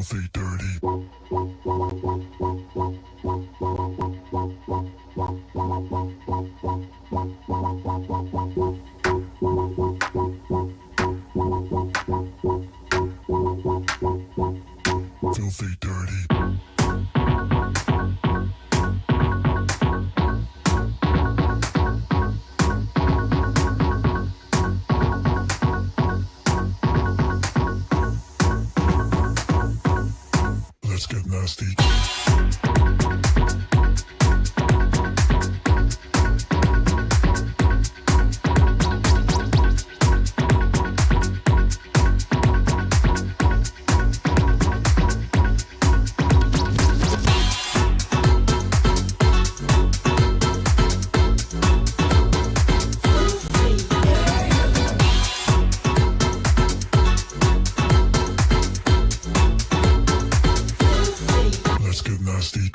filthy dirty. Filthy dirty. Let's get nasty. Let's get nasty.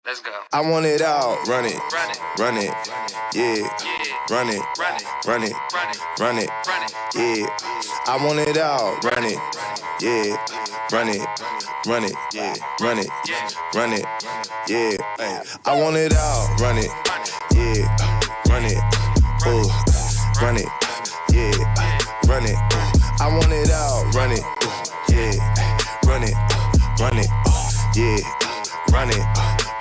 Let's go. I want it all, run it, run it, yeah, run it, run it, run it, yeah. I want it all, run it, yeah, run it, run it, yeah, run it, run it, yeah. I want it all, run it, yeah, run it, ooh, run it, yeah, run it. I want it all, run it, yeah, run it, yeah, run it.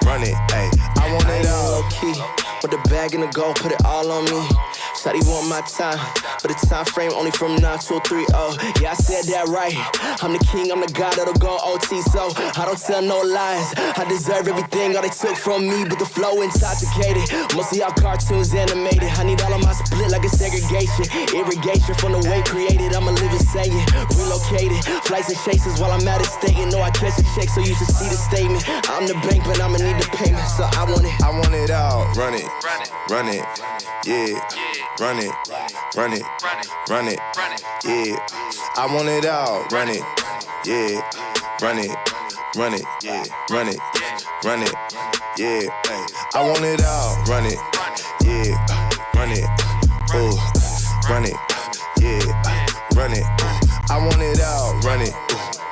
Run it, ayy, I want it all. Low-key, with the bag and the gold, put it all on me. Shawty want my time, but the time frame only from 9 to 3. Oh, yeah, I said that right. I'm the king, I'm the god that'll go OT, so I don't tell no lies. I deserve everything, all they took from me, but the flow intoxicated. Most of y'all cartoons animated. I need all of my split like a segregation. Irrigation from the way created, I'm a living saying. Relocated, flights and chases while I'm out of state. You know I catch a check, so you should see the statement. I'm the bank, but I'ma need the payment, so I want it. I want it all, run it, run it, yeah. Run it, run it, run it, yeah. I want it all, run it, yeah. Run it, run it, yeah. Run it, run it, yeah. I want it all, run it, yeah. Run it, ooh, run it, yeah. Run it, I want it all, run it,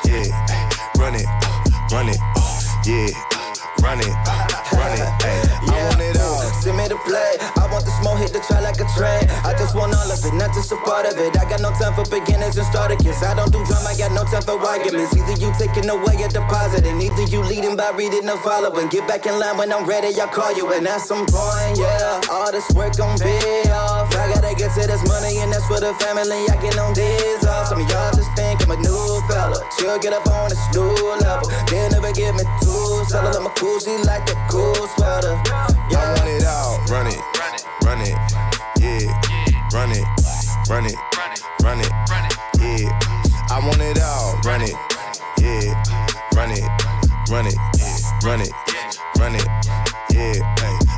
yeah. Run it, yeah. Run it, I want it all. Send me the play. I want the smoke hit the track like a train. I just want all of it, not just a part of it. I got no time for beginners and starter kids. I don't do drama, I got no time for arguments. Either you taking away a deposit, and either you leading by reading or following. Get back in line when I'm ready, I'll call you. And at some point, yeah, all this work gon' be off. I gotta get to this money, and that's for the family. I get on this off. Some of y'all just think I'm a new fella. She'll get up on this new level. They'll never give me two. Sell her my cool, she like that cool sweater. Yeah. I want it all, run it, run it, yeah. Run it, run it, run it, yeah. I want it all, run it, yeah. Run it, run it, run it, run it, yeah.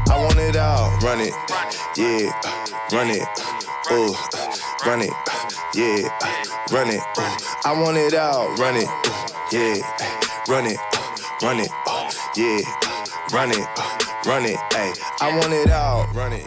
I want it all, run it, yeah. Run it, ooh, run it, yeah. Run it, I want it all, run it, yeah. Run it, yeah. Run it, ayy. I want it all, run it.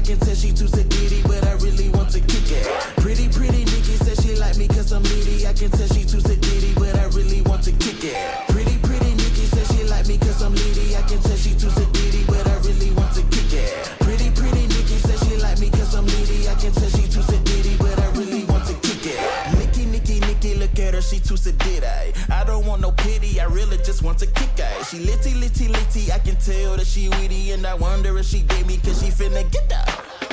can tell she too sedity, but I really want to kick it. Pretty Nikki says she like me cause I'm needy. I can tell she too sedity, but I really want to kick it. Pretty Nikki says she like me cause I'm needy. I can tell she too sedity, but I really want to kick it. Pretty Nikki says she like me cause I'm needy. I can tell she too sedity, but I really want to kick it. Nikki, look at her, she too sedity. I don't want no pity, I really just want to kick her. She litty, I can tell that she witty, and I wonder if she did me cause she finna get out.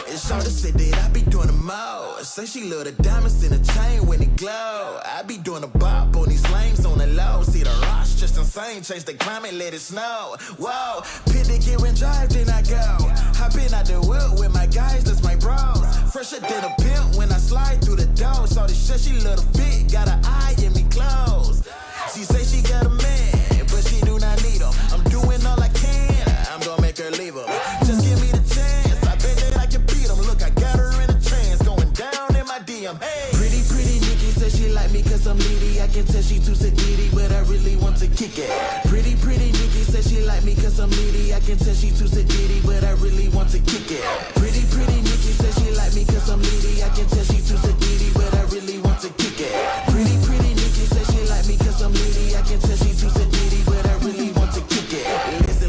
And Shawty said that I be doing the most. Say she love the diamonds in the chain when it glow. I be doing the bop on these lames on the low. See the rush just insane, change the climate, let it snow. Whoa, pit the gear and drive, then I go. Hop in out the wheel with my guys, that's my bros. Fresher than a pimp when I slide through the door. Shawty shit, she love the fit, got an eye in me clothes. She say she got a man, but she do not need him. I'm doing all I can, I'm gonna make her leave him. Just give me the chance, I bet that I can beat him. Look, I got her in a trance, going down in my DM. Hey, pretty Nikki says she like me cause I'm needy. I can tell she too sedity, but I really want to kick it. Pretty Nikki says she like me cause I'm needy. I can tell she too sedity, but I really want to kick it. Pretty Nikki says she like me cause I'm needy. I can tell she too sedity, but I really want to kick it. Pretty Nikki says she like me cause I'm needy. I can tell she too sedity, but I really want to kick it.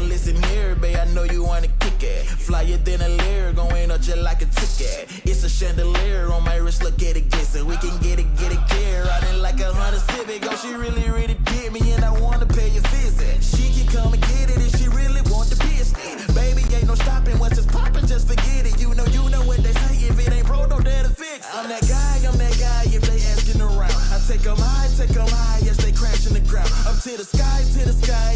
Listen here, babe, I know you wanna kick it. Flyer than a lyre, going up just like a ticket. It's a chandelier on my wrist, look at it, so we can get it clear. Riding like a Honda Civic, oh, she really did me, and I wanna pay a visit. She can come and get it if she really want the business. Baby, ain't no stopping, once it's popping, just forget it. You know what they say, if it ain't broke, no dare to fix it. I'm that guy, if they asking around. I take them high, yes, they crashing the ground. Up to the sky,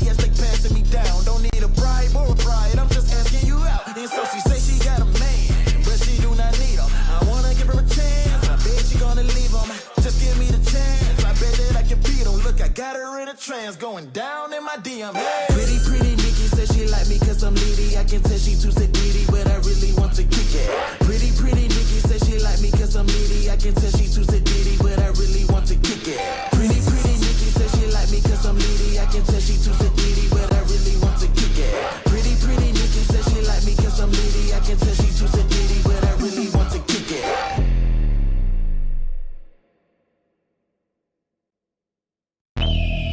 yes, they passing me down. Don't need a bribe or a bride, I'm just asking you out. And so she say she got a man, but she do not need him. I wanna give her a chance, I bet she gonna leave him. Just give me the chance, I bet that I can beat him. Look, I got her in a trance, going down in my DM. Hey. Pretty Nikki says she like me cause I'm needy. I can tell she too sedity, but I really want to kick it. Pretty Nikki says she like me cause I'm needy. I can tell she too sedity, but I really want to kick it. Pretty Nikki says she like me cause I'm needy. I can tell she too sedity, but I really want to kick it. Pretty Nikki says she like me cause I'm needy. I can tell she too sedity, but I really want to kick it.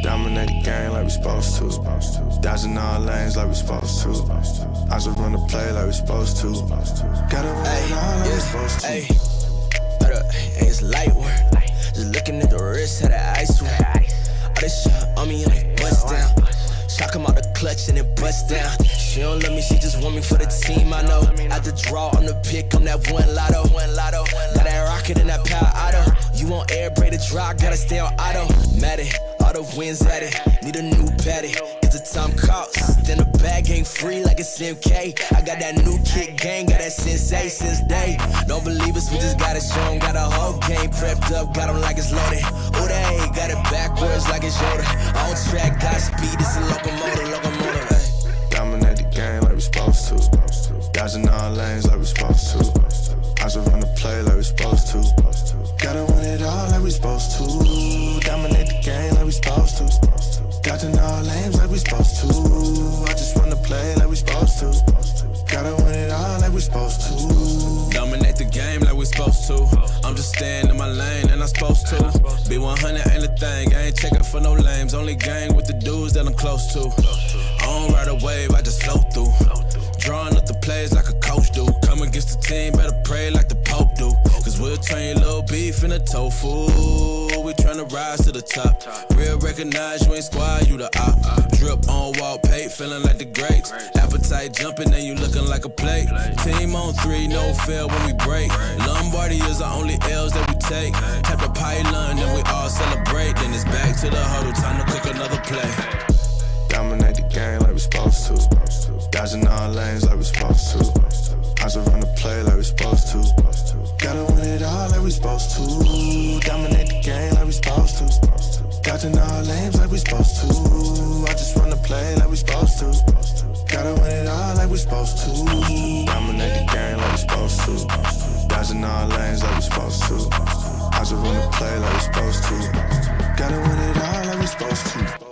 Dominate the game like we supposed to. Dodging all lanes like we supposed to. I just run the play like we supposed to. Gotta run it all like we supposed to. Hey, it's light work. Just looking at the wrist of the ice work. All this shit on me and it bust down. Shock him out the clutch and it bust down. She don't love me, she just want me for the team, I know. At the draw, I'm the pick, I'm that one lotto. Got that rocket and that power auto. You want air, braid the draw, gotta stay on auto. Mad it, all the wins at it. Need a new patty, it's a time cost. Then the bag ain't free like it's MK. I got that new kick gang, got that sensei since day. Don't believe us, we just got it shown. Got a whole game prepped up, got them like it's loaded. Oh, they got it backwards like it's Yoda. On track, got speed, it's a locomotive. Hey. Dominate the game like we supposed to. Dodging all lanes like we supposed to. I just run the play like we supposed to. Gotta win it all like we supposed to. Dominate the game like we supposed to. Dodging all lanes like we supposed to. I just run the play like we supposed to. Gotta win it all like we supposed to. Dominate the game like we supposed to. I'm just staying in my lane and I'm supposed to. Be 100 ain't a thing, I ain't checking for no lames. Only gang with the dudes that I'm close to. I don't ride a wave, I just float through. Drawing up the plays like a coach do. Come against the team, better pray like the Pope do. Cause we'll turn your little beef into tofu. We tryna rise to the top. Real recognize you ain't squad, you the op. Drip on wall paint, feeling like the greats. Appetite jumping and you looking like a plate. Team on 3, no fail when we break. Lombardi is the only L's that we take. Tap the pylon, then we all celebrate. Then it's back to the huddle, time to cook another play. Dominate the game like we supposed to. Dodging all lanes like we supposed to. I just run the play like we supposed to. Gotta win it all like we supposed to. Dominate the game like we supposed to. Dodging all lanes like we supposed to. I just run the play like we supposed to. Gotta win it all like we supposed to. Dominate the game like we supposed to. Dodging all lanes like we supposed to. I just run the play like we supposed to. Gotta win it all like we supposed to.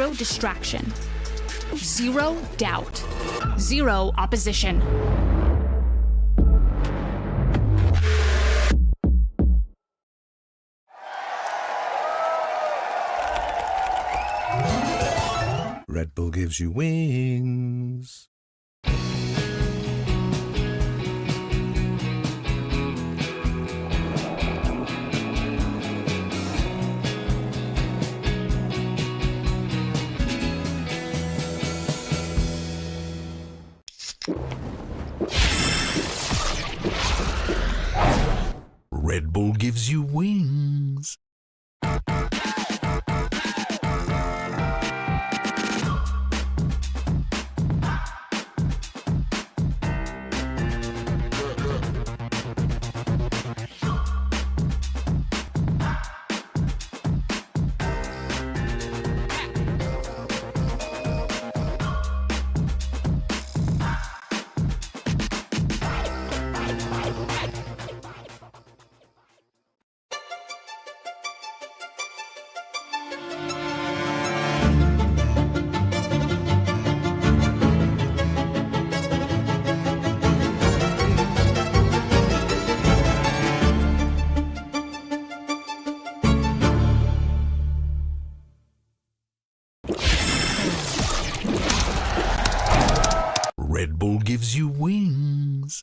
Zero distraction. Zero doubt. Zero opposition. Red Bull gives you wings. Red Bull gives you wings. Red Bull gives you wings.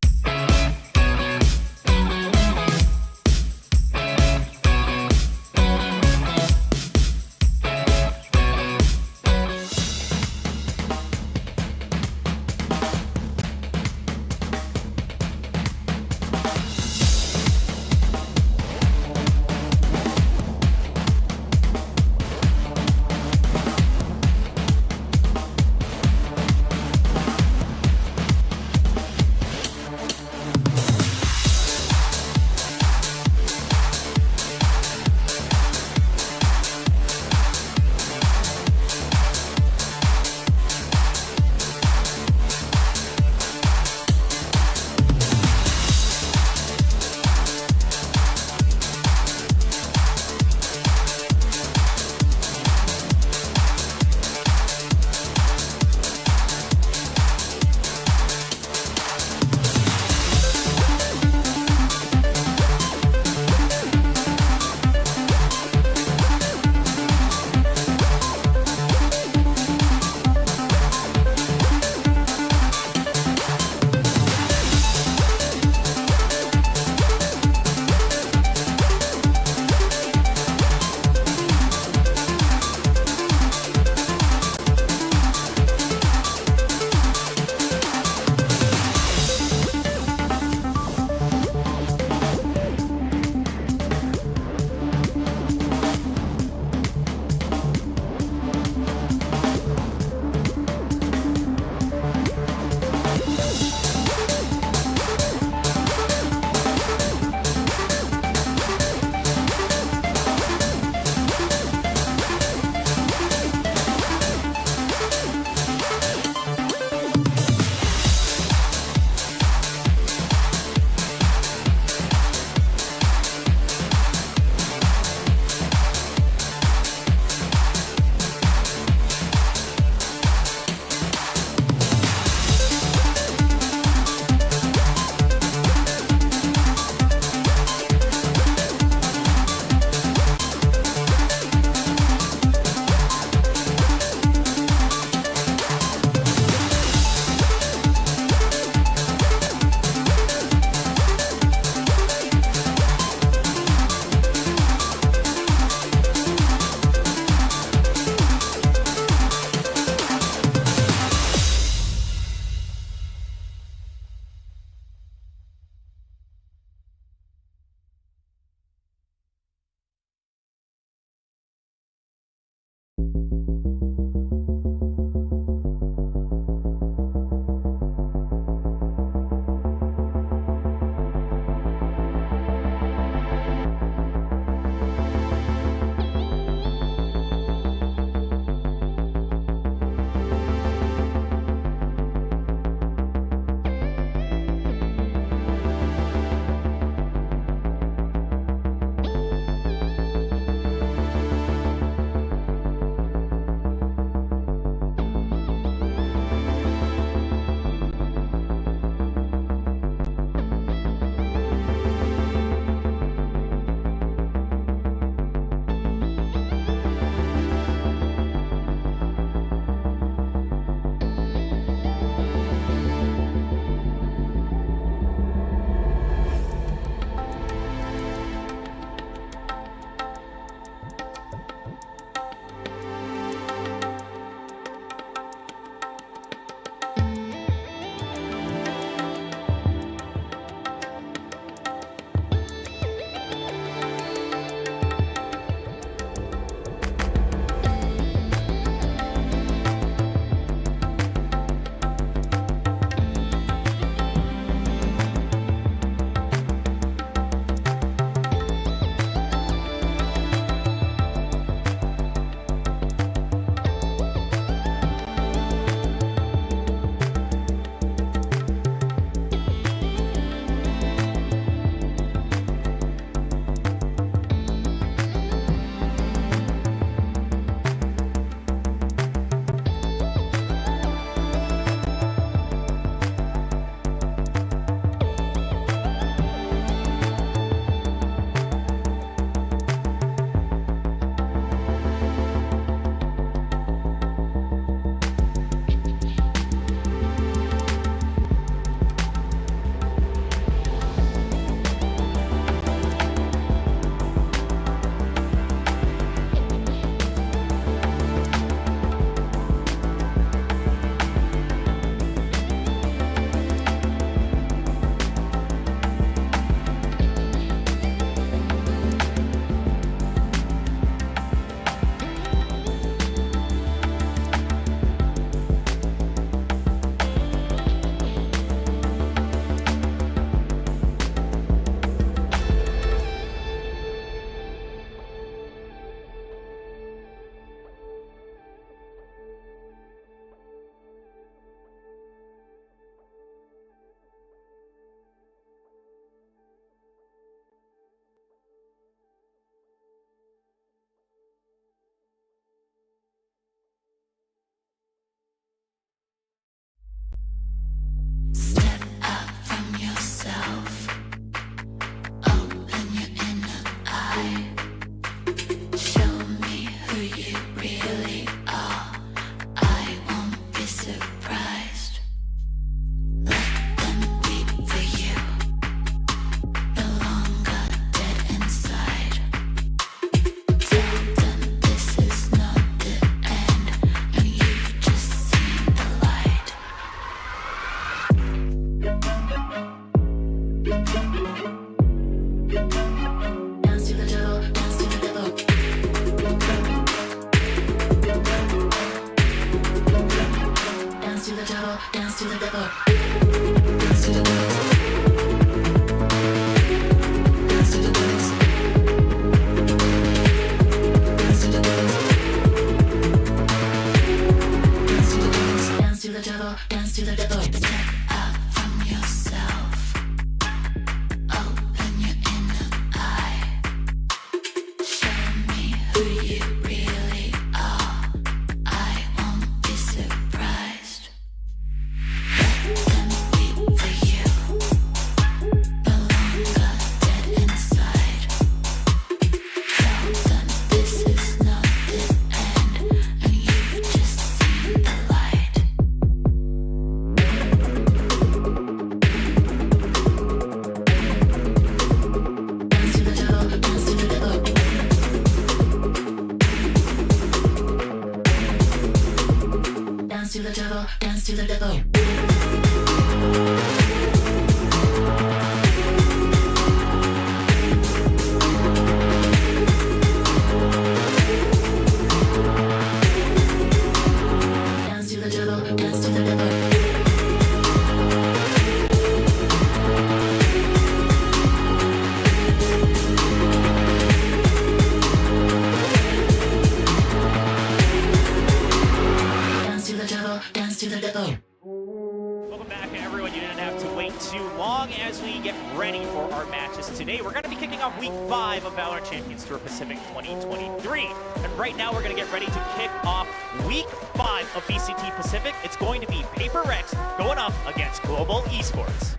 Welcome back, everyone. You didn't have to wait too long as we get ready for our matches today. We're going to be kicking off Week 5 of VALORANT Champions Tour Pacific 2023. And right now, we're going to get ready to kick off Week 5 of VCT Pacific. It's going to be Paper Rex going up against Global Esports.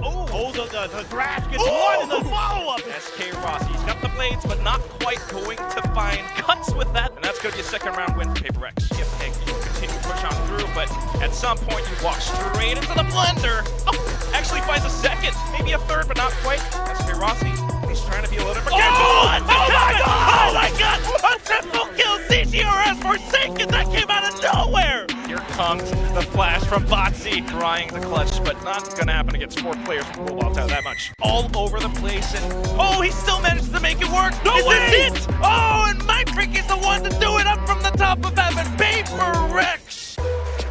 Oh, the grab gets one in the follow-up. SK Rossi, he's got the blades, but not quite going to find cuts with that. And that's going to be a second round win for Paper Rex. If Peg, you continue to push on through, but at some point you walk straight into the blender. Oh, actually finds a second, maybe a third, but not quite. SK Rossi, he's trying to be a little bit more careful. Oh my god! A triple kill CGRS Forsaken that came out of nowhere! Here comes the flash from Botsy, trying the clutch, but not gonna happen against 4 players from Global out that much. All over the place, and oh, he still managed to make it work. No way! This is it! Oh, and Mike Freak is the one to do it up from the top of heaven. Paper Rex!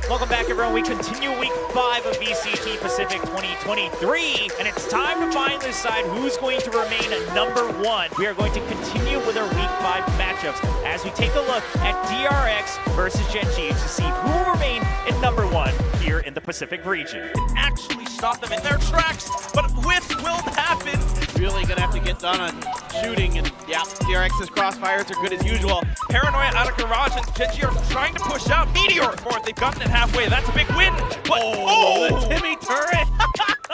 Welcome back, everyone. We continue Week 5 of VCT Pacific 2023, and it's time to finally decide who's going to remain number 1. We are going to continue with our Week 5 matchups as we take a look at DRX versus Gen G to see who will remain in number 1 here in the Pacific region. Actually stop them in their tracks, but whiffs will happen. Really gonna have to get done on shooting, and yeah, DRX's crossfires are good as usual. Paranoia out of garage, and Genji are trying to push out Meteor for it. They've gotten it halfway. That's a big win. But The Timmy turret!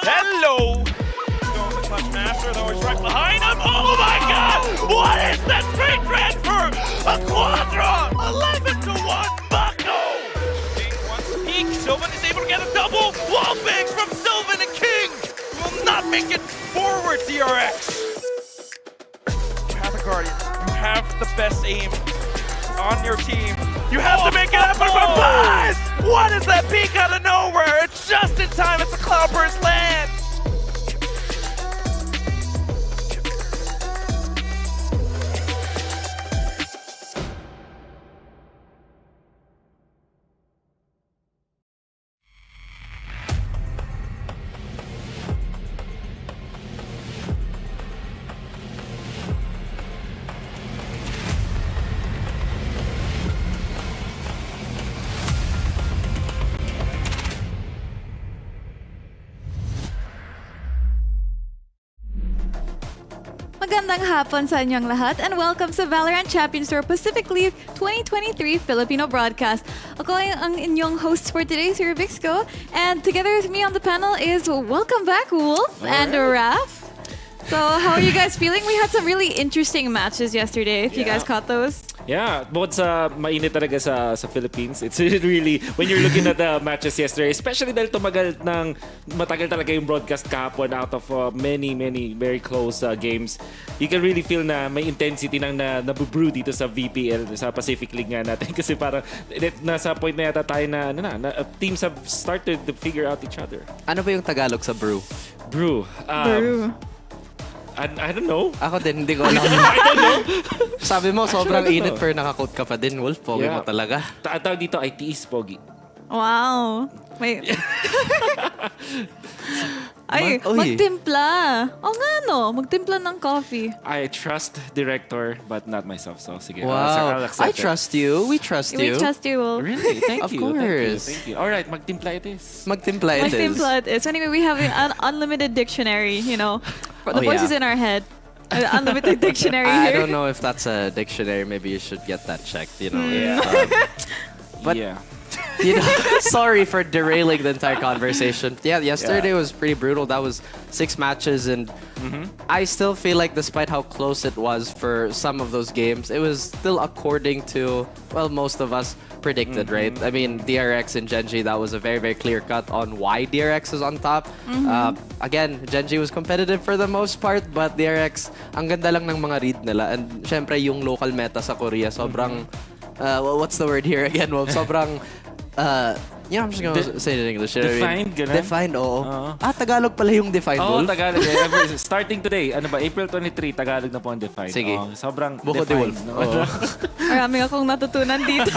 hello. Going the clutch master, though he's right behind him. Oh my god! What is that free transfer? A quadra! 11-1 Mako! King wants to peek. Sylvan is able to get a double. Wall bangs from Sylvan, and King will not make it forward, DRX. You have a Guardian. You have the best aim on your team. You have to make it happen for Buzz! What is that peek out of nowhere? It's just in time. It's a Cloudburst land. Magandang hapon sa inyong lahat and welcome sa VALORANT Champions Tour Pacific League 2023 Filipino broadcast. Ako ang inyong host for today, Sir Vixco, and together with me on the panel is welcome back Wolf and Raph. So how are you guys feeling? We had some really interesting matches yesterday, if you guys caught those. Yeah, bukod sa mainit talaga sa Philippines, it's really, when you're looking at the matches yesterday, especially dahil matagal talaga yung broadcast kahapon out of many very close games, you can really feel na may intensity nang nabubrew dito sa VPL, sa Pacific League nga natin. Kasi parang nasa point na yata tayo na teams have started to figure out each other. Ano ba yung Tagalog sa brew? Brew. Brew. I don't know. Ako din, hindi ko alam. I don't know. Sabi mo, sobrang init pero naka-coat ka pa din, Wolf. Pogi mo talaga. Tawag dito ay tiis, Pogi. Wow. Wait. Ay, Uy. magtimpla. O nga no, magtimpla ng coffee. I trust director, but not myself. So, sige. Wow. I'll accept I it. trust you. We trust We you. trust you, Will. Really? Thank Of you. course. Thank you. All right, magtimpla it is. Magtimpla it is. Magtimpla it is. So anyway, we have an unlimited dictionary, you know. For the Oh, voices yeah. in our head. An unlimited dictionary I here. don't know if that's a dictionary. Maybe you should get that checked, you know. Yeah. But yeah. you know, sorry for derailing the entire conversation. Yeah, yesterday was pretty brutal. That was 6 matches, and I still feel like despite how close it was for some of those games, it was still according to, well, most of us predicted, right? I mean, DRX and Genji, that was a very, very clear cut on why DRX is on top. Again, Genji was competitive for the most part, but DRX, ang ganda lang ng mga read nila. And syempre, yung local meta sa Korea, sobrang, what's the word here again? Well, sobrang, yeah, I'm just gonna say it in English. Defined, ganun? Defined, oo. Tagalog pala yung defined, Oo, Wolf. Tagalog. Starting today, ano ba, April 23, Tagalog na po ang defined. Sige. Sobrang Buko de defined. Wolf. Oo. Marami akong natutunan dito.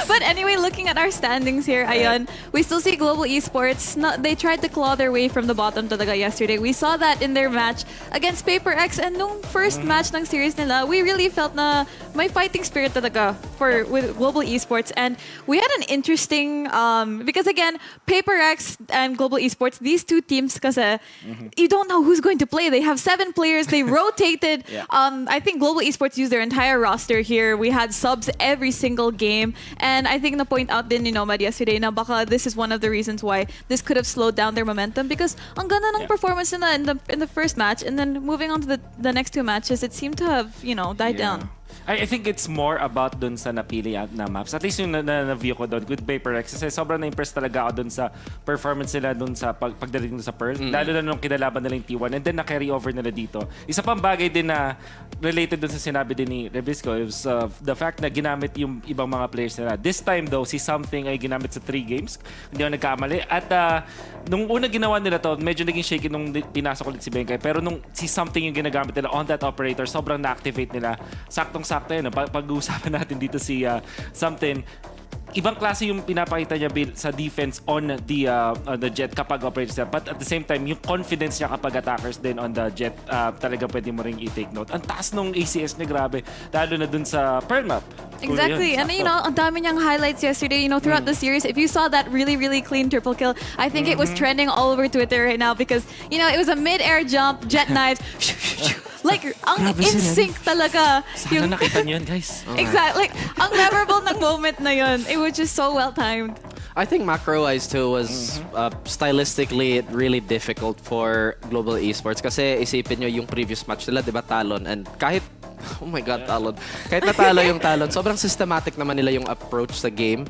But anyway, looking at our standings here, ayan, we still see Global Esports. They tried to claw their way from the bottom talaga yesterday. We saw that in their match against Paper X, and nung first match ng series nila, we really felt na may fighting spirit talaga with Global Esports. And we had an interesting, because again, Paper X and Global Esports, these two teams kasi, you don't know who's going to play. They have 7 players. They rotated. I think Global Esports used their entire roster here. We had subs every single game. And I think na-point out din ni Nomad yesterday na baka this is one of the reasons why this could have slowed down their momentum, because ang ganda ng performance nila in the first match, and then moving on to the next 2 matches, it seemed to have, died down. I think it's more about dun sa napili na maps. At least yung na-view ko doon, good Paper X. Kasi sobrang na-impress talaga ako doon sa performance nila doon sa pagdating doon sa Pearl. Lalo na nung kinalaban nila yung T1. And then na-carry over nila dito. Isa pang bagay din na related doon sa sinabi din ni Rebisco is the fact na ginamit yung ibang mga players nila. This time though, si Something ay ginamit sa 3 games. Hindi ako nagkamali. At nung una ginawa nila to, medyo naging shaky nung pinasok ulit si Benkay. Pero nung si Something yung ginagamit nila on that operator, sobrang na-activate nila. Saktong-sakto yun. Pag-uusapan natin dito si Something, ibang klase yung pinapakita niya sa defense on the Jet kapag operates niya. But at the same time, yung confidence niya kapag attackers din on the Jet, talaga pwede mo rin i-take note. Ang taas nung ACS niya, grabe. Lalo na dun sa Pearl map. Exactly. And ang dami niyang highlights yesterday, throughout the series. If you saw that really, really clean triple kill, I think it was trending all over Twitter right now because, it was a mid-air jump, jet knives, like, ang in-sync talaga. Sana nakita niyo yun, guys. Exactly. Like, ang memorable ng moment na yun. It was just so well-timed. I think macro-wise too was stylistically really difficult for Global Esports kasi isipin nyo yung previous match nila, di ba, Talon? And kahit oh my God, Talon. Kahit natalo yung Talon, sobrang systematic naman nila yung approach sa game.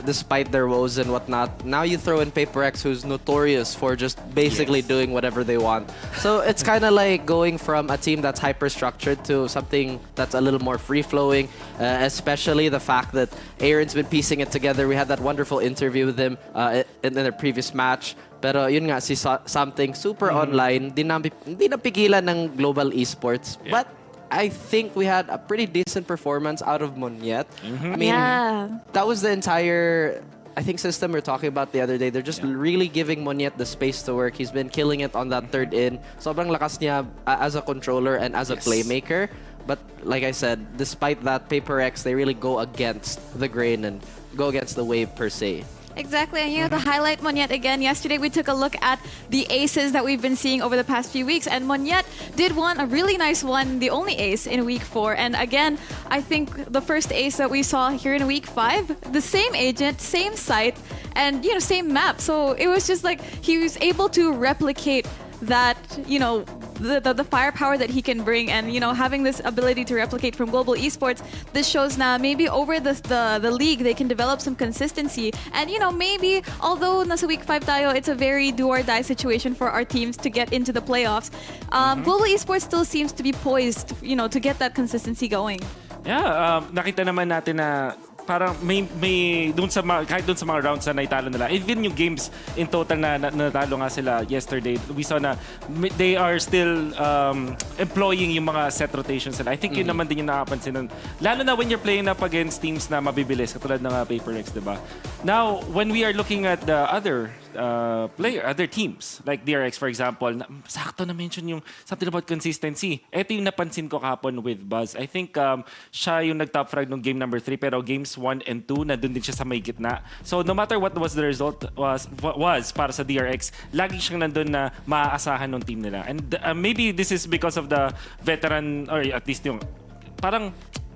Despite their woes and whatnot. Now you throw in Paper X, who's notorious for just basically doing whatever they want. So it's kind of like going from a team that's hyper-structured to something that's a little more free-flowing. Especially the fact that Aaron's been piecing it together. We had that wonderful interview with him in their previous match. Pero yun nga, si Something super online, di napigilan ng Global Esports. But I think we had a pretty decent performance out of Monyet. I mean, that was the entire, I think, system we were talking about the other day. They're just really giving Monyet the space to work. He's been killing it on that third in. Sobrang lakas niya as a controller and as a playmaker. But like I said, despite that, Paper X, they really go against the grain and go against the wave per se. Exactly, and to highlight Monyet again, yesterday we took a look at the aces that we've been seeing over the past few weeks, and Monyet did a really nice one, the only ace in week 4. And again, I think the first ace that we saw here in week 5, the same agent, same site, and same map. So it was just like he was able to replicate that, the firepower that he can bring, and having this ability to replicate from Global Esports, this shows now maybe over the league they can develop some consistency, and maybe although nasa week 5 tayo, it's a very do or die situation for our teams to get into the playoffs. Global Esports still seems to be poised, to get that consistency going. Yeah, nakita naman natin na parang may kahit doon sa mga rounds na naitalo nila, even yung games in total na natalo nga sila yesterday, we saw na they are still employing yung mga set rotations nila. I think yun naman din yung nakapansin nun. Lalo na when you're playing up against teams na mabibilis, katulad ng Paper Rex, diba? Now, when we are looking at the other other teams, like DRX for example, sakto na mention yung something about consistency. Ito yung napansin ko kahapon with Buzz. I think siya yung nag-top frag nung game number 3, pero games 1 and 2, na dun din siya sa may gitna. So no matter what was the result was para sa DRX, lagi siyang nandun na maaasahan ng team nila. And maybe this is because of the veteran, or at least yung parang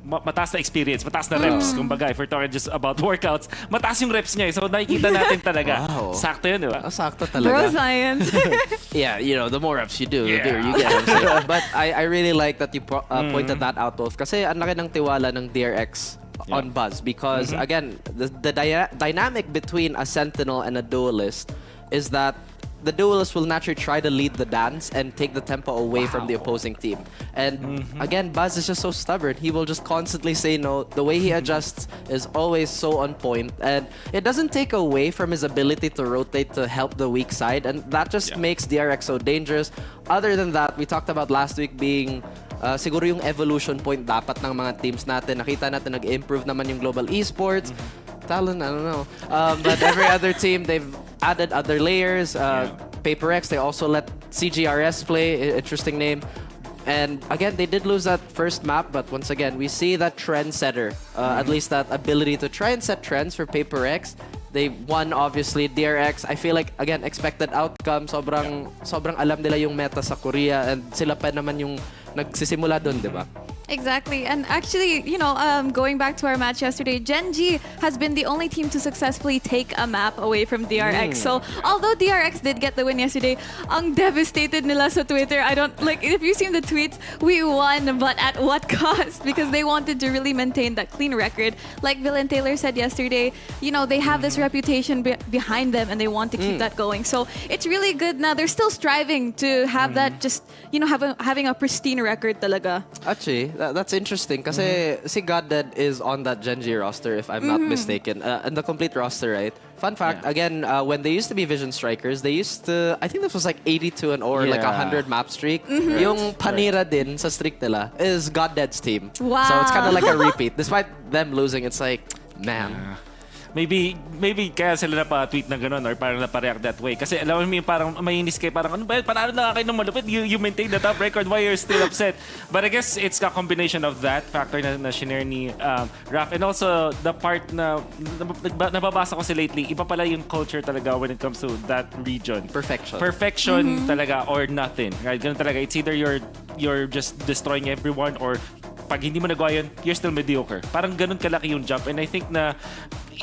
mataas na experience, mataas na reps. Kumbaga, if we're talking just about workouts, mataas yung reps niya. So nakikita natin talaga. Wow. Sakto yun, di ba? Sakto talaga. Bro science. Yeah, you know, the more reps you do, the bigger you get. But I really like that you pointed that out, Wolf. Kasi ang laki ng tiwala ng DRX on Buzz. Because, again, the dynamic between a Sentinel and a Duelist is that the Duelist will naturally try to lead the dance and take the tempo away from the opposing team. And again, Buzz is just so stubborn. He will just constantly say no. The way he adjusts is always so on point. And it doesn't take away from his ability to rotate to help the weak side. And that just makes DRX so dangerous. Other than that, we talked about last week being siguro yung evolution point dapat ng mga teams natin. Nakita natin nag-improve naman yung global esports. Talon, I don't know. But every other team, they've added other layers. Paper X, they also let CGRS play. Interesting name. And again, they did lose that first map, but once again, we see that trendsetter. At least that ability to try and set trends for Paper X. They won, obviously. DRX, I feel like, again, expected outcome. Sobrang alam nila yung meta sa Korea, and sila pa naman yung nagsisimula dun, di ba? Exactly. And actually, you know, going back to our match yesterday, Gen G has been the only team to successfully take a map away from DRX. So, although DRX did get the win yesterday, ang devastated nila sa Twitter. I don't, like, if you've seen the tweets, we won, but at what cost? Because they wanted to really maintain that clean record. Like Villain Taylor said yesterday, you know, they have this reputation behind them and they want to keep that going. So, it's really good now. They're still striving to have that just, you know, having a pristine record talaga. Actually, that's interesting kasi si Godded is on that Gen G roster, if I'm not mistaken. And the complete roster, right? Fun fact, again, when they used to be Vision Strikers, they used to, I think this was like 82 or like 100 map streak. Yung Panira din sa streak nila is Godded's team. Wow. So it's kind of like a repeat. Despite them losing, it's like, man. Maybe kaya sila napa-tweet na gano'n or parang napa-react that way. Kasi alam mo yung parang mainis kayo, parang ano ba yun? Panalo na kayo ng malupit. You maintain the top record. Why you're still upset? But I guess it's a combination of that factor na shinare ni Raph. And also the part na nababasa ko si lately, iba pala yung culture talaga when it comes to that region. Perfection talaga or nothing. Right? Ganun talaga. It's either you're just destroying everyone or pag hindi mo nagawa yun, you're still mediocre. Parang ganun kalaki yung jump. And I think na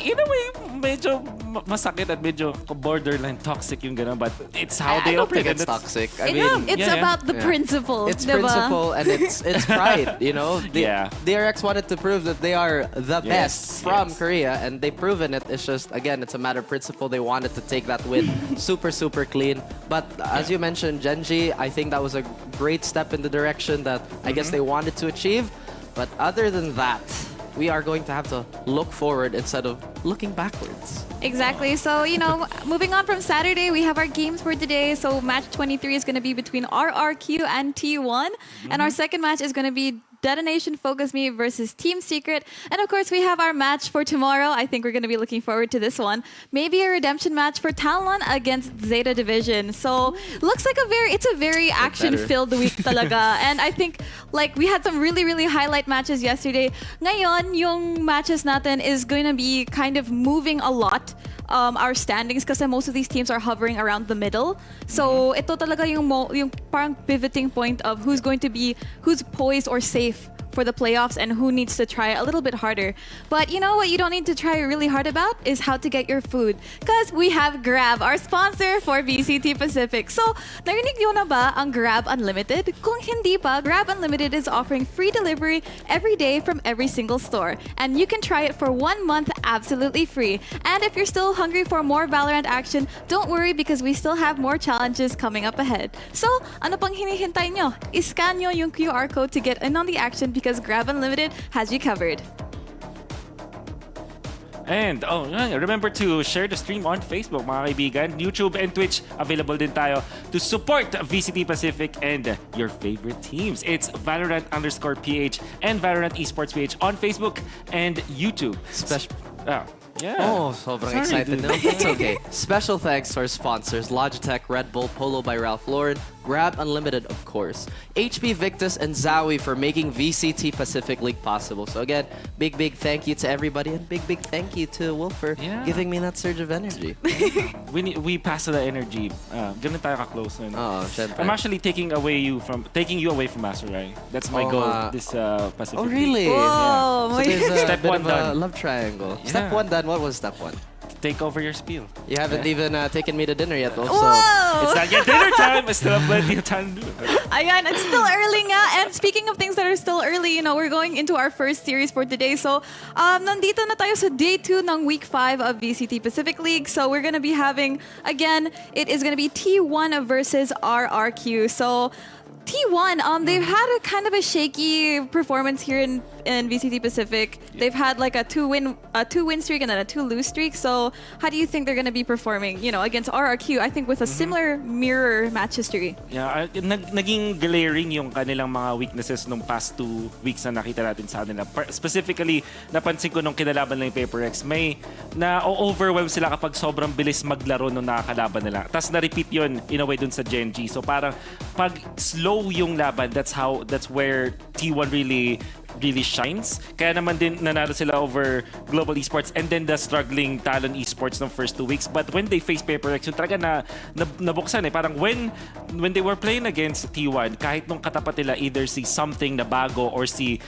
in a way, medyo masakit at medyo borderline toxic yung gano'n. But it's how they operate. It's toxic. I mean, it's about the principle. It's principle and it's pride, you know? DRX wanted to prove that they are the best from Korea, and they've proven it. It's just, again, it's a matter of principle. They wanted to take that win super, super clean. But as you mentioned, Genji, I think that was a great step in the direction that I guess they wanted to achieve. But other than that, we are going to have to look forward instead of looking backwards. Exactly. So, you know, moving on from Saturday, we have our games for today. So, match 23 is going to be between RRQ and T1. And our second match is going to be Detonation Focusme versus Team Secret. And of course, we have our match for tomorrow. I think we're going to be looking forward to this one. Maybe a redemption match for Talon against Zeta Division. So, looks like it's a very action-filled week talaga. And I think, like, we had some really, really highlight matches yesterday. Ngayon, yung matches natin is going to be kind of moving a lot. Our standings kasi most of these teams are hovering around the middle. So, ito talaga yung parang pivoting point of who's poised or safe for the playoffs and who needs to try a little bit harder. But you know what you don't need to try really hard about is how to get your food. Because we have Grab, our sponsor for VCT Pacific. So, narinig nyo na ba ang Grab Unlimited? Kung hindi pa, Grab Unlimited is offering free delivery every day from every single store. And you can try it for 1 month absolutely free. And if you're still hungry for more Valorant action, don't worry because we still have more challenges coming up ahead. So, ano pang hinihintay nyo? Iscan nyo yung QR code to get in on the action because Grab Unlimited has you covered. And remember to share the stream on Facebook, mga kaibigan. YouTube and Twitch, available din tayo to support VCT Pacific and your favorite teams. It's Valorant_PH and Valorant Esports PH on Facebook and YouTube. Yeah. Oh, sobrang excited now. It's okay. Special thanks to our sponsors, Logitech, Red Bull, Polo by Ralph Lauren, Grab Unlimited, of course, HP Victus, and Zowie for making VCT Pacific League possible. So again, big thank you to everybody, and big thank you to Wolf for giving me that surge of energy. We pass the energy. Ganun tayo ka-close. Syempre. I'm actually taking you away from Master Rai. That's my goal this Pacific. Oh, really? Whoa! So there's a Step bit one of a done. love triangle. Step one done. What was step one? Take over your spiel. You haven't even taken me to dinner yet, though. Whoa! It's not yet dinner time. I still have plenty of time to do it. Ayan, it's still early nga. And speaking of things that are still early, we're going into our first series for today. So, nandito na tayo sa day 2 ng week 5 of VCT Pacific League. So, we're gonna be having, again, it is gonna be T1 versus RRQ. So, T1, they've had a kind of a shaky performance here in VCT Pacific. They've had like a two win streak and then a 2-lose streak. So how do you think they're going to be performing, against RRQ? I think with a similar mirror match history. Yeah, naging glaring yung kanilang mga weaknesses nung past 2 weeks na nakita natin sa kanila. Specifically, napansin ko nung kinalaban lang yung Paper Rex, may na-overwhelm sila kapag sobrang bilis maglaro nung nakakalaban nila. Tapos na-repeat yun in a way dun sa Gen G. So parang pag slow yung laban, that's where T1 really shines. Kaya naman din nanalo sila over Global Esports and then the struggling Talon Esports ng first 2 weeks. But when they face Paper Rex, yung talaga nabuksan eh. Parang when they were playing against T1, kahit nung katapat nila either si Something na bago or si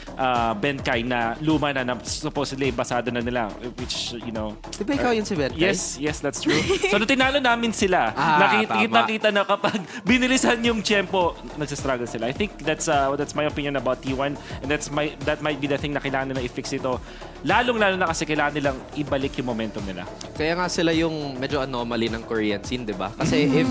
Benkai na luma na supposedly basado na nila, which, Di ba ikaw yun si Benkai? Yes, that's true. So nung tinalo namin sila, nakita na kapag binilisan yung tempo, nagsastruggle sila. I think that's my opinion about T1, and that might be the thing na kailangan nila i-fix ito. Lalong-lalo na kasi kailangan nilang ibalik yung momentum nila. Kaya nga sila yung medyo anomaly ng Korean scene, di ba? Kasi if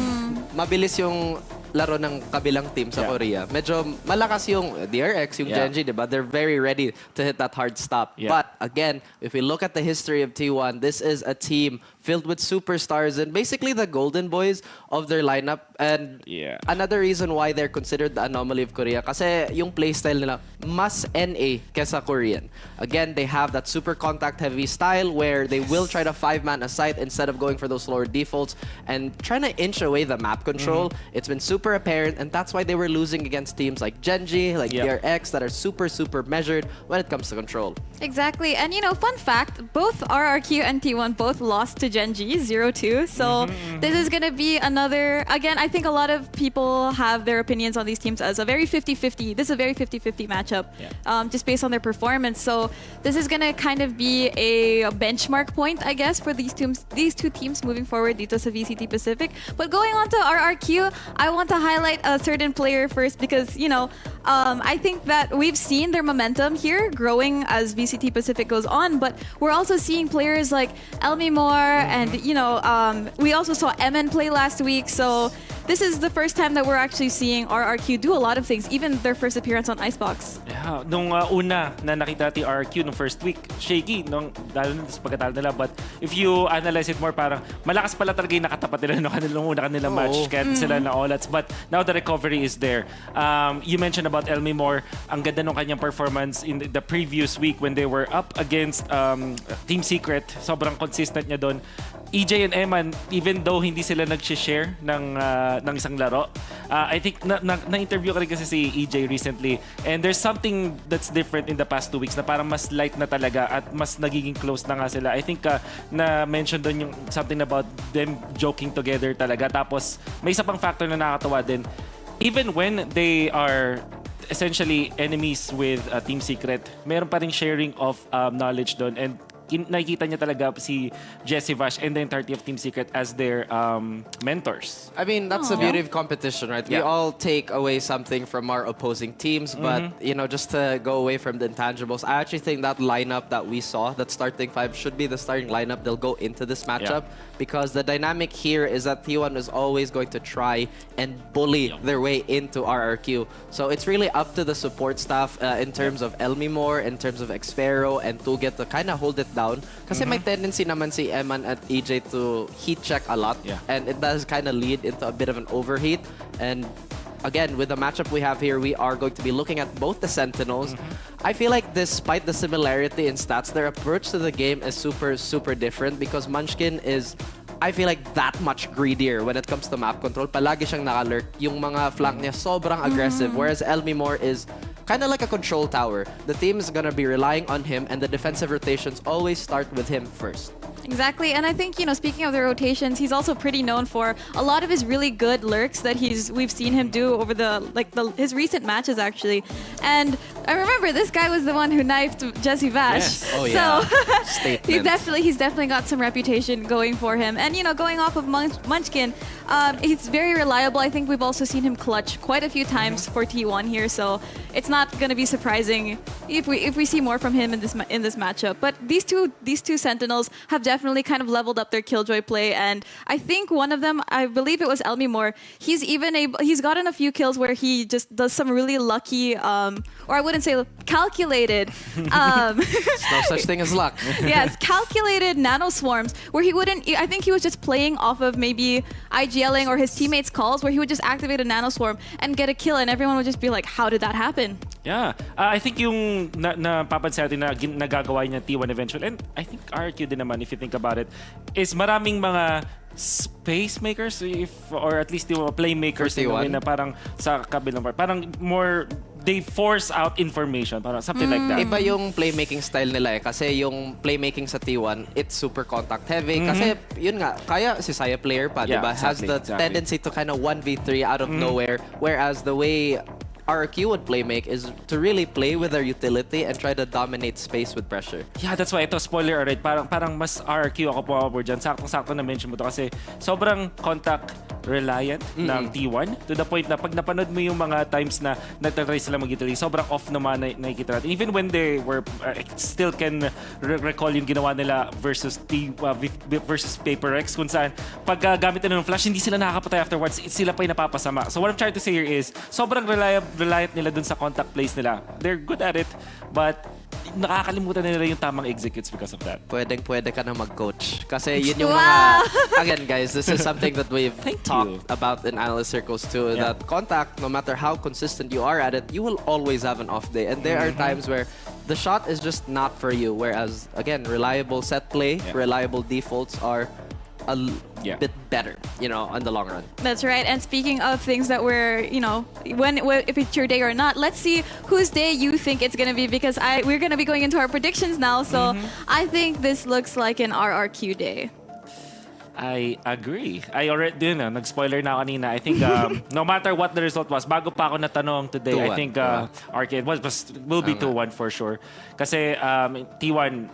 mabilis yung laro ng kabilang team sa Korea, medyo malakas yung DRX, yung Genji, di ba? They're very ready to hit that hard stop. Yeah. But again, if we look at the history of T1, this is a team filled with superstars and basically the golden boys of their lineup. And another reason why they're considered the anomaly of Korea, kasi yung playstyle nila mas NA kesa Korean. Again, they have that super contact heavy style where they will try to 5-man a site instead of going for those lower defaults and trying to inch away the map control. It's been super apparent, and that's why they were losing against teams like Genji, like DRX, that are super measured when it comes to control. Exactly. And fun fact, both RRQ and T1 both lost to Genji 0-2. So this is going to be another, again, I think a lot of people have their opinions on these teams as a very 50-50. This is a very 50-50 matchup, just based on their performance. So this is going to kind of be a benchmark point, I guess, for these two teams moving forward dito sa VCT Pacific. But going on to RRQ, I want to highlight a certain player first because, I think that we've seen their momentum here growing as VCT Pacific goes on, but we're also seeing players like Elmi Moore and, we also saw MN play last week. So this is the first time that we're actually seeing RRQ do a lot of things, even their first appearance on Icebox. Yeah, nung una na nakita natin RRQ nung first week, shaky nung lalo na sa pagkatalo nila. But if you analyze it more, parang malakas pala talaga yung nakatapat nila nung kanilang match. Kaya sila na all-outs. But now the recovery is there. You mentioned about Elmi Moore. Ang ganda nung kanyang performance in the previous week when they were up against Team Secret. Sobrang consistent niya doon. EJ and Eman, even though hindi sila nag-share ng isang laro, I think na-interview ko rin kasi si EJ recently, and there's something that's different in the past 2 weeks na parang mas light na talaga at mas nagiging close na nga sila. I think na-mention doon yung something about them joking together talaga. Tapos may isa pang factor na nakakatawa din. Even when they are essentially enemies with Team Secret, meron pa rin sharing of knowledge doon, and nakikita niya talaga si Jesse Vash and the entirety of Team Secret as their mentors. I mean, that's the beauty of competition, right? We all take away something from our opposing teams, but, just to go away from the intangibles, I actually think that lineup that we saw, that starting 5 should be the starting lineup they'll go into this matchup, because the dynamic here is that T1 is always going to try and bully their way into RRQ. So it's really up to the support staff in terms of Elmi Moore, in terms of Xfero, and Tuget to kind of hold it down. Kasi may tendency naman si Eman at EJ to heat check a lot. Yeah. And it does kind of lead into a bit of an overheat. And again, with the matchup we have here, we are going to be looking at both the Sentinels. I feel like despite the similarity in stats, their approach to the game is super, super different because Munchkin is, I feel like, that much greedier when it comes to map control. Palagi siyang nakalurk. Yung mga flank niya sobrang aggressive, whereas Elmimore is kind of like a control tower. The team is gonna be relying on him, and the defensive rotations always start with him first. Exactly, and I think, you know, speaking of the rotations, he's also pretty known for a lot of his really good lurks that we've seen him do over his recent matches actually. And I remember this guy was the one who knifed Jesse Vash. Yes. Oh yeah. So he's definitely got some reputation going for him. And you know, going off of Munchkin, he's very reliable. I think we've also seen him clutch quite a few times for T1 here, so it's not going to be surprising if we see more from him in this matchup. But these two Sentinels have definitely kind of leveled up their Killjoy play, and I think one of them, I believe it was Elmimore, he's gotten a few kills where he just does some really lucky, or I wouldn't say calculated. There's no such thing as luck. Yes, calculated nano swarms where I think he was just playing off of maybe IGLing or his teammates' calls where he would just activate a nano swarm and get a kill, and everyone would just be like, how did that happen? Yeah. I think yung napapansin natin na nagagawa niya T1 eventually, and I think RQ din naman, if you think about it, is maraming mga space makers, or at least yung playmakers in a way na parang sa kabilang part. Parang more, they force out information, parang something like that. Iba yung playmaking style nila eh. Kasi yung playmaking sa T1, it's super contact heavy. Kasi yun nga, kaya si Saya player pa, Yeah, diba? exactly, Has the tendency to kind of 1v3 out of nowhere. Whereas the way RQ would playmake is to really play with their utility and try to dominate space with pressure. Yeah, that's why ito, spoiler alert, parang mas RQ ako po dyan. Saktong-sakto na mention mo to kasi sobrang contact reliant ng T1 to the point na pag napanood mo yung mga times na nagtatry sila mag-utility, sobrang off naman na nakikita natin. Even when they were, still can recall yung ginawa nila versus versus Paper Rex, kung saan pag gamit nila ng flash, hindi sila nakakapatay afterwards, sila pa yung napapasama. So what I'm trying to say here is, sobrang reliant nila dun sa contact plays nila. They're good at it, but nakakalimutan nila yung tamang executes because of that. Pwede ka na mag-coach. Kasi yun yung mga... Again, guys, this is something that we've talked about in analyst circles too, that contact, no matter how consistent you are at it, you will always have an off day. And there are times where the shot is just not for you. Whereas, again, reliable set play, reliable defaults are a bit better, you know, on the long run. That's right. And speaking of things that were, you know, if it's your day or not, let's see whose day you think it's going to be, because we're going to be going into our predictions now. So I think this looks like an RRQ day. I agree. I already nag-spoiler na kanina. I think no matter what the result was, bago pa ako natanong today, I think Arcade will be 2-1 for sure. Kasi T1,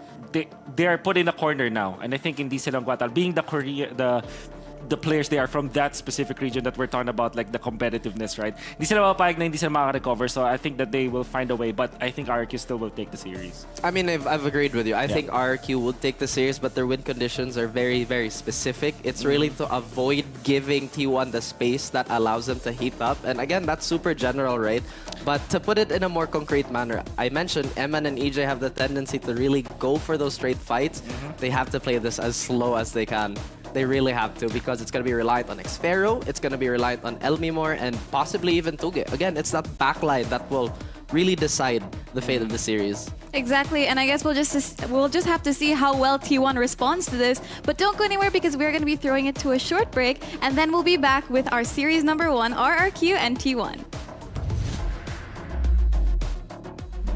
they are put in a corner now, and I think hindi silang kwatal. Being the players they are from that specific region that we're talking about, like the competitiveness, right? Hindi sila mapapayag na hindi sila makaka-recover, so I think that they will find a way, but I think RQ still will take the series. I mean, I've agreed with you. I think RQ would take the series, but their win conditions are very, very specific. It's really to avoid giving T1 the space that allows them to heat up, and again, that's super general, right? But to put it in a more concrete manner, I mentioned Eman and EJ have the tendency to really go for those straight fights. They have to play this as slow as they can. They really have to, because it's going to be reliant on Xfero, it's going to be reliant on Elmimore, and possibly even Tuge. Again, it's that backline that will really decide the fate of the series. Exactly, and I guess we'll just have to see how well T1 responds to this. But don't go anywhere, because we're going to be throwing it to a short break, and then we'll be back with our series number 1, RRQ and T1.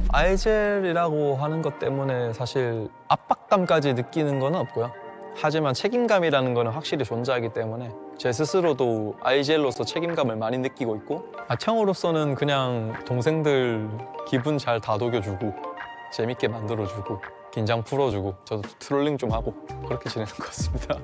IGL이라고 하는 것 때문에 사실 압박감까지 느끼는 건 없고요. 하지만 책임감이라는 거는 확실히 존재하기 때문에 제 스스로도 IGL로서 책임감을 많이 느끼고 있고, 형으로서는 그냥 동생들 기분 잘 다독여주고 재밌게 만들어주고 긴장 풀어주고 저도 트롤링 좀 하고 그렇게 지내는 것 같습니다.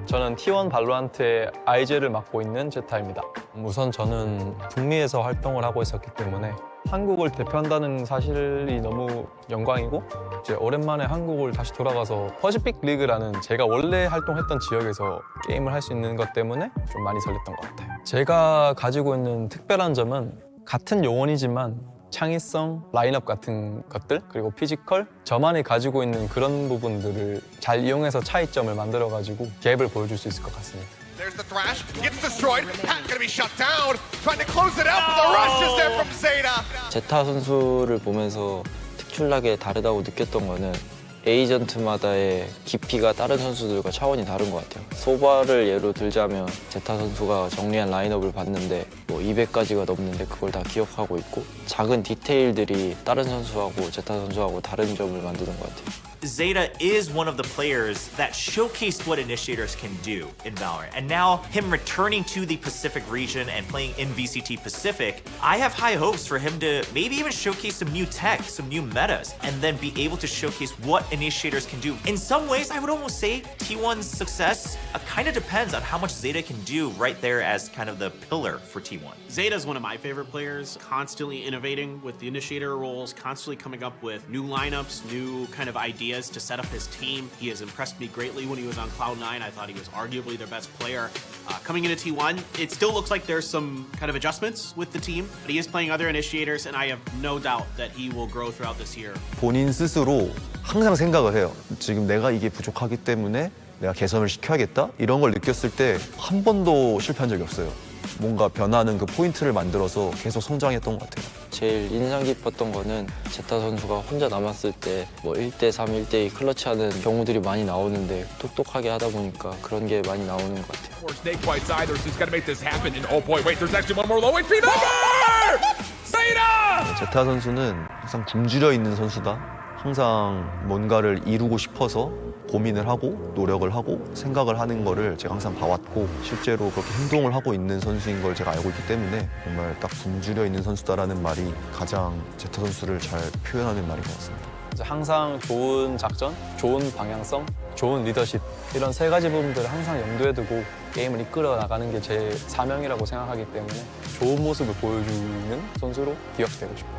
저는 저는 T1 발로란트의 IJ를 맡고 있는 제타입니다. 우선 저는 북미에서 활동을 하고 있었기 때문에 한국을 대표한다는 사실이 너무 영광이고 이제 오랜만에 한국을 다시 돌아가서 퍼시픽 리그라는 제가 원래 활동했던 지역에서 게임을 할 수 있는 것 때문에 좀 많이 설렜던 것 같아요. 제가 가지고 있는 특별한 점은 같은 요원이지만 창의성, 라인업 같은 것들 그리고 피지컬 저만이 가지고 있는 그런 부분들을 잘 이용해서 차이점을 만들어가지고 갭을 보여줄 수 있을 것 같습니다. There's the thrash, gets destroyed. Pat gonna be shut down. Trying to close it out, but the rush is there from Zeta. 제타 선수를 보면서 특출나게 다르다고 느꼈던 거는 에이전트마다의 깊이가 다른 선수들과 차원이 다른 것 같아요. 소바를 예로 들자면 제타 선수가 정리한 라인업을 봤는데 뭐 200가지가 넘는데 그걸 다 기억하고 있고 작은 디테일들이 다른 선수하고 제타 선수하고 다른 점을 만드는 것 같아요. Zeta is one of the players that showcased what initiators can do in Valorant. And now him returning to the Pacific region and playing in VCT Pacific, I have high hopes for him to maybe even showcase some new tech, some new metas, and then be able to showcase what initiators can do. In some ways, I would almost say T1's success kind of depends on how much Zeta can do right there as kind of the pillar for T1. Zeta is one of my favorite players, constantly innovating with the initiator roles, constantly coming up with new lineups, new kind of ideas to set up his team. He has impressed me greatly when he was on Cloud9. I thought he was arguably their best player. Coming into T1, it still looks like there's some kind of adjustments with the team, but he is playing other initiators, and I have no doubt that he will grow throughout this year. 본인 스스로 항상 생각을 해요. 지금 내가 이게 부족하기 때문에 내가 개선을 시켜야겠다? 이런 걸 느꼈을 때 한 번도 실패한 적이 없어요. 뭔가 변하는 그 포인트를 만들어서 계속 성장했던 것 같아요. 제일 인상 깊었던 거는 제타 선수가 혼자 남았을 때 뭐 1대3, 1대2 클러치하는 경우들이 많이 나오는데 똑똑하게 하다 보니까 그런 게 많이 나오는 것 같아요. Snake White's either, so he's got to make this happen. And oh boy, wait, there's actually one more low HP number! Zeta! 제타 선수는 항상 굶주려 있는 선수다. 항상 뭔가를 이루고 싶어서 고민을 하고 노력을 하고 생각을 하는 거를 제가 항상 봐왔고 실제로 그렇게 행동을 하고 있는 선수인 걸 제가 알고 있기 때문에 정말 딱 굶주려 있는 선수다라는 말이 가장 제타 선수를 잘 표현하는 말인 것 같습니다. 항상 좋은 작전, 좋은 방향성, 좋은 리더십 이런 세 가지 부분들을 항상 염두에 두고 게임을 이끌어 나가는 게 제 사명이라고 생각하기 때문에 좋은 모습을 보여주는 선수로 기억되고 싶어요.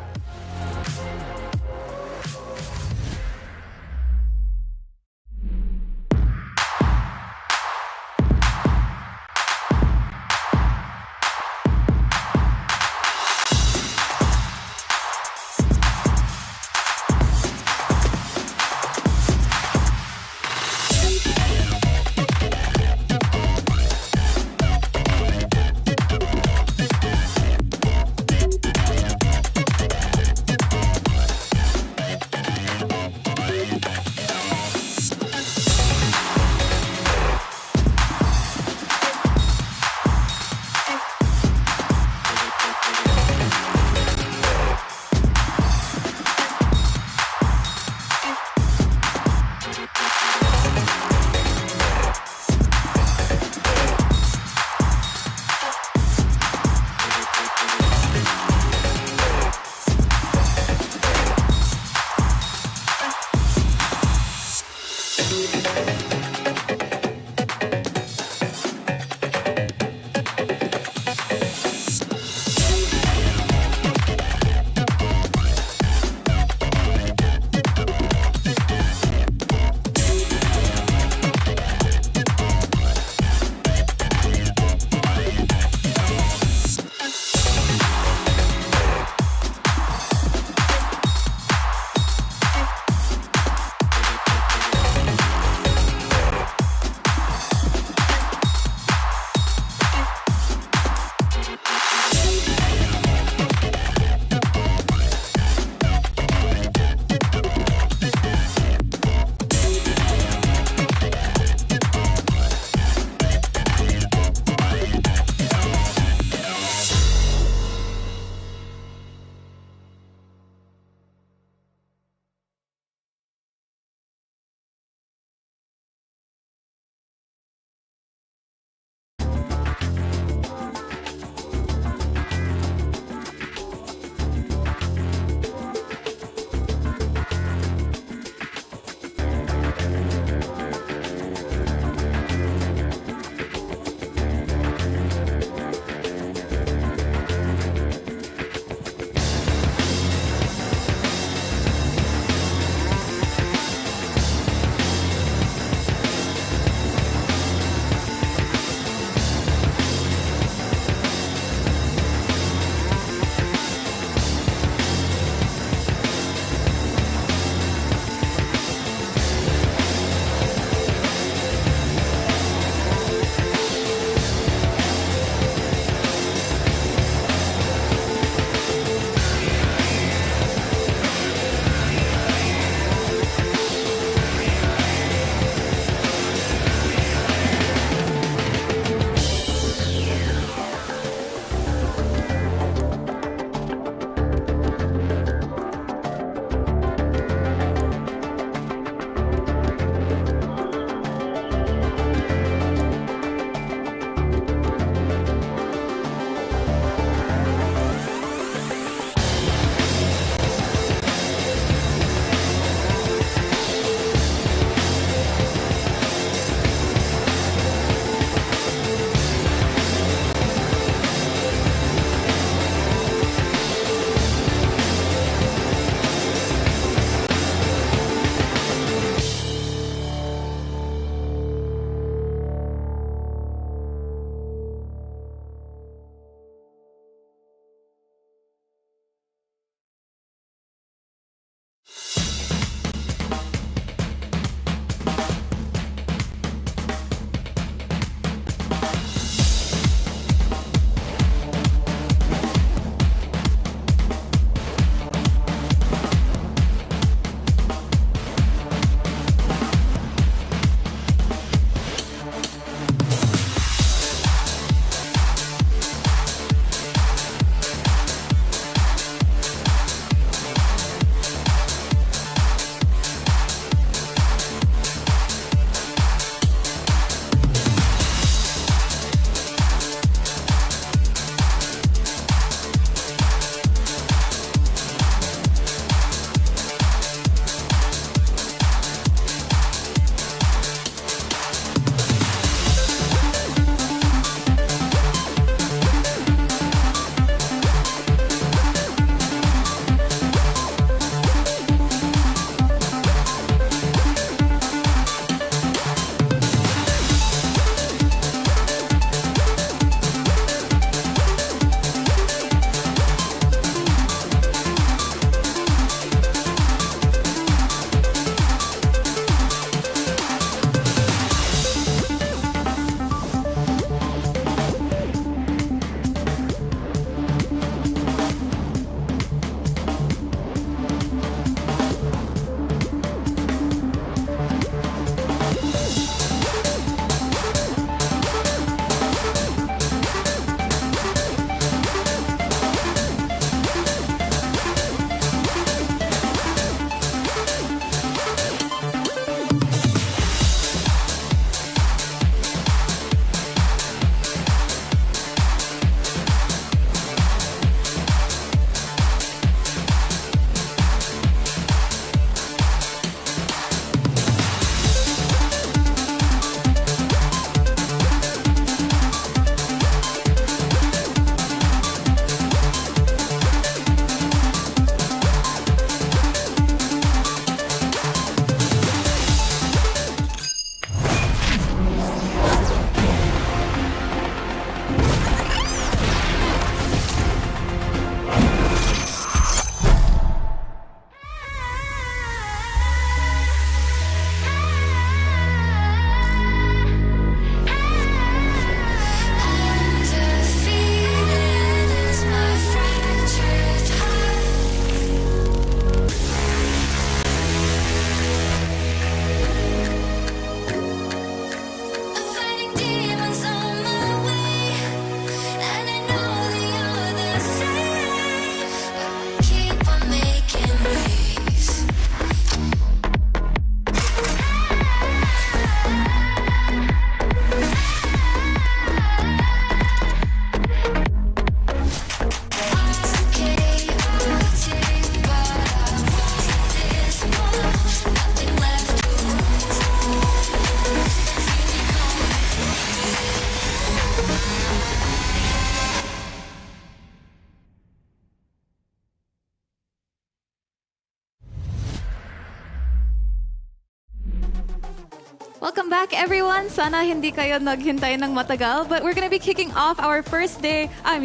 back, everyone. Sana hindi kayo naghintay ng matagal, but we're gonna be kicking off our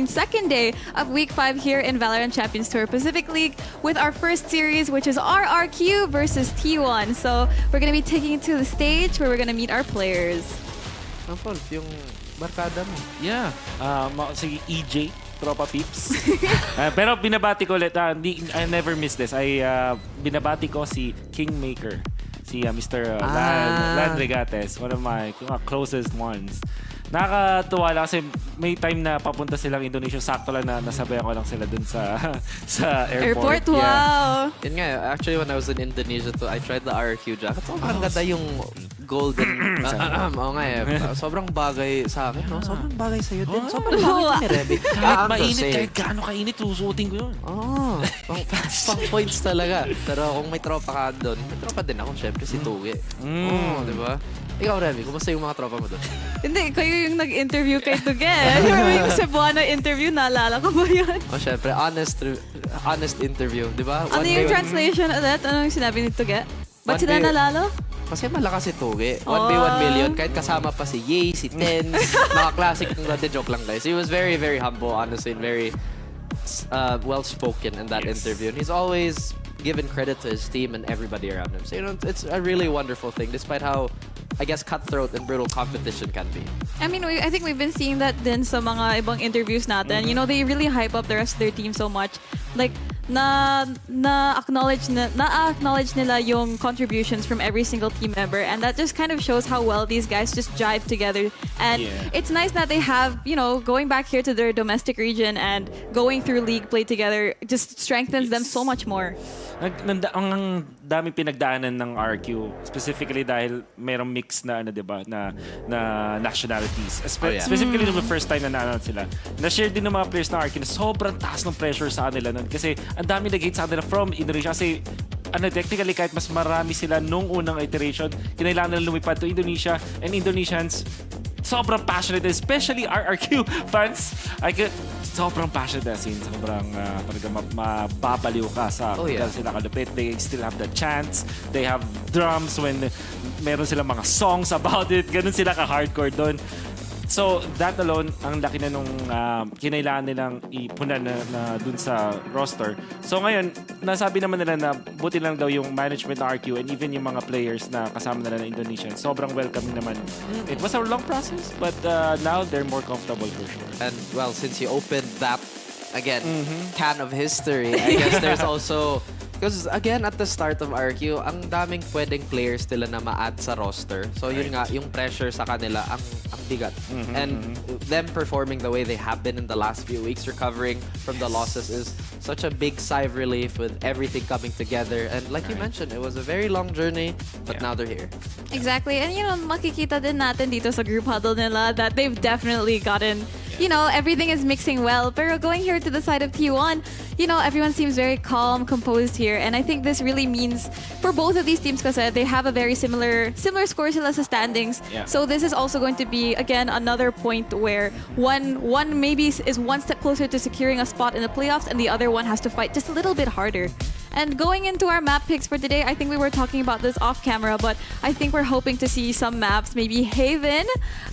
second day of Week 5 here in VALORANT Champions Tour Pacific League with our first series, which is RRQ versus T1. So we're gonna be taking it to the stage where we're gonna meet our players. Paul, yung barkada mo. Yeah. Si EJ, Tropa Peeps. Pero binabati ko ulit, I never miss this. Binabati ko si Kingmaker. Si Mr. Land Regates, one of my closest ones. Nakakatuwa lang kasi may time na papunta silang Indonesia, sakto lang na nasabayan ko lang sila dun sa airport. Wow! Yun nga, actually when I was in Indonesia too, I tried the RQ jacket. Sobrang ganda yung golden. Oo nga eh. Sobrang bagay sa akin, no? Sobrang bagay sa'yo din. Sobrang bagay ni Rebe. Kahit mainit, kahit gaano kainit, susuotin ko yun. Oo. Pang points talaga. Pero kung may tropa ka doon, may tropa din ako, syempre si Tugi. Oo, di ba? Ikaw, Remy, kumusta yung mga tropa mo doon? Hindi, kayo yung nag-interview kay Tuge. Yung Cebuana interview, naalala ko ba yun? Oh, syempre, honest interview, di ba? Ano yung translation ulit? Anong sinabi ni Tuge? Ba't sila nalalo? Kasi malakas si Tuge. 1v1 million. Kahit kasama pa si Ye, si Tens. Mga classic ng joke lang guys. He was very, very humble, honestly, and very well-spoken in that interview. And he's always given credit to his team and everybody around him. So, you know, it's a really wonderful thing, despite how, I guess, cutthroat and brutal competition can be. I mean, I think we've been seeing that din sa mga ibang interviews natin. You know, they really hype up the rest of their team so much. Like, na-acknowledge nila yung contributions from every single team member, and that just kind of shows how well these guys just jive together. And it's nice that they have, you know, going back here to their domestic region and going through league play together just strengthens them so much more. Ang dami pinagdaanan ng RQ, specifically dahil mayroong mix na ano, 'di ba, na nationalities. Specifically the first time na na-announce sila. Na-share din ng mga players ng RQ na sobrang taas ng pressure sa kanila nun kasi ang dami nag-hate sa kanila from Indonesia kasi technically kahit mas marami sila nung unang iteration, kinailangan nila lumipad to Indonesia, and Indonesians sobrang passionate, especially RRQ fans. Sobrang passionate as in sobrang talaga mababaliw ka sa dahil sila kalupit. They still have the chants. They have drums when meron silang mga songs about it. Ganun sila ka-hardcore doon. So, that alone, ang laki na nung kinailangan nilang ipunan na dun sa roster. So, ngayon, nasabi naman nila na buti lang daw yung management ng RQ and even yung mga players na kasama nila na Indonesian. Sobrang welcoming naman. It was a long process, but now they're more comfortable for sure. And, well, since you opened that, again, can of history, I guess there's also... Because again, at the start of RQ, ang daming pwedeng players nila na ma-add sa roster. So yun nga, yung pressure sa kanila, ang bigat. And them performing the way they have been in the last few weeks, recovering from the losses, is such a big sigh of relief with everything coming together. And like you mentioned, it was a very long journey, but now they're here. Exactly. And you know, makikita din natin dito sa group huddle nila that they've definitely gotten, you know, everything is mixing well. Pero going here to the side of T1, you know, everyone seems very calm, composed here. And I think this really means for both of these teams kasi they have a very similar score sila sa standings. So this is also going to be, again, another point where one maybe is one step closer to securing a spot in the playoffs and the other one has to fight just a little bit harder. And going into our map picks for today, I think we were talking about this off camera, but I think we're hoping to see some maps, maybe Haven,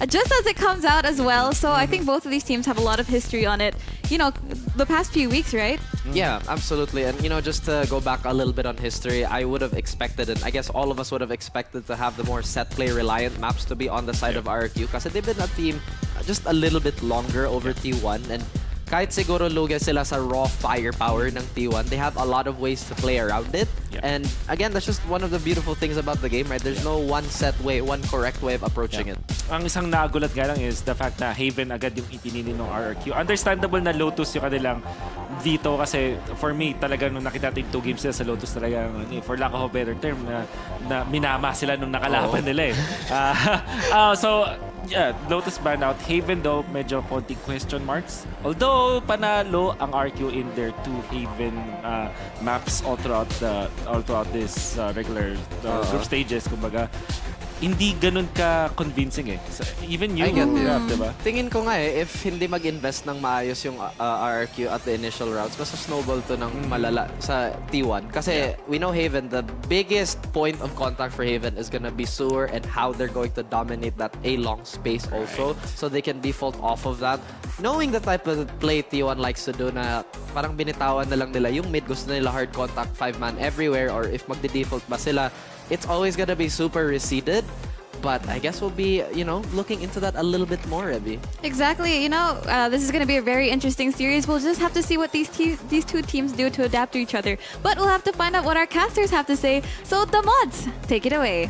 just as it comes out as well. So I think both of these teams have a lot of history on it. You know, the past few weeks, right? Yeah, absolutely. And, you know, just to go back a little bit on history, I would have expected, and I guess all of us would have expected to have the more set play reliant maps to be on the side of RQ kasi they've been a team just a little bit longer over T1, and kahit siguro lugi sila sa raw firepower ng T1, they have a lot of ways to play around it. And again, that's just one of the beautiful things about the game, right? There's no one set way, one correct way of approaching it. Ang isang nagulat nga lang is the fact na Haven agad yung ipinili ng RRQ. Understandable na Lotus yung kanilang dito kasi for me, talaga nung nakita natin 2 games sila sa Lotus talaga, for lack of a better term, na minama sila nung nakalaban nila eh. So, yeah, Lotus banned out. Haven though, medyo konting question marks. Although, panalo ang RQ in their 2 Haven maps all throughout this regular group stages, kumbaga. hindi ganun ka-convincing eh. Even you, I get it. diba? Tingin ko nga if hindi mag-invest ng maayos yung RRQ at the initial rounds, basta snowball to ng malala sa T1. Kasi we know Haven, the biggest point of contact for Haven is gonna be sewer and how they're going to dominate that A-long space also. So they can default off of that. Knowing the type of play T1 likes to do na parang binitawan na lang nila yung mid, gusto nila hard contact 5-man everywhere, or if magde-default ba sila, it's always gonna be super receded. But I guess we'll be, looking into that a little bit more, Rebby. Exactly. This is going to be a very interesting series. We'll just have to see what these two teams do to adapt to each other. But we'll have to find out what our casters have to say. So, the mods, take it away.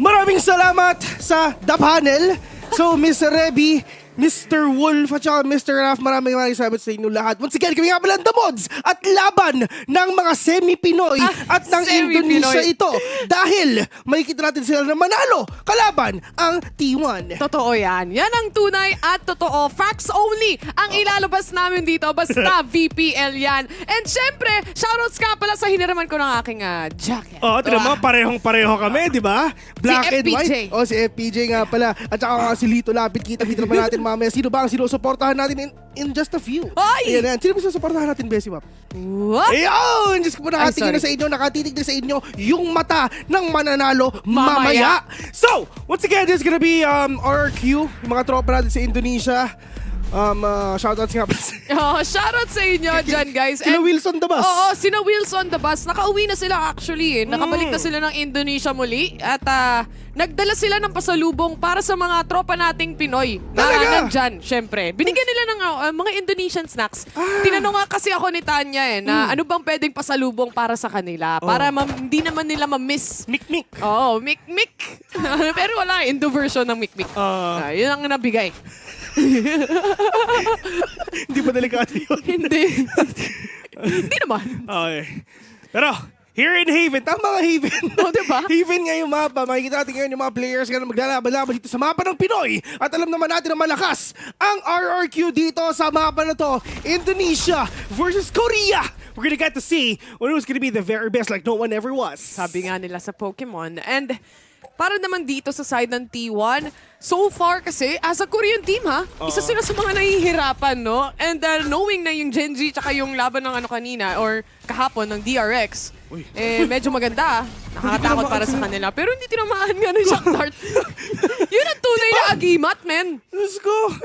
Maraming salamat sa The Panel. So, Mr. Rebby, Mr. Wolf at saka Mr. Raf, maraming salamat sa inyo lahat. Once again, kami nga pala The Mods at laban ng mga semi-Pinoy at ng Indonesia ito. Dahil makikita natin sila na manalo kalaban ang T1. Totoo yan. Yan ang tunay at totoo. Facts only ang ilalabas namin dito. Basta VPL yan. And syempre, shoutouts nga pala sa hiniraman ko ng aking jacket. Tignan mo, parehong-pareho kami, di ba? Black and white. Si FPJ nga pala. At saka si Lito Lapid, kita-kita naman natin mamaya. Sino ba ang sinusuportahan natin in just a few? Ay! Ayan. Sino ba sinusuportahan natin, Bessie Map? What? Ayun! Diyos ko po, nakatingin na sa inyo, nakatitig na sa inyo yung mata ng mananalo mamaya. So, once again, this is gonna be RRQ, yung mga tropa natin sa Indonesia. Shoutouts nga pala. Shoutout sa inyo dyan, guys. Sina Wilson the Bus. Oo, sina Wilson the Bus. Nakauwi na sila actually. Nakabalik na sila ng Indonesia muli. At nagdala sila ng pasalubong para sa mga tropa nating Pinoy. Na nandyan, syempre. Binigyan nila ng mga Indonesian snacks. Tinanong nga kasi ako ni Tanya na ano bang pwedeng pasalubong para sa kanila. Para hindi naman nila ma-miss. Mikmik. Oo, mikmik. Pero wala, Indo version ng mikmik. Yun ang nabigay. Hindi ba delikado yun? Hindi. Hindi naman. Okay. Pero, here in Haven, tama nga Haven. Diba? Haven nga yung mapa. Makikita natin ngayon yung mga players nga na maglalaban-laban dito sa mapa ng Pinoy. At alam naman natin na malakas ang RRQ dito sa mapa na to. Indonesia versus Korea. We're gonna get to see when it was gonna be the very best like no one ever was. Sabi nga nila sa Pokemon. And para naman dito sa side ng T1, so far kasi, as a Korean team isa sila sa mga nahihirapan, no? And knowing na yung Genji tsaka yung laban ng kanina or kahapon ng DRX, medyo maganda. Nakakatakot para sa kanila. Pero hindi tinamaan nga ng shock dart. Yun ang tunay na agimat, men. Let's go.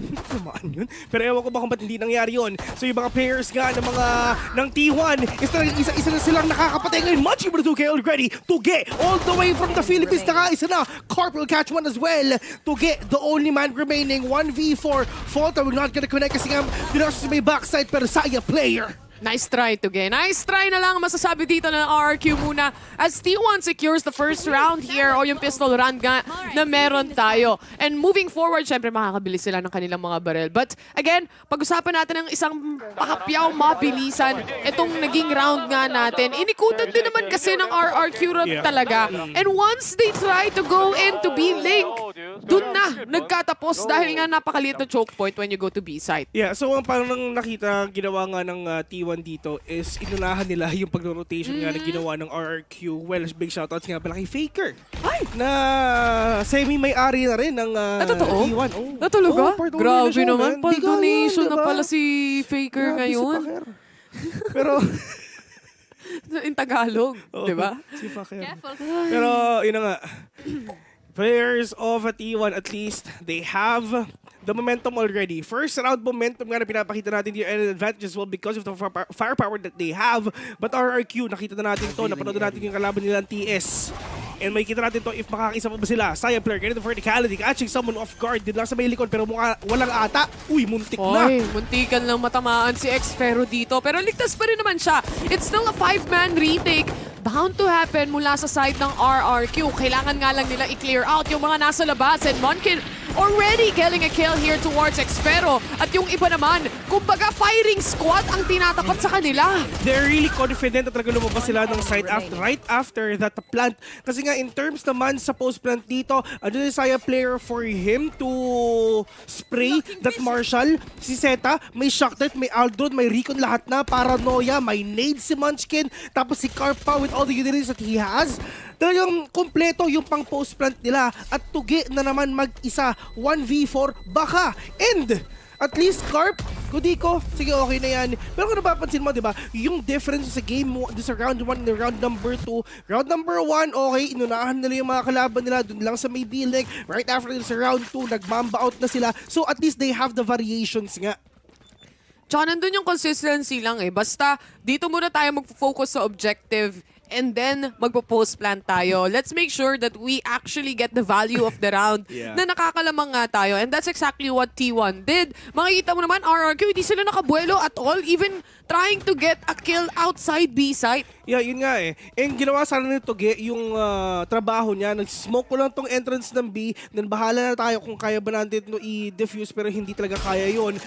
Tamaan yun. Pero ewan ko ba kung ba't hindi nangyari yun. So yung mga players nga ng T1 isa na silang nakakapatay ngayon. Machi for the 2K already. Tuge all the way from the Philippines. Isa na. Carp will catch one as well. Tuge, the only man remaining. 1v4. Falta will not gonna connect kasi nga pinasok sa may backside pero saya player. Nice try, Tuge. Nice try na lang masasabi dito ng RRQ muna as T1 secures the first round here o yung pistol round nga na meron tayo. And moving forward, syempre makakabili sila ng kanilang mga barrel. But again, pag-usapan natin ng isang pakapyaw mabilisan itong naging round nga natin. Inikutan din naman kasi ng RRQ talaga. And once they try to go into B-Link, dun na nagkatapos dahil nga napakaliit na choke point when you go to B-side. Yeah, so parang nakita ginawa nga ng T1 dito is inunahan nila yung pag-rotation nga na ginawa ng RRQ. Well, big shoutouts nga pala kay Faker. Na semi-may-ari na rin ng T1. Natuluga? Grabe siya, naman. Man. Pag-donation na Diba? pala si Faker ngayon. Pero in Tagalog, di ba? Si Faker. Pero yun na nga. Players of a T1 at least, they have the momentum already. First round momentum nga na pinapakita natin yung advantage as well because of the firepower that they have. But RRQ, nakita na natin to, napanood na natin yung kalaban nilang TS. And makikita natin to if makakaisa pa ba sila. Saya player, ganito verticality, catching someone off guard. Din lang sa may likod pero mukha walang ata. Uy, muntik na. Oy, muntikan lang matamaan si Xfero dito. Pero ligtas pa rin naman siya. It's still a 5-man retake. Bound to happen mula sa side ng RRQ. Kailangan nga lang nila i-clear out yung mga nasa labas. And Monkin already getting a kill here towards Xfero. At yung iba naman, kumbaga firing squad ang tinatapat sa kanila. They're really confident na talaga lumabas sila ng site right after that plant. Kasi nga in terms naman sa post plant dito, ano yung saya player for him to spray that Marshall. Si Zeta, may shock dart, may Aldron, may Recon lahat na, paranoia, may nade si Munchkin, tapos si Karpa with all the utilities that he has. Talagang kompleto yung pang post plant nila at tugi na naman mag-isa 1v4 baka. And at least Carp, Kudiko, sige okay na yan. Pero kung napapansin mo, di ba, yung difference sa game mo, sa round 1 and round number 2, round number 1, okay, inunahan nila yung mga kalaban nila dun lang sa may B-leg. Right after sa round 2, nagmamba out na sila. So at least they have the variations nga. Tsaka nandun yung consistency lang eh. Basta dito muna tayo mag-focus sa objective and then magpo-post plan tayo. Let's make sure that we actually get the value of the round na nakakalamang nga tayo. And that's exactly what T1 did. Makikita mo naman, RRQ, hindi sila nakabuelo at all, even trying to get a kill outside B site. Yeah, yun nga eh. And ginawa sana nito yung trabaho niya. Nag-smoke ko lang tong entrance ng B, then bahala na tayo kung kaya ba natin i-defuse, pero hindi talaga kaya yun.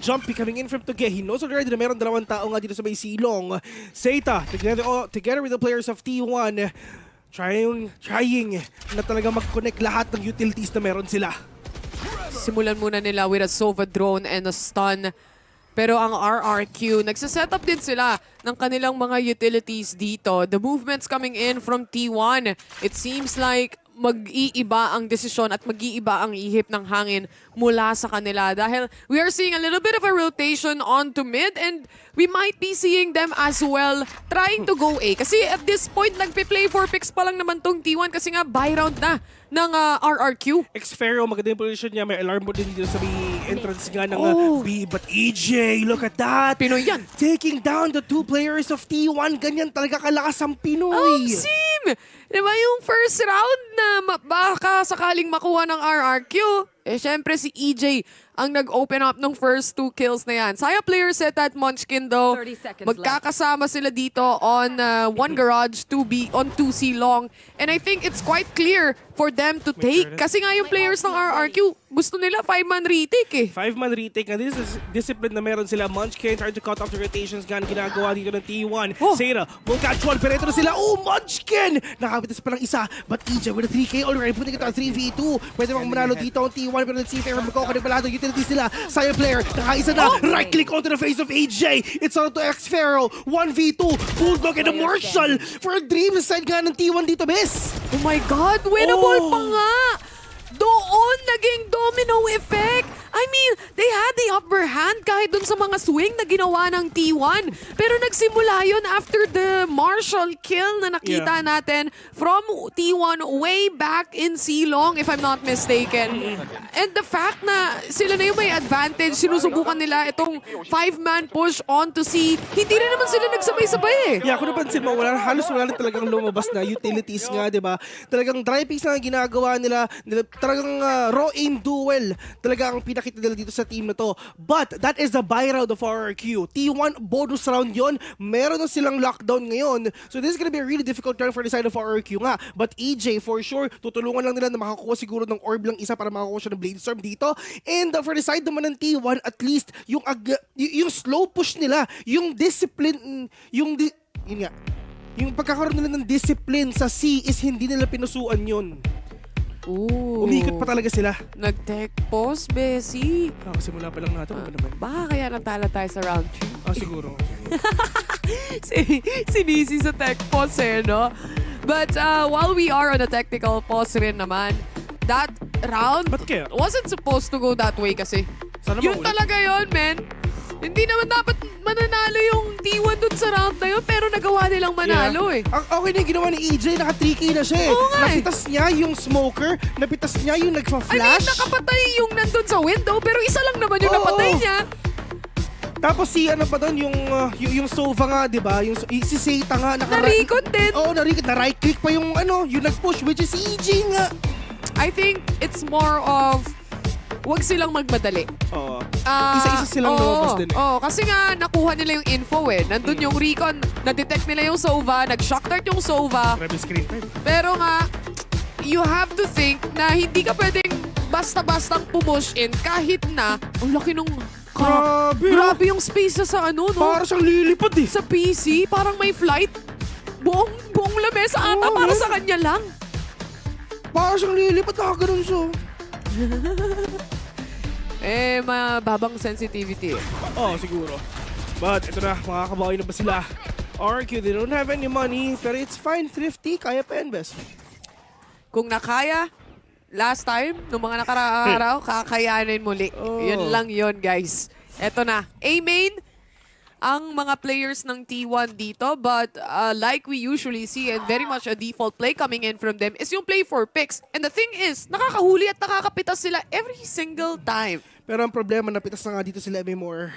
Jumpy coming in from Tuge. He knows already na meron dalawang tao nga dito sa may silong. Zeta, together with the players of T1, trying na talaga mag-connect lahat ng utilities na meron sila. Simulan muna nila with a Sova drone and a stun. Pero ang RRQ, nagsasetup din sila ng kanilang mga utilities dito. The movements coming in from T1, it seems like mag-iiba ang desisyon at mag-iiba ang ihip ng hangin mula sa kanila. Dahil we are seeing a little bit of a rotation onto mid and we might be seeing them as well trying to go A. Kasi at this point, nagpe-play for picks pa lang naman tong T1 kasi nga buy round na ng RRQ. Xfero, maganda yung position niya. May alarm board din dito sa may entrance nga ng B. But EJ, look at that! Pinoy yan! Taking down the two players of T1. Ganyan talaga kalakas ang Pinoy! Sim! Diba yung first round na baka sakaling makuha ng RRQ? Eh, syempre si EJ ang nag-open up ng first 2 kills na yan. Saya player set at Munchkin though. Magkakasama sila dito on 1 garage, 2B, on 2C long. And I think it's quite clear for them to take. Kasi nga yung players ng RRQ, gusto nila 5-man retake eh. 5-man retake. And this is discipline na meron sila. Munchkin trying to cut off the rotations nga ginagawa dito ng T1. Zeta, will catch one. Pero ito na sila. Oh, Munchkin! Nakapitas pa lang isa. But EJ with a 3K already. Putting it on 3v2. Pwede bang manalo dito ang T1. Pero let's see if ever magkakaroon pa lahat ng utilities nila. Saya player, nakaisa na. Right click onto the face of AJ. It's on to Xfero. 1v2. Bulldog and a Marshall for a dream side nga ng T1 dito, miss. Oh my God, winnable pa nga. Doon naging domino effect. I mean, they had the upper hand kahit dun sa mga swing na ginawa ng T1. Pero nagsimula yun after the Marshall kill na nakita natin from T1 way back in Silong, if I'm not mistaken. And the fact na sila na yung may advantage, sinusubukan nila itong 5-man push on to C. Hindi na naman sila nagsabay-sabay eh. Yeah, kung napansin mo, halos wala na talagang lumabas na utilities nga, di ba? Talagang dry picks na ginagawa nila talagang raw aim duel. Talaga ang pinakita nila dito sa team na to. But that is the buy round of RRQ. T1 bonus round yon. Meron na silang lockdown ngayon. So this is gonna be a really difficult round for the side of RRQ nga. But EJ for sure, tutulungan lang nila na makakuha siguro ng orb lang isa para makakuha siya ng Bladestorm dito. And for the side naman ng T1, at least yung slow push nila, yung discipline, yun nga, yung pagkakaroon nila ng discipline sa C is hindi nila pinusuan yun. Ooh. Umikot pa talaga sila. Nag-tech pause, Bessie. Simula pa lang natin. Baka kaya natala tayo sa round 3. Siguro. Sinisi sa tech pause eh, no? But while we are on a technical pause rin naman, that round wasn't supposed to go that way kasi. Yun talaga yun, man. Hindi naman dapat mananalo yung T1 dun sa round na yun, pero nagawa nilang manalo eh. Ang okay na yung ginawa ni EJ, naka-3K na siya eh. Napitas niya yung smoker, napitas niya yung nagfa-flash. I mean, nakapatay yung nandun sa window, pero isa lang naman yung napatay niya. Tapos si ano pa doon, yung Sova nga, di ba? Yung si Zeta nga. Na-recon din. Oo, na-recon. Na-right click pa yung yung nag-push, which is EJ nga. I think it's more of wag silang magmadali. Oo. Isa-isa silang lumabas din eh. Oo, kasi nga nakuha nila yung info eh. Nandun yung recon, na-detect nila yung Sova, nag-shock dart yung Sova. Screen time. Pero nga, you have to think na hindi ka pwedeng basta-bastang pumush in kahit na ang laki nung Grabe yung space sa ano, no? Para siyang lilipad eh. Sa PC, parang may flight. Buong lamesa ata para sa kanya lang. Para siyang lilipad, nakaganon siya. Mababang sensitivity. Siguro. But ito na, makakabawi na ba sila? RQ, they don't have any money, pero it's fine, thrifty, kaya pa yan, best. Kung nakaya, last time, nung mga nakaraang araw, kakayanin muli. Yun lang yun, guys. Eto na. A-main, ang mga players ng T1 dito, but like we usually see and very much a default play coming in from them is yung play for picks. And the thing is, nakakahuli at nakakapitas sila every single time. Pero ang problema, napitas na nga dito sila, may more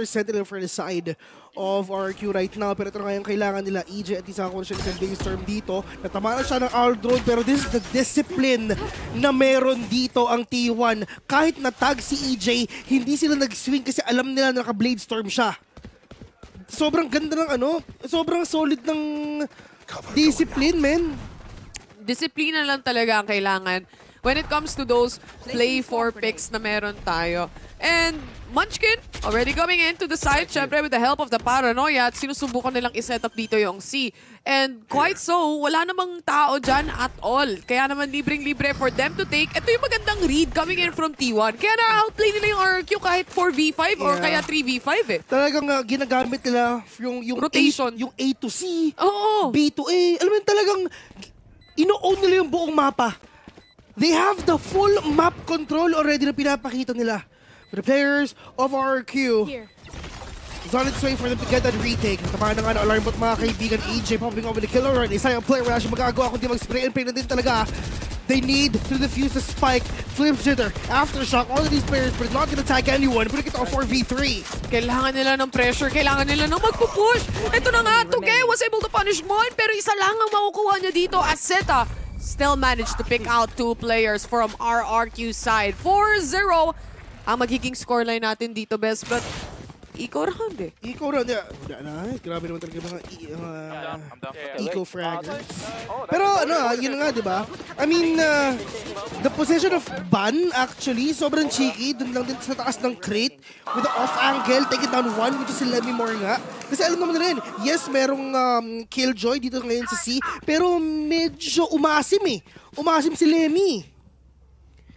sentinel for the side of RQ right now. Pero ito na nga yung kailangan nila. EJ at isa ko na siya isang base storm dito. Natamaan siya ng Aldrone, pero this is the discipline na meron dito ang T1. Kahit na-tag si EJ, hindi sila nag-swing kasi alam nila na naka-blade storm siya. Sobrang ganda ng sobrang solid ng discipline, man. Disiplina lang talaga ang kailangan when it comes to those play for picks na meron tayo. And Munchkin already coming into the side, syempre with the help of the Paranoia, at sinusubukan nilang iset up dito yung C. And quite so, wala namang tao dyan at all. Kaya naman libreng-libre for them to take. Ito yung magandang read coming in from T1. Kaya na-outplay nila yung RQ kahit 4v5 or kaya 3v5 eh. Talagang ginagamit nila yung rotation. Yung A to C, Oo. B to A. Alam mo yun, talagang ino-own nila yung buong mapa. They have the full map control already na pinapakita nila. For the players of RQ, it's on its way for them to get that retake. Tamaan na nga na alarm bot mga kaibigan. EJ popping over the killer run. Isa yung player, wala siya magagawa kundi mag-spray and pray na din talaga. They need to defuse the spike. Flip jitter, aftershock, all of these players, but it's not gonna tag anyone. Pwede kita 4v3. Kailangan nila ng pressure, kailangan nila ng magpupush. Ito na nga, Tuge was able to punish Mon, pero isa lang ang makukuha niya dito as Zeta still managed to pick out 2 players from RRQ side. 4-0 ang magiging scoreline natin dito, best. But eco round eh. Eco round, grabe naman talaga mga eco fraggers. Pero yun nga, di ba? I mean, the position of Ban actually, sobrang cheeky. Doon lang din sa taas ng crate with the off angle, take it down 1, which is si Lemmy Moore nga. Kasi alam naman na rin, yes, merong killjoy dito ngayon sa C, pero medyo umasim eh. Umasim si Lemmy.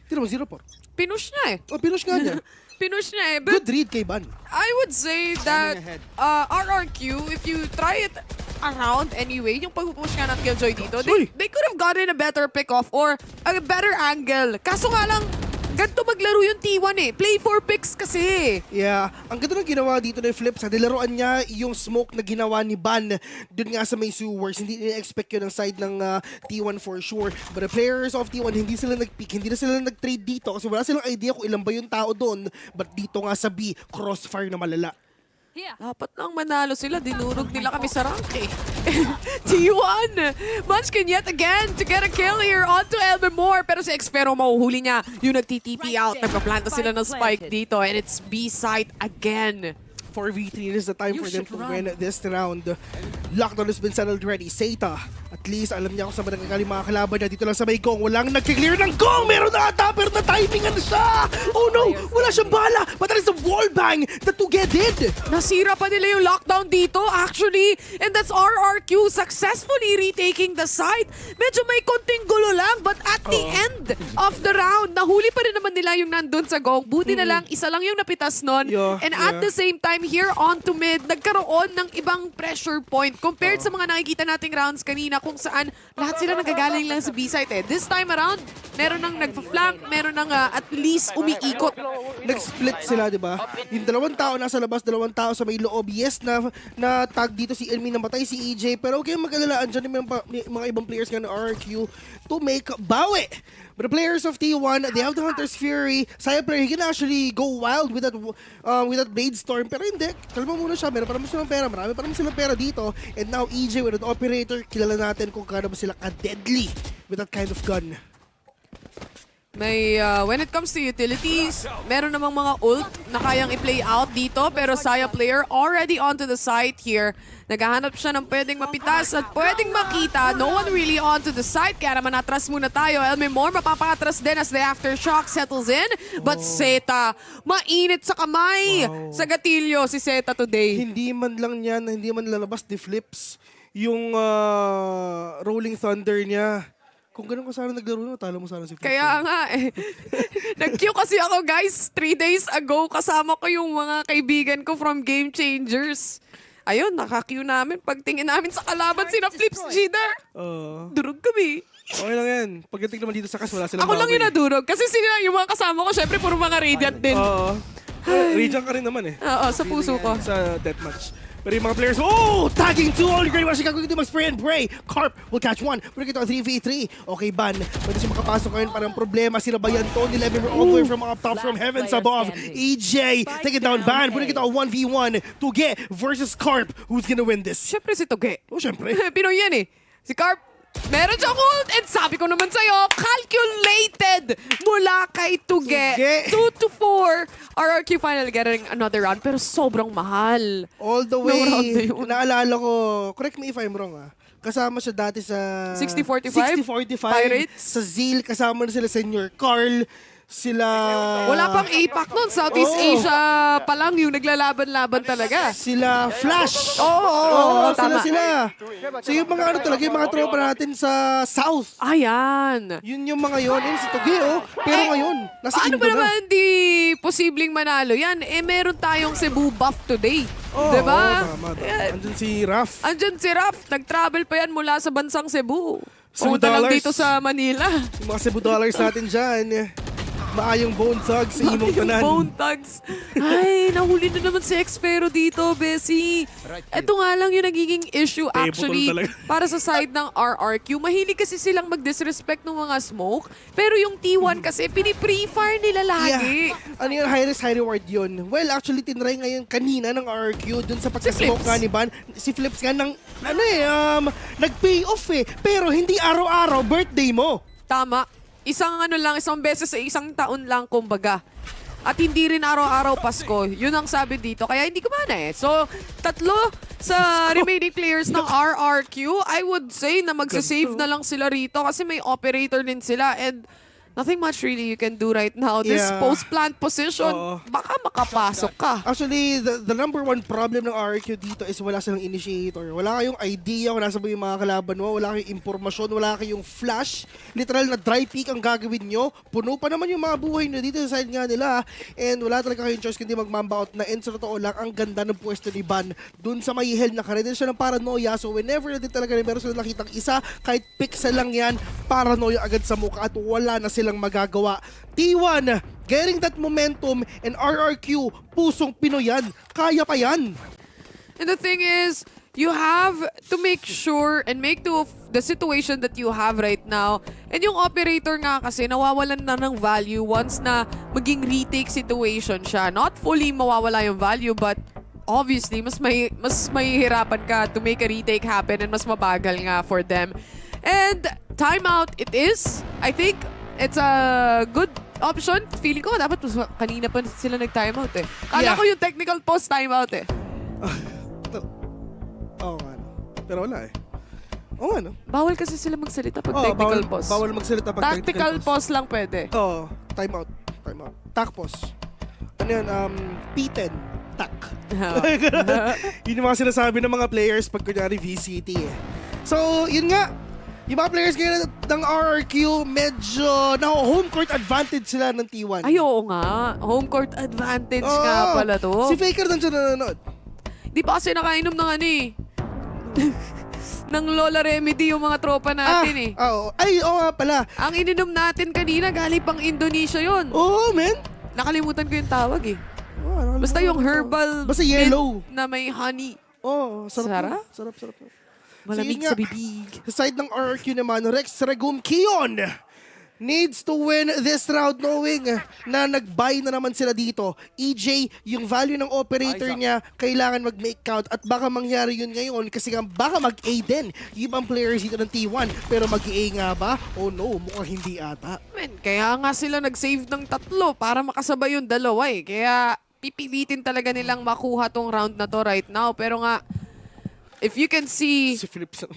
Tira mo, 0-4. Pinush niya eh. Pinush nga niya. Pinush niya eh. But good read kay Ban. I would say that RRQ, if you try it around anyway, yung pag-push nga ng Killjoy dito, they could have gotten a better pick-off or a better angle. Kaso nga lang, ganito maglaro yung T1 eh. Play for picks kasi. Yeah. Ang ganda ng ginawa dito na Flip, sa nilaruan niya yung smoke na ginawa ni Ban dun nga sa may sewers. Hindi nila-expect yun ang side ng T1 for sure. But the players of T1, hindi sila nag-pick, hindi na sila nag-trade dito kasi wala silang idea kung ilan ba yung tao doon. But dito nga sa B, crossfire na malala. Dapat lang manalo sila. Dinurog nila kami sa rank eh. T1! Munchkin yet again to get a kill here onto Elbemore. Pero si Expero mahuhuli niya yung nagti-TP out. Nagpaplanta sila ng spike dito and it's B side again. 4v3, this is the time for them to win this round. Lockdown has been settled already. Zeta, at least alam niya kung saan ba nagkakali mga kalaban niya. Dito lang sa may gong, walang nag-clear ng gong! Meron na ata, pero na-timingan siya! Oh no! Wala siyang bala! But that is a wall bang that Tuge-did! Nasira pa nila yung lockdown dito, actually. And that's RRQ successfully retaking the side. Medyo may konting gulo lang, but at the end of the round, nahuli pa rin naman nila yung nandun sa gong. Buti na lang, isa lang yung napitas nun. And at the same time, here on to mid, nagkaroon ng ibang pressure point compared sa mga nakikita nating rounds kanina kung saan lahat sila nagagaling lang sa B-site eh. This time around, meron nang nagpa-flank, meron nang at least umiikot. Nag-split sila, di ba? Yung 2 tao nasa labas, 2 tao sa may loob. Yes, na tag dito si Elmi, namatay si EJ, pero okay, mag-alala, andyan yung mga ibang players nga ng RRQ to make bawi. But the players of T1, they have the Hunter's Fury. Saya player, he can actually go wild with that Blade Storm. Pero hindi, kalma muna siya. Meron pa naman silang pera. Marami pa naman silang pera dito. And now EJ with an operator, kilala natin kung kano ba sila ka-deadly with that kind of gun. When it comes to utilities, meron namang mga ult na kayang i-play out dito. Pero Saya player already onto the site here. Naghahanap siya ng pwedeng mapitas at pwedeng makita. No one really onto the site. Kaya naman atras muna tayo. Elmemore mapapatras din as the aftershock settles in. But Zeta, mainit sa kamay. Sa gatilyo si Zeta today. Hindi man lang niyan, hindi man lalabas the flips. Yung Rolling Thunder niya. Kung ganun ko sana naglaro mo, talo mo sana si Flips. Kaya nga eh. Nag-queue kasi ako guys 3 days ago. Kasama ko yung mga kaibigan ko from Game Changers. Ayun, naka-queue namin. Pagtingin namin sa kalaban sina Flips Jidar. Durog kami. Okay lang yan. Pagdating naman dito sa kas, wala silang Ako lang yung nadurog. Kasi sila, yung mga kasama ko, syempre puro mga Radiant din. Radiant ka rin naman eh. Oo, sa puso ko. Sa deathmatch. Pero yung mga players, tagging 2 all great rush. Gagawin ito mag-spray and pray. Carp will catch 1. Pero ito 3v3. Okay, Ban. Pwede siya makapasok ngayon. Parang problema. Sila ba yan to? Nilever all the way from up top from heavens above. EJ, take it down, Ban. Pwede ito 1v1. Tuge versus Carp. Who's gonna win this? Syempre si Tuge. Syempre. Pinoy yan eh. Si Carp, meron siyang ult. And sabi ko naman sa'yo, calculated mula kay Tuge. 2-4. RRQ finally getting another round. Pero sobrang mahal. All the way. Naalala ko, correct me if I'm wrong kasama siya dati sa 60-45 Pirates. Sa Zeal, kasama na sila Senior Carl. Sila... Wala pang APAC nun. Southeast Asia pa lang yung naglalaban-laban talaga. Sila Flash. Tama. Sila. So yung mga talaga, yung mga tropa natin sa South. Ayan. Yun yung mga yun. Yun si Tuge, Pero ngayon, nasa paano Indo ba na. naman di posibleng manalo yan? Meron tayong Cebu buff today. Diba? Tama. Andyan si Raf. Nag-travel pa yan mula sa bansang Cebu. Cebu Punta lang dollars. dito sa Manila. Yung mga Cebu dollars natin dyan. Maayong Bone Thugs sa imong tanan. Bone Thugs. Ay, nahuli na naman si Expero dito, Bessie. Ito nga lang yung nagiging issue actually para sa side ng RRQ. Mahilig kasi silang mag-disrespect ng mga smoke. Pero yung T1 kasi, pinipre-fire nila lagi. Ano yun? High risk, high reward yun. Well, actually, tinry ngayon kanina ng RRQ dun sa pagka-smoke nga ni Ban. Si Flips nga nag-pay off Pero hindi araw-araw birthday mo. Tama. Isang beses sa isang taon lang, kumbaga. At hindi rin araw-araw Pasko. Yun ang sabi dito. Kaya hindi kumana So, 3 sa remaining players ng RRQ, I would say na magsasave na lang sila rito kasi may operator din sila. And nothing much really you can do right now. This post-plant position, baka makapasok ka. Actually, the number one problem ng RRQ dito is wala silang initiator. Wala kayong idea kung nasa ba yung mga kalaban mo. Wala kayong impormasyon. Wala kayong flash. Literal na dry peek ang gagawin nyo. Puno pa naman yung mga buhay nyo dito sa side nga nila. And wala talaga kayong choice kundi mag-mamba out na. And sa totoo lang, ang ganda ng pwesto ni Ban. Dun sa may hell, nakaready siya ng paranoia. So whenever na din talaga meron sila nakitang isa, kahit pixel lang yan, paranoia agad sa mukha at wala na silang magagawa. T1, getting that momentum, and RRQ, pusong Pinoyan. Kaya pa yan. And the thing is, you have to make sure and make do of the situation that you have right now. And yung operator nga kasi, nawawalan na ng value once na maging retake situation siya. Not fully mawawala yung value, but obviously, mas mahihirapan ka to make a retake happen and mas mabagal nga for them. And timeout it is. I think it's a good option. Feeling ko dapat kanina pa sila nag-timeout Kala ko yung technical post timeout Oo nga. Pero wala Oo nga Bawal kasi sila magsalita pag technical post. Bawal magsalita pag tactical post lang pwede. Timeout. Tac post. Ano yan? P10. Tac. Yun yung mga sinasabi ng mga players pag kunyari VCT So, yun nga. Yung mga players ngayon ng RRQ, medyo home court advantage sila ng T1. Ay, oo nga. Home court advantage nga pala to. Si Faker nandiyan nanonood. Di pa kasi nakainom ng ng Lola Remedy yung mga tropa natin oo nga pala. Ang ininom natin kanina, galing pang Indonesia yun. Oo, men. Nakalimutan ko yung tawag Basta yung herbal. Basta yellow. Na may honey. Sarap. Malamig sa bibig. Sa side ng RRQ naman, Rex Regum Qeon. needs to win this round knowing na nag-buy na naman sila dito. EJ, yung value ng operator niya, kailangan mag-make count at baka mangyari yun ngayon kasi nga baka mag-A din yung ibang players dito ng T1 pero mag-A nga ba? Oh no, mukhang hindi ata. Kaya nga sila nag-save ng 3 para makasabay yung dalawa eh. Kaya pipilitin talaga nilang makuha tong round na to right now. Pero nga, if you can see,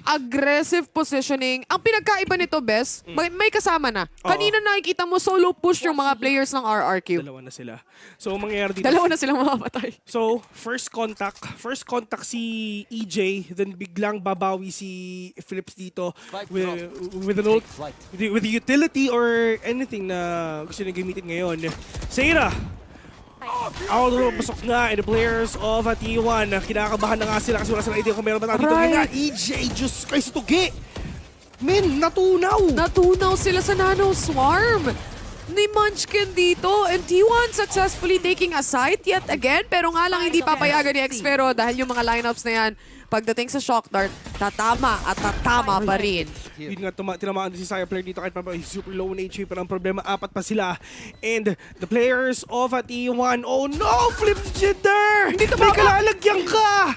aggressive positioning. Ang pinagkaiba nito, Bes, may kasama na. Kanina nakikita mo solo push yung mga players ng RRQ. Dalawa na sila. So, mangyayari dito. Dalawa na silang mamamatay. So, first contact si EJ, then biglang babawi si Philips dito with the utility or anything na gusto nyo gamitin ngayon. Seira! Pasok nga and the players of T1. Kinakabahan na nga sila kasi wala silang idea kung meron ba dito. Nga, EJ, Diyos Christ, tugi! Men, natunaw! Natunaw sila sa Nano Swarm ni Munchkin dito. And T1 successfully taking a side yet again. Pero nga lang hindi papayagan ni Xfero dahil yung mga lineups na yan, pagdating sa shock dart, tatama at tatama pa rin. Yun nga, tinamaan din si Saya player dito kahit pa super low in HP pero ang problema, 4 pa sila. And the players of T1, oh no! Flip jitter! Hindi may kalalagyan ka!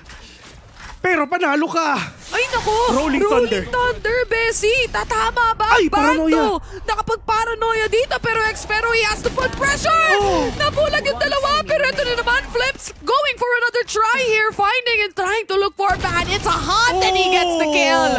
Pero panalo ka! Ay naku! Rolling Thunder, Bessie! Tatama ba? Ay, paranoia! Nakapag-paranoia dito pero Xfero, he has to put pressure! Nabulag yung dalawa pero ito na naman, Flips going for another try here, finding and trying to look for a ban. It's a hunt and he gets the kill!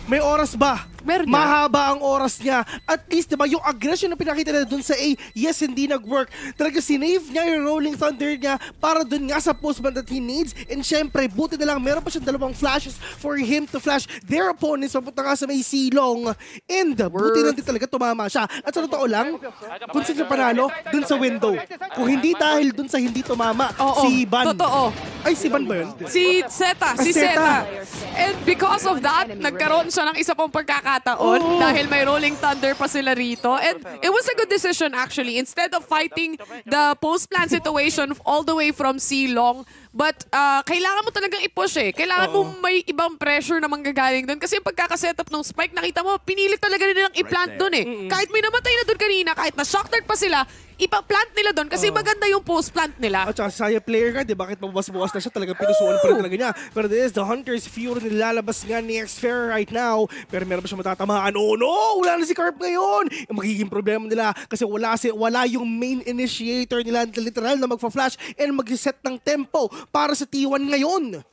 May oras ba? Meron Mahaba ang oras niya. At least, diba, yung aggression na pinakita na dun sa A, yes, hindi nag-work. Talaga sinave niya yung Rolling Thunder niya para dun nga sa postman that he needs. And syempre, buti na lang, meron pa siyang 2 flashes for him to flash their opponents. Papunta nga sa may silong. And buti lang din talaga tumama siya. At sa totoo lang, kung saan siya panalo, dun sa window. Kung hindi dahil dun sa hindi tumama, si Ban. Totoo. Ay, si Ban ba yun? Si Zeta. And because of that, nagkaroon siya ng isa pang pagkakataon dahil may Rolling Thunder pa sila rito. And it was a good decision actually. Instead of fighting the post-plan situation all the way from C-Long, but kailangan mo talagang i-push eh. Kailangan mo may ibang pressure na manggagaling doon. Kasi yung pagkakasetup ng spike, nakita mo, pinilit talaga nilang i-plant doon eh. Kahit may namatay na doon kanina, kahit na shock dart pa sila, ipa-plant nila doon kasi maganda yung post-plant nila. At saka Saya player nga, di ba? Bakit mabuwas-buwas na siya, talagang pinusuan pa rin talaga niya. Pero this is the Hunter's Fury nilalabas nga ni Xfair right now. Pero meron ba siya matatamaan? Oh no! Wala na si Carp ngayon! Yung magiging problema nila kasi wala yung main initiator nila literal na magpa-flash and mag-set ng tempo para sa T1 ngayon.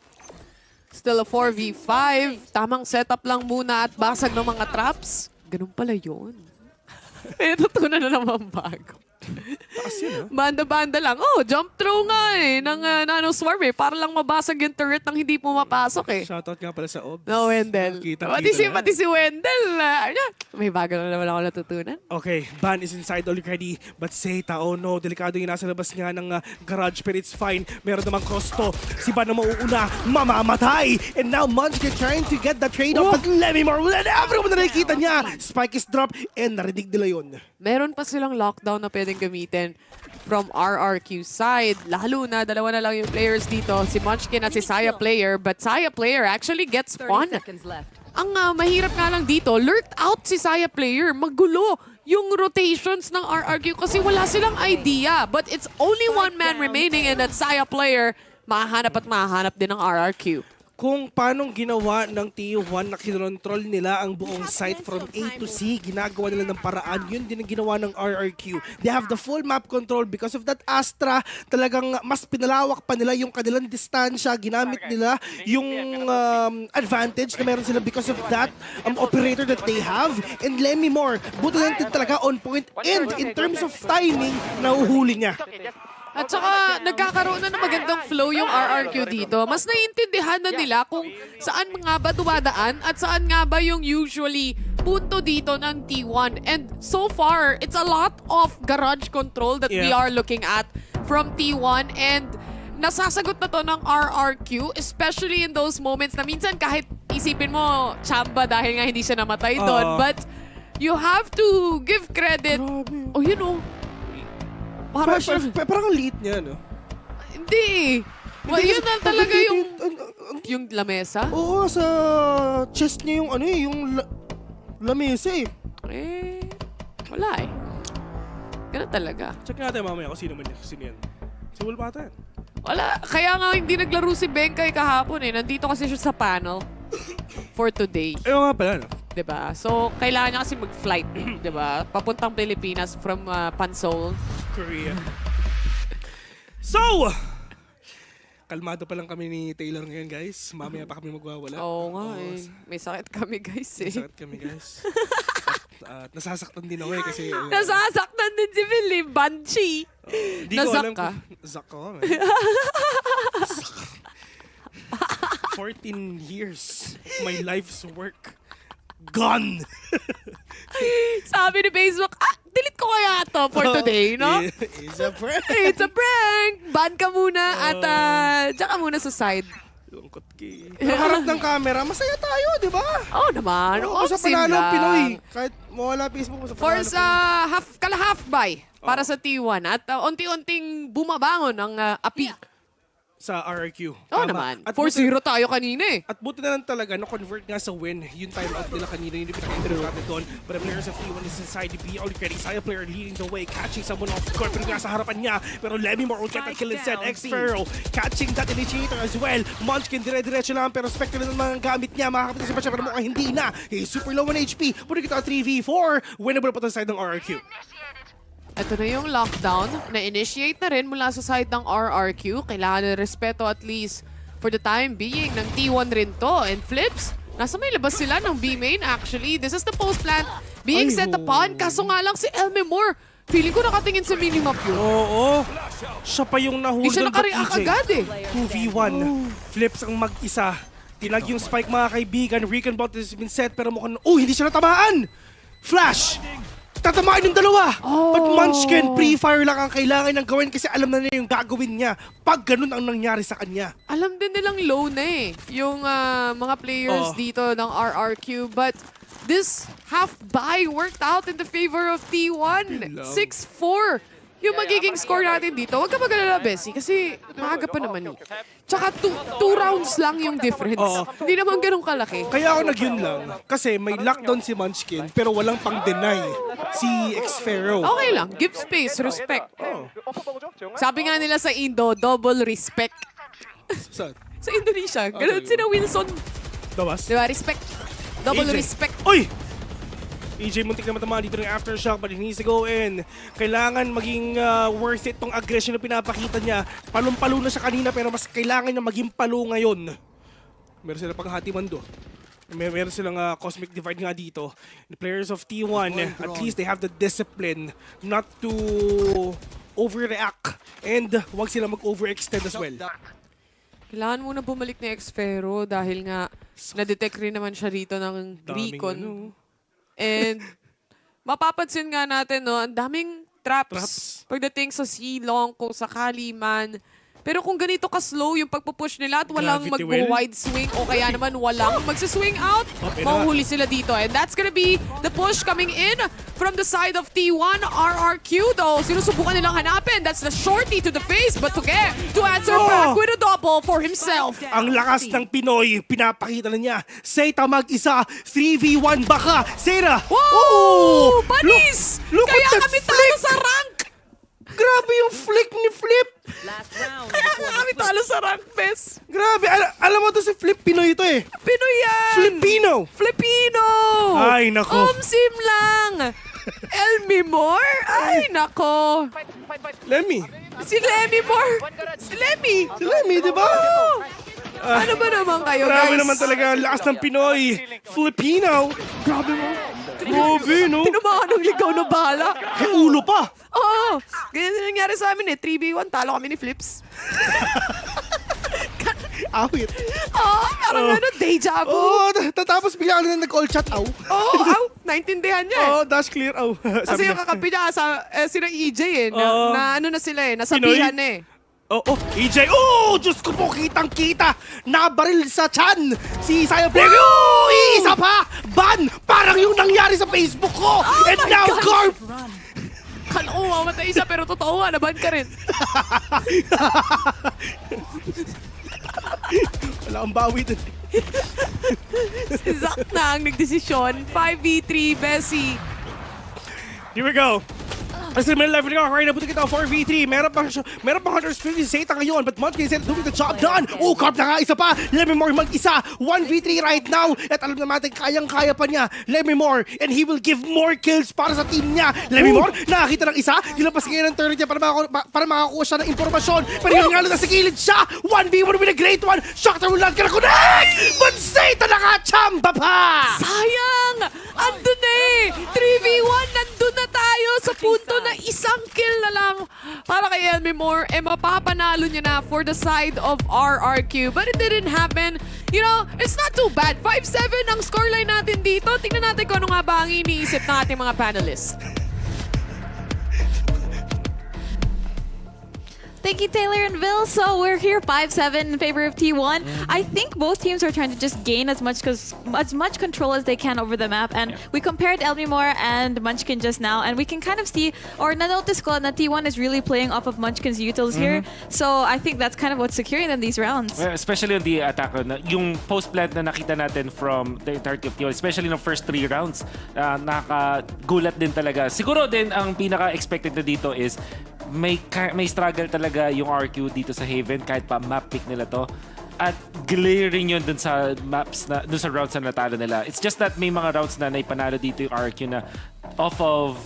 Still a 4v5. Tamang setup lang muna at basag ng mga traps. Ganun pala yun. Eh, tutunan na naman bago. Banda-banda lang. Oh, jump throw nga eh ng Nano Swarm eh. Para lang mabasag yung turret nang hindi pumapasok eh. Shoutout nga pala sa Obs. No, Wendell. Pati si Wendell. May bago na naman ako natutunan. Okay, Ban is inside already. But Zeta, oh no, delikado yung nasa labas nga ng garage pero it's fine. Meron namang Kosto. Si Ban na mauuna, mamamatay. And now Munchkin trying to get the trade-off. But Lemmy Moore, everyone na nakikita niya. Spike is dropped and narinig nila yun. Meron pa silang lockdown na pwedeng gamitin from RRQ side. Lalo na, 2 na lang yung players dito. Si Munchkin at si Saya player. But Saya player actually gets fun. Ang mahirap nga lang dito, lurked out si Saya player. Magulo yung rotations ng RRQ kasi wala silang idea. But it's only 1 man remaining and that Saya player, mahanap at mahanap din ng RRQ. Kung paanong ginawa ng T1 na kinontrol nila ang buong site from A to C, ginagawa nila ng paraan, yun din ang ginawa ng RRQ. They have the full map control because of that Astra, talagang mas pinalawak pa nila yung kanilang distansya, ginamit nila yung advantage na meron sila because of that operator that they have. And Lemmy Moore, buti lang din talaga on point and in terms of timing, nauhuli niya. At saka, nagkakaroon na ng magandang flow yung RRQ dito. Mas naiintindihan na nila kung saan nga ba dumadaan at saan nga ba yung usually punto dito ng T1. And so far, it's a lot of garage control that we are looking at from T1. And nasasagot na to ng RRQ, especially in those moments na minsan kahit isipin mo, chamba dahil nga hindi siya namatay doon. But you have to give credit. Oh, you know, parang ang liit niya, no? Hindi. Well, yun na talaga yung lamesa? Oo, sa chest niya yung ano eh, yung lamesa eh. Wala eh. Ganun talaga. Check natin mamaya kung sino yan. Si Wolbata yan. Wala. Kaya nga hindi naglaro si Benkay kahapon eh. Nandito kasi siya sa panel for today. Ayaw nga pala, no? Diba? So, kailangan niya kasi mag-flight. Diba? Papuntang Pilipinas from Pansol. Korea. So, kalmado pa lang kami ni Taylor ngayon, guys. Mamaya pa kami magwawala. Oo nga eh. May sakit kami, guys eh. May sakit kami, guys. At nasasaktan din ako eh kasi... Nasasaktan din si Philip. Banshee. Di ko alam ka? Zak ko, man. 14 years of my life's work. Gone! Sabi ni Facebook, delete ko kaya to for today, no? It's a prank! It's a prank! Ban ka muna at diyan ka muna sa side. Lungkot ki. Harap ng camera, masaya tayo, di ba? Oo naman. Oo, sa panalo ng Pinoy. Kahit mawala Facebook mo sa panalo. For sa half buy para sa T1 at unti-unting bumabangon ang api. Sa RRQ. Oo naman. 4-0 tayo kanina eh. At buti na lang talaga na-convert nga sa win. Yung timeout nila kanina, yung pinaka-interview natin doon. But the players of T1 is inside the B already. Saya player leading the way, catching someone off court. Pero nga sa harapan niya. Pero Lemmy Moore will get that kill instead. X-Pharaoh catching that initiator as well. Munchkin dire-diretso lang. Pero Spectre na mga gamit niya. Makakapit sa siya pero mukhang hindi na. He's super low on HP. Pwede kita 3v4. Winnable pa sa side ng RRQ. Ito na yung lockdown. Na-initiate na rin mula sa side ng RRQ. Kailangan na respeto at least for the time being ng T1 rin to. And Flips, nasa may labas sila ng B-main actually. This is the post plant being set upon. Kaso nga lang si Elme Moore, feeling ko nakatingin sa minimap yun. Oo. Siya pa yung nahudol. Di siya nakareact agad eh. 2v1. Flips ang mag-isa. Tinag yung spike mga kaibigan. Recon bot has been set pero mukhang... hindi siya natamaan! Flash! Tatamaan yung dalawa! But Munchkin, pre-fire lang ang kailangan niyang gawin kasi alam na niya yung gagawin niya pag ganun ang nangyari sa kanya. Alam din nilang low na eh, yung mga players dito ng RRQ. But this half-buy worked out in the favor of T1. 6-4 yung magiging score natin dito. Huwag ka mag-alala, Bessie, kasi maaga pa naman eh. Tsaka 2 rounds lang yung difference. Hindi naman ganun kalaki. Kaya ako nag-yun lang. Kasi may lockdown si Munchkin pero walang pang-deny si X-Pharaoh. Okay lang. Give space, respect. Sabi nga nila sa Indo, double respect. Saan? Sa Indonesia. Ganun sila Wilson. Dawas? Diba? Respect. Double respect. Uy! EJ muntik na matamaan dito ng aftershock but he needs to go in. Kailangan maging worth it tong aggression na pinapakita niya. Palong-palo na siya kanina pero mas kailangan niya maging palo ngayon. Meron sila pang hati mando. Meron silang cosmic divide nga dito. The players of T1, at least they have the discipline not to overreact and wag sila mag-overextend as well. Kailangan muna bumalik ni X-Pharaoh dahil nga na-detect rin naman siya rito ng recon. And mapapansin nga natin, no, ang daming traps pagdating sa C-long kung sakali man. Pero kung ganito ka-slow yung pagpupush nila at walang mag-wide swing o kaya naman walang magsiswing out, mahuhuli sila dito. And that's gonna be the push coming in from the side of T1. RRQ though, sinusubukan nilang hanapin. That's the shorty to the face, but to answer back with a double for himself. Ang lakas ng Pinoy, pinapakita na niya. Seita mag-isa, 3v1 baka. Seira! Wow! Bunnies! Kaya kami talo sa rank! Grabe yung flick ni Flip! Kaya nga kami talo sa rank, bes. Grabe, alam mo to si Flip, Pinoy ito eh. Pinoy yan! Filipino! Ay, nako. Sim lang! Elmi Moore? Ay, nako. Lemmy. Si Lemmy Moore. Si Lemmy. Si Lemmy, di ba? Ano ba naman kayo, guys? Grabe naman talaga ang lakas ng Pinoy. Filipino. Grabe mo. Grabe, no? Tinamaan ng ligaw na bala. Kay ulo pa. Oo. Ganyan din nangyari sa amin eh. 3v1, talo kami ni Flips. Awit. Oo, parang ano, deja vu. Oo, tapos bigla ka na nag-all chat, aw. Oo, aw. Naintindihan niya eh. Oo, dash clear, aw. Kasi yung kakampi niya, sila EJ eh. Na ano na sila eh, nasabihan eh. EJ, Diyos ko po, kitang-kita. Nabaril sa chan. Si Saya Blair, isa pa. Ban, parang yung nangyari sa Facebook ko. And now, Garp. Mamatay isa, pero totoo nga, naban ka rin. Wala akong bawi dun. Si Zach na ang nagdesisyon. 5v3, Bessie. Here we go. As the middle left right now, putting it down 4v3. Meron pang Hunters 50 Zeta ngayon, but Munchkin is doing the job done. Oh, Carp na nga, isa pa. Lemimore mag-isa. 1v3 right now. At alam naman natin, kayang-kaya pa niya. Lemimore, and he will give more kills para sa team niya. Lemimore, nakakita ng isa. Dilapas ngayon ng turret niya para makakuha siya ng impormasyon. Pero yung nga na sa kilid siya. 1v1 with a great one. Shocker will not gonna connect! But Zeta nakachamba pa! Sayang! Andun na eh! 3v1, nandun na tayo sa punto na isang kill na lang para kay Elmimore. Mapapanalo niya na for the side of RRQ. But it didn't happen. You know, it's not too bad. 5-7 ang scoreline natin dito. Tingnan natin kung ano nga ba ang iniisip ng ating mga panelists. Thank you, Taylor and Vil. So we're here 5-7 in favor of T1. I think both teams are trying to just gain as much control as they can over the map. And we compared Elmimore and Munchkin just now, and we can kind of see, or na-notice ko na T1 is really playing off of Munchkin's utils here. So I think that's kind of what's securing them these rounds. Especially on the attack, yung post-plant na nakita natin from the entirety of T1, especially in the first 3 rounds, nakakagulat din talaga. Siguro din ang pinaka-expected na dito is may struggle talaga yung RQ dito sa Haven kahit pa map pick nila to. At glaring yun dun sa maps na dun sa rounds na natalo nila. It's just that may mga rounds na naipanalo dito yung RQ na off of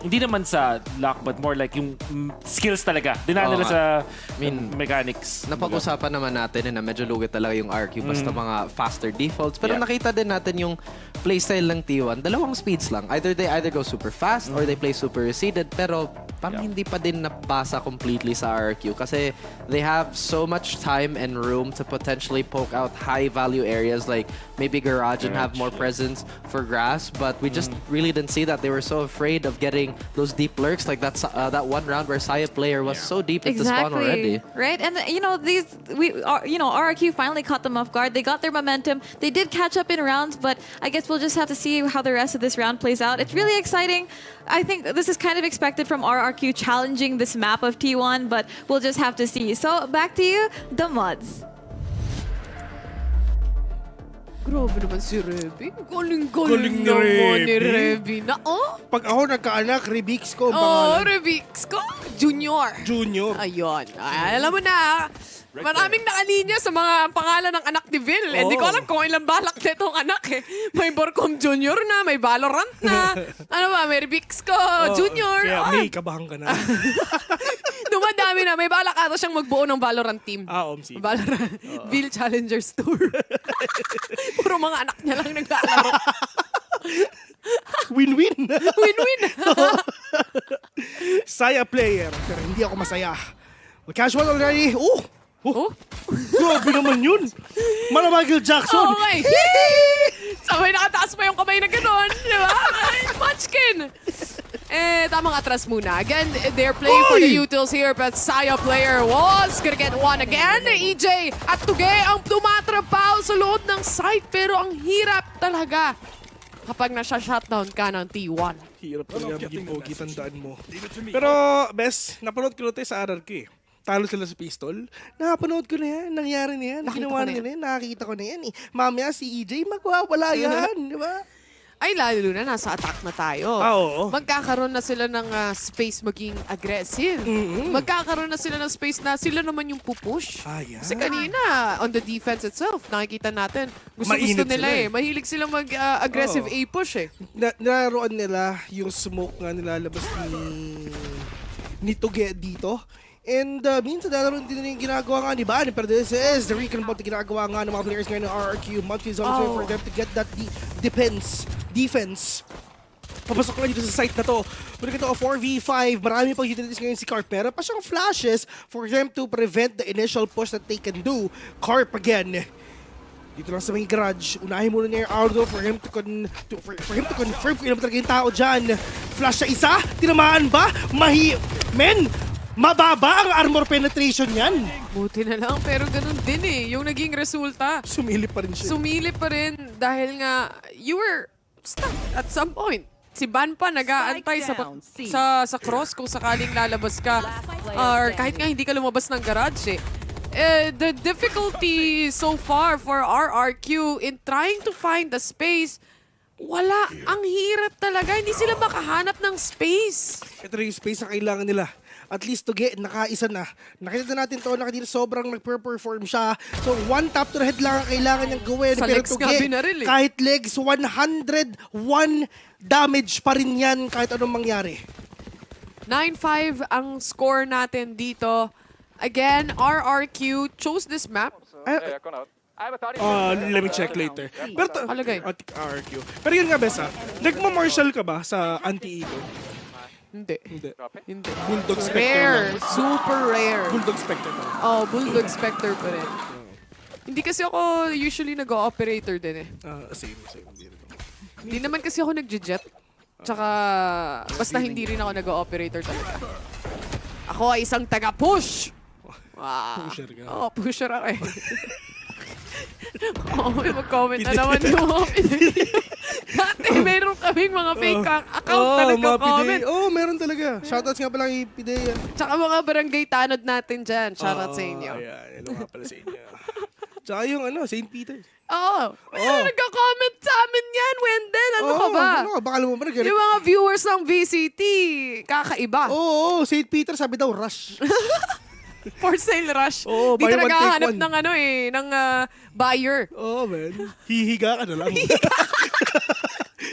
hindi naman sa luck but more like yung skills talaga. Dinaan nila sa mechanics. Napag-usapan naman natin na medyo lugit talaga yung RQ basta mga faster defaults. Pero nakita din natin yung playstyle ng T1. Dalawang speeds lang. Either they go super fast or they play super receded. Pero parang hindi pa din nabasa completely sa RQ kasi they have so much time and room to potentially poke out high value areas like maybe Garage and have more presence for Grass, but we just really didn't see that. They were so afraid of getting those deep lurks like that one round where Saya player was so deep into spawn already. Right, and you know RRQ finally caught them off guard. They got their momentum. They did catch up in rounds, but I guess we'll just have to see how the rest of this round plays out. It's really exciting. I think this is kind of expected from RRQ challenging this map of T1, but we'll just have to see. So back to you, the mods. Grabe naman si Revy. Galing naman ni Revy na, Pag ako nagkaanak, Rebix ko ang pangalan. pangalan. Rebix ko. Junior. Ayun. Ay, alam mo na, maraming nakalinya sa mga pangalan ng anak ni Vil. Hindi ko alam kung ilang balak na itong anak eh. May Borcom Junior na, may Valorant na. Ano ba, may Rebix ko, Junior. Kaya may kabahan ka na. Dumadami na. May balak ata siyang magbuo ng Valorant team. Omsi. Valorant. Vil Challengers Tour. Puro mga anak niya lang naglalaro. Win-win. Win-win. Saya player, pero hindi ako masaya. Casual already. Grabe naman yun. Mana Michael Jackson. Okay. Sabay nakataas pa yung kamay na gano'n. Di ba? Munchkin. Tamang atras muna. Again, they're playing for the utils here, but Saya player was gonna get one again. EJ at Tuge ang tumatrapaw sa loob ng site, pero ang hirap talaga kapag nasa-shutdown ka ng T1. Hirap talaga maging pogi, tandaan mo. Pero, best, napanood ko na sa RRQ eh. Talo sila sa pistol. Napanood ko na yan. Nangyari na yan. Ginawa na yan. Nakakita ko na yan eh. Mamaya si EJ, magwawala yan. Di ba? Ay, lalo na, nasa attack na tayo. Oo. Magkakaroon na sila ng space maging aggressive. Magkakaroon na sila ng space na sila naman yung pupush. Kasi kanina, on the defense itself, nakikita natin, gusto-gusto nila eh. Mahilig sila mag-aggressive A-push eh. Naroon nila yung smoke nga nilalabas ni Tuge dito. And minsan dalaroon din yung ginagawa nga ni Ban. Pero this is the recon about the ginagawa nga ng mga players ngayon ng RRQ. Munchkin is on its way for them to get that defense. Papasok lang dito sa site na to. Pero ito, 4v5. Marami pang utilities ngayon si Carp. Meron pa siyang flashes for them to prevent the initial push that they can do. Carp again. Dito lang sa may garage. Unahin muna niya yung Aldo for him to confirm kung ilan talaga yung tao dyan. Flash na isa. Tinamaan ba? Mababa ang armor penetration yan. Buti na lang, pero ganun din eh. Yung naging resulta. Sumilip pa rin siya. Sumilip pa rin dahil nga you were stuck at some point. Si Ban pa nag-aantay sa cross kung sakaling lalabas ka. Or kahit nga hindi ka lumabas ng garage eh. The difficulty so far for RRQ in trying to find the space, wala. Ang hirap talaga. Hindi sila makahanap ng space. Ito na yung space na kailangan nila. At least to get, nakaisa na. Nakita natin to, nakadito sobrang nagper-perform siya. So, one tap to the head lang ang kailangan niyang gawin. Sa Pero legs to nga get, binaril eh. kahit legs, 101 damage pa rin yan kahit anong mangyari. 9-5 ang score natin dito. Again, RRQ chose this map. Let me check later. Pero RQ. Pero yun nga, Besa, nagma-martial ka ba sa anti-ego? Hindi. Bulldog Spectre Rare. lang. Super rare. Bulldog Spectre pa. Oh, Bulldog Spectre pa rin. Hindi kasi ako usually nag-operator din eh. Same. Hindi naman kasi ako nag-jet. Tsaka, basta hindi rin ako nag-operator talaga. Ako ay isang taga-push. Pusher ka. Oo, pusher ako eh. May mag-comment na naman yung mga pinili. Dati meron kaming mga fake account na nagko-comment. Meron talaga. Shoutouts nga pala kay Pidea. Tsaka mga barangay tanod natin dyan. Shoutout sa inyo. Ayan, nga pala sa inyo. Tsaka yung St. Peter. Nagko-comment sa amin yan, Wendell. Ano ka ba? Baka alam mo ba Yung mga viewers ng VCT, kakaiba. Oo, St. Peter sabi daw, rush. For sale rush. Buy Dito one, take naghahanap one. ng ng buyer. Man. Hihiga ka na lang.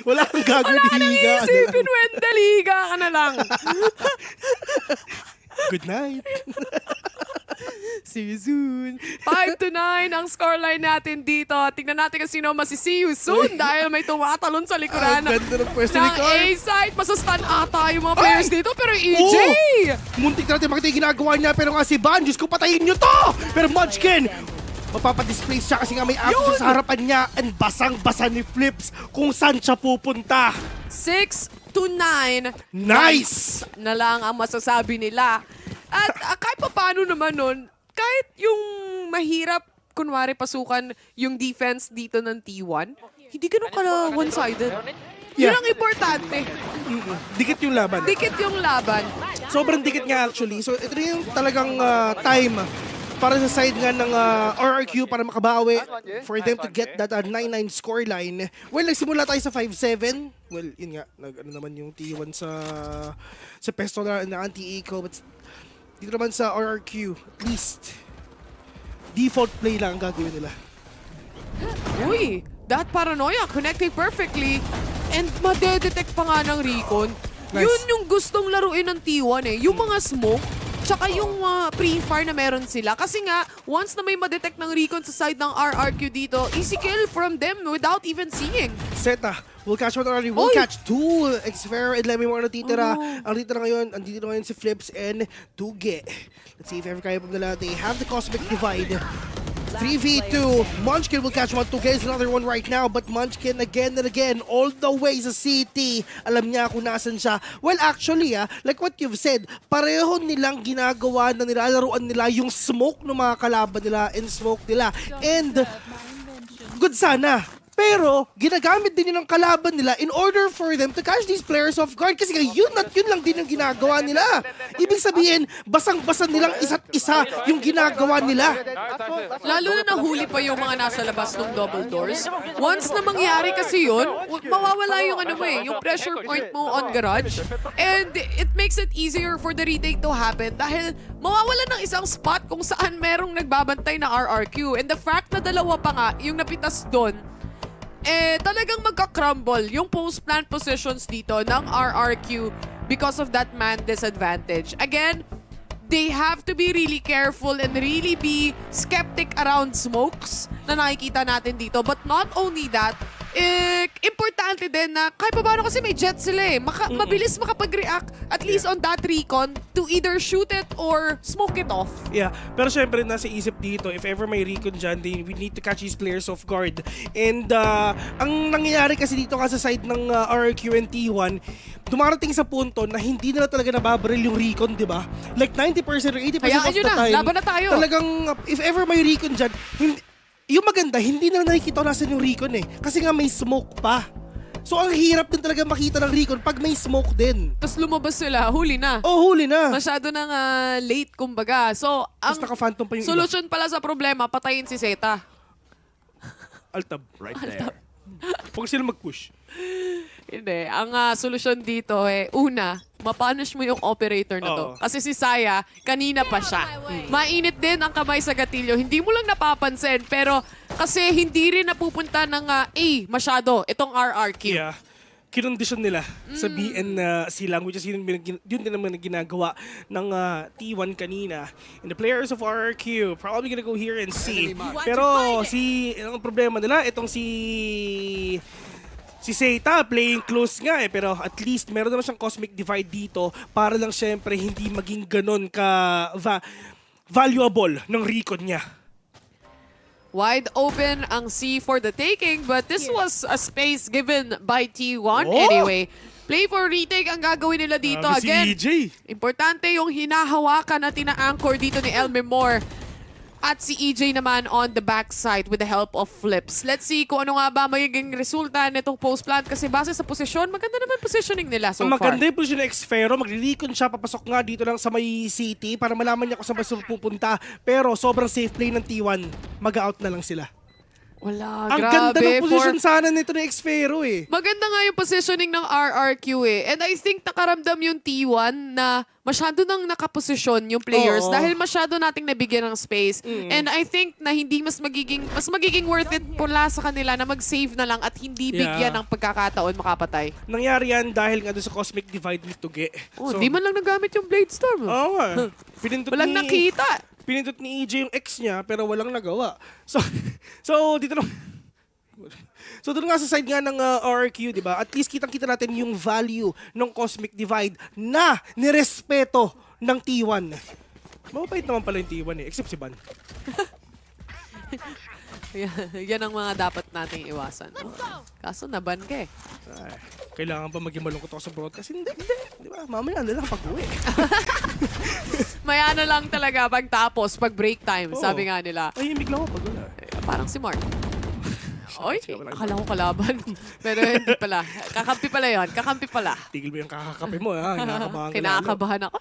Wala kang gagawin, hihiga ka na lang. Isipin, Wendell, higa ka na lang. Good night. See you soon. 5-9 ang scoreline natin dito. Tingnan natin kung sino masisi you soon dahil may tumatalon sa likuran Ganda ng pwesto ni ng Carl. A-side. Masustan ata yung mga players dito. Pero EJ! Muntik na natin makita yung ginagawa niya. Pero nga si Ban, Diyos ko, patayin niyo to! Pero Munchkin, mapapadisplay siya kasi nga may apple sa harapan niya. And basang-basa ni Flips kung saan siya pupunta. 6-9. Nice! Na lang ang masasabi nila. At kahit pa paano naman nun, kahit yung mahirap, kunwari pasukan yung defense dito ng T1, hindi ganun ka one-sided. Yun ang importante. Dikit yung laban. Dikit yung laban. Sobrang dikit nga actually. So ito yung talagang time para sa side nga ng RRQ para makabawi for them to get that 9-9 scoreline. Well, nagsimula tayo sa 5-7. Well, yun nga, naman yung T1 sa pesto na anti-eco. But dito naman sa RRQ, at least, default play lang ang gagawin nila. Uy, that paranoia connecting perfectly and madedetect pa nga ng Recon. Nice. Yun yung gustong laruin ng T1 eh. Yung mga smoke, tsaka yung pre-fire na meron sila. Kasi nga, once na may madetect ng Recon sa side ng RRQ dito, easy kill from them without even seeing. Zeta, we'll catch one already. We'll catch two. Xfer and Lemmy mo natitira. Ang natitira ngayon, andito ngayon si Flips and Tuge. Let's see if ever kaya pa nila. They have the Cosmic Divide. 3v2. Munchkin will catch one. Tuge is another one right now. But Munchkin again and again, all the way sa city. Alam niya kung nasan siya. Well, actually, like what you've said, pareho nilang ginagawa na nila, laruan nila yung smoke ng mga kalaban nila and smoke nila. And good sana. Pero, ginagamit din yun ng kalaban nila in order for them to catch these players off guard. Kasi yun at yun lang din yung ginagawa nila. Ibig sabihin, basang-basa nilang isa't isa yung ginagawa nila. Lalo na nahuli pa yung mga nasa labas ng double doors. Once na mangyari kasi yun, mawawala yung yung pressure point mo on garage. And it makes it easier for the retake to happen dahil mawawala ng isang spot kung saan merong nagbabantay na RRQ. And the fact na dalawa pa nga yung napitas doon, talagang magka-crumble yung post-plant positions dito ng RRQ because of that man disadvantage. Again, they have to be really careful and really be skeptic around smokes na nakikita natin dito. But not only that, importante din na kahit pa paano kasi may jet sila mabilis makapag-react at least on that recon to either shoot it or smoke it off. Yeah, pero syempre nasa isip dito, if ever may recon dyan, we need to catch these players off guard. And ang nangyayari kasi dito nga sa side ng RRQ and T1, dumarating sa punto na hindi nila talaga nababaril yung recon, di ba? Like 90% or 80% of the time, laban na tayo. Talagang if ever may recon dyan, yung maganda, hindi na nakikita nasan yung recon kasi nga may smoke pa. So ang hirap din talaga makita ng recon pag may smoke din. Tapos lumabas sila, huli na. Huli na. Masyado nang late kumbaga. So, ang naka-phantom pa yung solusyon pala sa problema, patayin si Zeta. Altab. Right there. Huwag sila mag-push. Hindi. Ang solusyon dito una, mapunish mo yung operator na to. Kasi si Saya, kanina pa siya. Mainit din ang kamay sa gatilyo. Hindi mo lang napapansin. Pero kasi hindi rin napupunta ng A masyado itong RRQ. Yeah. Kinondisyon nila sa BN silang, which is yun din naman ginagawa ng T1 kanina. And the players of RRQ probably gonna go here and see. Pero ang problema nila, itong si Seita playing close nga pero at least meron naman siyang cosmic divide dito para lang syempre hindi maging ganon ka valuable ng recon niya. Wide open ang C for the taking, but this was a space given by T1 anyway. Play for retake ang gagawin nila dito. Again, importante yung hinahawakan at tina-anchor dito ni Elmemore. At si EJ naman on the backside with the help of flips. Let's see kung ano nga ba magiging resulta nitong post plant kasi base sa posisyon, maganda naman positioning nila so far. Maganda yung posisyon ng Xfero, magre-recon siya, papasok nga dito lang sa may city para malaman niya kung saan ba pupunta. Pero sobrang safe play ng T1, mag-out na lang sila. Wala, ang ganda ng position sana nito ng Xfero Maganda nga yung positioning ng RRQ And I think nakaramdam yung T1 na masyado nang nakaposisyon yung players dahil masyado nating nabigyan ng space. And I think na hindi mas magiging worth it pula sa kanila na mag-save na lang at hindi bigyan ng pagkakataon makapatay. Nangyari yan dahil nga doon sa Cosmic Divide ni Tuge. Di man lang nagamit yung Blade Storm. Oo nga. Walang nakita. Pinindot ni EJ yung X niya pero walang nagawa. So dito lang. So doon nga sa side nga ng RRQ, di ba? At least kitang-kita natin yung value ng Cosmic Divide na nirespeto ng T1. Mababait naman pala yung T1 except si Ban. Yan ang mga dapat nating iwasan. Kaso naban ka Kailangan pa maging malungkot ako sa broadcast? Hindi. Di ba? Mamaya na lang pag-uwi. Maya na lang talaga pagtapos, pag break time, sabi nga nila. Tahimik lang ako pag wala. Parang si Mark. Oy, akala ko kalaban. Pero hindi pala. Kakampi pala yun. Kakampi pala. Tigil mo yung kakakapi mo, ha? Kinakabahan ako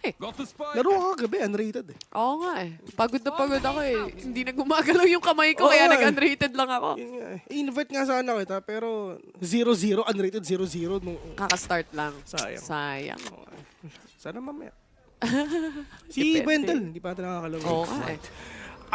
Laro ako kagabi, unrated Oo nga Pagod na pagod ako Hindi na gumagalaw yung kamay ko, kaya nag-unrated lang ako. I-invite nga sana kita, pero 0-0, unrated 0-0. Kakastart lang. Sayang. Sana mamaya. Si Wendell, hindi pa natin nakakalaw. Oo nga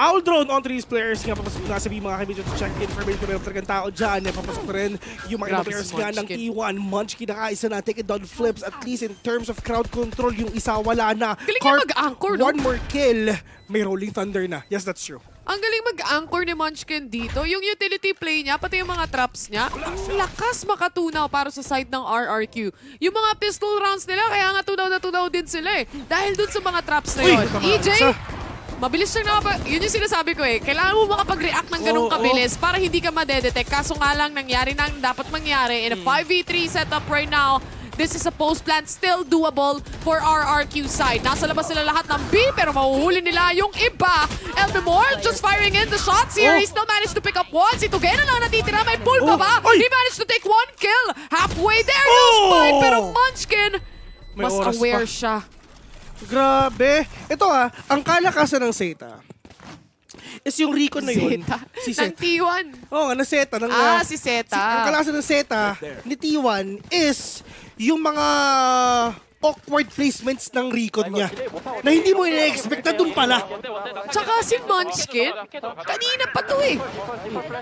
Owl Drone on these players nga papasok na sabi mga kaibigan to check information meron talagang tao dyan papasok na rin yung mga players nga ng T1 Munchkin nakaisa na take it down flips at least in terms of crowd control yung isa wala na galing niya mag-anchor one more kill may rolling thunder na yes that's true ang galing mag-anchor ni Munchkin dito yung utility play niya pati yung mga traps niya ang lakas makatunaw para sa side ng RRQ yung mga pistol rounds nila kaya nga tunaw din sila dahil dun sa mga traps na yun EJ mabilis lang yun yung sinasabi ko kailangan mo makapag-react ng ganung kabilis para hindi ka madedetect. Kaso nga lang nangyari na dapat mangyari in a 5v3 setup right now. This is a post plant still doable for RRQ side. Nasa labas sila lahat ng B pero mahuhuli nila yung iba. Elmemore just firing in the shots here. He still managed to pick up one. Si Tuge na lang natitira. May pull pa ba? He managed to take one kill. Halfway there. No spine pero Munchkin mas aware siya. Grabe. Ito ang kalakasan ng Zeta is yung recon na yun. Si Zeta? Ng T1? Oo nga, na Zeta. Si Zeta. Ang kalakasan ng Zeta ni T1 is yung mga awkward placements ng recon niya na hindi mo ina-expect na dun pala. Tsaka si Munchkin, kanina pa to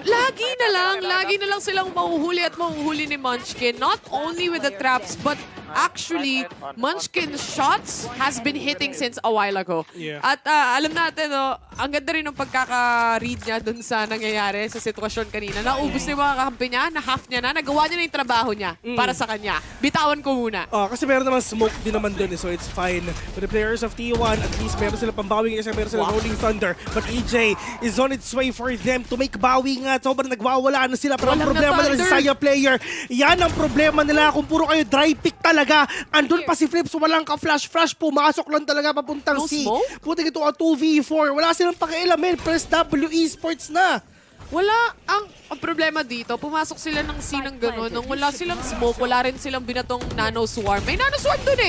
Lagi na lang silang mahuhuli ni Munchkin. Not only with the traps, but actually, Munchkin's shots has been hitting since a while ago. Yeah. At alam natin, ang ganda rin ng pagkaka-read niya dun sa nangyayari sa sitwasyon kanina. Naubos na yung mga kakampi niya, na-half niya na, nagawa niya na yung trabaho niya para sa kanya. Bitawan ko muna. Kasi meron naman smoke din naman dun, so it's fine. For the players of T1, at least meron sila pambawing isa, meron sila rolling thunder. But EJ is on its way for them to make bawi nga. Sobrang nagwawala na sila. Pero ang problema nila si Saya player, yan ang problema nila. Kung puro kayo dry pick talaga, andun pa si Flips, walang ka-flash, pumasok lang talaga papuntang C. Puting ito 2v4, wala silang pakialam, press W esports na. Wala. Ang problema dito, pumasok sila ng C ng gano'n. Nung wala silang smoke, wala rin silang binatong nano swarm. May nano swarm dun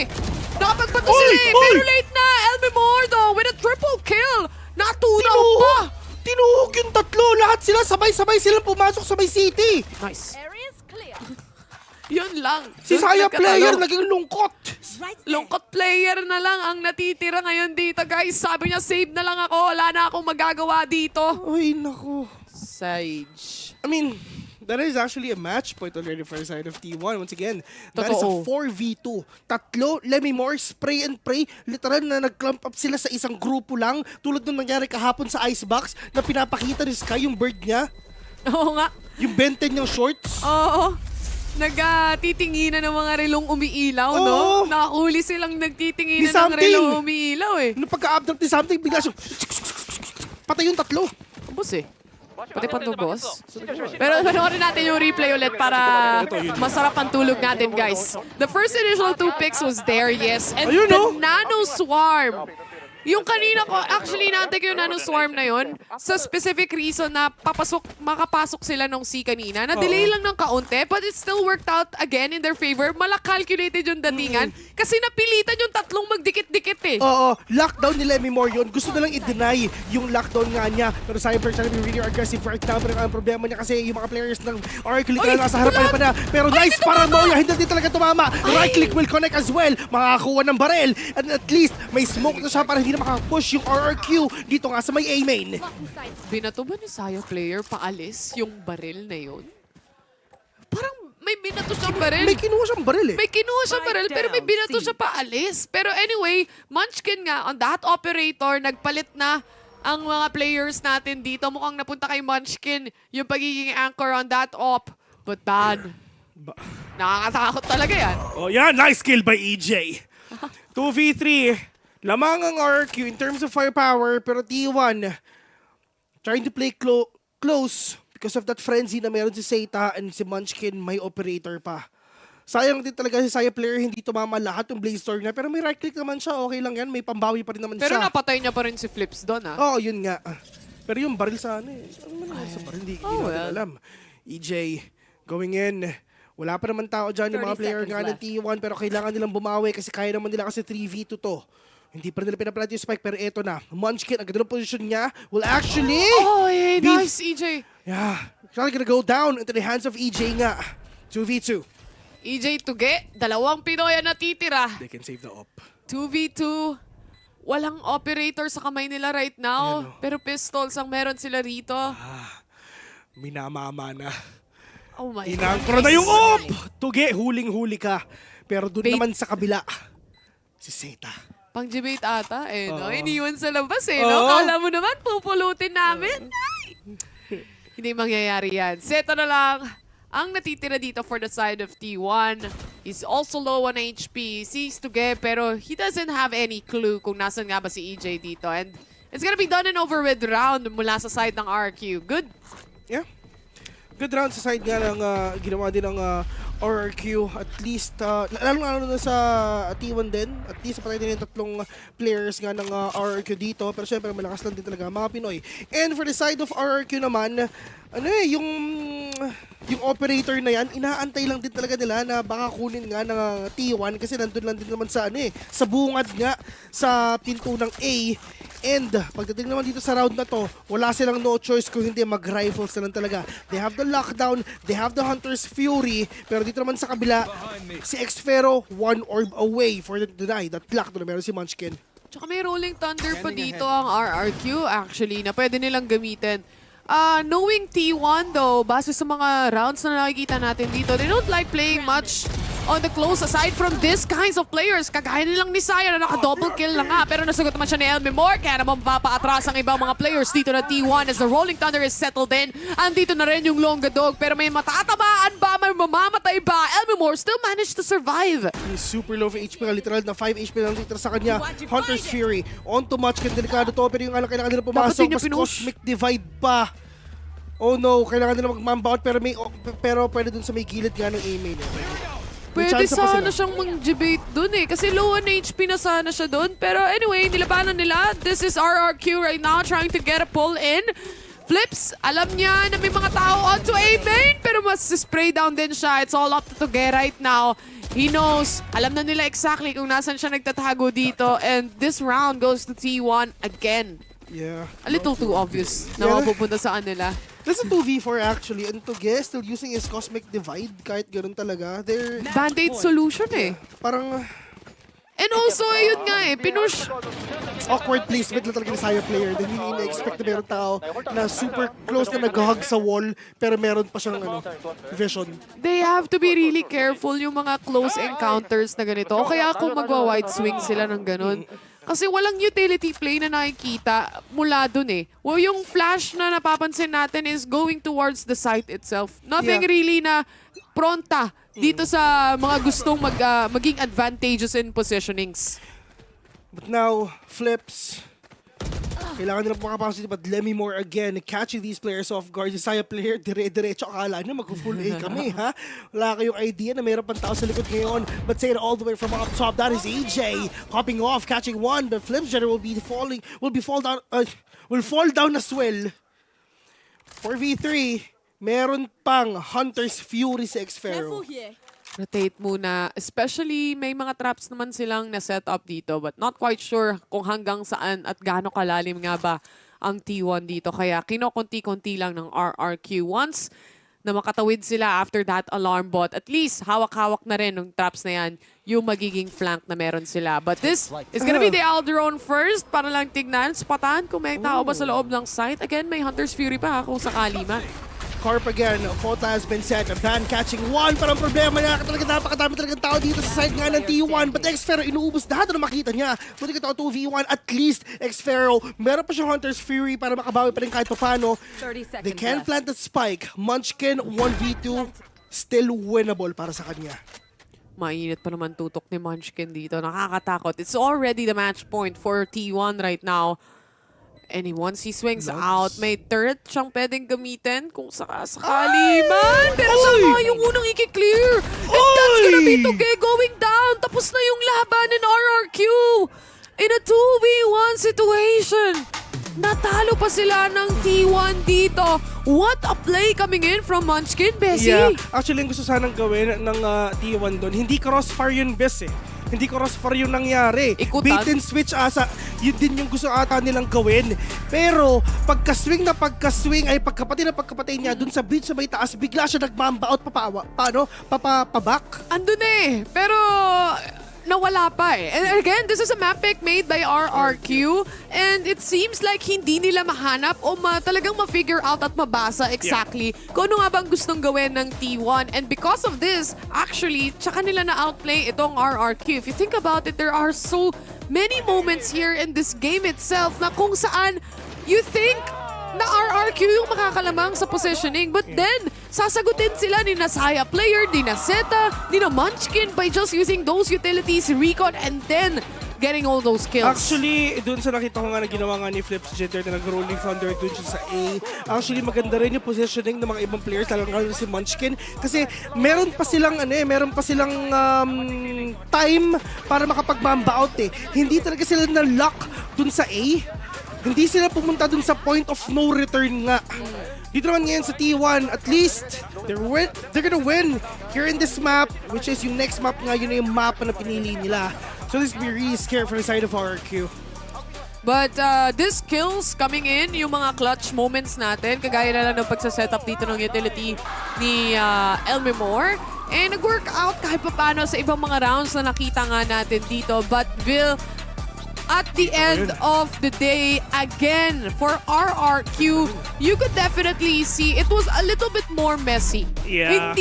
Nakapagpato sila pero late na. Elmemore though, with a triple kill. Natunaw pa. Tinuhog yung tatlo. Lahat sila sabay-sabay silang pumasok sa may city. Nice. Yun lang. Si Doon Saya nagkatalo. player naging lungkot. Lungkot player na lang ang natitira ngayon dito, guys. Sabi niya, save na lang ako. Wala na akong magagawa dito. Ay, naku. Sage. I mean, that is actually a match point already for the side of T1. Once again, that is a Totoo. 4v2. Tatlo, Lemmy spray and pray. Literal na nag-clump up sila sa isang grupo lang. Tulad nung nangyari kahapon sa Icebox na pinapakita ni Sky yung bird niya. Oo nga. Yung benten niyang shorts. Oo. Nagtitinginan ng mga relong umiilaw, Oo. no? Nakahuli silang nagtitinginan Ni ng something. relong umiilaw, eh. Nung pagka-abduct ni something, bigla siyang patay yung tatlo. Boss, eh. Pati pa to, boss. Pero panoorin natin yung replay ulit para masarap ang tulog natin, guys. The first initial 2 picks was there, yes. And Ayun, the no? Nano Swarm. Yung kanina ko, actually natin ko yung Nano Swarm na yun sa specific reason na makapasok sila nung C kanina. Na-delay lang ng kaunti, but it still worked out again in their favor. Malak-calculated yung datingan kasi napilitan yung tatlong magdikit-dikit eh. Oo, lockdown ni Lemmy yun. Gusto na lang i-deny yung lockdown nga niya. Pero Cyber trying to be really aggressive right now. Pero ang problema niya kasi yung mga players ng R-Click na nasa harapan pa na. Pero nice paranoia, hindi din talaga tumama. Right-click will connect as well. Makakakuha ng barel. And at least may smoke na siya para hindi na makapush yung RRQ dito nga sa may A-main. Binato ba ni Saya player paalis yung baril na yun? Parang may binato siyang baril. May kinuha siyang baril eh. May kinuha siyang baril pero may binato siya paalis. Pero anyway, Munchkin nga on that operator, nagpalit na ang mga players natin dito. Mukhang napunta kay Munchkin yung pagiging anchor on that op. But bad. Nakakatakot talaga yan. Oh yeah, nice kill by EJ. 2v3. Lamang ang RRQ in terms of firepower, pero T1 trying to play close because of that frenzy na meron si Seita and si Munchkin may operator pa. Sayang din talaga si Saya player, hindi tumama lahat yung Blaze Storm niya, pero may right click naman siya, okay lang yan, may pambawi pa rin naman Pero siya. napatay niya pa rin si Flips doon, ah. Oo, yun nga. Pero yung baril sa ano eh. Ano naman sa baril, hindi natin alam. EJ going in. Wala pa naman tao dyan, yung mga player nga ng T1, pero kailangan nilang bumawi kasi kaya naman nila kasi 3v2 to. Hindi pa rin nila pinaplat yung spike, pero eto na. Munchkin, ang ganda ng position niya, will actually... Oh, yeah, nice, EJ. Yeah, it's not gonna go down into the hands of EJ nga. 2v2. EJ Tuge, dalawang Pinoy ang natitira. They can save the op. 2v2. Walang operator sa kamay nila right now. Pero pistols ang meron sila rito. Minamama na. Oh my Inangkro na yung op! Tuge, huling-huli ka. Pero doon naman sa kabila, si Seita. Pang-debate ata, eh, no? Iniwan sa labas, eh, no? Kala mo naman, pupulutin namin. Hindi mangyayari yan. Seto na lang. Ang natitira dito for the side of T1 is also low on HP. Sees Tuge, pero he doesn't have any clue kung nasan nga ba si EJ dito. And it's gonna be done and over with round mula sa side ng RQ. Good. Yeah. Good round sa side nga ng ginawa din ng RRQ. At least, lalo na sa T1 din. At least, patay din yung tatlong players nga ng RRQ dito. Pero syempre, malakas lang din talaga mga Pinoy. And for the side of RRQ naman, ano eh, yung operator na yan, inaantay lang din talaga nila na baka kunin nga ng T1 kasi nandun lang din naman sa ano eh, sa bungad nga sa pinto ng A. And pagdating naman dito sa round na to, wala silang no choice kung hindi mag-rifles na lang talaga. They have the lockdown, they have the Hunter's Fury, pero dito naman sa kabila, si Xfero, one orb away for them to deny that lockdown na meron si Munchkin. Tsaka may Rolling Thunder pa dito ang RRQ actually na pwede nilang gamitin. Knowing T1 though, base sa mga rounds na nakikita natin dito, they don't like playing much on the close aside from these kinds of players. Kagaya nilang ni Saya na naka-double kill na nga. Pero nasagot naman siya ni Elmi Moore. Kaya naman papaatras ang ibang mga players dito na T1 as the Rolling Thunder is settled in. Andito na rin yung Longa Dog. Pero may matatamaan ba? May mamamatay ba? Elmi Moore still managed to survive. He's super low for HP. Literal na 5 HP lang dito sa kanya. Hunter's Fury. On to match. Delikado to. Pero yung kailangan nila pumasok. Mas Cosmic Divide pa. Oh no. Kailangan nila mag-mamba out. Pero pwede dun sa may gilid nga ng A-main. Pwede sana siyang mag-debate dun eh. Kasi low on HP na sana siya dun. Pero anyway, nilabanan nila. This is RRQ right now trying to get a pull in. Flips, alam niya na may mga tao onto A-main. Pero mas spray down din siya. It's all up to Tuge right now. He knows. Alam na nila exactly kung nasan siya nagtatago dito. And this round goes to T1 again. Yeah. A little too obvious na mapupunta sa kanila. That's a 2v4 actually. And Tuge still using his Cosmic Divide kahit ganun talaga. They're... Band-aid solution eh. Parang... And also, ayun nga eh, pinush. Awkward placement lang talaga ni Saya player. Then hindi na-expect na meron tao na super close na nag-hug sa wall pero meron pa siyang vision. They have to be really careful yung mga close encounters na ganito. O kaya kung magwa-wide swing sila ng ganun. Kasi walang utility play na nakikita mula dun eh. Well, yung flash na napapansin natin is going towards the site itself. Nothing really na pronta dito sa mga gustong maging advantageous in positionings. But now, Flips. Kailangan nila makapasok but Lemmy Moore again catching these players off guard. Yung Saya player, dire-diretso akala nyo mag-full A kami, ha? Wala kayong idea na mayroon pang tao sa likod ngayon. But say it all the way from up top. That is AJ hopping off, catching one. But Flips Jenner will fall down as well. 4v3. Meron pang Hunter's Fury sa Xfero. Rotate muna. Especially, may mga traps naman silang na-set up dito but not quite sure kung hanggang saan at gaano kalalim nga ba ang T1 dito. Kaya kinokonti-konti lang ng RRQ. Once na makatawid sila after that alarm bot, at least hawak-hawak na rin ng traps na yan yung magiging flank na meron sila. But this is gonna be the Alderon first para lang tignan, spatan kung may tao ba sa loob ng site. Again, may Hunter's Fury pa kung sakali man. Corp again, Fota has been set. Van catching one. Parang problema niya. Napakadami talagang tao dito sa side nga ng T1. But Xfero, inuubos lahat na makita niya. Buti ka 2v1. At least, Xfero, meron pa siyang Hunter's Fury para makabawi pa rin kahit paano. They can plant the spike. Munchkin, 1v2. Still winnable para sa kanya. Mainit pa naman tutok ni Munchkin dito. Nakakatakot. It's already the match point for T1 right now. And once he swings out, may turret siyang pwedeng gamitin kung sakali man. Pero siya nga yung unang i-clear. And that's gonna be Tuge going down. Tapos na yung laban in RRQ. In a 2v1 situation. Natalo pa sila ng T1 dito. What a play coming in from Munchkin, Bessie. Yeah, actually, yung gusto sanang gawin ng T1 doon, hindi crossfire yun, Bess eh. Hindi crossfire yung nangyari. Bait and switch asa, yun din yung gusto ata nilang gawin. Pero, pagka-swing ay pagkapatay niya dun sa bridge sa may taas, bigla siya nagmambaot paback. Andun eh. Pero, nawala pa eh. And again, this is a map pick made by RRQ and it seems like hindi nila mahanap o talagang ma-figure out at mabasa exactly kung ano nga bang gustong gawin ng T1. And because of this, actually, tsaka nila na-outplay itong RRQ. If you think about it, there are so many moments here in this game itself na kung saan you think na RRQ yung makakalamang sa positioning. But then, sasagutin sila ni Saya player, ni Zeta, ni Munchkin by just using those utilities, recon, and then getting all those kills. Actually, dun sa nakita ko nga na ginawa nga ni Flips Jitter na nag-rolling thunder dun sa A, actually maganda rin yung positioning ng mga ibang players, talagang lalo si Munchkin. Kasi meron pa silang time para makapag-mamba out eh. Hindi talaga sila na-lock dun sa A. Hindi sila pumunta dun sa point of no return nga. Dito naman ngayon sa T1, at least, they're gonna win here in this map, which is yung next map nga, yun na yung map na pinili nila. So this will be really scary for the side of RRQ. But this kills coming in, yung mga clutch moments natin, kagaya na lang ng pagsasetup dito ng utility ni Elmemore. And nag-work out kahit pa paano sa ibang mga rounds na nakita nga natin dito. But Vil, at the end of the day, again, for RRQ, you could definitely see it was a little bit more messy. Yeah.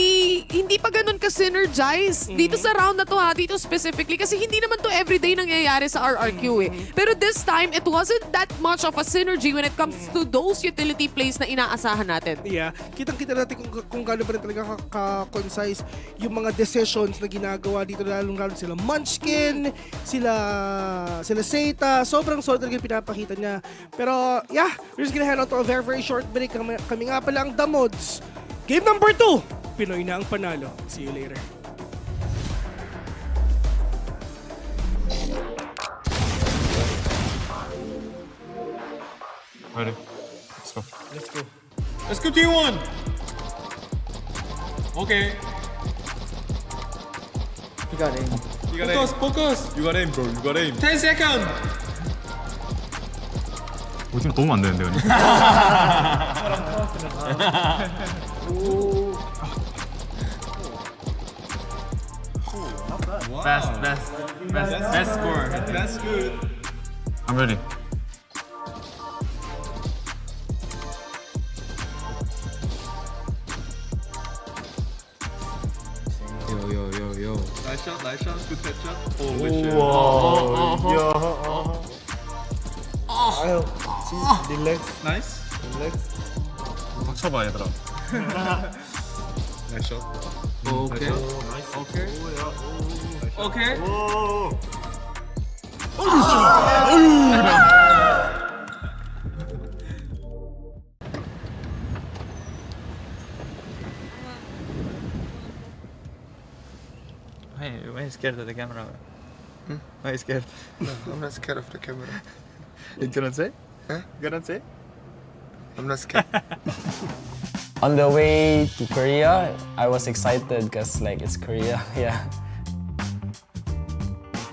Hindi pa ganun ka-synergize dito sa round na to dito specifically kasi hindi naman to everyday nangyayari sa RRQ eh. Pero this time, it wasn't that much of a synergy when it comes to those utility plays na inaasahan natin. Yeah. Kitang-kita natin kung gaano pa rin talaga ka-concise yung mga decisions na ginagawa dito, lalong-lalo sila Munchkin, sila Zeta, sobrang solid talaga yung pinapakita niya. Pero, yeah, we're just gonna head out to a very, very short break. Kami nga pala ang The Mods. Game number 2, Pinoy na ang panalo. See you later. Ready? Let's go. Let's go. Let's go T1! Okay. You got aim. Focus! You got aim, bro. You got aim. 10 seconds! 좀 도움 안 되는데, 형님. Best score. That's good. I'm ready. Yo. Nice shot. Good headshot. Oh, relax. Nice. Relax. 닥쳐봐, 얘들아. Nice shot. Okay. Nice. Okay. Why are you scared of the camera? Why are you scared? No, I'm not scared of the camera. You gonna say? Huh? You gonna say? I'm not scared. On the way to Korea, I was excited because like it's Korea, yeah.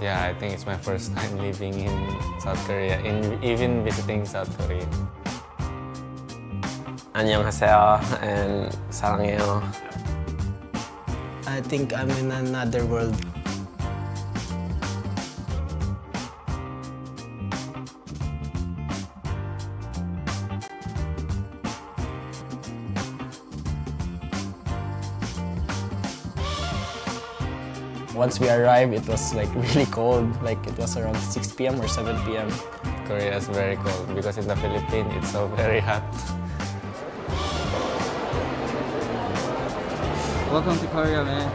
Yeah, I think it's my first time living in South Korea, even visiting South Korea. 안녕하세요 and 사랑해요. I think I'm in another world. Once we arrived, it was like really cold. Like it was around 6 p.m. or 7 p.m. Korea is very cold because in the Philippines it's so very hot. Welcome to Korea, man.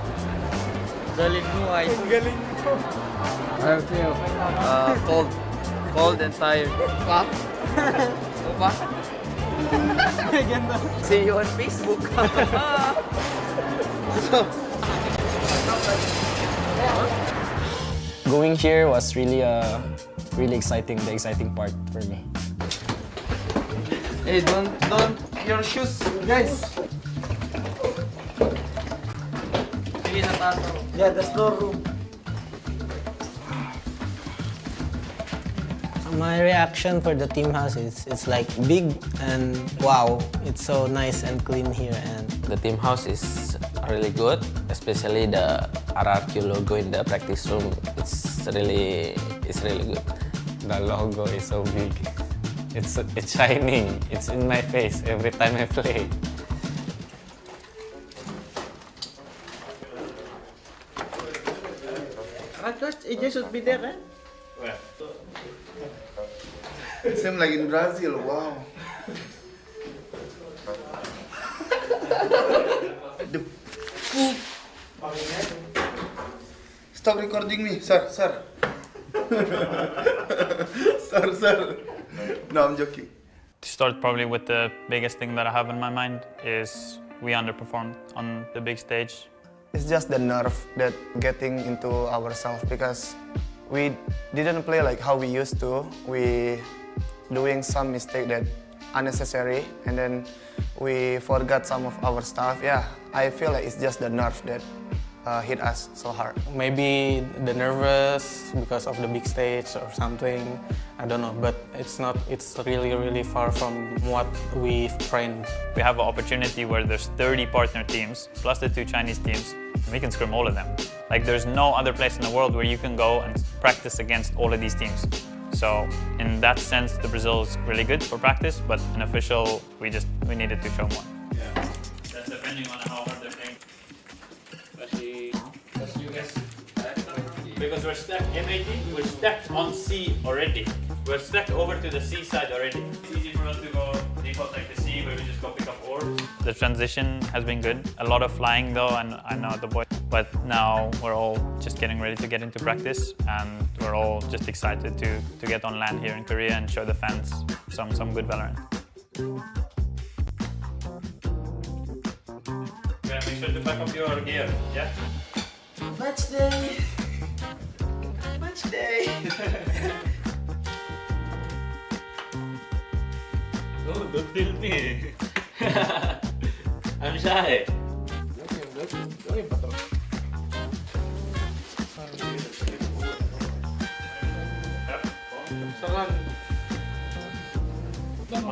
Galing mo ay. Galing mo. How do you feel? Cold and tired. Pop? Pa? Ganda. See you on Facebook. Going here was really really exciting. The exciting part for me. Hey, don't your shoes, guys. Yeah, the storeroom. My reaction for the team house is it's like big and wow, it's so nice and clean here. And The team house is really good, especially the RRQ logo in the practice room. It's really good. The logo is so big. It's shining. It's in my face every time I play. AJ should be there, eh? Where? Same like in Brazil, wow. The poop. Stop recording me, sir. Sir. No, I'm joking. To start probably with the biggest thing that I have in my mind is we underperformed on the big stage. It's just the nerve that getting into ourselves because we didn't play like how we used to. We doing some mistake that unnecessary and then we forgot some of our stuff. Yeah, I feel like it's just the nerve that hit us so hard. Maybe the nervous because of the big stage or something. I don't know, but it's not. It's really far from what we've trained. We have an opportunity where there's 30 partner teams plus the 2 Chinese teams, and we can scrim all of them. Like there's no other place in the world where you can go and practice against all of these teams. So in that sense, the Brazil is really good for practice, but an official, we needed to show more. Yeah, that's depending on how hard they're playing. Especially you guys. Because we're stacked MAT, we're stacked on C already. We're stacked over to the C side already. It's easy for us to go default like the C where we just go pick up ore. The transition has been good. A lot of flying though, and I know the boys. But now we're all just getting ready to get into practice, and we're all just excited to get on land here in Korea and show the fans some good Valorant. Yeah, make sure to pack up your gear, yeah? Match day! Match day! Oh, don't tilt me. I'm shy. Gawin pa to. Saran. Yes!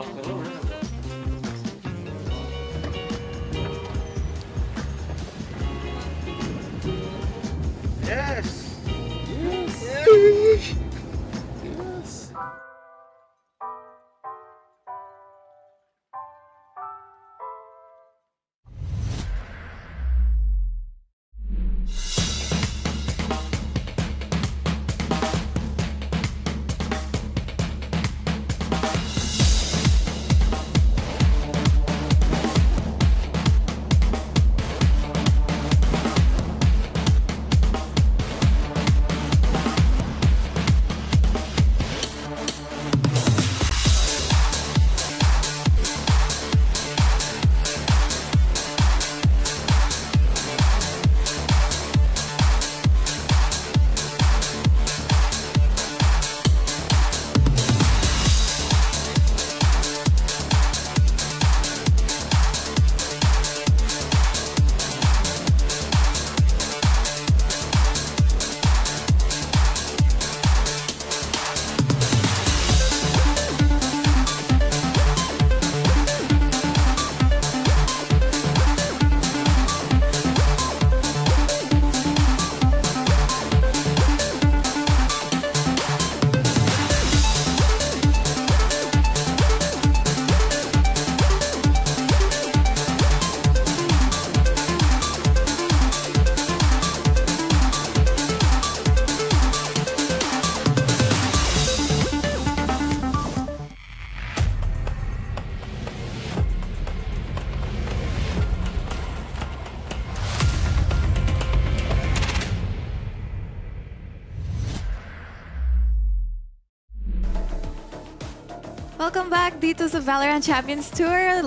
Welcome back dito sa VALORANT Champions Tour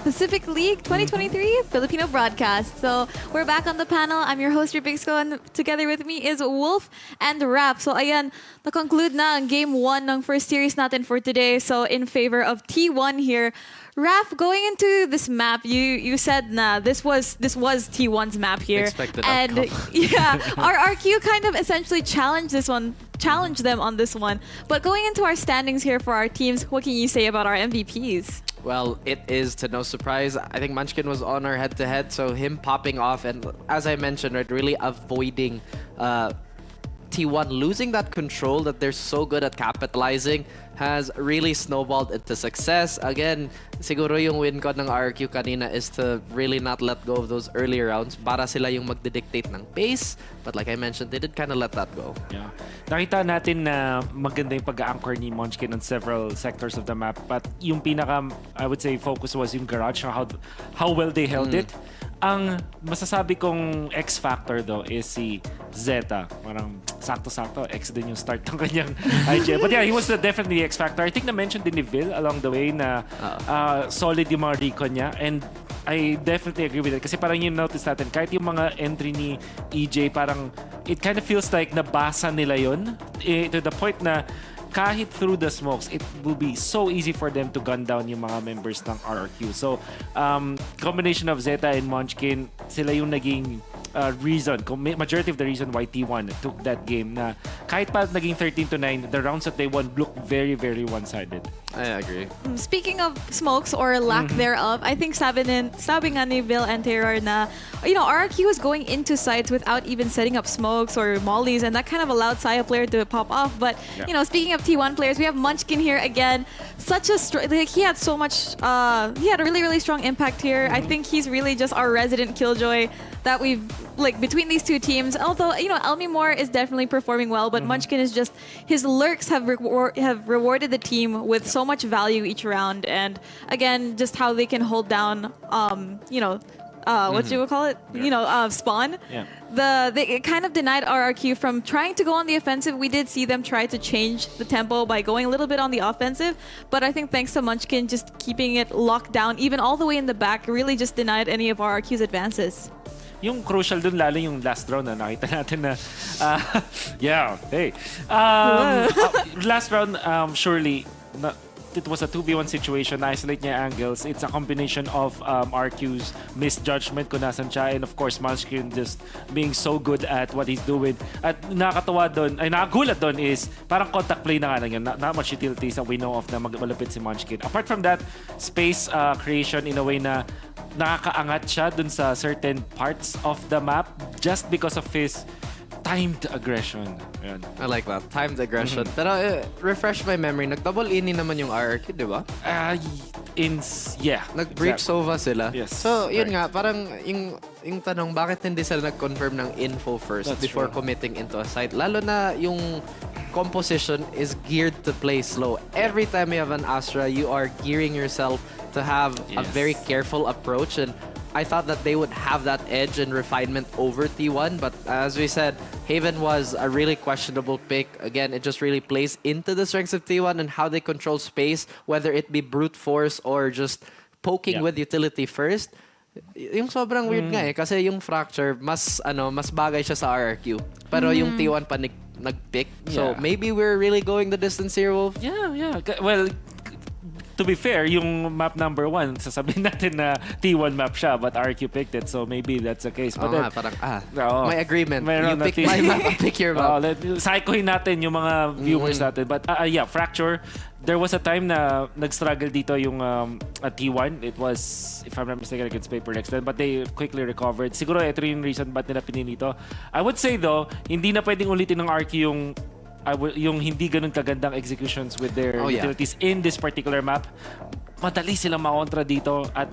Pacific League 2023 Filipino broadcast. So we're back on the panel. I'm your host, Rex Regum Qeon, and together with me is Wolf and Rap. So ayan, na-conclude na ang game 1 ng first series natin for today. So in favor of T1 here. Raf, going into this map, you said this was T1's map here. Expected and outcome. yeah, RQ kind of essentially challenged them on this one. But going into our standings here for our teams, what can you say about our MVPs? Well, it is to no surprise. I think Munchkin was on our head-to-head, so him popping off and, as I mentioned, right, really avoiding T1 losing that control that they're so good at capitalizing has really snowballed into success. Again, siguro yung win code ng RQ kanina is to really not let go of those early rounds para sila yung magdidictate ng pace. But like I mentioned, they did kind of let that go. Yeah. Nakita natin na maganda yung pag-anchor ni Munchkin on several sectors of the map. But yung pinaka, I would say, focus was yung garage, how well they held it. Ang masasabi kong X factor though is si Zeta. Parang sakto-sakto, X din yung start ng kanyang IGL. But yeah, he was definitely X factor. I think na-mention din ni Vil along the way na solid yung mga recon niya. And I definitely agree with it. Kasi parang yung notice natin, kahit yung mga entry ni EJ, parang it kind of feels like nabasa nila yun. To the point na kahit through the smokes, it will be so easy for them to gun down yung mga members ng RRQ. So, combination of Zeta and Munchkin, sila yung naging reason, majority of the reason why T1 took that game na kahit pa naging 13-9, the rounds that they won look very, very one-sided. I agree. Speaking of smokes or lack thereof, I think sabi nga ni Vil and Terror na, RRQ was going into sites without even setting up smokes or mollies, and that kind of allowed Saya player to pop off. But, speaking of T1 players, we have Munchkin here again. Such a he had so much, he had a really, really strong impact here. I think he's really just our resident killjoy that we've, between these two teams. Although, Elmi Moore is definitely performing well, but Munchkin is just, his lurks have rewarded the team with so much value each round. And again, just how they can hold down, what you would call it? Spawn. Yeah. They kind of denied RRQ from trying to go on the offensive. We did see them try to change the tempo by going a little bit on the offensive, but I think thanks to Munchkin just keeping it locked down, even all the way in the back, really just denied any of RRQ's advances. Yung crucial dun, lalo yung last round na nakita natin na, last round, surely, it was a 2v1 situation, isolate niya angles. It's a combination of RQ's misjudgment kung nasan siya, and of course Munchkin just being so good at what he's doing. At nakakatawa doon, ay nakagulat doon is parang contact play na nga lang yun. Not much utilities that we know of na malupit si Munchkin. Apart from that, space creation in a way na nakakaangat siya dun sa certain parts of the map just because of his timed aggression. Yan. I like that. Timed aggression. Pero refresh my memory, nag-double ini naman yung RRQ, di ba? Yeah. Nag-breach Sova sila. Yes. So, yun nga, parang yung tanong, bakit hindi sila nag-confirm ng info first before committing into a site? Lalo na yung composition is geared to play slow. Every time you have an Astra, you are gearing yourself to have a very careful approach, and I thought that they would have that edge and refinement over T1, but as we said, Haven was a really questionable pick. Again, it just really plays into the strengths of T1 and how they control space, whether it be brute force or just poking with utility first. Yung sobrang weird nga kasi yung Fracture, mas bagay siya sa RRQ. Pero yung T1 pa nag-pick. So maybe we're really going the distance here, Wolf? Yeah. Well, to be fair, yung map number 1, sasabihin natin na T1 map siya, but RQ picked it, so maybe that's the case. But then, my agreement. You pick my map, I pick your map. Psychohin natin yung mga viewers natin. But yeah, Fracture, there was a time na nag-struggle dito yung T1. It was, if I'm not mistaken, against Paper Rex then, but they quickly recovered. Siguro ito yung reason ba't nila pinili to. I would say though, hindi na pwedeng ulitin ng RQ yung hindi ganun kagandang executions with their utilities in this particular map. Madali silang makontra dito at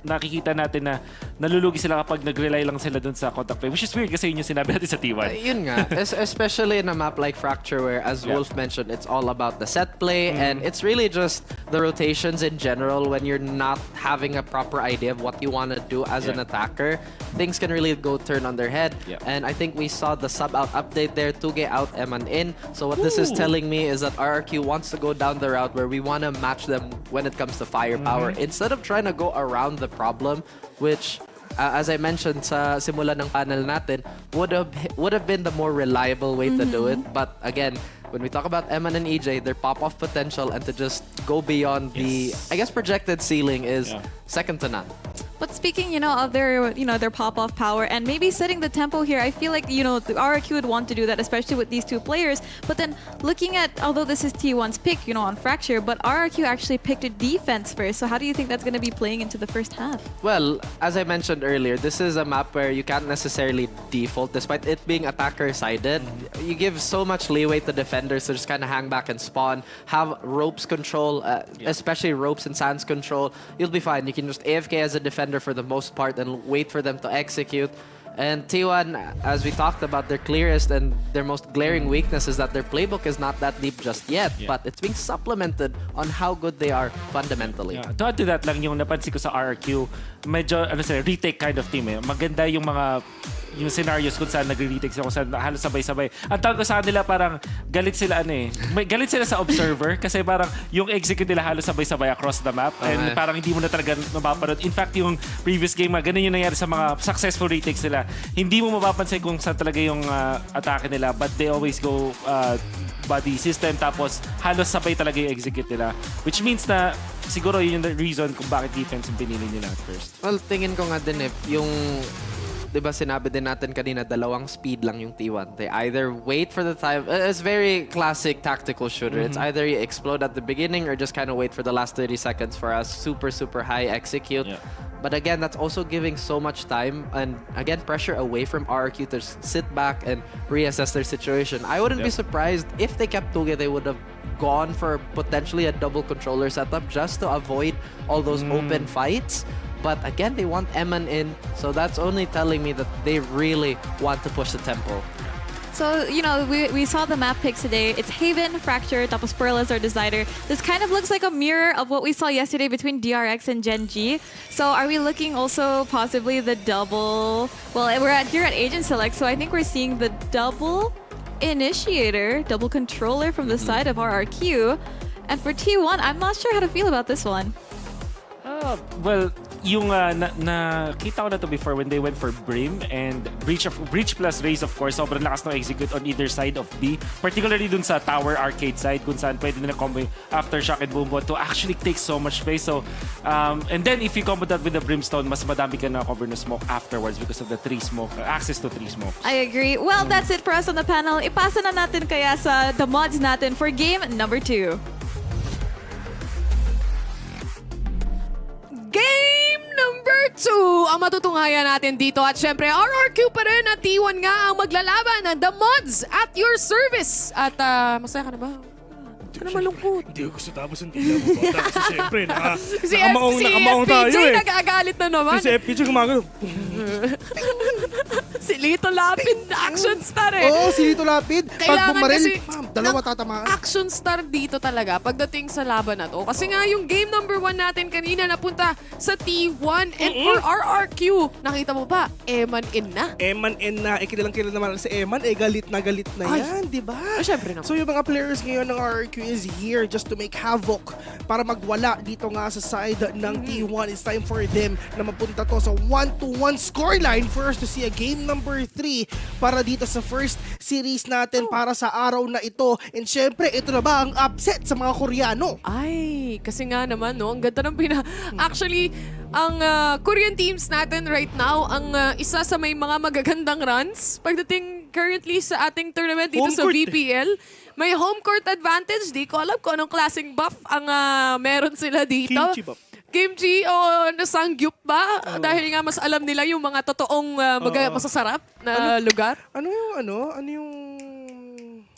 nakikita natin na nalulugi sila kapag nag-rely lang sila dun sa contact play, which is weird kasi yun yung sinabi natin sa T1. Yun nga, especially in a map like Fracture where, as Wolf mentioned, it's all about the set play and it's really just the rotations in general. When you're not having a proper idea of what you want to do as an attacker, things can really go turn on their head. And I think we saw the sub-out update there, Tuge out, Eman in. So what this is telling me is that RRQ wants to go down the route where we want to match them when it comes to firepower instead of trying to go around the problem, which as I mentioned sa simula ng panel natin, would have been the more reliable way to do it. But again, when we talk about Eman and EJ, their pop-off potential and to just go beyond the, I guess, projected ceiling is second to none. But speaking, of their pop-off power and maybe setting the tempo here, I feel like, the RRQ would want to do that, especially with these two players. But then looking at, although this is T1's pick, on Fracture, but RRQ actually picked a defense first. So how do you think that's going to be playing into the first half? Well, as I mentioned earlier, this is a map where you can't necessarily default, despite it being attacker-sided. You give so much leeway to defenders to just kind of hang back and spawn, have ropes control, especially ropes and sands control. You'll be fine. You can just AFK as a defender for the most part and wait for them to execute. And T1, as we talked about, their clearest and their most glaring weakness is that their playbook is not that deep just yet, but it's being supplemented on how good they are fundamentally. To add to that lang, yung napansin ko sa RRQ, medyo retake kind of team Maganda yung mga scenarios kung saan nagre-retake sila, kung saan halos sabay-sabay. Ang tawag ko sa kanila parang galit sila galit sila sa observer kasi parang yung execute nila halos sabay-sabay across the map and parang hindi mo na talaga mapapanood. In fact, yung previous game, ganun yung nangyari sa mga successful retakes nila. Hindi mo mapapansin kung saan talaga yung atake nila, but they always go body system tapos halos sabay talaga yung execute nila. Which means na siguro yun yung reason kung bakit defense yung pinili nila at first. Well, tingin ko nga din yung diba sinabi din natin kanina, dalawang speed lang yung T1. They either wait for the time, it's very classic tactical shooter. It's either you explode at the beginning or just kind of wait for the last 30 seconds for a super high execute. But again, that's also giving so much time and again, pressure away from RRQ to sit back and reassess their situation. I wouldn't be surprised if they kept Tuge, they would have gone for potentially a double controller setup just to avoid all those open fights. But again, they want Eman in, so that's only telling me that they really want to push the tempo. So, we saw the map picks today. It's Haven, Fracture, tapos Pearl as our decider. This kind of looks like a mirror of what we saw yesterday between DRX and Gen G. So are we looking also possibly the double... Well, we're here at Agent Select, so I think we're seeing the double initiator, double controller from the side of RRQ. And for T1, I'm not sure how to feel about this one. Well, yung nakita ko na to before when they went for Brim and Breach plus Raze, of course, sobrang lakas ng execute on either side of B. Particularly dun sa tower arcade side kung saan pwede nila combo yung Aftershock and Boombo to actually take so much space. So, and then if you combo that with the Brimstone, mas madami ka na cover na smoke afterwards because of the 3 smoke, access to 3 smoke. I agree. Well, that's it for us on the panel. Ipasa na natin kaya sa the mods natin for game number 2. Game number 2 ang matutunghayan natin dito. At syempre, RRQ pa rin at T1 nga ang maglalaban ng The Mods at your service. At masaya ka na ba? Ano malungkot? Hindi ko gusto tapos ang tila mo. Kasi syempre, si nakamaong tayo FPJ eh. nag-aagalit na naman. Si FPJ gumagano. Si Lito Lapid, action star eh. Oo, si Lito Lapid. Pag Kailangan bumaril, kasi dalawa tatamaan. action star dito talaga pagdating sa laban na to. Kasi nga yung game number 1 natin kanina napunta sa T1 and for RRQ, nakita mo ba? Eman in na. Eman in na. Kilalang naman si Eman. Galit na yan, di ba? Syempre naman. So yung mga players ngayon ng RRQ is here just to make havoc para magwala dito nga sa side ng T1. It's time for them na mapunta to sa 1-1 scoreline for us to see a game number 3 para dito sa first series natin para sa araw na ito. And syempre, ito na ba ang upset sa mga Koreano? Ay, kasi nga naman, no? Ang ganda ng Actually, ang Korean teams natin right now, ang isa sa may mga magagandang runs pagdating currently sa ating tournament dito sa VPL. May home court advantage. Di ko alam kung anong klaseng buff ang meron sila dito. Kimchi buff. Kimchi o nasangyup ba? Dahil nga mas alam nila yung mga totoong masasarap na lugar. Ano yung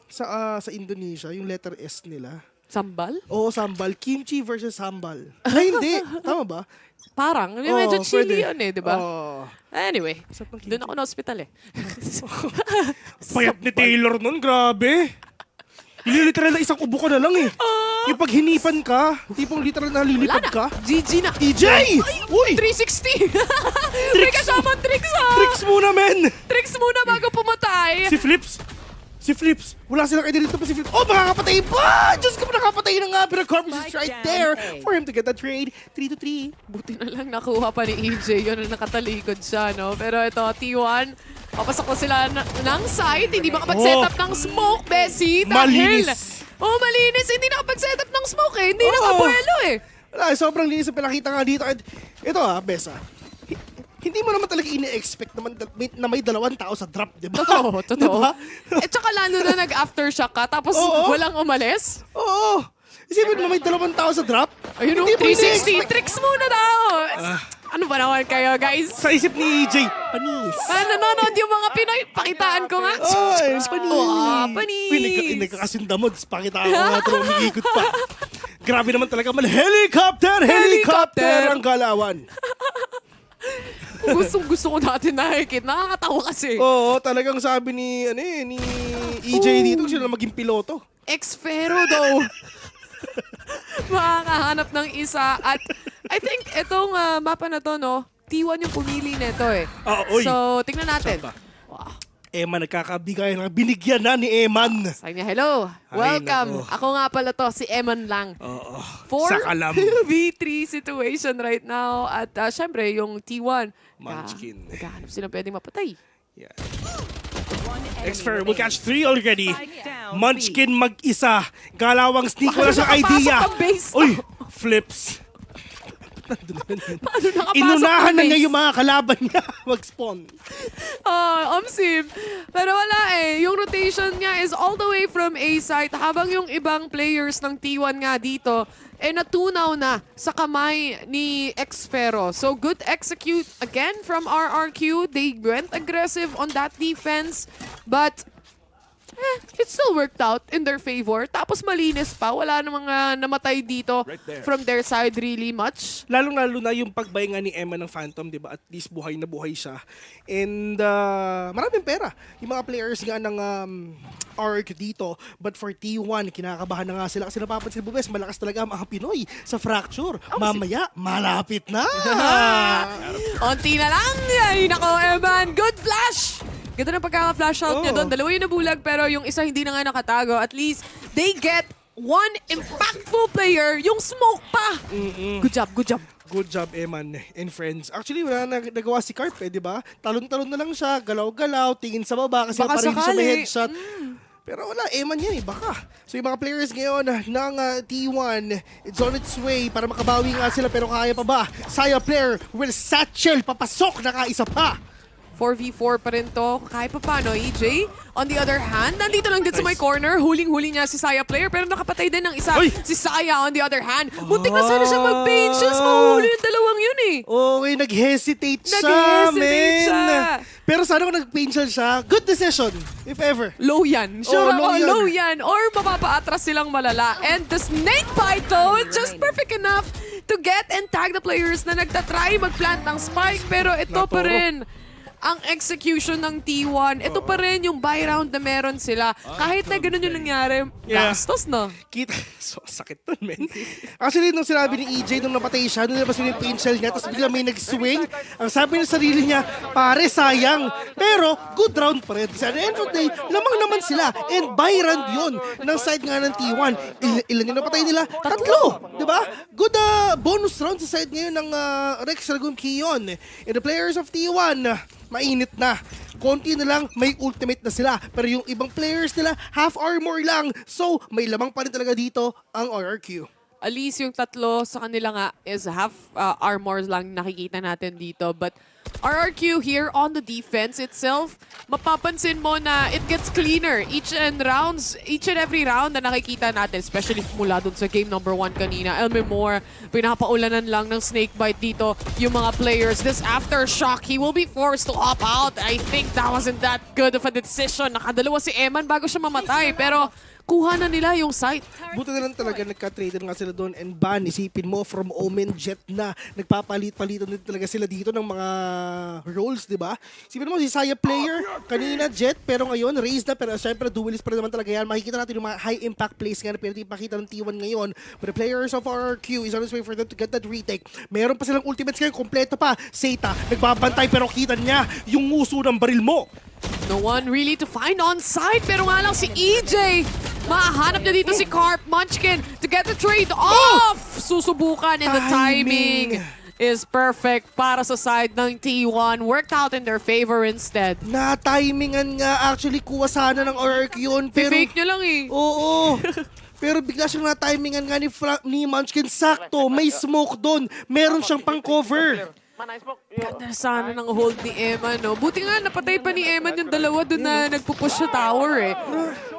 sa Indonesia, yung letter S nila? Sambal? Oo, sambal. Kimchi versus sambal. Ay, hindi. Tama ba? Parang. Medyo chili pwede. yun eh, di ba? Anyway, doon ako na hospital eh. Payat ni Taylor nun, grabe. Literal na isang ubo ka na lang eh. Yung pag hinipan ka, tipong literal na lilipad ka. GG na. EJ! Uy! 360! May kasamang tricks ha! Tricks muna, men! Tricks muna bago pumatay. Si Flips. Wala silang idea dito pa si Flips. Oh, makakapatay pa! Diyos ko, nakapatay na nga. Pero Corpus is right there for him to get that trade. 3-3. Buti na lang nakuha pa ni EJ. Yun, nakatalikod siya, no? Pero ito, T1, papasok ko sila ng site. Hindi makapag-setup ng smoke, Bessie. Malinis. Malinis. Hindi nakapag-setup ng smoke eh. Hindi nakabuelo eh. Wala, sobrang linis ang pinakita nga dito. At ito Besa. Hindi mo naman talaga ini-expect na may 2 tao sa drop, di ba? Totoo. Diba? Tsaka lalo na nag-aftershock ka, tapos walang umalis. Oo. Isipin mo may 2 tao sa drop? Ayun, 360. Tricks muna daw. Ano ba naman kayo, guys? Sa isip ni EJ, panis. Nanonood yung mga Pinoy. Pakitaan ko nga. Panis. Nagkakasindamods. Pakitaan ko nga ito. Umiikot pa. Grabe naman talaga. Helicopter ang galawan. Gusto ko natin nakikita. Nakakatawa kasi. Oo, talagang sabi ni EJ dito sila maging piloto. Ex-Fero daw. Makakahanap ng isa. At I think itong mapa na to, no? T1 yung pumili nito eh. So, tingnan natin. Wow. Eman, nagkakabigay na. Binigyan na ni Eman. Sabi niya, hello. Welcome. Ako nga pala to, si Eman lang. For V3 situation right now. At syempre, yung T1. Munchkin. Naghahanap silang pwedeng mapatay. Yeah. X-Fair will catch 3 already. Munchkin mag-isa. Galawang sneak, wala siyang idea. Uy, Flips. Inunahan na niya yung mga kalaban niya mag-spawn. Omsim. Pero wala eh. Yung rotation niya is all the way from A site habang yung ibang players ng T1 nga dito natunaw na sa kamay ni X-Fero. So good execute again from RRQ. They went aggressive on that defense. But it still worked out in their favor. Tapos malinis pa. Wala na mga namatay dito from their side really much. Lalong-lalo na yung pagbahinga ni Emma ng Phantom, di ba? At least buhay na buhay siya. And maraming pera. Yung mga players nga ng RRQ dito. But for T1, kinakabahan na nga sila. Kasi napapansin mo, Bes, malakas talaga ang mga Pinoy sa fracture. Mamaya, malapit na. Onti na lang. Ay, nako, Eman. Good flash! Ganda ng pagkaka-flash out niya doon. 2 yung nabulag pero yung isa hindi na nga nakatago. At least, they get one impactful player, yung smoke pa. Good job, good job. Good job, Eman and friends. Actually, wala na nagawa si Carp, di ba? Talon-talon na lang siya, galaw-galaw, tingin sa baba kasi Baka parang hindi siya may sakali. headshot. Pero wala, Eman yan baka. So yung mga players ngayon ng T1, it's on its way para makabawi nga sila pero kaya pa ba? Saya player will satchel, papasok, nakaisa pa. 4v4 pa rin to. Kahit pa paano, EJ. On the other hand, nandito lang din sa my corner. Huling-huli niya si Saya player pero nakapatay din ng isa. Si Saya on the other hand. Muntik na sana siya mag-pain shots. Mahuhuli yung dalawang yun eh. Okay, nag-hesitate siya. Pero sana kung nag-pain shot siya, good decision, if ever. Low yan. Sure ako, low yan. low yan. Or mapapaatras silang malala. And the snake bite though, just perfect enough to get and tag the players na nagtatry mag-plant ng spike. Pero ito pa rin ang execution ng T1. Ito pa rin yung buy round na meron sila. Kahit na ganun yung nangyari, gastos na. Kita, so sakit dun, man. Actually, nung sinabi ni EJ nung napatay siya, nung nabas yung pain shell niya, tapos bigla may nag-swing, ang sabi ng sarili niya, pare, sayang. Pero, good round pa rin. Kasi at the end of the day, lamang naman sila. And buy round yun ng side nga ng T1. Ilan yung napatay nila? Tatlo! Diba? Good bonus round sa side ngayon ng Rex Regum Qeon. And the players of T1, mainit na. Konti na lang, may ultimate na sila. Pero yung ibang players nila, half armor lang. So, may lamang pa rin talaga dito ang RRQ. At least yung tatlo sa kanila nga is half armor lang nakikita natin dito. But RRQ here on the defense itself, mapapansin mo na it gets cleaner each and every round na nakikita natin, especially mula dun sa game number 1 kanina. Elmemore, pinapaulanan lang ng snakebite dito yung mga players. This aftershock, he will be forced to opt out. I think that wasn't that good of a decision. Nakadalawa si Eman bago siya mamatay, pero kuha na nila yung site. Buto na lang talaga nagka-trader nga sila doon and ban. Isipin mo, from Omen, Jet na. Nagpapalit-palitan din talaga sila dito ng mga roles, di ba? Isipin mo, si Saya player, kanina Jet, pero ngayon, raised na. Pero syempre, duelist pa rin naman talaga yan. Makikita natin yung mga high-impact plays nga na pinapakita ng T1 ngayon. But the players of RRQ is on its way for them to get that retake. Meron pa silang ultimates ngayon, kompleto pa. Seita, nagbabantay pero kita niya yung nguso ng baril mo. No one really to find on side, pero nga lang si EJ. Mahanap niya dito si Carp Munchkin to get the trade off. Susubukan and the timing is perfect para sa side ng T1. Worked out in their favor instead. Na-timingan nga actually kuha sana ng RRQ yun. Pero fake niya lang eh. Oo. Pero bigla siyang na-timingan nga ni Munchkin. Sakto, may smoke doon. Meron siyang pang-cover. Ganda sana ng hold ni Eman, no? Buti nga, napatay pa ni Eman yung dalawa doon na nagpupush sa tower, eh.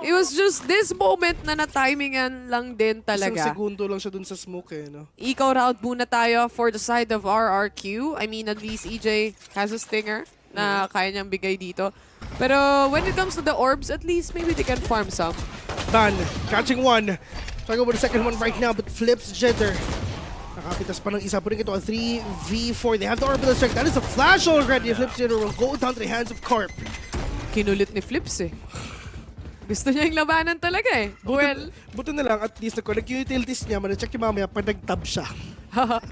It was just this moment na na-timingan lang din talaga. Isang segundo lang siya doon sa smoke, eh, no? Eco round muna tayo for the side of RRQ. I mean, at least EJ has a stinger na kaya niyang bigay dito. Pero when it comes to the orbs, at least maybe they can farm some. Done. Catching one. Trying over the second one right now, but flips Jetter. Nakapitas pa ng isa po rin ito, a 3v4. They have the orbital strike. That is a flash already. Flips Jetter will go down to the hands of Carp. Kinulit ni Flips eh. Gusto niya yung labanan talaga eh. Buto na lang, at least nag-connect yung utilities niya. Mana-check yung mamaya pag nag-tab siya.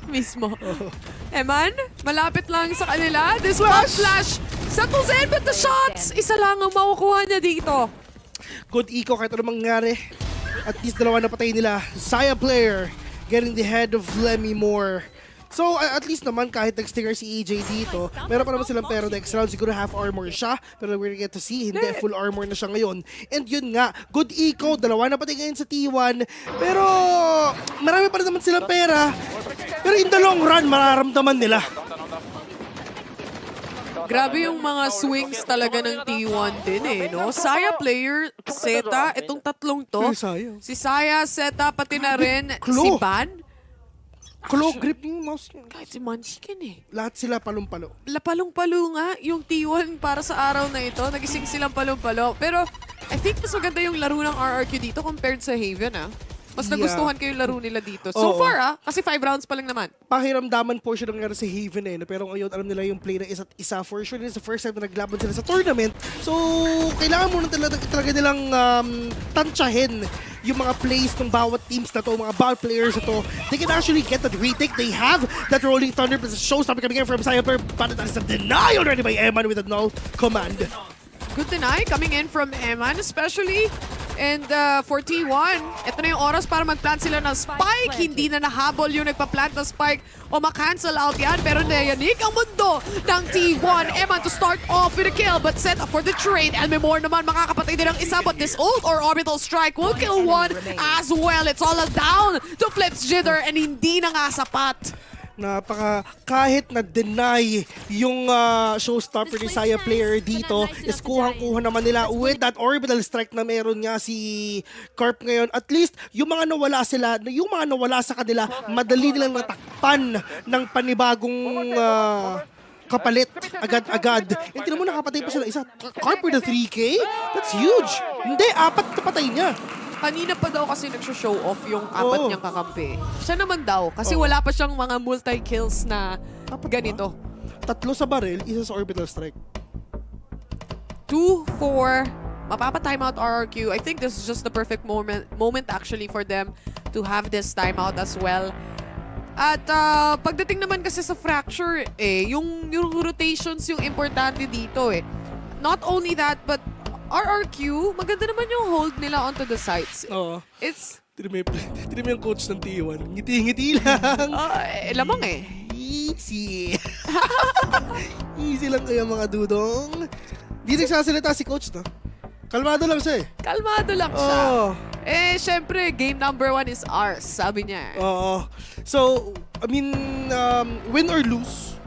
Mismo. Eman, malapit lang sa kanila. This one flash settles in with the shots. Isa lang ang makukuha niya dito. Good eco kahit ano mangyari. At least dalawa na patay nila. Saya player getting the head of Lemmy Moore. So, at least naman kahit nag-stinger si EJ dito, meron pa naman silang pero next round siguro half armor siya. Pero we're gonna get to see, hindi, full armor na siya ngayon. And yun nga, good eco, dalawa na patay ngayon sa T1. Pero, marami pa rin naman silang pera. Pero in the long run, mararamdaman nila. Grabe yung mga swings talaga ng T1 din eh, no? Saya player, Zeta, itong tatlong to. Si Saya, Zeta, pati na rin si Ban. Claw grip yung mouse niya. Kahit si Munchkin eh. Lahat sila palong-palo. Palong-palo nga yung T1 para sa araw na ito. Nagising silang palong-palo. Pero I think mas maganda yung laro ng RRQ dito compared sa Haven ah. Mas nagustuhan ko yung laro nila dito. So far kasi 5 rounds pa lang naman. Pakiramdaman po siya nangyari sa Haven eh. No? Pero ngayon alam nila yung play na isa't isa. For sure, this is the first time na naglaban sila sa tournament. So, kailangan muna talaga nilang tansyahin yung mga plays ng bawat teams na to, mga bawat players na to. They can actually get that retake. They have that Rolling Thunder, but the showstopper coming in from Cyber. But that is a deny already by Eman with a null command. Good deny coming in from Eman, especially And for T1, ito na yung oras para mag-plant sila ng spike. Hindi na nahabol yung nagpa-plant ng spike o ma-cancel out yan. Pero nayanig ang mundo ng T1. Eman to start off with a kill but set up for the trade. And Memor naman makakapatay din ng isa but this ult or orbital strike will kill one as well. It's all down to Flips Jitter and hindi na nga sapat. Kahit na-deny yung showstopper ni Saya player dito, is kuhang-kuha naman nila with that orbital strike na meron nga si Corp ngayon. At least, yung mga nawala sa kanila, madali nilang natakpan ng panibagong kapalit agad-agad. Hindi mo nakapatay pa siya ng isa. Corp with a 3K? That's huge! Hindi, 4 napatay niya. Kanina pa daw kasi nagsho-show off yung 4 niyang kakampi. Siya naman daw, kasi wala pa siyang mga multi-kills na ganito. 3 sa barrel, 1 sa orbital strike. 2-4. Mapapa-timeout RRQ. I think this is just the perfect moment actually for them to have this timeout as well. At pagdating naman kasi sa fracture, yung rotations yung importante dito eh. Not only that, but RRQ, maganda naman yung hold nila onto the sites. Oo. It's... Tinan mo yung coach ng T1. Ngiti-ngiti lang. Lamang eh. Easy. Easy lang kayo mga dudong. Di nagsasalita si coach, no? Kalmado lang siya eh. Kalmado lang siya. Syempre, game number 1 is ours, sabi niya. Oo. So, I mean, win or lose,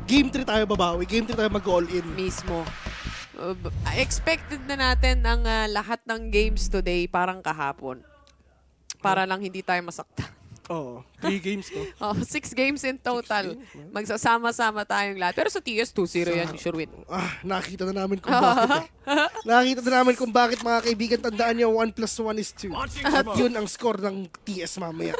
game 3 tayo babawi. Game 3 tayo mag-all in. Mismo. Expected na natin ang lahat ng games today parang kahapon. Para lang hindi tayo masaktan. Oo. 3 games ko. 6 games in total. Magsasama-sama tayong lahat. Pero sa TS, 2-0 yan, sure win. Nakita na namin kung bakit Nakita na namin kung bakit mga kaibigan. Tandaan niyo, 1 + 1 is 2. At yun ang score ng TS mamaya.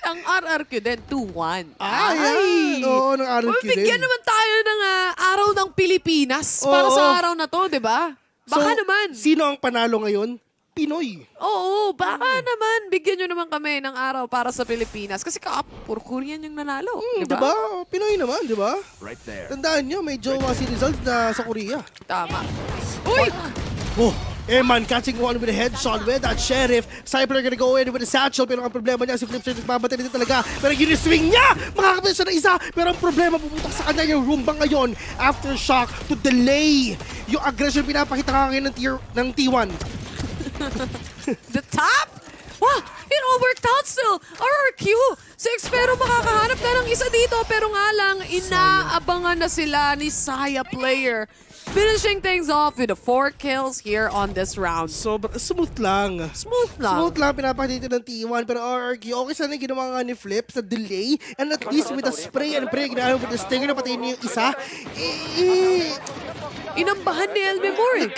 Ang RRQ din, 2-1. Ay! Oo, ng RRQ din. Bigyan naman tayo ng araw ng Pilipinas para sa araw na to, di ba? Baka naman. Sino ang panalo ngayon? Pinoy. Oo, baka naman. Bigyan nyo naman kami ng araw para sa Pilipinas. Kasi puro Korean yung nanalo. Diba? Pinoy naman, diba? Right there. Tandaan nyo, may jowa si Rizal na sa Korea. Tama. Uy! Eman catching one with a headshot with that Sheriff. Cypher gonna go in with a satchel. Pero ang problema niya, si Flipster nagbabatay nito talaga. Pero yun swing niya! Makakapit siya ng isa. Pero ang problema, pupunta sa kanya yung Roomba ngayon. Aftershock to delay yung aggression pinapakita ka ngayon ng T1. The top? Wow! It all worked out still! RRQ! 6 pero makakahanap na ng isa dito. Pero nga lang, inaabangan na sila ni Saya player. Finishing things off with the 4 kills here on this round. So, smooth lang. Smooth lang. Smooth lang pinapakita ng T1. Pero RRQ, okay sana yung ginawa nga ni Flip sa delay. And at least with the spray and pray, ginawa with the stinger na patayin niya yung isa. Inambahan ni Elmemor eh.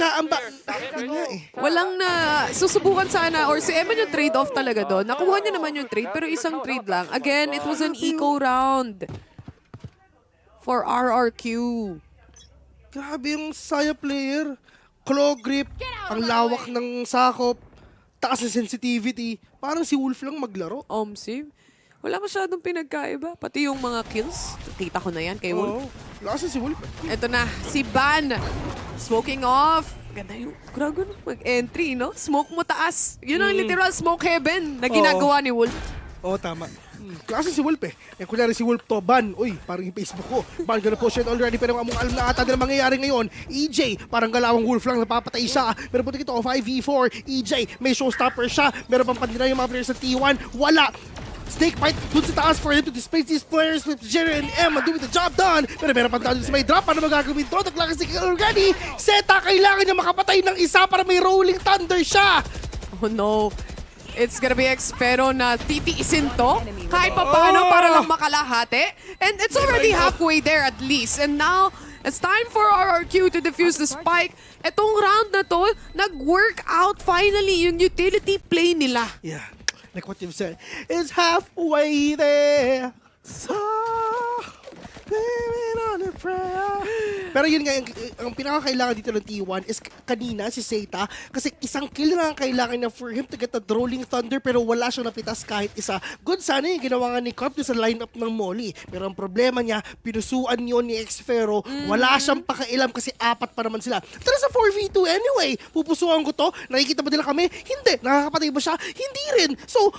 Walang na susubukan sana or si Eman yung trade-off talaga doon. Nakuha niya naman yung trade pero isang trade lang. Again, it was an eco round for RRQ. Grabe yung Saya player. Claw grip, ang lawak ng sakop, taas na sensitivity. Parang si Wolf lang maglaro. Sim. Wala masyadong pinagkaiba. Pati yung mga kills. Kita ko na yan kay Wolf. Lasa si Wolf. Ito na, si Ban. Smoking off. Ganda yung grago mag-entry, no? Smoke mo taas. Yun ang literal smoke heaven na ginagawa ni Wolf. Tama. Klase si Wolf eh. Yung kunyari si Wolf to, ban. Uy, parang yung Facebook ko. Ban gonna push it already. Pero among alam na ata na mangyayari ngayon. EJ, parang galawang Wolf lang, napapatay siya. Pero puti ito, 5v4. EJ, may showstopper siya. Meron pang pandina yung mga players sa T1. Wala. Snake fight dun sa taas for him to displace these players with Jerry and Emma doing the job done. Pero meron pang dun sa may drop. Ano magagawin ito? Naglakas si already. Zeta, kailangan niya makapatay ng isa para may rolling thunder siya. Oh no. It's gonna be X pero na titiisin to kahit pa paano para lang makalahati. And it's already halfway there at least. And now, it's time for RRQ to defuse the spike. Etong round na to, nag-work out finally yung utility play nila. Yeah, like what you've said. It's halfway there. Living on a prayer. Pero yun nga, ang pinakakailangan dito ng T1 is kanina si Zeta kasi isang kill na ang kailangan na for him to get the Rolling Thunder pero wala siyang napitas kahit isa. Good sana yung ginawa nga ni Corp sa lineup ng Molly. Pero ang problema niya, pinusuan yun ni Xfero. Wala siyang pakailam kasi apat pa naman sila. Tara sa 4v2 anyway. Pupusuan ko to. Nakikita ba nila kami? Hindi. Nakakapatay ba siya? Hindi rin. So,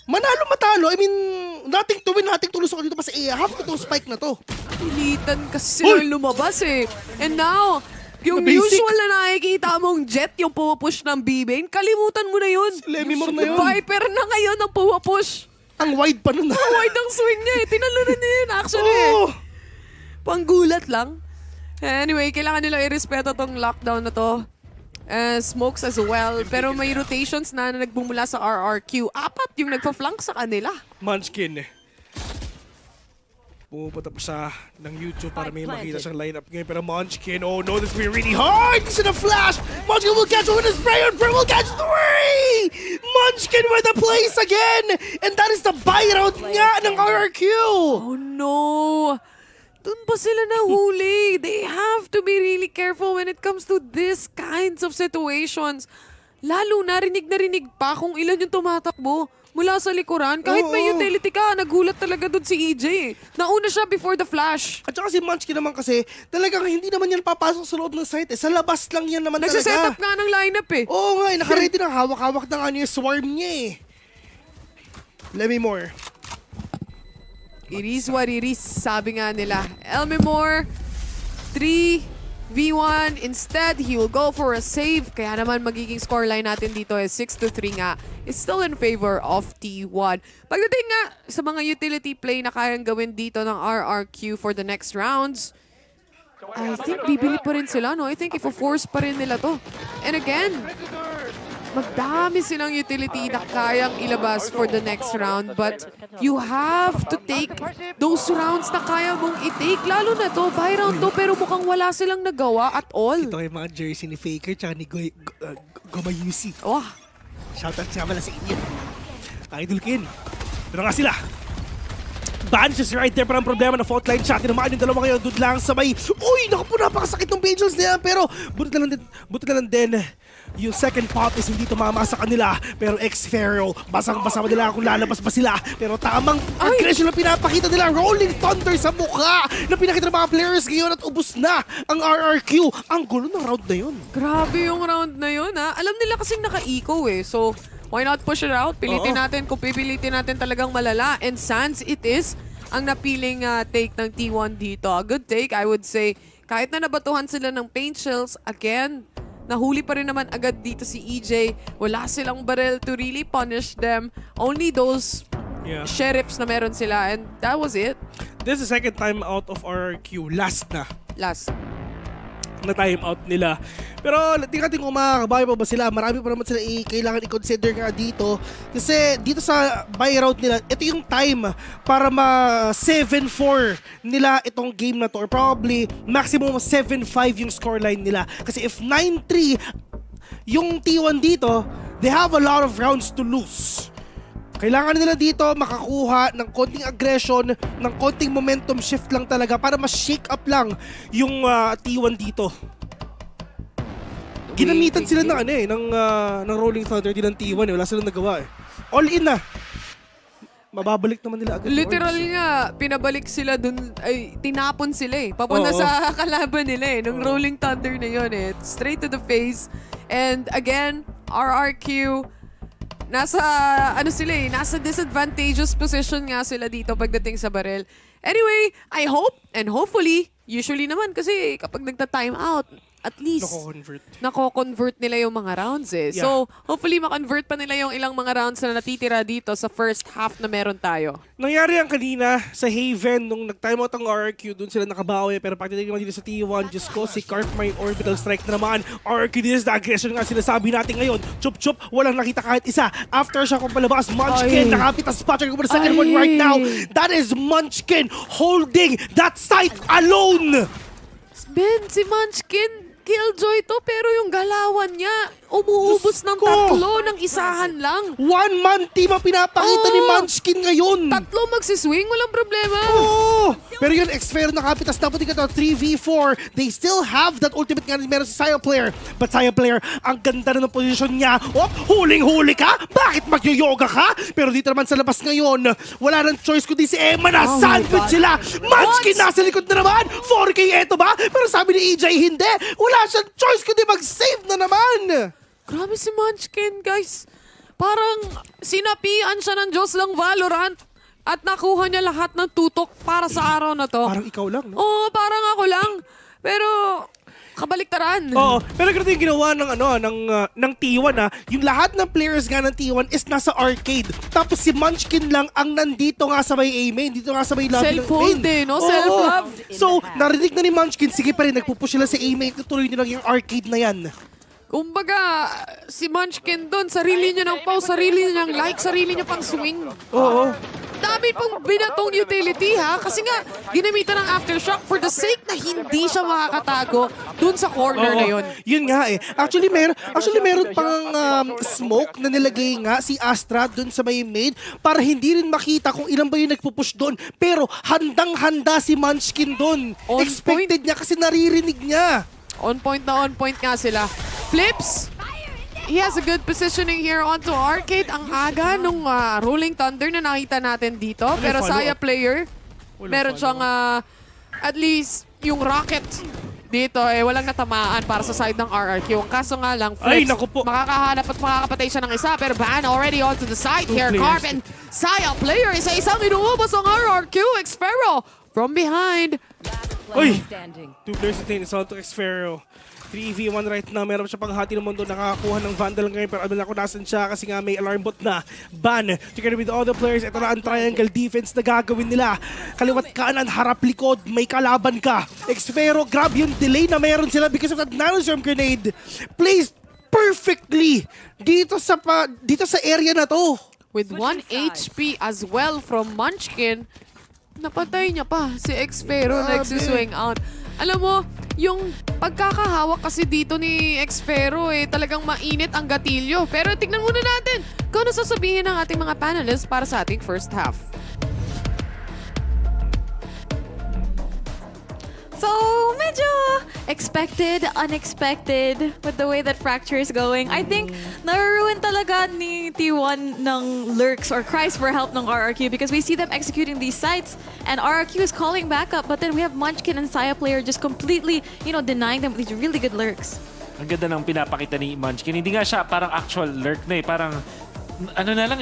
manalo matalo. I mean, nothing to win, nothing to lose ako dito pa sa A. Half to spike na to. Pilitan kasi silang lumabas eh. And now, yung usual na nakikita mong Jet, yung pumapush ng B-Main, kalimutan mo na yun. Si Lemimor na yun. Viper na ngayon ang pumapush. Ang wide pa nun. Ang wide ang swing niya eh. Tinalunan niya yun actually eh. Panggulat lang. Anyway, kailangan nila i-respeto tong lockdown na to. Smokes as well. Pero may rotations na nagbumula sa RRQ. Apat yung nagpa-flank sa kanila. Munchkin. Pumupunta pa siya ng YouTube para may makita siyang lineup ngayon. Pero Munchkin, oh no, this will be really hard! He's in a flash! Munchkin will catch with his spray and Bray will catch three! Munchkin with the place again! And that is the buyout nga ng RRQ! Oh no! Doon pa sila nahuli. They have to be really careful when it comes to these kinds of situations. Lalo narinig pa kung ilan yung tumatakbo mula sa likuran. Kahit may utility ka, nagulat talaga doon si EJ. Nauna siya before the flash. At saka si Munchkin naman kasi, talagang hindi naman yan papasok sa loob ng site eh. Sa labas lang yan naman talaga. Nagsiset up nga ng lineup eh. Oo nga, nakaready na. Hawak-hawak na nga yung swarm niya eh. Let me more. It is what it is, sabi nga nila. Elmemore, 3v1. Instead, he will go for a save. Kaya naman magiging scoreline natin dito is 6-3 nga. It's still in favor of T1. Pagdating nga sa mga utility play na kayang gawin dito ng RRQ for the next rounds, I think bibili pa rin sila, no? I think ifo-force pa rin nila to. And again, magdami silang utility na kayang ilabas for the next round, but you have to take those rounds na kaya mong i-take. Lalo na to, buy round to, pero mukhang wala silang nagawa at all. Ito yung mga jersey ni Faker tsaka ni Gomayusi. Oh. Shoutout nga pala sa inyo. Idol Kin. Pero nga sila. Banch is right there, parang problema na fault line shot. Tinamaan yung dalawa ngayon, doon lang sabay. Uy, naku po, napakasakit ng Angels niya. Pero buti na lang din. Yung second pop is hindi tumama sa kanila. Pero Xfero, basang-basa pa nila kung lalabas ba sila. Pero tamang aggression na pinapakita nila. Rolling Thunder sa mukha na pinakita ng mga players ngayon at ubus na ang RRQ. Ang gulo ng round na yun. Grabe yung round na yun, ha? Alam nila kasing naka-eco eh. So, why not push it out? Pilitin natin kung pipilitin natin talagang malala. And sans it is ang napiling take ng T1 dito. A good take, I would say. Kahit na nabatuhan sila ng paint shells, again, nahuli pa rin naman agad dito si EJ. Wala silang barrel to really punish them. Only those sheriffs na meron sila. And that was it. This is the second time out of RRQ. Last na. Last na time out nila. Pero tingnan kung makakabawi pa ba sila. Marami pa naman sila kailangan i-consider nga dito. Kasi dito sa buy route nila, ito yung time para ma 7-4 nila itong game na to. Or probably maximum 7-5 yung scoreline nila. Kasi if 9-3 yung T1 dito, they have a lot of rounds to lose. Kailangan nila dito makakuha ng konting aggression, ng konting momentum shift lang talaga para ma-shake up lang yung T1 dito. Ginamitan sila ng Rolling Thunder din ng T1 eh. Wala silang nagawa eh. All in na. Mababalik naman nila agad. Literal nga, pinabalik sila dun, ay tinapon sila eh. Papunta sa kalaban nila eh. Nung Rolling Thunder na yun eh. Straight to the face. And again, RRQ, nasa nasa disadvantageous position nga sila dito pagdating sa barrel. Anyway, I hope and hopefully, usually naman kasi kapag nagta-time out, at least nako-convert nila yung mga rounds eh. Yeah. So, hopefully makonvert pa nila yung ilang mga rounds na natitira dito sa first half na meron tayo. Nangyari yan kanina sa Haven nung nag-time out ang RRQ, dun sila nakabawi. Pero pagdating naman dito sa T1, Diyos ko, si Carp may orbital strike na naman. RRQ, this is the aggression nga sinasabi natin ngayon. Chup-chup, walang nakita kahit isa. After siya kung palabas, Munchkin, nakapit ang spot. Check ko sa second one right now. That is Munchkin holding that site alone. Ben, si Munchkin, Killjoy to, pero yung galawan niya, umuubos ng tatlo ng isahan lang. One-man team ang pinapakita ni Munchkin ngayon. Tatlo magsiswing, walang problema. Pero yun, Xfair nakapitas na puti ka to, 3v4. They still have that ultimate nga meron sa Saya Player. But Saya Player, ang ganda na ng posisyon niya. Huling-huli ka? Bakit magyo-yoga ka? Pero dito naman sa labas ngayon, wala nang choice kundi si Emma na sandwich sila. Munchkin nasa likod na naman. 4K eto ba? Pero sabi ni EJ, hindi. Wala siyang choice kundi mag-save na naman. Grabe si Munchkin, guys. Parang sinapian siya ng Diyos lang Valorant at nakuha niya lahat ng tutok para sa araw na to. Parang ikaw lang, no? Oo, parang ako lang. Pero kabaliktaran. Oo, pero ganito yung ginawa ng T1 yung lahat ng players nga ng T1 is nasa arcade. Tapos si Munchkin lang ang nandito nga sa may A-main, dito nga sa may lobby ng Self-hold main. no? Self-love. So, narinig na ni Munchkin, sige pa rin, nagpupush sila sa A-main, tutuloy nyo lang yung arcade na yan. Kumbaga, si Munchkin doon, sarili niya ng pause, sarili niya ng like, sarili niya pang swing. Oo. Dami pong binatong utility ha, kasi nga, ginamitan ng aftershock for the sake na hindi siya makakatago doon sa corner na yun. Yun nga eh. Actually, meron pang smoke na nilagay nga si Astra doon sa may main para hindi rin makita kung ilan ba yung nagpupush doon. Pero handang-handa si Munchkin doon. Expected niya kasi naririnig niya. On point nga sila. Flips! He has a good positioning here onto Arcade. Ang aga nung Rolling Thunder na nakita natin dito. Pero Saya Player, meron siyang at least yung rocket dito walang natamaan para sa side ng RRQ. Ang kaso nga lang, Flips, makakahanap at makakapatay siya ng isa. Pero ban already onto the side here. Carp and Saya Player, isa-isang inuubos ang RRQ. Xfero from behind. Uy! 2 players natin, Salto Xfero. 3v1 right now, meron siya paghati ng mundo, nakakakuha ng Vandal ngayon, pero alam na kung nasan siya kasi nga may alarm bot na ban. Together with all the players, ito na ang triangle defense na gagawin nila. Kaliwat kanan, harap likod, may kalaban ka. Xfero, grab yung delay na meron sila because of that nanoswarm grenade. Placed perfectly dito sa area na to. With 1 HP as well from Munchkin, napatay niya pa si Xfero nagsuswing out. Alam mo, yung pagkakahawak kasi dito ni Xfero talagang mainit ang gatilyo. Pero tignan muna natin kung ano sasabihin ng ating mga panelists para sa ating first half. So, medyo expected, unexpected with the way that Fracture is going. I think naruruin talaga ni T1 ng lurks or cries for help ng RRQ because we see them executing these sites and RRQ is calling back up, but then we have Munchkin and Saya Player just completely, denying them with these really good lurks. Ang ganda ng pinapakita ni Munchkin. Hindi nga siya parang actual lurk na parang ano na lang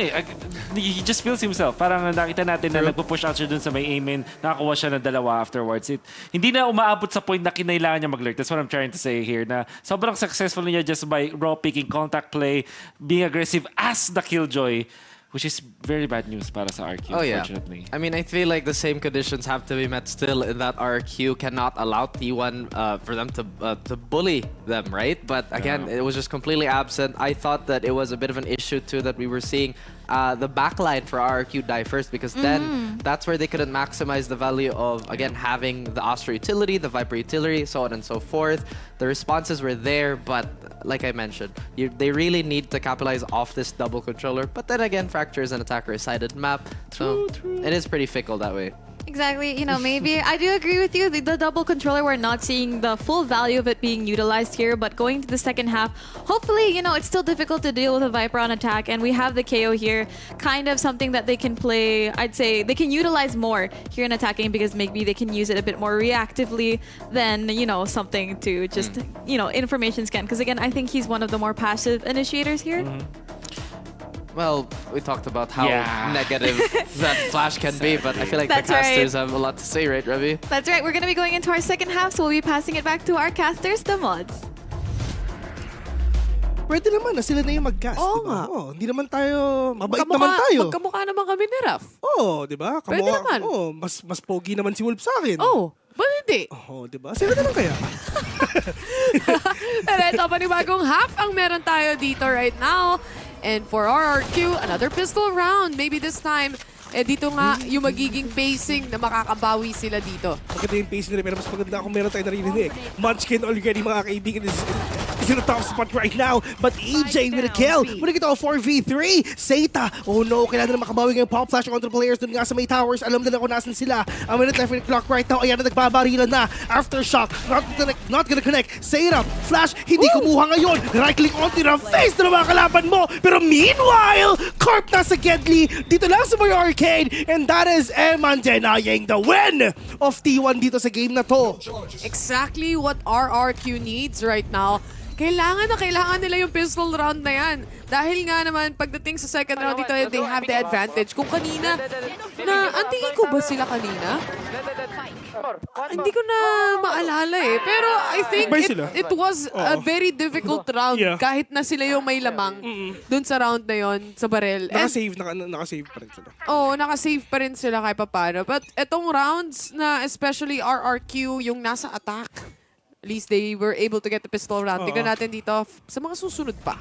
he just feels himself. Parang nakita natin na nagpo-push out siya dun sa may aim-in, nakakuha siya ng dalawa afterwards. Hindi na umaabot sa point na kinailangan niya mag-lurk. That's what I'm trying to say here, na sobrang successful niya just by raw picking, contact play, being aggressive as the Killjoy, which is very bad news para sa RQ, unfortunately. I mean, I feel like the same conditions have to be met still in that RQ cannot allow T1 for them to bully them, right? But again, it was just completely absent. I thought that it was a bit of an issue too that we were seeing the backline for RRQ die first because then that's where they couldn't maximize the value of, again, having the Astra utility, the Viper utility, so on and so forth. The responses were there, but like I mentioned, they really need to capitalize off this double controller. But then again, Fracture is an attacker-sided map, so it is pretty fickle that way. Exactly. Maybe I do agree with you. The double controller, we're not seeing the full value of it being utilized here. But going to the second half, hopefully, it's still difficult to deal with a Viper on attack. And we have the KO here, kind of something that they can play. I'd say they can utilize more here in attacking because maybe they can use it a bit more reactively than, something to just, information scan. Because again, I think he's one of the more passive initiators here. Well, we talked about how negative that Flash can be, but I feel like the casters have a lot to say, right, Ravi? That's right. We're going to be going into our second half, so we'll be passing it back to our casters, the mods. Pwede naman na sila na yung mag-cast, diba? Hindi naman tayo, mabait naman tayo. Magkamukha naman kami ni Raf. Diba? Pwede naman. Mas pogi naman si Wolf sa akin. Ba't hindi? Diba? Sila na lang kaya. Pero ito, panibagong half ang meron tayo dito right now. And for RRQ, another pistol round. Maybe this time, dito nga yung magiging pacing na makakabawi sila dito. Maganda yung pacing nila, pero mas maganda kung meron tayo narinig. Munchkin already, mga kaibigan, is in a tough spot right now. But EJ with a kill. Muna ito 4v3. Seita. Oh no, kailangan na makabawi ngayong pop flash kontra players dun nga sa may towers. Alam na kung nasan sila. A minute left in the clock right now. Ayan na nagbabarilan na. Aftershock. Not gonna connect. Seita. Flash. Hindi kumuha ngayon. Right click onto the face na mga kalaban mo. Pero meanwhile, Corp nasa Gedli. Dito lang sa may arcade. And that is Eman denying the win of T1 dito sa game na to. Exactly what RRQ needs right now. Kailangan nila yung pistol round na yan. Dahil nga naman, pagdating sa second round dito, they have the advantage. Kung kanina, ang tingin ko ba sila kanina? Hindi ko na maalala eh. Pero I think it was a very difficult round kahit na sila yung may lamang dun sa round na yon sa barrel. Nakasave pa rin sila. Oo, nakasave pa rin sila kahit paano. But etong rounds na especially RRQ, yung nasa attack, at least they were able to get the pistol round. Tignan natin dito sa mga susunod pa.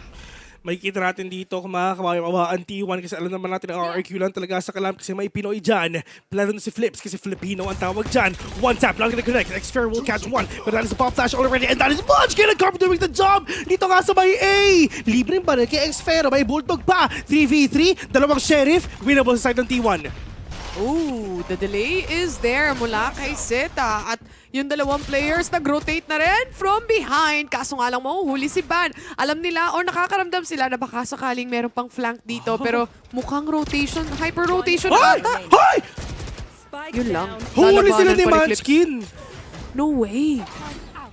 Makikita natin dito kung makakawaan T1 kasi alam naman natin ang RRQ lang talaga sa kalam kasi may Pinoy dyan. Plano na si Flips kasi Filipino ang tawag dyan. One tap, lang gonna connect. X-Fair will catch one. But that is a pop flash already and that is Munchkin and Carp doing the job. Dito nga sa may A. Libreng pa rin kay X-Fair. May Bulldog pa. 3v3. Dalawang Sheriff. Winnable sa side ng T1. Ooh, the delay is there mula kay Zeta. At yung dalawang players nag-rotate na rin from behind. Kaso nga lang mahuhuli si Ban. Alam nila or nakakaramdam sila na baka sakaling meron pang flank dito. Pero mukhang rotation, hyper-rotation ata. Hoy! Yun lang. Huli sila ni Munchkin. No way.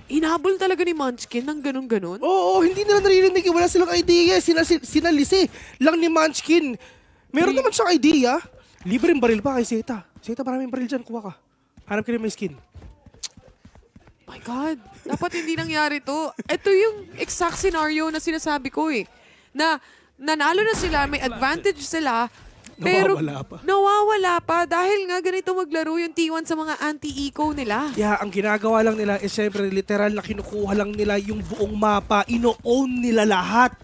Inabol talaga ni Munchkin ng ganun-ganun? Oo, hindi nila naririnig. Wala silang idea. Sinalisi lang ni Munchkin. Meron naman siyang idea. Libreng baril pa kay Zeta. Zeta, maraming baril dyan. Kuha ka. Hanap ka rin may skin. My God. Dapat hindi nangyari to. Ito yung exact scenario na sinasabi ko eh. Na nanalo na sila, may advantage sila, pero nawawala pa dahil nga ganito maglaro yung T1 sa mga anti-eco nila. Yeah, ang ginagawa lang nila is syempre literal na kinukuha lang nila yung buong mapa. Ino-own nila lahat.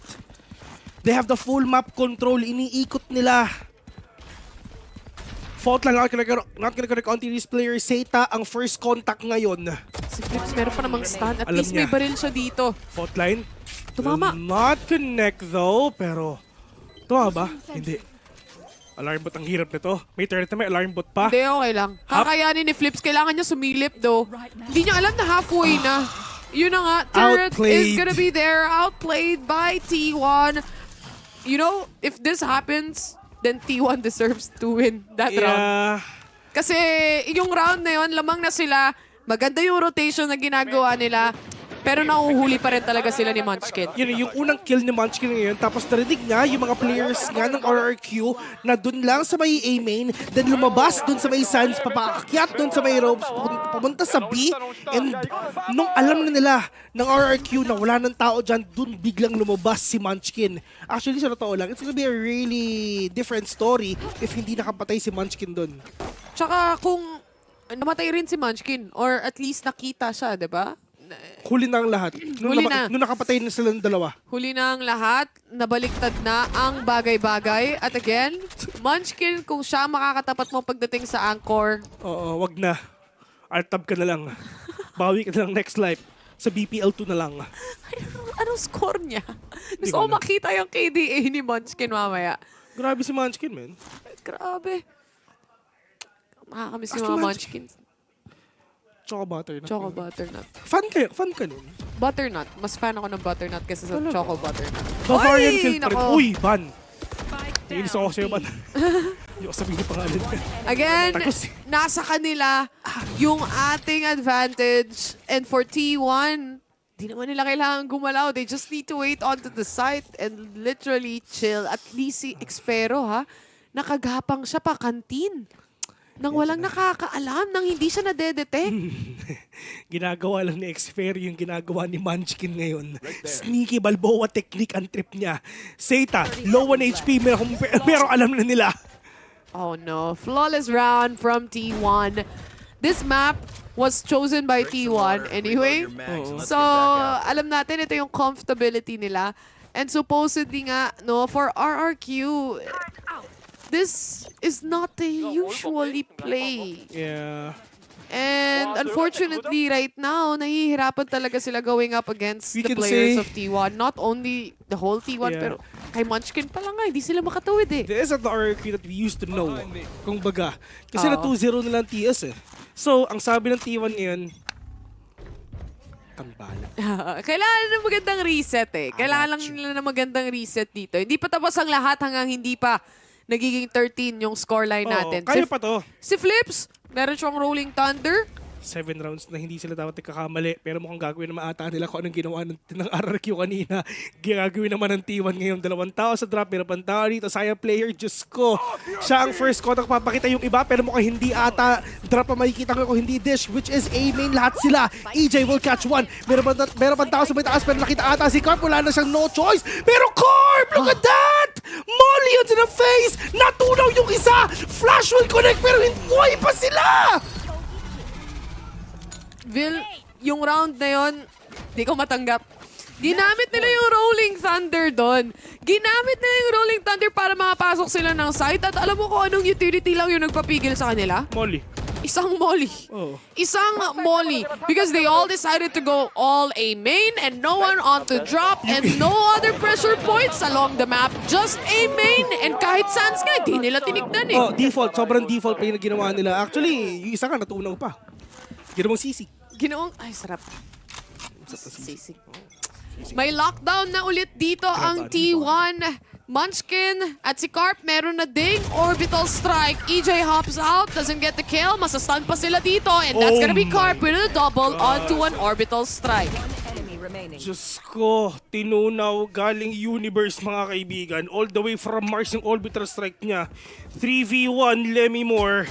They have the full map control. Iniikot nila. Fault lang, not gonna connect onto this player. Zeta ang first contact ngayon. Si Flips meron pa namang stun. At Alam least may niya. baril siya dito. Fault line. Tumama. Will not connect though, pero tumama ba? Hindi. Alarm bot ang hirap nito. May turret na may alarm bot pa. Hindi, okay lang. Kakayanin ni Flips. Kailangan niya sumilip though. Hindi niya alam na halfway na. Yun na nga. Turret is gonna be there. Outplayed by T1. You know, if this happens, then T1 deserves to win that round. Kasi yung round na yun, lamang na sila. Maganda yung rotation na ginagawa nila. Pero nauhuli pa rin talaga sila ni Munchkin. Yun, yung unang kill ni Munchkin ngayon, tapos narinig nga yung mga players nga ng RRQ na dun lang sa may A main, then lumabas dun sa may sands, papaakyat dun sa may ropes, pumunta sa B, and nung alam na nila ng RRQ na wala ng tao dyan, dun biglang lumabas si Munchkin. Actually, sa totoo lang, it's gonna be a really different story if hindi nakapatay si Munchkin dun. Tsaka kung namatay rin si Munchkin, or at least nakita siya, di ba? Huli na ang lahat. Huli na. Nung nakapatay na silang dalawa. Huli na ang lahat. Nabaliktad na ang bagay-bagay. At again, Munchkin, kung siya makakatapat mo pagdating sa anchor. Oo, wag na. Alt-tab ka na lang. Bawi ka na lang next life. Sa BPL2 na lang. Anong score niya? Gusto ko makita yung KDA ni Munchkin mamaya. Grabe si Munchkin, man. Grabe. Makakamiss yung mga Munchkin. Choco butternut. Choco butternut. Fan ka nun? Butternut. Mas fan ako ng butternut kaysa sa choco butternut. Bavarian Field pa rin. Uy, Ban! Nainis ako sa'yo, Ban. Hindi ko sabihin yung pangalan. Again, nasa kanila yung ating advantage. And for T1, di naman nila kailangan gumalaw. They just need to wait onto the site and literally chill. At least si Xfero, nakagapang siya pa kantin. Nang walang nakakaalam, nang hindi siya nadedetect. Ginagawa lang ni Xfair yung ginagawa ni Munchkin ngayon. Sneaky Balboa technique ang trip niya. Zeta, low 1 HP, pero alam na nila. Oh no, flawless round from T1. This map was chosen by T1 anyway. So, alam natin ito yung comfortability nila. And supposedly nga, no, for RRQ, this is not the usually play. Yeah. And unfortunately, right now, nahihirapan talaga sila going up against the can players say- of T1. Not only the whole T1, Yeah. pero kay Munchkin pa lang nga, hindi sila makatawid eh. This is the RRQ that we used to know. Kung baga. Kasi na Oo. 2-0 na lang TS eh. So, ang sabi ng T1 ngayon, tambalan. Kailangan ng magandang reset eh. Kailangan lang nila ng magandang reset dito. Hindi pa tapos ang lahat hanggang hindi pa nagiging 13 yung scoreline natin. Kaya pa to. Si Flips, meron siyang Rolling Thunder. 7 rounds na hindi sila dapat nagkakamali. Pero mukhang gagawin naman ata nila kung anong ginawa ng RRQ kanina. Gagawin naman ng T1 ngayon. 2 tao sa drop. Pero tao dito. Sayang player. Diyos ko. Siya ang first contact. Papakita yung iba. Pero mukhang hindi ata. Drop pa makikita ko kung hindi dish. Which is A main. Lahat sila. EJ will catch one. Meron pa tao sa may taas. Pero nakita ata si Carp. Wala na siyang no choice. Pero Carp! Look at that! Molly onto the face! Natunaw yung isa! Flash will connect pero hindi pa sila! Vil, yung round na yon, di ko matanggap. Ginamit nila yung Rolling Thunder doon. Ginamit nila yung Rolling Thunder para makapasok sila ng site. At alam mo kung anong utility lang yung nagpapigil sa kanila? Molly. Isang molly. Oh. Isang molly. Because they all decided to go all A main and no one on to drop and no other pressure points along the map. Just A main and kahit Sans nga, di nila tinignan eh. Oh, default. Sobrang default pa yung ginawa nila. Actually, yung isa ka natunaw pa. Ginawang sisig. Ay, sarap. Sisig. May lockdown na ulit dito ang T1. Munchkin at si Carp meron na ding orbital strike. EJ hops out, doesn't get the kill. Masastun pa sila dito and that's gonna be Carp with a double onto an orbital strike. Diyos ko, tinunaw galing universe mga kaibigan. All the way from Mars yung orbital strike niya. 3v1, Lemmy Moore.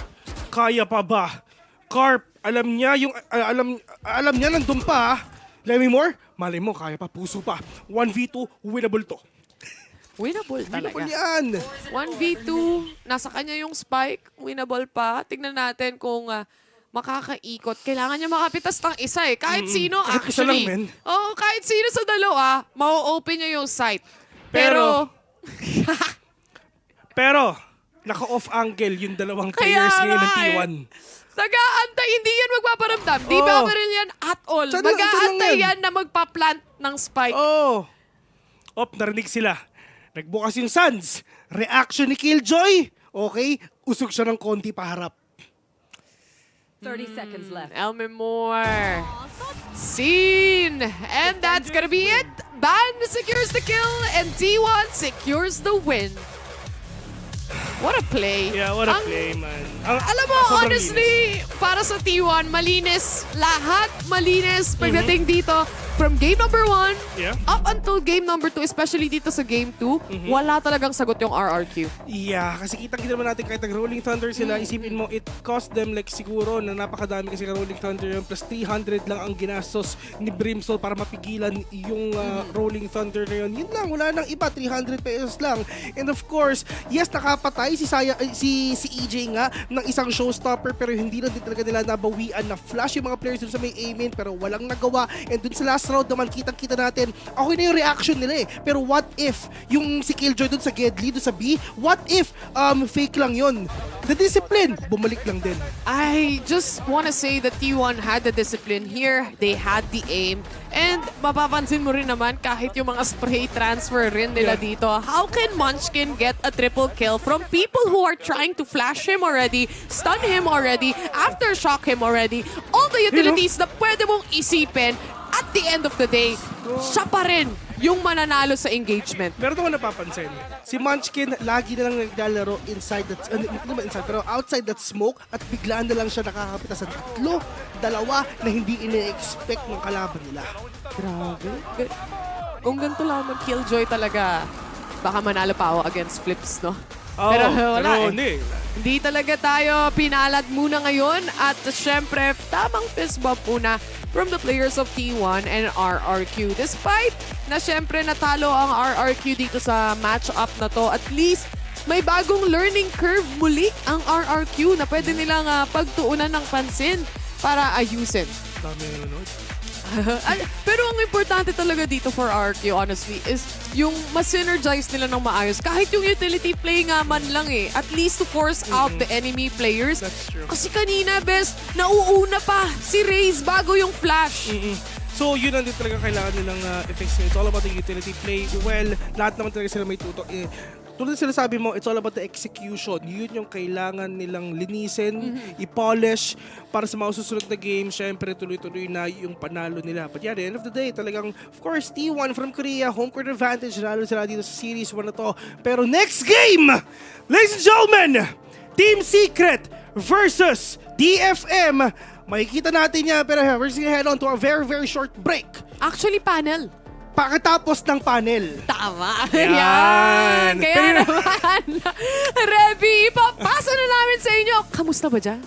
Kaya pa ba? Carp, alam niya alam niya nandun pa. Lemmy Moore, malay mo, kaya pa, puso pa. 1v2, winnable to. Winnable talaga. Winnable yan. 1v2, nasa kanya yung spike, winnable pa. Tignan natin kung makakaikot. Kailangan niya makapitas ng isa eh. Kahit sino Kahit isa lang, actually. men. Oo, kahit sino sa dalawa, ma-open niya yung site. Pero naka-off angle yung dalawang Kaya players ngayon ng nga T1. nag-aantay, hindi yan magpaparamdam. Di ba baril yan at all. Mag-aantay yan na magpa-plant ng spike. Narinig sila. Nagbukas yung Suns. Reaction ni Killjoy. Okay, usog siya ng konti paharap. 30 seconds left. Elmer Moore. Scene. And that's gonna be it. Ban secures the kill and T1 secures the win. What a play. Yeah, what a play, man. Alam mo, honestly, para sa T1, malinis. Lahat malinis pagdating dito. From game number 1 up until game number 2, especially dito sa game 2, wala talagang sagot yung RRQ. Yeah, kasi kitang-kita naman natin kahit nag-Rolling Thunder sila, isipin mo, it cost them like siguro na napakadami kasi Rolling Thunder yun, plus 300 lang ang ginastos ni Brimstone para mapigilan yung Rolling Thunder na yun. Yun lang, wala nang iba, 300 pesos lang. And of course, yes, nakapatay si EJ nga ng isang showstopper pero hindi na din talaga nila nabawian na flash yung mga players dun sa may aiming pero walang nagawa. And dun sa last round naman, kitang-kita natin, okay na yung reaction nila eh. Pero what if yung si Killjoy dun sa Gedli, dun sa B, what if fake lang yun? The discipline, bumalik lang din. I just wanna say that T1 had the discipline here. They had the aim. And mapapansin mo rin naman kahit yung mga spray transfer rin nila dito. How can Munchkin get a triple kill from people who are trying to flash him already, stun him already, aftershock him already? All the utilities na pwede mong isipin. At the end of the day, siya pa rin yung mananalo sa engagement. Meron naman napapansin. Si Munchkin, lagi na lang naglalaro inside that, hindi naman inside, pero outside that smoke at biglaan na lang siya nakakapitas sa 3, 2 na hindi ina-expect ng kalaban nila. Grabe. Kung ganito lang mag-Killjoy talaga, baka manalo pa ako against Flips, no? Pero wala eh. Hindi talaga tayo pinalad muna ngayon at syempre, tamang fist bump muna from the players of T1 and RRQ. Despite na syempre natalo ang RRQ dito sa match-up na to, at least may bagong learning curve muli ang RRQ na pwede nilang pagtuunan ng pansin para ayusin. Dami nanonood. Pero ang importante talaga dito for RQ, honestly, is yung mas-synergize nila ng maayos. Kahit yung utility play nga man lang eh. At least to force out the enemy players. That's true. Kasi kanina, best, nauuna pa si Raze bago yung flash. So, yun ang din talaga kailangan nilang i-fix. It's all about the utility play. Well, lahat naman talaga sila may tutok. Tulad sila sabi mo, it's all about the execution. Yun yung kailangan nilang linisin, i-polish para sa mga susunod na game. Siyempre, tuloy-tuloy na yung panalo nila. But yeah, at the end of the day, talagang, of course, T1 from Korea, home court advantage. Nalo sila dito sa Series 1 na to. Pero next game, ladies and gentlemen, Team Secret versus DFM. Makikita natin yan, pero we're going to head on to a very, very short break. Actually, panel. Pagkatapos ng panel. Tama. Yan. Kaya naman, Revy, ipapasa na namin sa inyo. Kamusta ba dyan?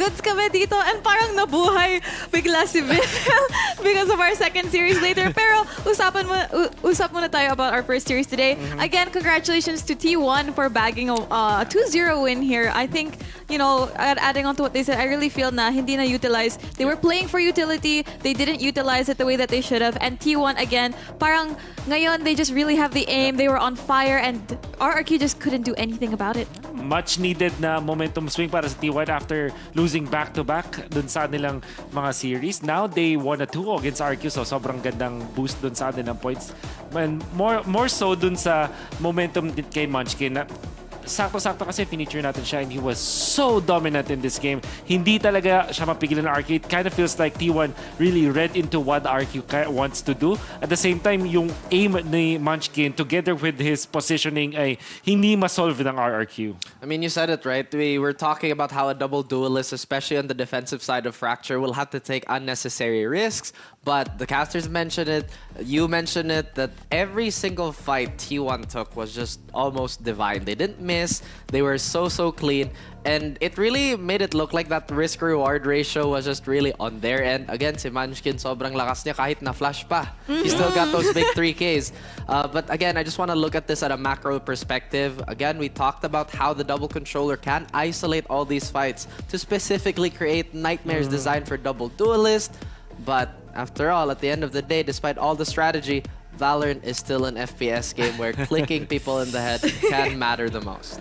Goods kami dito and parang nabuhay bigla si Bill because of our second series later. Pero usap muna tayo about our first series today. Again, congratulations to T1 for bagging a 2-0 win here. I think, you know, adding on to what they said, I really feel na hindi na utilize. They were playing for utility. They didn't utilize it the way that they should have. And T1, again, parang ngayon, they just really have the aim. They were on fire and RRQ just couldn't do anything about it. Much needed na momentum swing para sa T1 after losing back-to-back dun sa nilang mga series. Now they won a 2 against RQ, so sobrang gandang boost dun sa nilang points. And more so dun sa momentum din kay Munchkin na sakto-sakto kasi feature natin siya and he was so dominant in this game. Hindi talaga siya mapigilan ng RQ. It kind of feels like T1 really read into what RQ wants to do. At the same time, yung aim ni Munchkin together with his positioning ay hindi masolve ng RRQ. I mean, you said it, right? We were talking about how a double duelist, especially on the defensive side of Fracture, will have to take unnecessary risks. But the casters mentioned it, you mentioned it, that every single fight T1 took was just almost divine. They didn't miss, they were so clean, and it really made it look like that risk-reward ratio was just really on their end. Again, si Munchkin, sobrang lakas niya kahit na-flash pa. He still got those big 3Ks. But again, I just want to look at this at a macro perspective. Again, we talked about how the double controller can isolate all these fights to specifically create nightmares designed for double duelists. But after all, at the end of the day, despite all the strategy, Valorant is still an FPS game where clicking people in the head can matter the most.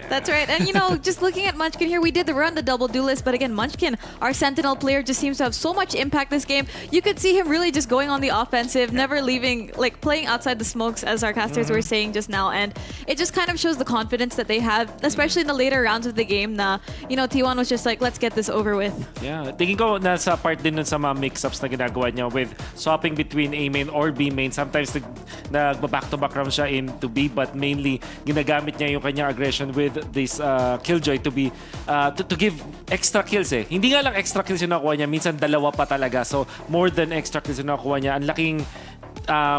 That's right. And, you know, just looking at Munchkin here, we did run the double duelist, but again, Munchkin, our Sentinel player, just seems to have so much impact this game. You could see him really just going on the offensive, never leaving, like playing outside the smokes, as our casters were saying just now. And it just kind of shows the confidence that they have, especially in the later rounds of the game na, you know, T1 was just like, let's get this over with. Yeah, tingin ko nasa part din nun sa mga mix-ups na ginagawa niya with swapping between A main or B main. Sometimes nag-back-to-back round siya into B, but mainly ginagamit niya yung kanyang aggression with this Killjoy to be to give extra kills eh. Hindi nga lang extra kills yung nakuha niya, minsan dalawa pa talaga. So more than extra kills yung nakuha niya. Ang laking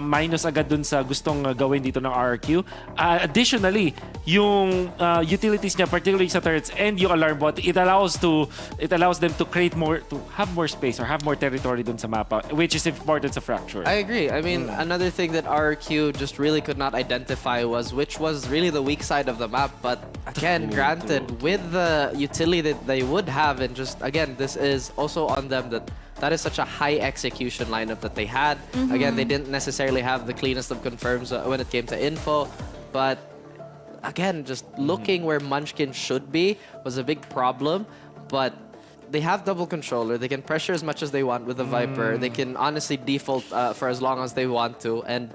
minus agad dun sa gustong gawin dito ng RRQ. Additionally, yung utilities niya, particularly sa turrets and yung alarm bot, it allows them to create more, to have more space or have more territory dun sa mapa, which is important sa Fracture. I agree. I mean, another thing that RRQ just really could not identify was which was really the weak side of the map. But again, granted, with the utility that they would have, and just again, this is also on them that is such a high execution lineup that they had. Again, they didn't necessarily have the cleanest of confirms when it came to info, but again, just looking where Munchkin should be was a big problem. But they have double controller. They can pressure as much as they want with the Viper. They can honestly default for as long as they want to. And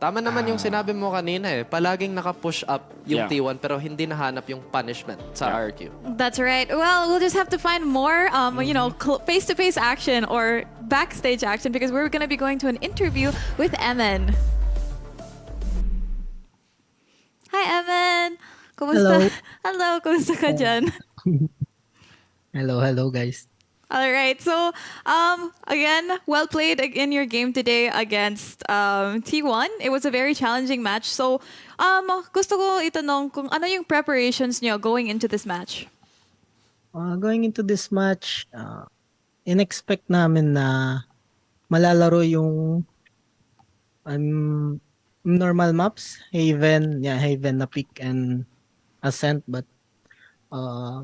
tama naman yung sinabi mo kanina eh. Palaging naka-push up yung T1 pero hindi nahanap yung punishment sa RQ. That's right. Well, we'll just have to find more, you know, face-to-face action or backstage action because we're going to be going to an interview with Evan. Hi, Evan. Kumusta? Hello, kumusta ka dyan? Hello guys. All right. So, again, well played in your game today against T1. It was a very challenging match. So, gusto ko itanong kung ano yung preparations niyo going into this match? Going into this match, in-expect namin na malalaro yung normal maps, Haven na pick and Ascent, but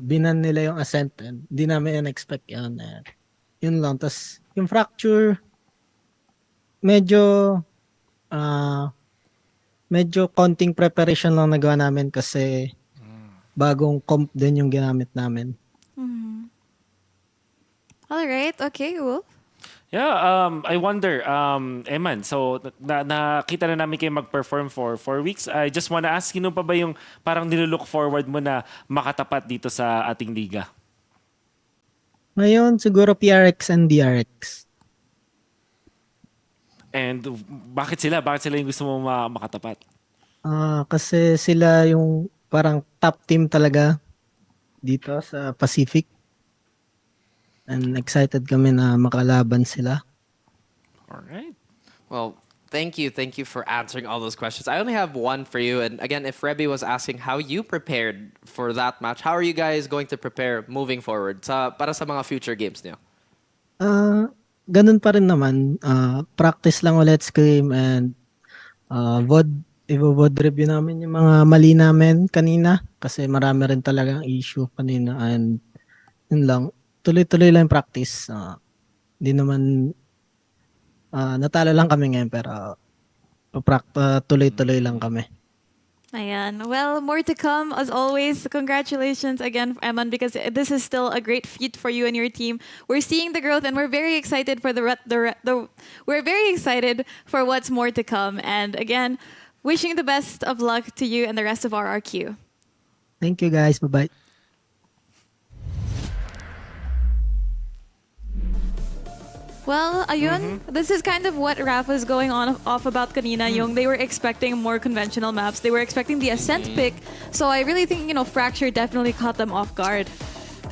binan nila yung Ascent. And di namin in-expect yun. And yun lang. Tapos yung Fracture, medyo konting preparation lang nagawa namin kasi bagong comp din yung ginamit namin. All right. Okay, Wolf. Yeah, I wonder, Eman, so nakita na namin kayo mag-perform for 4 weeks. I just wanna ask, sino pa ba yung parang nilook forward mo na makatapat dito sa ating liga? Ngayon, siguro PRX and DRX. And bakit sila? Bakit sila yung gusto mo makatapat? Kasi sila yung parang top team talaga dito sa Pacific. And excited kami na makalaban sila. All right. Well, thank you for answering all those questions. I only have one for you. And again, if Rebby was asking how you prepared for that match, how are you guys going to prepare moving forward para sa mga future games niyo? Ganun pa rin naman. Practice lang ulit, scrim, and i-VOD review namin yung mga mali namin kanina kasi marami rin talagang issue kanina, and yun lang. Tuloy-tuloy lang yung practice. Di naman natalo lang kami ngayon pero tuloy-tuloy lang kami. Ayan. Well, more to come as always. Congratulations again, Eman, because this is still a great feat for you and your team. We're seeing the growth, and we're very excited for we're very excited for what's more to come. And again, wishing the best of luck to you and the rest of RRQ. Thank you, guys. Bye-bye. Well, ayun, this is kind of what Raph was going off about kanina. Yung they were expecting more conventional maps. They were expecting the Ascent pick. So I really think, Fracture definitely caught them off guard.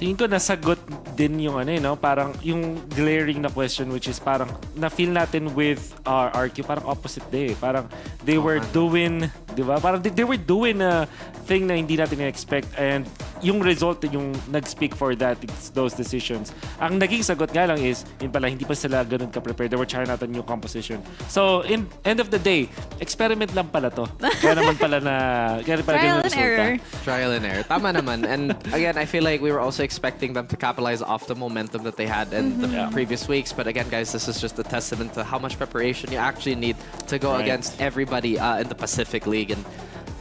Tingin ko nasagot din yung parang yung glaring na question, which is parang na-feel natin with RQ, parang opposite day. Parang they were doing, di ba? Parang they were doing a thing na hindi natin na-expect, and yung result yung nag-speak for that, it's those decisions. Ang naging sagot nga lang is, yun pala, hindi pa sila ganun ka-prepared. They were trying out a new composition. So, in end of the day, experiment lang pala to. Kaya pala Trial and error. Trial and error. Tama naman. And again, I feel like we were also expecting them to capitalize off the momentum that they had in the previous weeks. But again, guys, this is just a testament to how much preparation you actually need to go against everybody in the Pacific League. And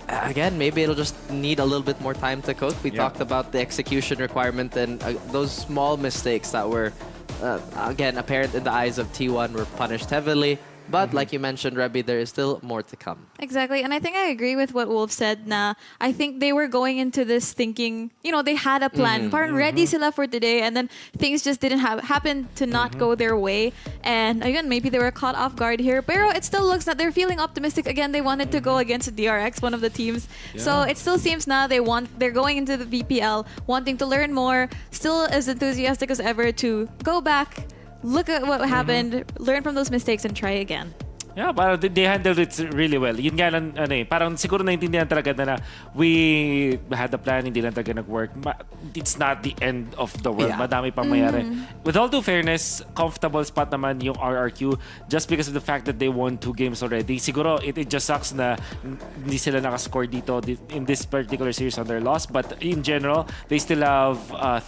again, maybe it'll just need a little bit more time to cook. We talked about the execution requirement, and those small mistakes that were, again, apparent in the eyes of T1 were punished heavily. But like you mentioned, Rebby, there is still more to come. Exactly. And I think I agree with what Wolf said na I think they were going into this thinking, they had a plan. Parang ready sila for today, and then things just didn't happen to not go their way. And again, maybe they were caught off guard here. Pero it still looks that they're feeling optimistic again. They wanted to go against DRX, one of the teams. Yeah. So it still seems now they're going into the VPL wanting to learn more, still as enthusiastic as ever to go back, look at what happened, learn from those mistakes, and try again. Yeah, parang they handled it really well. Yun nga lang, parang siguro naintindihan talaga na we had a plan, hindi lang talaga nag-work. It's not the end of the world. Yeah. Madami pang mayari. With all due fairness, comfortable spot naman yung RRQ just because of the fact that they won 2 games already. Siguro, it just sucks na hindi sila nakascore dito in this particular series on their loss. But in general, they still have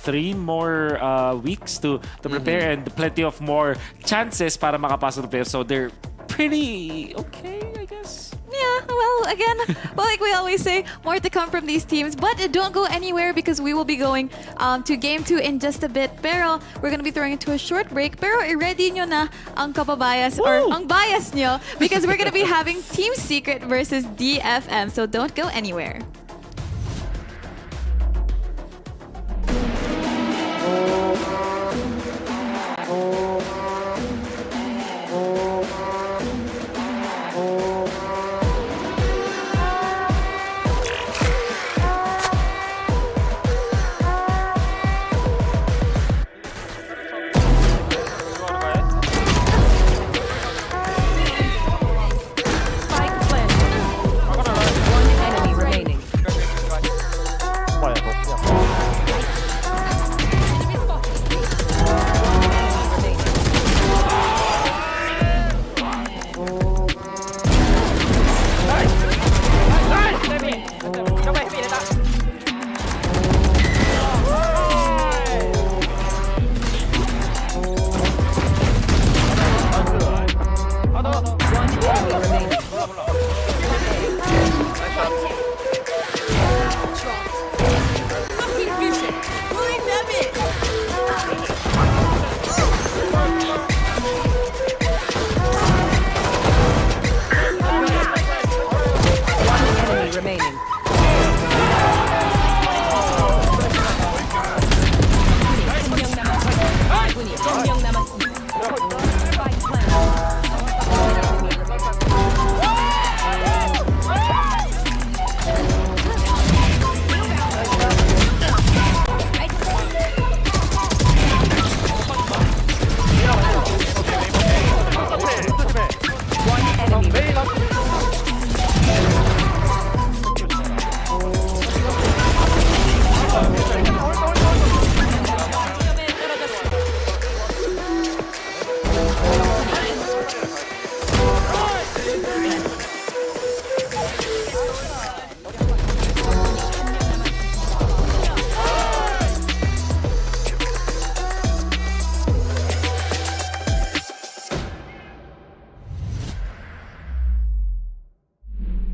3 more weeks to prepare and plenty of more chances para makapasok the playoffs. So they're pretty okay, I guess. Yeah, well, again, like we always say, more to come from these teams. But don't go anywhere because we will be going to Game 2 in just a bit. Pero we're gonna be throwing into a short break. Pero i-ready nyo na ang kapabayas or ang bias nyo because we're gonna be having Team Secret versus DFM. So don't go anywhere.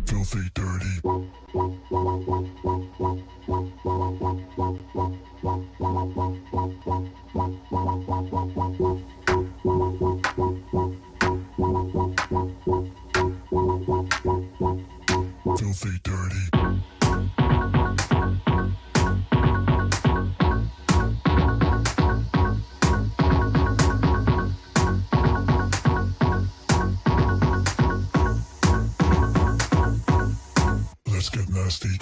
Filthy dirty. Filthy dirty. Let's get nasty.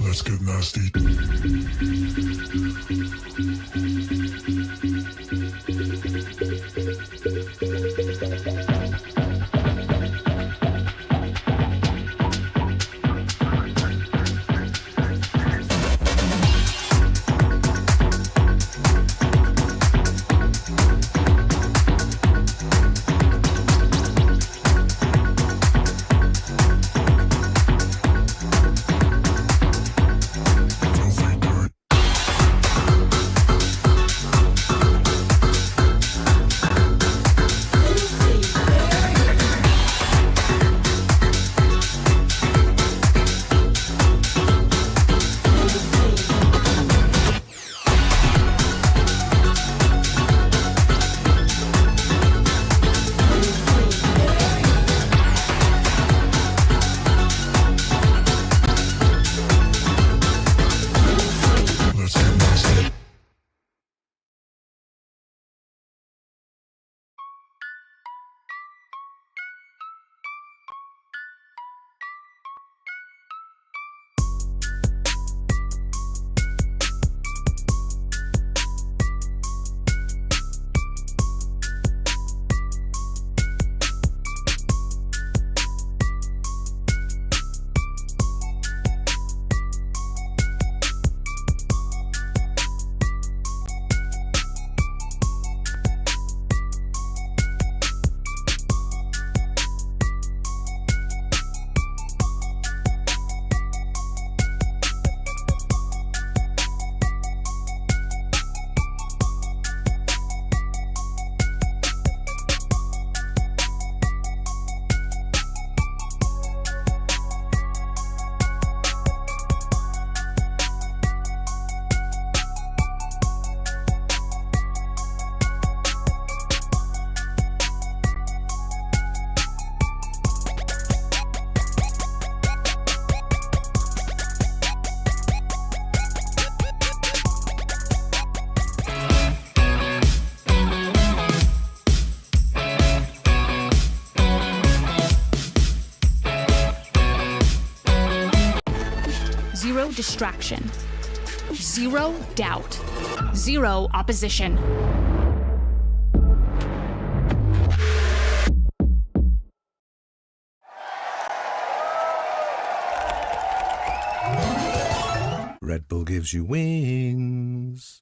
Let's get nasty. Let's get nasty. Zero distraction. Zero doubt. Zero opposition. Red Bull gives you wings.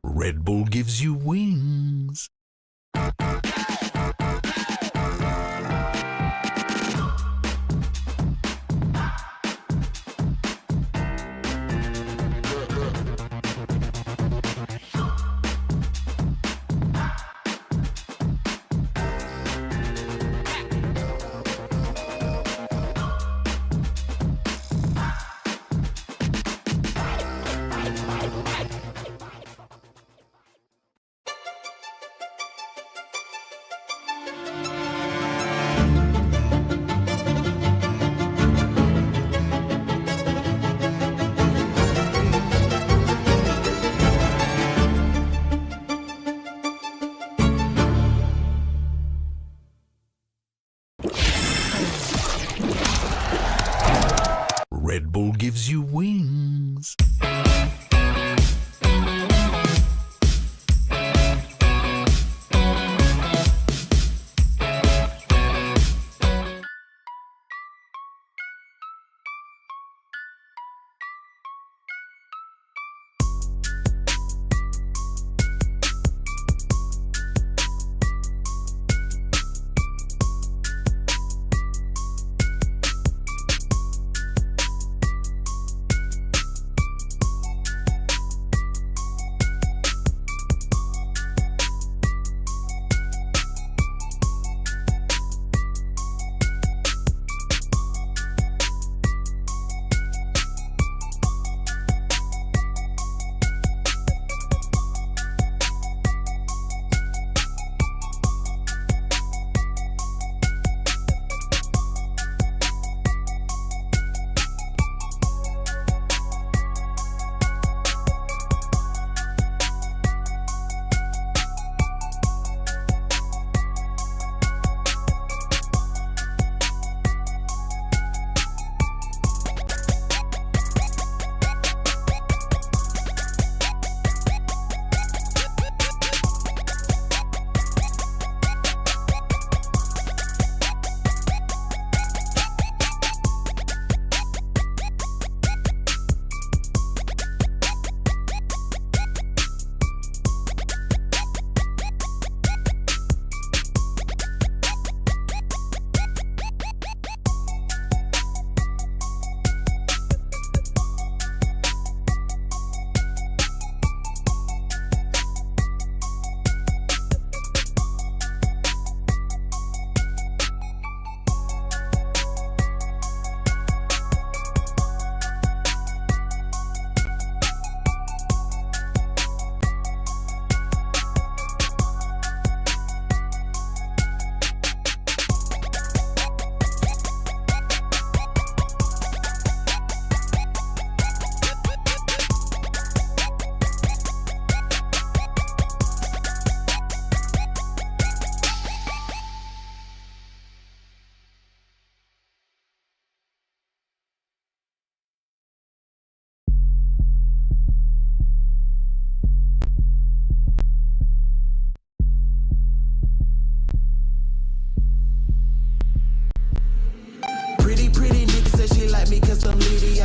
Red Bull gives you wings. Red Bull gives you wings.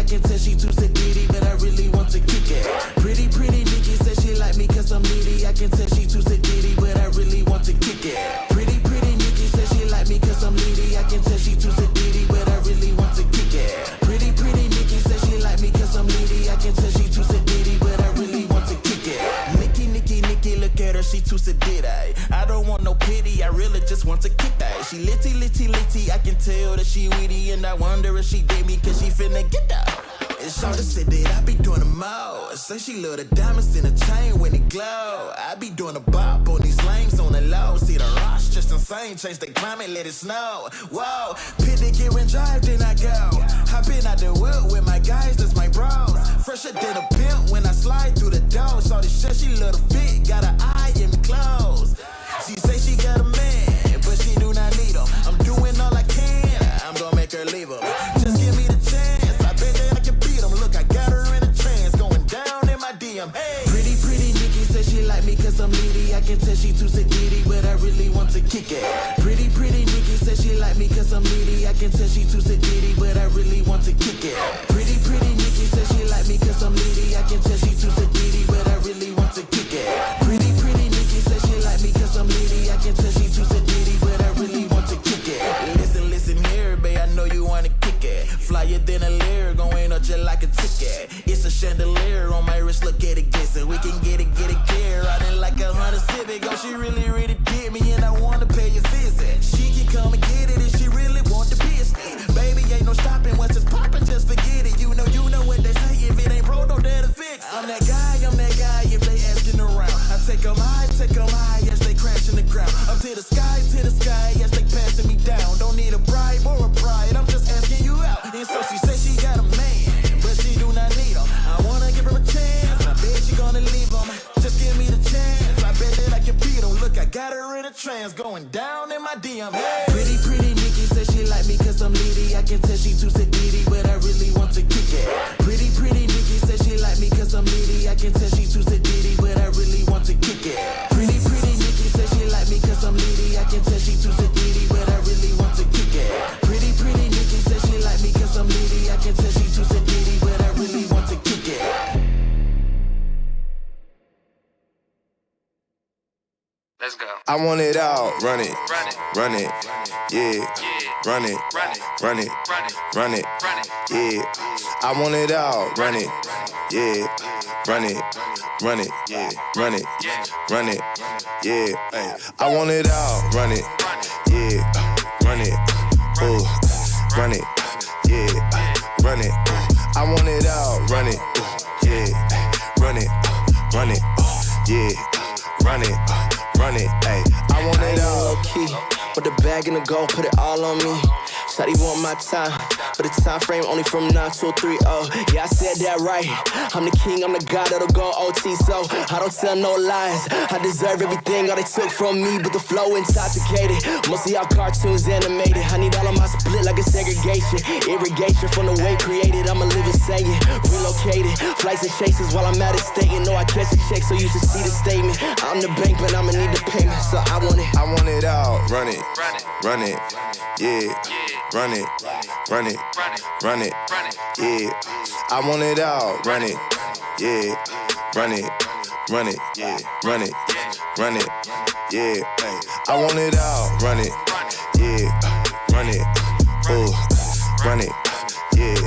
can tell she too sedity, but I really want to kick it. Pretty Nikki says she like me cause I'm needy. I can tell she too sedity, but I really want to kick it. Pretty Nikki says she like me cause I'm needy. I can tell she too sedity, but I really want to kick it. Pretty Nikki says she like me cause I'm needy. I can tell she too sedity, but I really want to kick it. Nikki, look at her, she too sedity. I don't want no pity, I really just want to kick that. She litty, I can tell that she witty, and I wonder if she did me cause she finna get that. And Shawty said that I be doing the most. Say she love the diamonds in the chain when it glow. I be doing the bop on these lanes on the low. See the rush just insane, change the climate, let it snow. Whoa, pit the gear and drive, then I go. Hop in out the wheel with my guys, that's my bros. Fresher than a pimp when I slide through the door. Shawty said she love the fit, got her eye in me clothes. She say she got a man, but she do not need him. I'm doing all I can, I'm make her leave him. Just give me the chance, I bet that I can beat him. Look, I got her in a trance, going down in my DM. Hey, pretty Nikki says she like me cause I'm needy. I can tell she too sedity, but I really want to kick it. Pretty Nikki says she like me cause I'm needy. I can tell she too sedity, but I really want to kick it. Pretty Nikki says she like me cause I'm needy. I can tell she too sedity, but I really want to kick it. Pretty Nikki says she like me cause I'm needy. I can tell she too sedity, but I really want to kick it. Listen here, babe, I know you wanna kick it. Flyer than a leer, going up just like a ticket. It's a chandelier on my wrist, look at it glisten. We can get it clear. I didn't like a Honda Civic. Oh, she really did me, and I wanna pay a visit. She can come and get it if she really want the business. Baby, ain't no stopping once it's popping, just forget it. You know what they say. If it ain't broke, don't dare to fix it. I'm that guy. If they asking around, I take them high as they crash in the ground. Up to the sky as they passing me down. Don't need a bribe or a bride. I'm just asking you out. And so she says she got a man, but she do not need him. I wanna give her a chance. I bet she gonna leave him. Just give me the chance. I bet that I can beat him. Look, I got her in a trance, going down in my DM. Hey. Pretty Nikki says she like me cause I'm needy. I can tell she too sedity, but I really want to kick it. Pretty Nikki says she like me cause I'm needy. I can tell she too sedity, but I really want to kick it. Pretty Nikki says she like me cause I'm needy. I can tell she too sedity, but I really want to kick it. Pretty Nikki says she like me cause I'm needy. I can tell she too sedity, but I really want to kick it. Let's go. I want it all. Run it. Yeah. Run it. Yeah. I want it all. Run it. Yeah. Run it. Yeah. Run it. Yeah. Ay. I want it all. Run it. Yeah. Run it. Ooh. Run it. Yeah. Run it. I want it all. Run it. Yeah. Run it. Yeah. Run it. Ay. I want it all. Low key, with the bag and the gold, put it all on me. Shawty want my time, but the time frame only from 9 to 3. Oh, yeah, I said that right. I'm the king, I'm the god that'll go OT, so I don't tell no lies. I deserve everything all they took from me, but the flow intoxicated. Most of y'all cartoons animated. I need all of my split like a segregation. Irrigation from the way created. I'ma live and say it. Relocated, flights and chases while I'm at it stating. No, I catch a check, so you should see the statement. I'm the bank, but I'ma need the payment, so I want it. I want it all. Run it. Yeah. Run it. Yeah. I want it all. Run it. Yeah. Run it. Yeah. Run it. Yeah. Ay. I want it all. Run it. Yeah. Run it. Ooh. Run it. Yeah.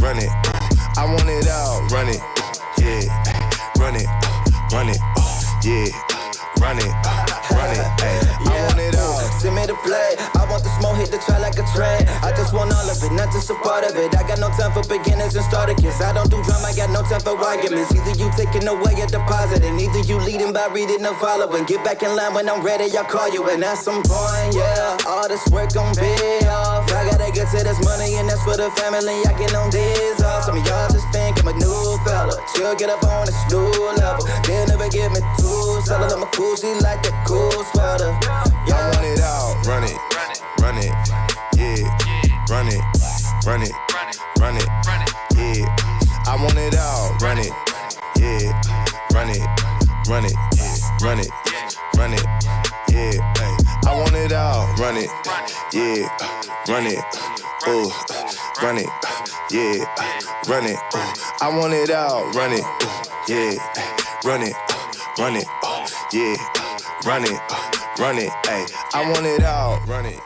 Run it. I want it all. Run it. Yeah. Run it. Yeah. Run it. Ay. I want it all. Send me the play. I want the smoke, hit the track like a train. I just want all of it, not just a part of it. I got no time for beginners and starter kits. I don't do drama, I got no time for arguments. Either you taking away a deposit, and either you leading by reading or following. Get back in line when I'm ready, I'll call you. And at some point, yeah, all this work gon' pay off. I gotta get to this money, and that's for the family. I get on days off. Some of y'all just think I'm a new fella. She'll get up on this new level. They'll never give me two solid. I'm a cool, she like that cool sweater. Yeah. I want it all. Run it. Yeah. Run it. Yeah. I want it all. Run it. Yeah. Run it. Yeah. Run it. Yeah. Ay. I want it all. Run it. Yeah. Run it. Ooh. Run it. Yeah. Run it. Ooh. I want it all. Run it. Yeah. Run it. Yeah. Run it. Ay. I want it all. Run it.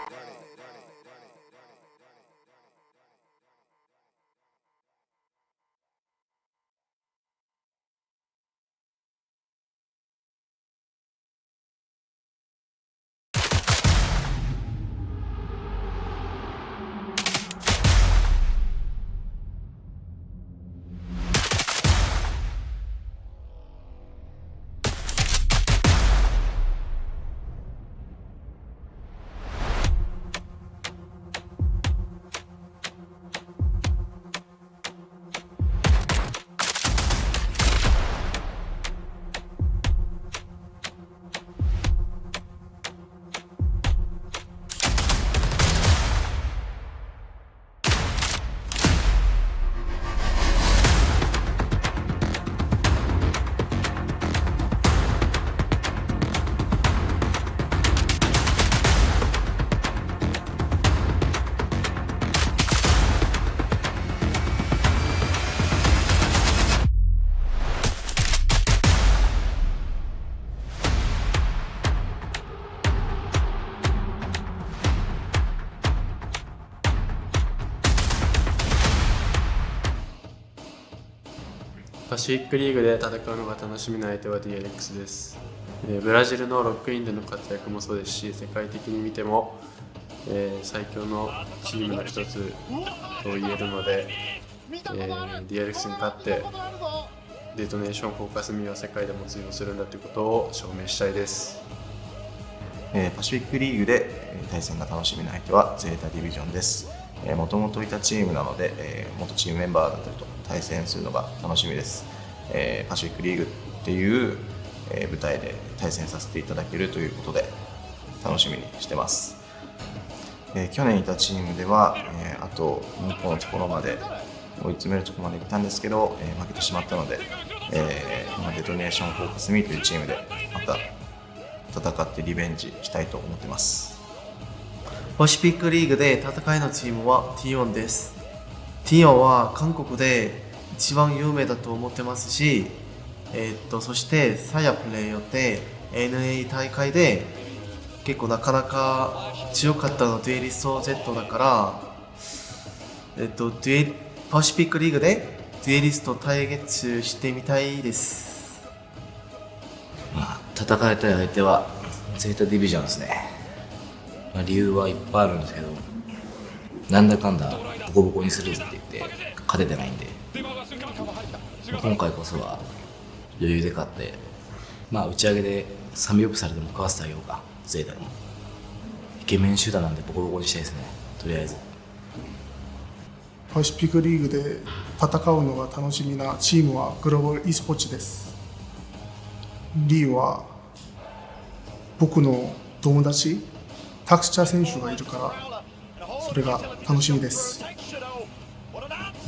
パシフィックリーグで戦うのが楽しみな相手は DLX です。ブラジルのロックインでの活躍もそうですし、世界的に見ても、最強のチームの一つと言えるので、DLX に勝ってデトネーションフォーカスミは世界でも通用するんだということを証明したいです。パシフィックリーグで対戦が楽しみな相手はゼータディビジョンです。もともといたチームなので、元チームメンバーだったりと対戦するのが楽しみです。パシフィックリーグっていう舞台で対戦させていただけるということで楽しみにしてます。去年いたチームでは、あと2個のところまで追い詰めるところまで行ったんですけど、負けてしまったので、今デトネーションフォーカスミというチームでまた戦ってリベンジしたいと思ってます。パシフィックリーグで戦いのチームは T1 です。T1 は韓国で一番有名だと思ってますし、そしてサヤプレイヤーで NA 大会で結構なかなか強かったのデュエリスト Z だから、パシフィックリーグでデュエリスト対決してみたいです。戦いたい相手はゼータディビジョンですね。理由はいっぱいあるんですけど、なんだかんだボコボコにするって言って勝ててないんで、今回こそは余裕で勝って、打ち上げで3秒オフされてもかわせてあげようか、ゼータに。イケメン集団なんでボコボコにしたいですね、とりあえず。パシフィックリーグで戦うのが楽しみなチームはグローバル e スポーツです。理由は僕の友達タクチャー選手がいるから、それが楽しみです。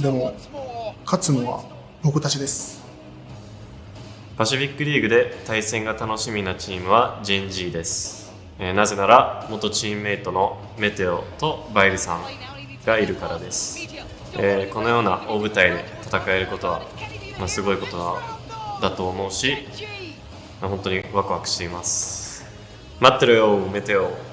でも勝つのは僕たちです。パシフィックリーグで対戦が楽しみなチームは GNG です。なぜなら元チームメイトのメテオとバイルさんがいるからです。このような大舞台で戦えることは、すごいことだと思うし、本当にワクワクしています。待ってろよメテオ。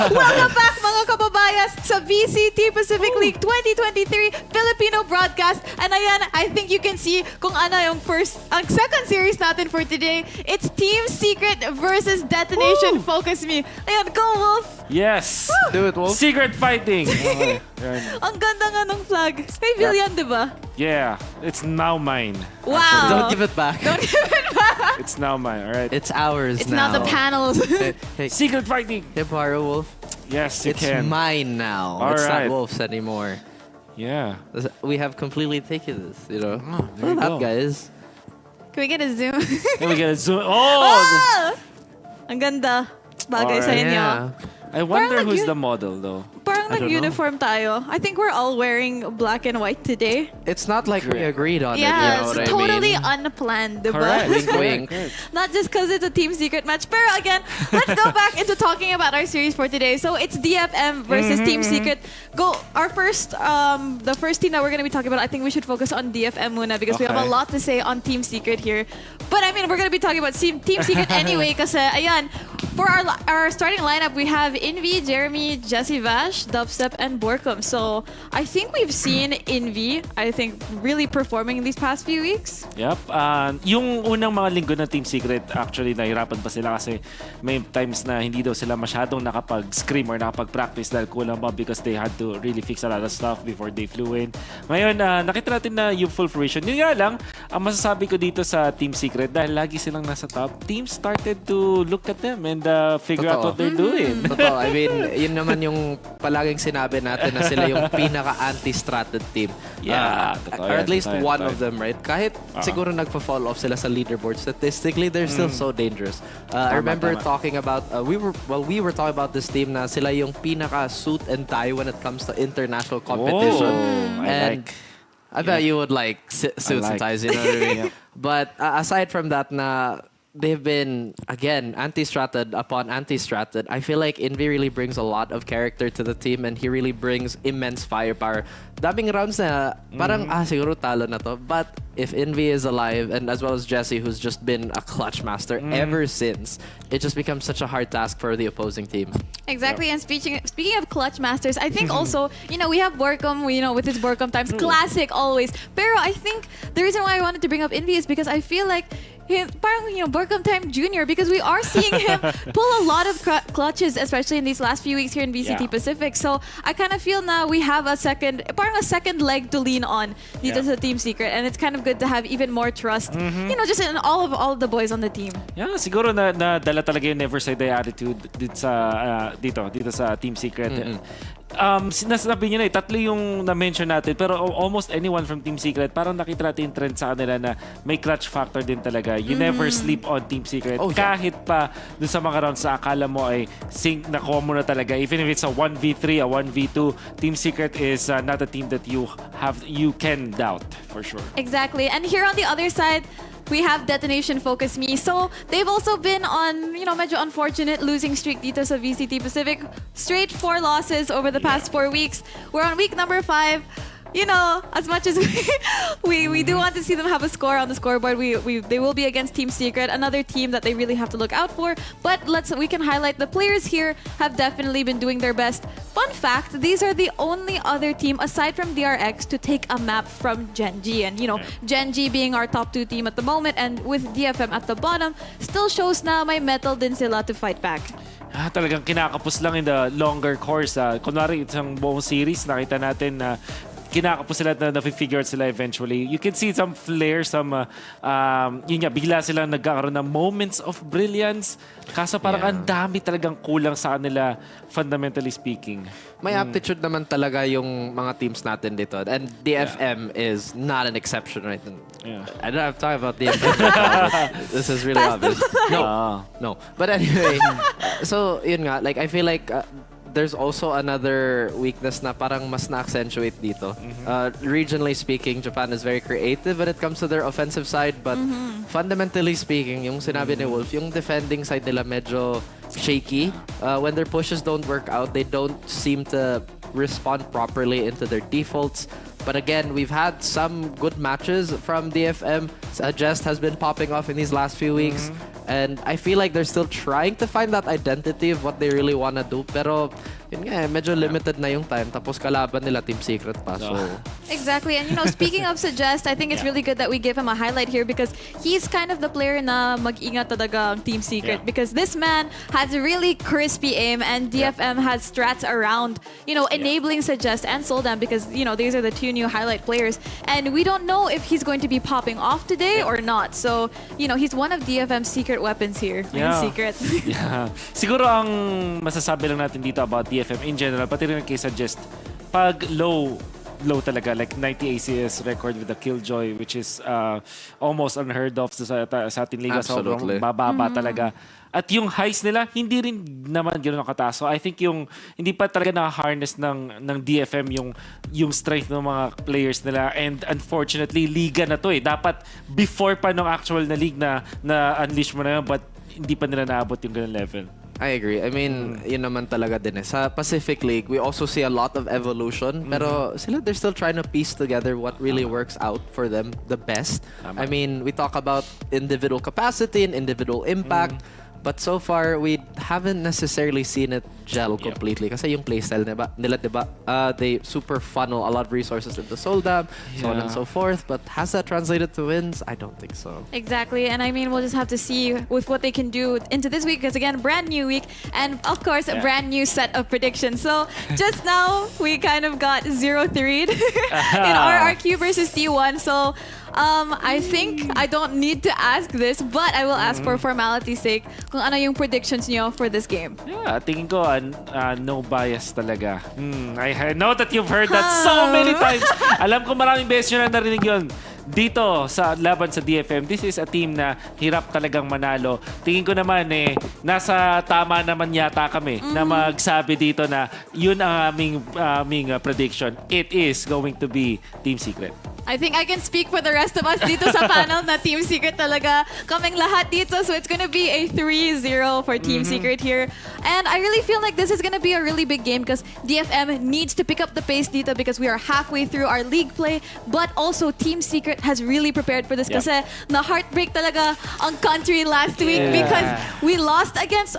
Welcome back mga kababayas sa VCT Pacific League 2023 Filipino broadcast. And ayan, I think you can see kung ano yung ang second series natin for today. It's Team Secret versus Detonation Focusme. Ayan, go Wolf! Yes! Do it, Wolf. Secret fighting! Ang ganda nga ng flag. Kay Villian, di ba? Yeah, it's now mine. Wow! Don't give it back. Don't give it back! It's now mine, alright? It's ours It's now. now the panels. Hey, Secret fighting! Hey, borrow Wolf. Yes, you it's can. It's mine now. All it's right. not Wolf's anymore. Yeah. We have completely taken this, you know. There you Look up, go. guys. Can we get a zoom? Can we get a zoom? Oh! Ang ganda. Bagay sa inyo. Yeah. I wonder who's the model though. Parang nag-uniform tayo. I think we're all wearing black and white today. It's not like we agreed on it, you Yeah, know it's what totally I mean? unplanned, diba? Correct. Wink, wink. Not just because it's a team secret match. Pero again, let's go back into talking about our series for today. So it's DFM versus Team Secret. Our first, the first team that we're going to be talking about, I think we should focus on DFM muna because we have a lot to say on Team Secret here. But I mean, we're going to be talking about Team Secret anyway kasi, ayan, for our starting lineup, we have Invi, Jeremy, Jesse Vash, Dubstep, and Borkum. So I think we've seen Envy, I think, really performing in these past few weeks. Yep. Yung unang mga linggo ng Team Secret, actually, nahirapan pa sila kasi may times na hindi daw sila masyadong nakapag-scrim or nakapag-practice dahil kulang pa because they had to really fix a lot of stuff before they flew in. Ngayon, nakita natin na yung full fruition. Yun nga lang, ang masasabi ko dito sa Team Secret, dahil lagi silang nasa top, teams started to look at them and figure out what they're doing. Totoo. I mean, yun naman yung palaging sinabi natin na sila yung pinaka-anti-stratted team. Yeah, totoo or at yan, least totoo yan, one totoo of them, right? Kahit siguro nagpa-fall off sila sa leaderboard, statistically, they're still so dangerous. I remember talking about, we were talking about this team na sila yung pinaka-suit and tie when it comes to international competition. And I bet you would like suits and ties, you know what I mean? But aside from that na they've been, again, anti-stratted upon anti-stratted. I feel like Envy really brings a lot of character to the team and he really brings immense firepower. Daming rounds na parang, siguro talo na to. But if Envy is alive, and as well as Jesse, who's just been a clutch master ever since, it just becomes such a hard task for the opposing team. Exactly, and speaking of clutch masters, I think also, we have Borkum, with his Borkum times, classic always. Pero I think the reason why I wanted to bring up Envy is because I feel like parang Borkum time junior, because we are seeing him pull a lot of clutches, especially in these last few weeks here in VCT Pacific. So I kind of feel now we have a second leg to lean on dito sa Team Secret, and it's kind of good to have even more trust, just in all of the boys on the team. Yeah, siguro na dala talaga yung never say die attitude dito sa Team Secret. Sinasabi niya na tatlo yung na-mention natin, pero almost anyone from Team Secret, parang nakita natin yung trend sa kanila na may clutch factor din talaga. You never sleep on Team Secret. Kahit pa dun sa mga rounds na akala mo ay nakuha mo na talaga. Even if it's a 1v3, a 1v2, Team Secret is not a team that you can doubt for sure. Exactly. And here on the other side, we have Detonation, Focusme. So they've also been on, medyo unfortunate losing streak dito sa VCT Pacific. Straight 4 losses over the past 4 weeks. We're on week number 5. As much as we do want to see them have a score on the scoreboard, they will be against Team Secret, another team that they really have to look out for. But we can highlight the players here have definitely been doing their best. Fun fact, these are the only other team aside from DRX to take a map from Gen.G. And Gen.G being our top 2 team at the moment, and with DFM at the bottom, still shows na may metal din sila to fight back. Talagang kinakapos lang in the longer course. Kunwari, isang buong series, nakita natin na kinakapos sila na na-figure out sila eventually. You can see some flair, bigla silang nagkakaroon ng moments of brilliance. Kaso parang ang dami talagang kulang sa kanila, fundamentally speaking. May aptitude naman talaga yung mga teams natin dito. And DFM is not an exception right now. I don't have time about DFM. This is really obvious. No. But anyway, so yun nga, I feel like there's also another weakness na parang mas na-accentuate dito. Regionally speaking, Japan is very creative when it comes to their offensive side, but fundamentally speaking, yung sinabi ni Wolf, yung defending side nila medyo shaky. When their pushes don't work out, they don't seem to respond properly into their defaults. But again, we've had some good matches from DFM. Jest has been popping off in these last few weeks. And I feel like they're still trying to find that identity of what they really want to do. Pero, yun nga, medyo limited na yung time. Tapos kalaban nila Team Secret pa. So. Exactly. And, speaking of Suggest, I think it's really good that we give him a highlight here because he's kind of the player na mag-ingat talaga ang Team Secret. Because this man has a really crispy aim and DFM has strats around, enabling Suggest and Soldam because, these are the 2 new highlight players. And we don't know if he's going to be popping off today or not. So, he's one of DFM's secret weapons here. Secret. Siguro ang masasabi lang natin dito about DFM in general, pati rin kay Suggest, pag low talaga, like 90 ACS record with the Killjoy, which is almost unheard of sa ating liga. Sobrang bababa talaga. At yung highs nila, hindi rin naman gano'n kataas. So I think hindi pa talaga na-harness ng DFM yung strength ng mga players nila. And unfortunately, liga na to eh. Dapat before pa ng actual na league na unleash mo na yun, but hindi pa nila naabot yung gano'n level. I agree. I mean, yun naman talaga din eh. Sa Pacific League, we also see a lot of evolution. Pero they're still trying to piece together what really works out for them the best. I mean, we talk about individual capacity and individual impact. But so far, we haven't necessarily seen it gel completely. Kasi yung playstyle nila, diba? They super funnel a lot of resources into Soldam, so on and so forth. But has that translated to wins? I don't think so. Exactly, and I mean, we'll just have to see with what they can do into this week, because again, brand new week, and of course, a brand new set of predictions. So just now, we kind of got 0-3 in RRQ versus T1. So I think I don't need to ask this, but I will ask for formality's sake kung ano yung predictions niyo for this game. Yeah, tingin ko no bias talaga. I know that you've heard that so many times. Alam ko maraming beses nyo na narinig yun. Dito sa laban sa DFM, this is a team na hirap talagang manalo. Tingin ko naman nasa tama naman yata kami na magsabi dito na yun ang aming prediction. It is going to be Team Secret. I think I can speak for the rest of us dito sa panel na Team Secret talaga kaming lahat dito. So it's gonna be a 3-0 for Team Secret here. And I really feel like this is gonna be a really big game because DFM needs to pick up the pace dito because we are halfway through our league play. But also Team Secret has really prepared for this kasi na-heartbreak talaga ang country last week because we lost against,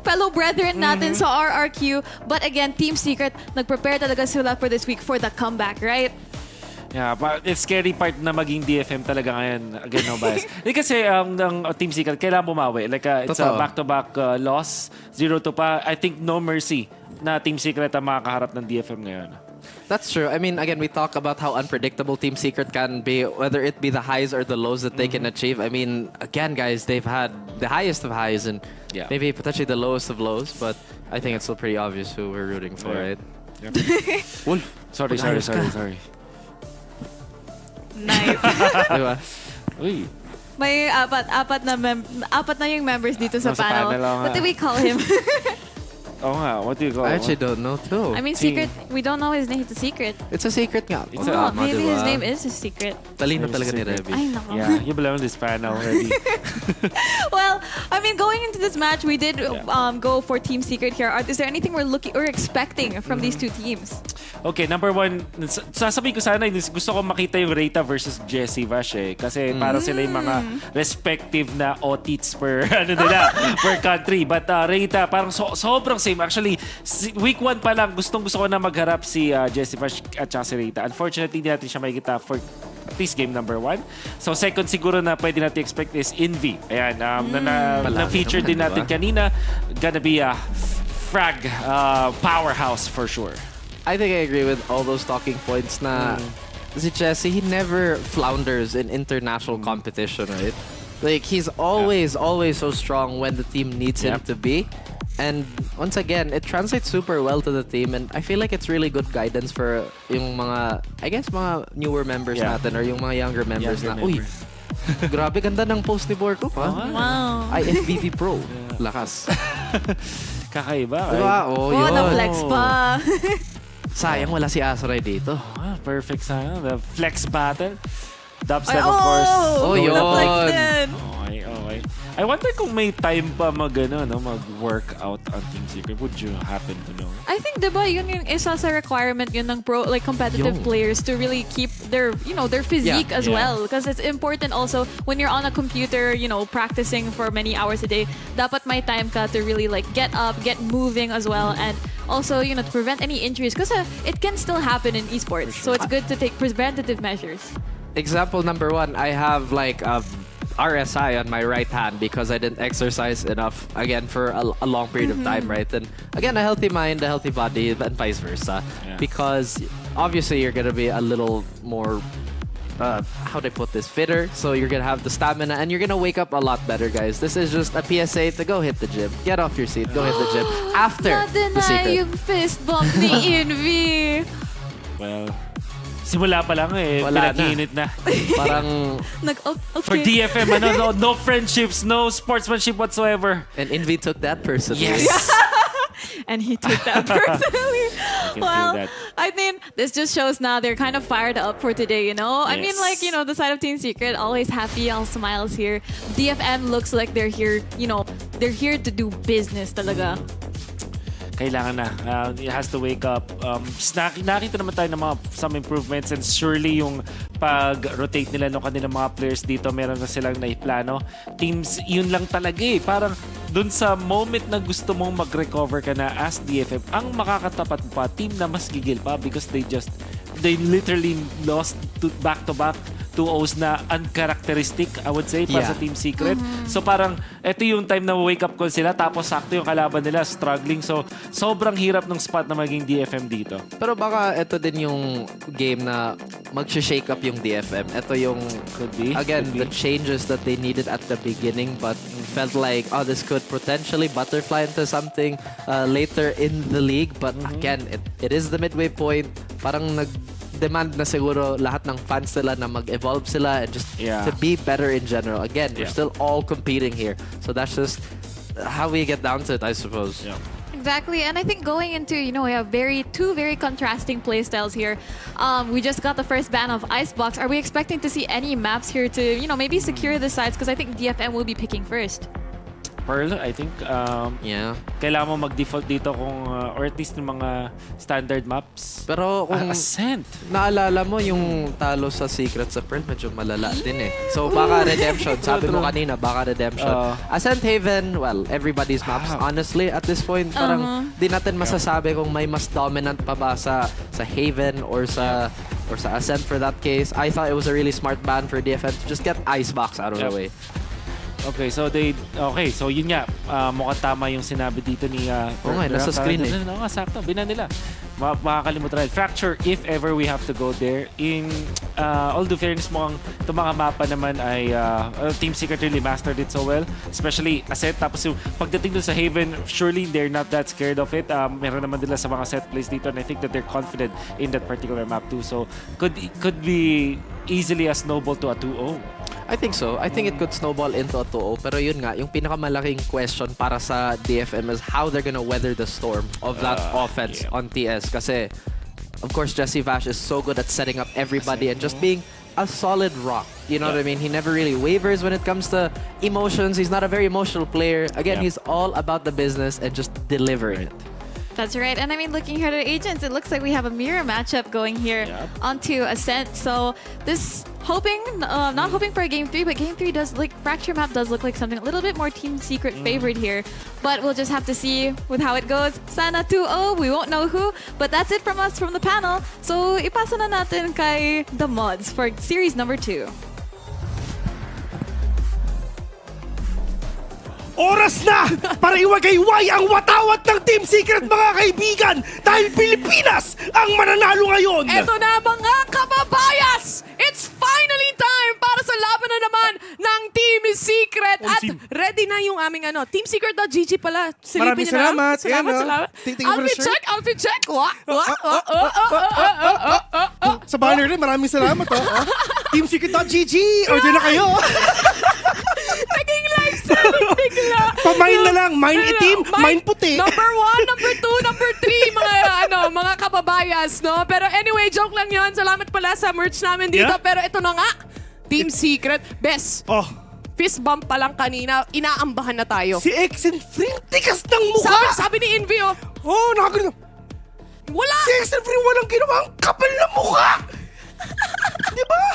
fellow brethren natin sa RRQ. But again, Team Secret, nag-prepare talaga sila for this week for the comeback, right? Yeah, but it's scary part na maging DFM talaga ngayon. Again, no bias. Kasi ang Team Secret, kailangan bumawi. Like, it's a back-to-back loss. 0-2 pa. I think no mercy na Team Secret ang makakaharap ng DFM ngayon. That's true. I mean, again, we talk about how unpredictable Team Secret can be, whether it be the highs or the lows that they can achieve. I mean, again, guys, they've had the highest of highs and maybe potentially the lowest of lows, but I think it's still pretty obvious who we're rooting for, right? Wolf. Sorry. Nice. Diba? Uy. May apat na yung members dito sa panel. What do we call him? Oo nga, what do you call I actually don't know too. I mean, secret. We don't know his name. It's a secret. It's a secret nga. Maybe his name is a secret. Talino talaga ni Revy. Ay, nako. Yeah, you belong in this panel already. Well, I mean, going into this match, we did go for Team Secret here. Is there anything we're expecting from these two teams? Okay, number one, sasabihin ko sana, gusto ko makita yung Reita versus Jessie Vash kasi para sila yung mga respective na OTITs per country. But Reita, parang sobrang same. Actually, week 1 pa lang, gusto ko na magharap si Jessie Vash at saka si Reita. Unfortunately, hindi natin siya makikita for at least game number 1. So second siguro na pwede natin expect is Envy. Ayan, na-feature din natin kanina. Gonna be a frag powerhouse for sure. I think I agree with all those talking points na si Jesse, he never flounders in international competition, right? Like, he's always so strong when the team needs him to be. And once again, it translates super well to the team, and I feel like it's really good guidance for yung mga, I guess, mga newer members natin or yung mga younger members na, uy, grabe ganda ng post ni Borko, ha? Wow. IFBB Pro. Lakas. Kakaiba. Diba? Yun. Na-flex pa. Sayang wala si Asoray dito. Perfect sana. The flex battle. Dubstep, of course. Yun. Na-flex din. Okay. I wonder kung may time pa mag-workout on Team Secret. Would you happen to know? I think, diba, yun yung isa sa requirement yun ng competitive players to really keep their physique as well. Because it's important also when you're on a computer, practicing for many hours a day, dapat may time ka to really get up, get moving as well, and also, to prevent any injuries. Because it can still happen in esports. So it's good to take preventative measures. Example number 1, I have RSI on my right hand because I didn't exercise enough again for a long period of time, right? And again, a healthy mind, a healthy body, and vice versa. Because obviously you're gonna be a little more how do I put this, fitter, so you're gonna have the stamina and you're gonna wake up a lot better, guys. This is just a PSA to go hit the gym. Get off your seat, go hit the gym after the secret. Yung fist bump ni Envy. Well, simula pa lang pinag-iinit na. Parang for DFM, no friendships, no sportsmanship whatsoever. And Envy took that personally. Yes. And he took that personally. Well, I mean, this just shows now they're kind of fired up for today, I mean, the side of Team Secret, always happy, all smiles here. DFM looks like they're here, they're here to do business talaga. Kailangan na. It has to wake up. Nakita naman tayo ng some improvements, and surely yung pag-rotate nila ng kanilang mga players dito, meron na silang naiplano. Teams, yun lang talaga Parang dun sa moment na gusto mong mag-recover ka na as DFM, ang makakatapat pa, team na mas gigil pa because they literally lost back-to-back 2-0s na uncharacteristic, I would say, para sa Team Secret. So parang, ito yung time na wake up call sila, tapos sakto yung kalaban nila, struggling. So, sobrang hirap ng spot na maging DFM dito. Pero baka ito din yung game na mag-shake up yung DFM. Ito yung, the changes that they needed at the beginning, but felt like, oh, this could potentially butterfly into something later in the league. But again, it is the midway point. Parang demand na siguro lahat ng fans nila na mag-evolve sila and just to be better in general. Again, we're still all competing here. So that's just how we get down to it, I suppose. Exactly, and I think going into, we have two very contrasting playstyles here. We just got the first ban of Icebox. Are we expecting to see any maps here to, maybe secure the sides? Because I think DFM will be picking first. Pearl, I think, kailangan mo mag-default dito kung, or at least ng mga standard maps. Pero kung Ascent. Naalala mo yung talo sa Secret sa Pearl, medyo malala din eh. So baka Redemption, sabi mo kanina, baka Redemption. Ascent Haven, well, everybody's maps. Honestly, at this point, parang di natin masasabi kung may mas dominant pa ba sa Haven or sa Ascent for that case. I thought it was a really smart ban for DFM to just get Icebox out of the way. Okay, so yun nga, mukhang tama yung sinabi dito ni nasa screen eh. Oo nga, sakto, binan nila. Makakalimutan rin. Fracture, if ever we have to go there. In all due fairness, mukhang itong mga mapa naman ay Team Secret really mastered it so well. Especially Ascent. Tapos yung pagdating dun sa Haven, surely they're not that scared of it. Meron naman nila sa mga set plays dito and I think that they're confident in that particular map too. So could be easily a snowball to a 2-0. I think so. I think it could snowball into a 2-0. Pero yun nga, yung pinakamalaking question para sa DFM is how they're gonna weather the storm of that offense on TS. Kasi, of course, Jesse Vash is so good at setting up everybody and just being a solid rock. You know what I mean? He never really wavers when it comes to emotions. He's not a very emotional player. Again, he's all about the business and just delivering it. That's right. And I mean, looking here at the Agents, it looks like we have a mirror matchup going here onto Ascent. So this not hoping for a Game 3, but Game 3 does, Fracture map does look like something a little bit more Team Secret favored here. But we'll just have to see with how it goes. Sana 2-0, we won't know who. But that's it from us from the panel. So ipasa na natin kay the Mods for series number 2. Oras na para iwagayway ang watawat ng Team Secret, mga kaibigan, dahil Pilipinas ang mananalo ngayon. Eto na mga kababayas! It's finally time para sa laban na naman ng Team Secret. At ready na yung aming Team Secret.gg pala. Maraming salamat. Salamat. Outfit check. Sa banner rin, maraming salamat. Team Secret.gg, order na kayo. Naging live selling bigla. Pamain na lang, mine itim, mine puti. Number 1, number 2, number 3, mga kababayas, no? Pero anyway, joke lang yun. Salamat pala sa merch namin dito. Pero ito na nga, Team Secret. Best. Fist bump pa lang kanina, inaambahan na tayo. Si Exenfree, tikas ng mukha. Sabi ni Envy, nakagaling. Wala. Si Exenfree walang ginawa, ang kapal na mukha. Di ba?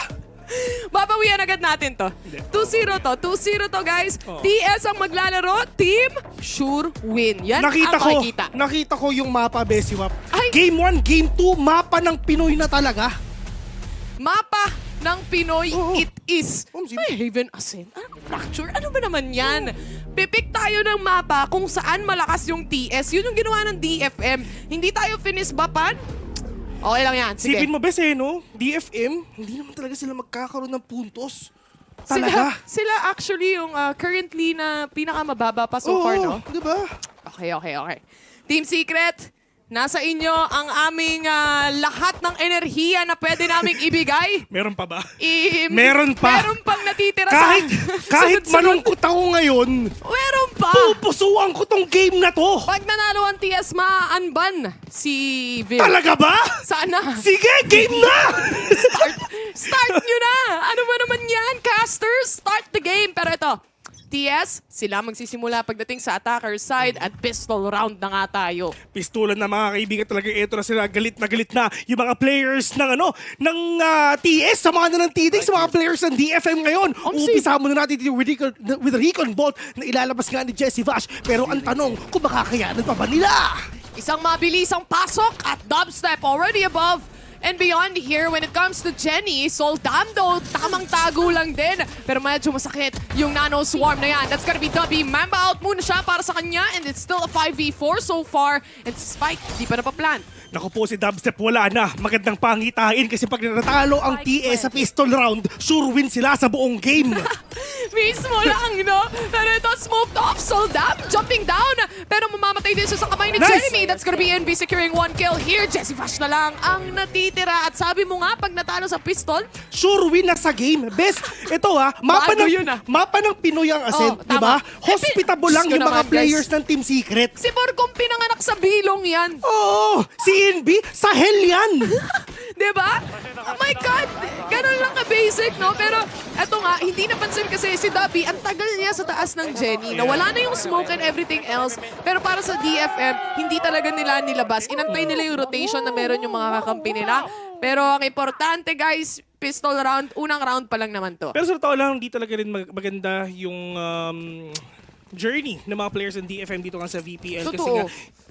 Babawian agad natin to. 2-0 to, guys. TS ang maglalaro. Team, sure win. Yan ang makikita. Nakita ko yung mapa, Besiwap. Game 1, Game 2, mapa ng Pinoy na talaga. Mapa ng Pinoy, it is. Haven Ascent. Fracture? Ano ba naman yan? Pipick tayo ng mapa kung saan malakas yung TS. Yun yung ginawa ng DFM. Hindi tayo finish bapan. Okay lang yan. Sige. Sipin mo, Bes, DFM, hindi naman talaga sila magkakaroon ng puntos. Talaga. Sila actually yung currently na pinakamababa pa so far, no? Diba? Okay. Team Secret, nasa inyo ang aming lahat ng enerhiya na pwede naming ibigay. Meron pa ba? Meron pang natitira kahit malungkot ako ngayon. Meron pa. Pupusuan ko tong game na to. Pag nanalo ang TS, ma-unban si Vil. Talaga ba? Sana. Sige, game na! Start nyo na! Ano ba naman yan, casters? Start the game. Pero ito, TS, sila magsisimula pagdating sa attacker side at pistol round na nga tayo. Pistolan na mga kaibigan talaga, ito na sila, galit na yung mga players ng TS, sa mga ng TD, sa mga players ng DFM ngayon. Umpisa muna natin dito with Recon Bolt na ilalabas nga ni Jesse Vash, pero ang tanong kung makakayanan pa ba nila? Isang mabilisang pasok at dubstep already above and beyond here when it comes to Jenny. Soldando, tamang tago lang din. Pero medyo masakit yung nano swarm na yan. That's gonna be Dubby. Mamba out muna siya para sa kanya and it's still a 5v4 so far. And Spike, di pa napaplan. Naku po, si Dubstep wala na. Magandang pangitain kasi pag natalo ang TS sa pistol round, sure win sila sa buong game. Mismo lang, no? Pero ito, smoked off. Soldam, jumping down. Pero mamamatay din siya sa kamay ni Jeremy. That's gonna be NB securing 1 kill here. Jesse Vash na lang ang natitira. At sabi mo nga, pag natalo sa pistol, sure win na sa game. Best, ito mapa ng Pinoy ang Ascent, di ba? Hospitable lang yung mga players ng Team Secret. Si Borcom pinanganak sa bilong yan. Oo, si NB, sa hell yan. Diba? Oh my God! Ganun lang ka-basic, no? Pero eto nga, hindi napansin kasi si Dubby, ang tagal niya sa taas ng Jenny. Nawala na yung smoke and everything else. Pero para sa DFM, hindi talaga nila nilabas. Inantay nila yung rotation na meron yung mga kakampi nila. Pero ang importante, guys, pistol round, unang round pa lang naman to. Pero sa totoo lang, hindi talaga rin maganda yung journey ng mga players ng DFM dito nga sa VPL. Kasi nga,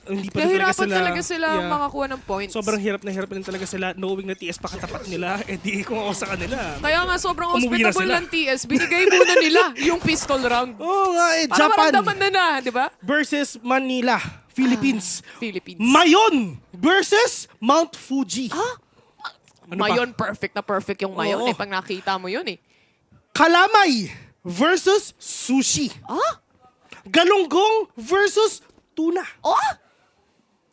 hindi pa nahirapan talaga sila makakuha ng points. Sobrang hirap na talaga sila knowing na TS pa katapat nila, di kung ako sa kanila. Kaya nga sobrang hospitable ng TS, binigay muna nila yung pistol round. Oo nga Japan. Japan. Para na, di ba? Versus Manila, Philippines. Philippines. Mayon versus Mount Fuji. Mayon, perfect na perfect yung Mayon. Pag nakita mo yun eh. Kalamay versus Sushi. Galunggong versus Tuna.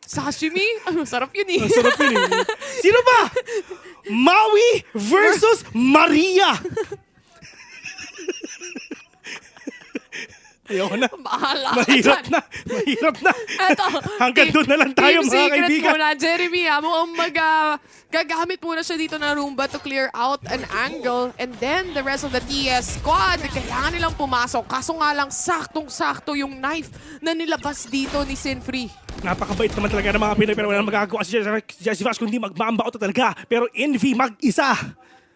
Sashimi? Masarap yun eh. Masarap yun eh. Sino ba? Maui versus Maria. Ayoko na. Mahirap na. Eto, hanggang doon na lang tayo mga kaibigan. Muna, Jeremy, mukhang gagamit muna siya dito na Roomba to clear out an angle and then the rest of the TS squad, kailangan nilang pumasok. Kaso nga lang, saktong-sakto yung knife na nilabas dito ni Sinfree. Napakabait naman talaga ng mga Pinoy pero wala magagawa si Jesse Vash kundi magmamba auto talaga. Pero Envy mag-isa.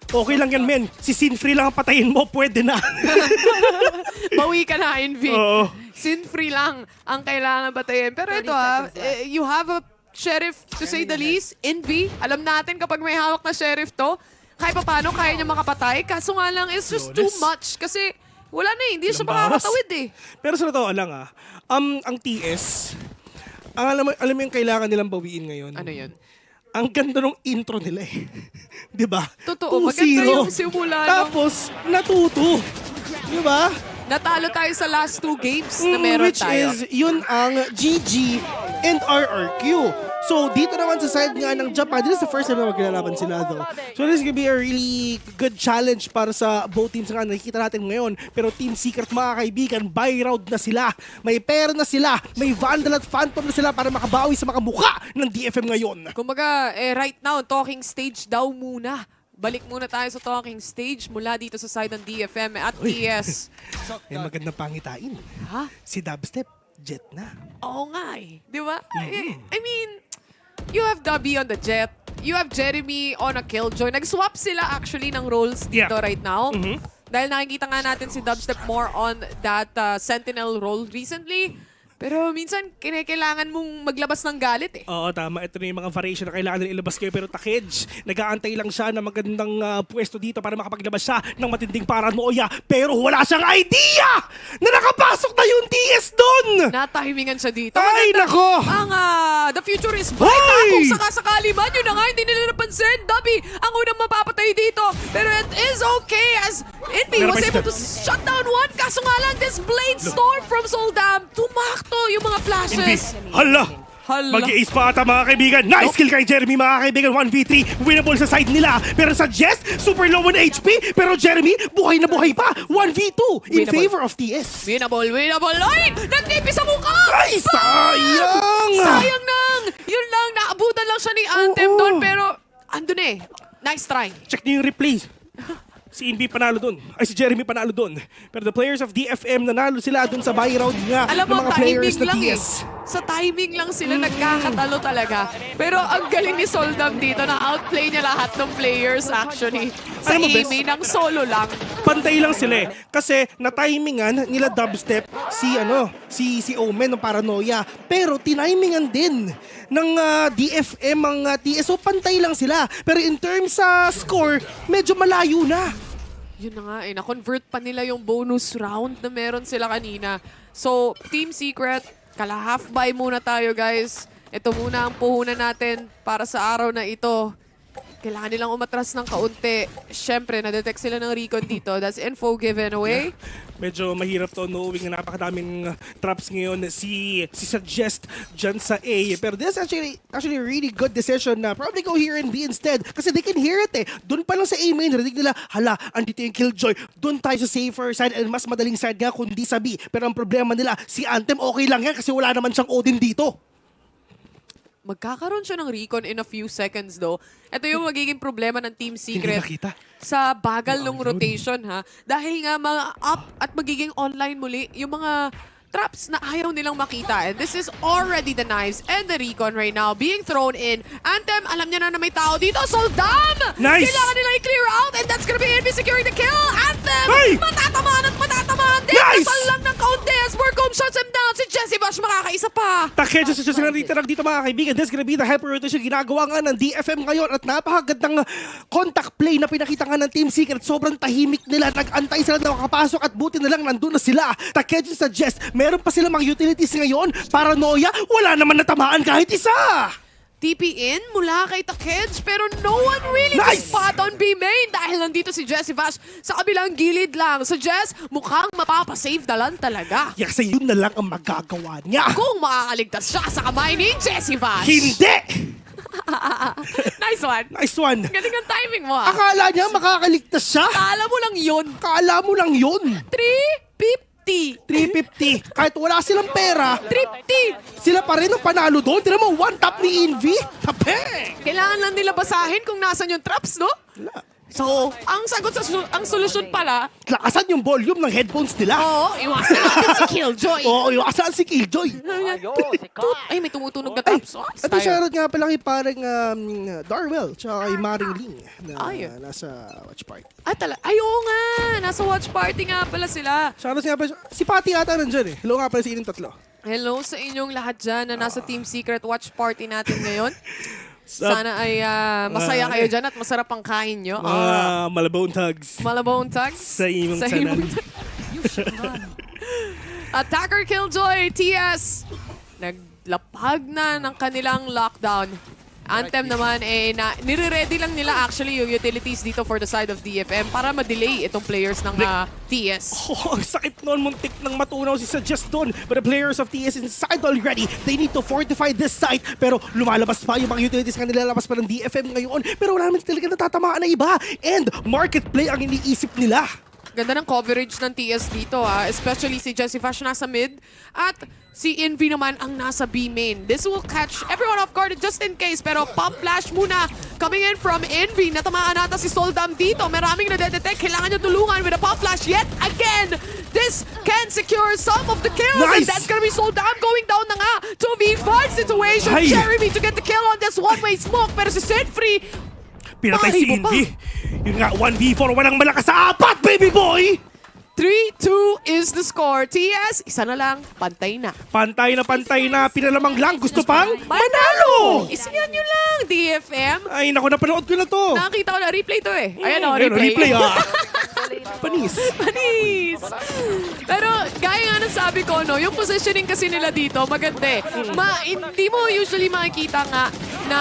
Okay lang yan, men. Si Sinfree lang ang patayin mo, pwede na. Bawi ka na, Envy. Oo. Sinfree lang ang kailangan patayin. Pero ito you have a sheriff to say the least. Envy, alam natin kapag may hawak na sheriff to, kahit pa paano kaya niya makapatay. Kaso nga lang, it's just too much. Kasi wala na hindi siya makakatawid eh. Pero sa totoo lang ang TS, alam mo yung kailangan nilang bawiin ngayon. Ano yun? Ang ganda ng intro nila eh. Diba? Totoo, maganda yung simula. Tapos, natuto. Diba? Natalo tayo sa last 2 games na meron which tayo. Which is, yun ang GG and RRQ. So, dito naman sa side nga ng Japan, this is the first time na maglalaban sila though. So, this is gonna be a really good challenge para sa both teams nga nakikita natin ngayon. Pero Team Secret, mga kaibigan, buy round na sila. May pera na sila. May Vandal at Phantom na sila para makabawi sa mga mukha ng DFM ngayon. Kumbaga, right now, talking stage daw muna. Balik muna tayo sa talking stage mula dito sa side ng DFM at TS. May magandang pangitain. Ha? Si Dubstep, jet na. Oo nga eh. Di ba? I mean, you have Dubby on the jet. You have Jeremy on a killjoy. Nag-swap sila actually ng roles dito right now. Dahil nakikita nga natin si Dubstep more on that sentinel role recently. Pero minsan, kailangan mong maglabas ng galit eh. Oo, tama. Ito na yung mga variation na kailangan nila ilabas kayo. Pero Takej, nag-aantay lang siya ng magandang pwesto dito para makapaglabas siya ng matinding paranoia. Pero wala siyang idea na nakapasok na yung TS doon! Natimingan siya dito. Ay, nako! Ang the future is bright na kung sakasakali man. Yun na nga, hindi nila napansin. Dubby, ang unang mapapatay dito. Pero it is okay as Envy was able to shut down one. Kaso nga lang, this Blade Storm from Soldam, tumakto yung mga flashes. Hala! Mag-i-ace pa ata mga kaibigan. Nice kill kay Jeremy mga kaibigan. 1v3. Winnable sa side nila. Pero sa Jess, super low on HP. Pero Jeremy, buhay na buhay pa. 1v2 in favor of TS. Winnable. Ay! Nagtipi sa mukha! Ay, sayang! Sayang nang! Yun lang, naabutan lang siya ni Anthem doon. Pero, andun eh. Nice try. Check niyo yung replay. si Invi panalo dun. Ay, si Jeremy panalo dun. Pero the players of DFM nanalo sila dun sa buy round nga Alam ng mo, mga players timing na lang DS. Sa timing lang sila nagkakatalo talaga. Pero ang galing ni Soldam dito na outplay niya lahat ng players actually. Sa Alam mo, bes, aiming ng solo lang. Pantay lang sila eh. Kasi na-timingan nila dubstep si Omen ng Paranoia. Pero tinimingan din ng DFM ang TS. So pantay lang sila. Pero in terms sa score, medyo malayo na. Yun na nga eh, na-convert pa nila yung bonus round na meron sila kanina. So, Team Secret, kala-half buy muna tayo guys. Ito muna ang puhunan natin para sa araw na ito. Kailangan nilang umatras ng kaunti. Siyempre, na-detect sila ng recon dito. That's info given away. Medyo mahirap to knowing na napakadaming traps ngayon si Suggest dyan sa A. Pero this is actually a really good decision na probably go here and B instead. Kasi they can hear it eh. Doon pa lang sa A main, rinig nila, hala, andito yung Killjoy. Doon tayo sa safer side and mas madaling side nga kundi sa B. Pero ang problema nila, si Anthem okay lang yan kasi wala naman siyang Odin dito. Magkakaroon siya ng recon in a few seconds though. Ito yung magiging problema ng Team Secret. Hindi nakita. Sa bagal ng rotation ha. Dahil nga mga up at magiging online muli yung mga traps na ayaw nilang makita. And this is already the knives and the recon right now being thrown in. Anthem, alam niya na may tao dito. Soldam! Nice! Kailangan nila i-clear out and that's gonna be Envy securing the kill. Anthem! Hey! Matatamaan at matatamaan din! Nice! Nasal lang ng kaunti as Burcombe shuts him down. Si Jesse Bash makakaisa pa. Takedyo sa Diyos dito mga kaibigan. This is gonna be the hyper rotation ginagawa nga ng DFM ngayon at napakagandang contact play na pinakita nga ng Team Secret. Sobrang tahimik nila. Nag-antay sila na makapasok at buti na lang nandun na sila. Takedyo sa Jess. Meron pa sila mga utilities ngayon. Paranoia, wala naman natamaan kahit isa. TP in mula kay Takej pero no one really Nice! spot on B main dahil nandito si Jesse Vash sa kabilang gilid lang. So Jess, mukhang mapapasave na lang talaga. Yeah, kasi yun na lang ang magagawa niya. Kung makakaligtas siya sa kamay ni Jesse Vash. Hindi! Nice one. Nice one. Galing ang timing mo ah. Akala niya makakaligtas siya? Kala mo lang yun. Kala mo lang yun. 350. Kahit wala silang pera, 350. Sila pa rin ang panalo doon. Tira mo, one tap ni Envy. Kapeng! Kailangan lang nila basahin kung nasan yung traps, no? Wala. So, ang sagot sa ang solusyon pala, lakasan yung volume ng headphones nila. Oo, iwasan natin si Killjoy. Oo, iwasan si Killjoy. Ay, may tumutunog na traps. At shoutout nga pala kay parang Darwell tsaka kay Maring Ling na nasa watch party. Ay, oo nga. Nasa watch party nga pala sila. Shoutout nga pala. Si Patty ata nandyan eh. Hello nga pala sa inyong tatlo. Hello sa inyong lahat dyan na nasa Team Secret watch party natin ngayon. Sana ay masaya kayo dyan at masarap ang kain nyo. Malabone tags. Malabone tags? Sa imong tanan. Attacker Killjoy, TS. Naglapag na ng kanilang lockdown. Anthem naman, nire-ready lang nila actually yung utilities dito for the side of DFM para ma-delay itong players ng TS. Oh, sakit noon, muntik nang matunaw si Suggest doon. But the players of TS inside already. They need to fortify this site. Pero lumalabas pa yung mga utilities nga nilalabas pa ng DFM ngayon. Pero wala naman talaga natatamaan na iba. And market play ang iniisip nila. Ganda ng coverage ng TS dito especially si Jesse Vash nasa mid at si Envy naman ang nasa B main. This will catch everyone off guard just in case pero pop flash muna coming in from Envy. Natamaan nata si Soldam dito. Maraming nadedetect. Kailangan niya tulungan with a pop flash yet again. This can secure some of the kills. Nice! And that's gonna be Soldam going down na nga. 2v5 situation. Ay! Jeremy to get the kill on this one-way smoke pero si Sinfree Pinatay si Envy. Yun nga, 1v4, walang malakas sa apat, baby boy! 3-2 is the score. TS, isa na lang, pantay na. Pantay na, pinalamang lang, gusto pang manalo! Isiyan nyo lang, DFM. Ay, naku, napanood ko na to. Nakakita ko na, replay to eh. Ayan o, replay Panis. Pero, gaya nga ng sabi ko, no, yung positioning kasi nila dito, maganda eh. Hindi mo usually makikita nga na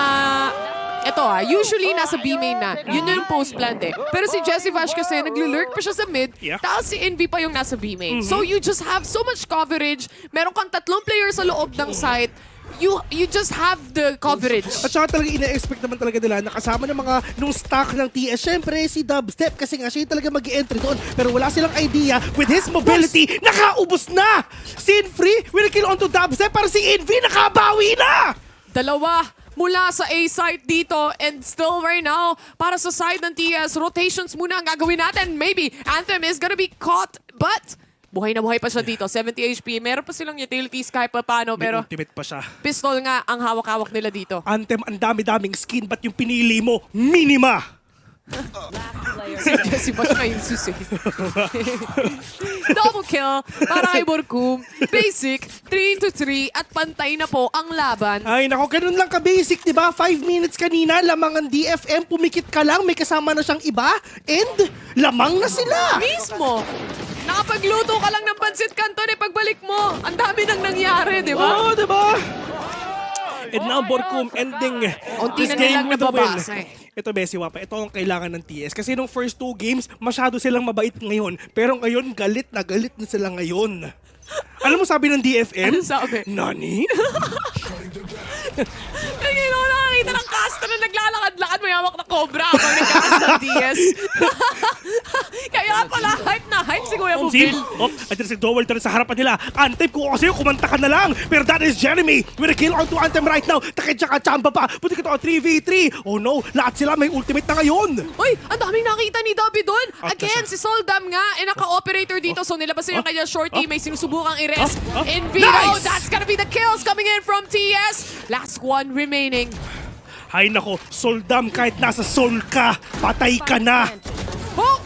ito usually nasa B main na. Yun yung post plant eh. Pero si Jesse Vash kasi nagli-lurk pa siya sa mid, tapos si Envy pa yung nasa B main. So you just have so much coverage. Meron kang 3 players sa loob ng site. You just have the coverage. At saka talaga ina-expect naman talaga nila na kasama ng mga nung stock ng TS. Siyempre si Dubstep kasi nga siya yung talaga mag-i-entry doon. Pero wala silang idea with his mobility. Nakaubos na! Sinfree will kill onto Dubstep para si Envy nakabawi na! Dalawa. mula sa A site dito. And still right now, para sa side ng TS, rotations muna ang gagawin natin. Maybe Anthem is gonna be caught, but buhay na buhay pa siya dito. 70 HP. Meron pa silang utilities kahit pa paano, pero ultimate pa siya. pistol nga ang hawak-hawak nila dito. Anthem, ang dami-daming skin. Ba't yung pinili mo? Minima! Si Jessie pa siya yung susi. Double kill para kay Borkum. Basic, 3-3 at pantay na po ang laban. Ay, nako, ganun lang ka-basic, di ba? 5 minutes kanina, lamang ang DFM, pumikit ka lang, may kasama na siyang iba, and lamang na sila! Mismo! Nakapagluto ka lang ng pansit canton pagbalik mo. Ang dami nang nangyari, di ba? Oo, di ba? And now, Borkum ending Unti this na game nilang with a win. nababasa eh. Ito, Bessie Wapa, ito ang kailangan ng TS. Kasi nung first 2 games, masyado silang mabait ngayon. Pero ngayon, galit na sila ngayon. Alam mo sabi ng DFM? Ano sabi? Nani? Ngayon ako nakakita ng cast na naglalakad-lakad, may hawak na cobra habang nag-cast ng DS. Kaya pala, hype na hype si Kuya Bubil. At si Dowell sa harapan nila. Anthem, kung kasi kumanta ka na lang. Pero that is Jeremy with a kill onto Anthem right now. Takedya ka, chamba pa. Puti ka to, 3v3. Oh no, lahat sila may ultimate na ngayon. Uy, ang daming nakita ni Dobby doon. Again, si Soldam nga, naka-operator dito. So nilabasin yung kanya shorty, may sinusubukang i-res. In Vito, Nice! that's gonna be the kills coming in from TS. Last one remaining. Hay nako, Soldam, kahit nasa soul ka, patay ka na. Oh!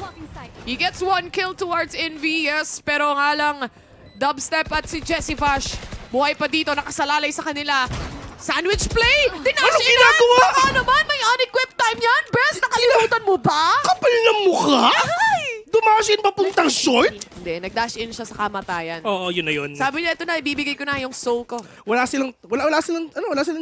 He gets 1 kill towards NVS, pero nga lang, dubstep at si Jessie Fash, buhay pa dito, nakasalalay sa kanila. Sandwich play! Dinash Anong ginagawa? Baka naman, may unequipped time yan, Bes! Nakalimutan mo ba? Kapal ng mukha? Dumasin papuntang short? Hindi, nag-dash in siya sa kamatayan. Oo, yun na yun. Sabi niya, ito na, ibibigay ko na yung soul ko. Wala silang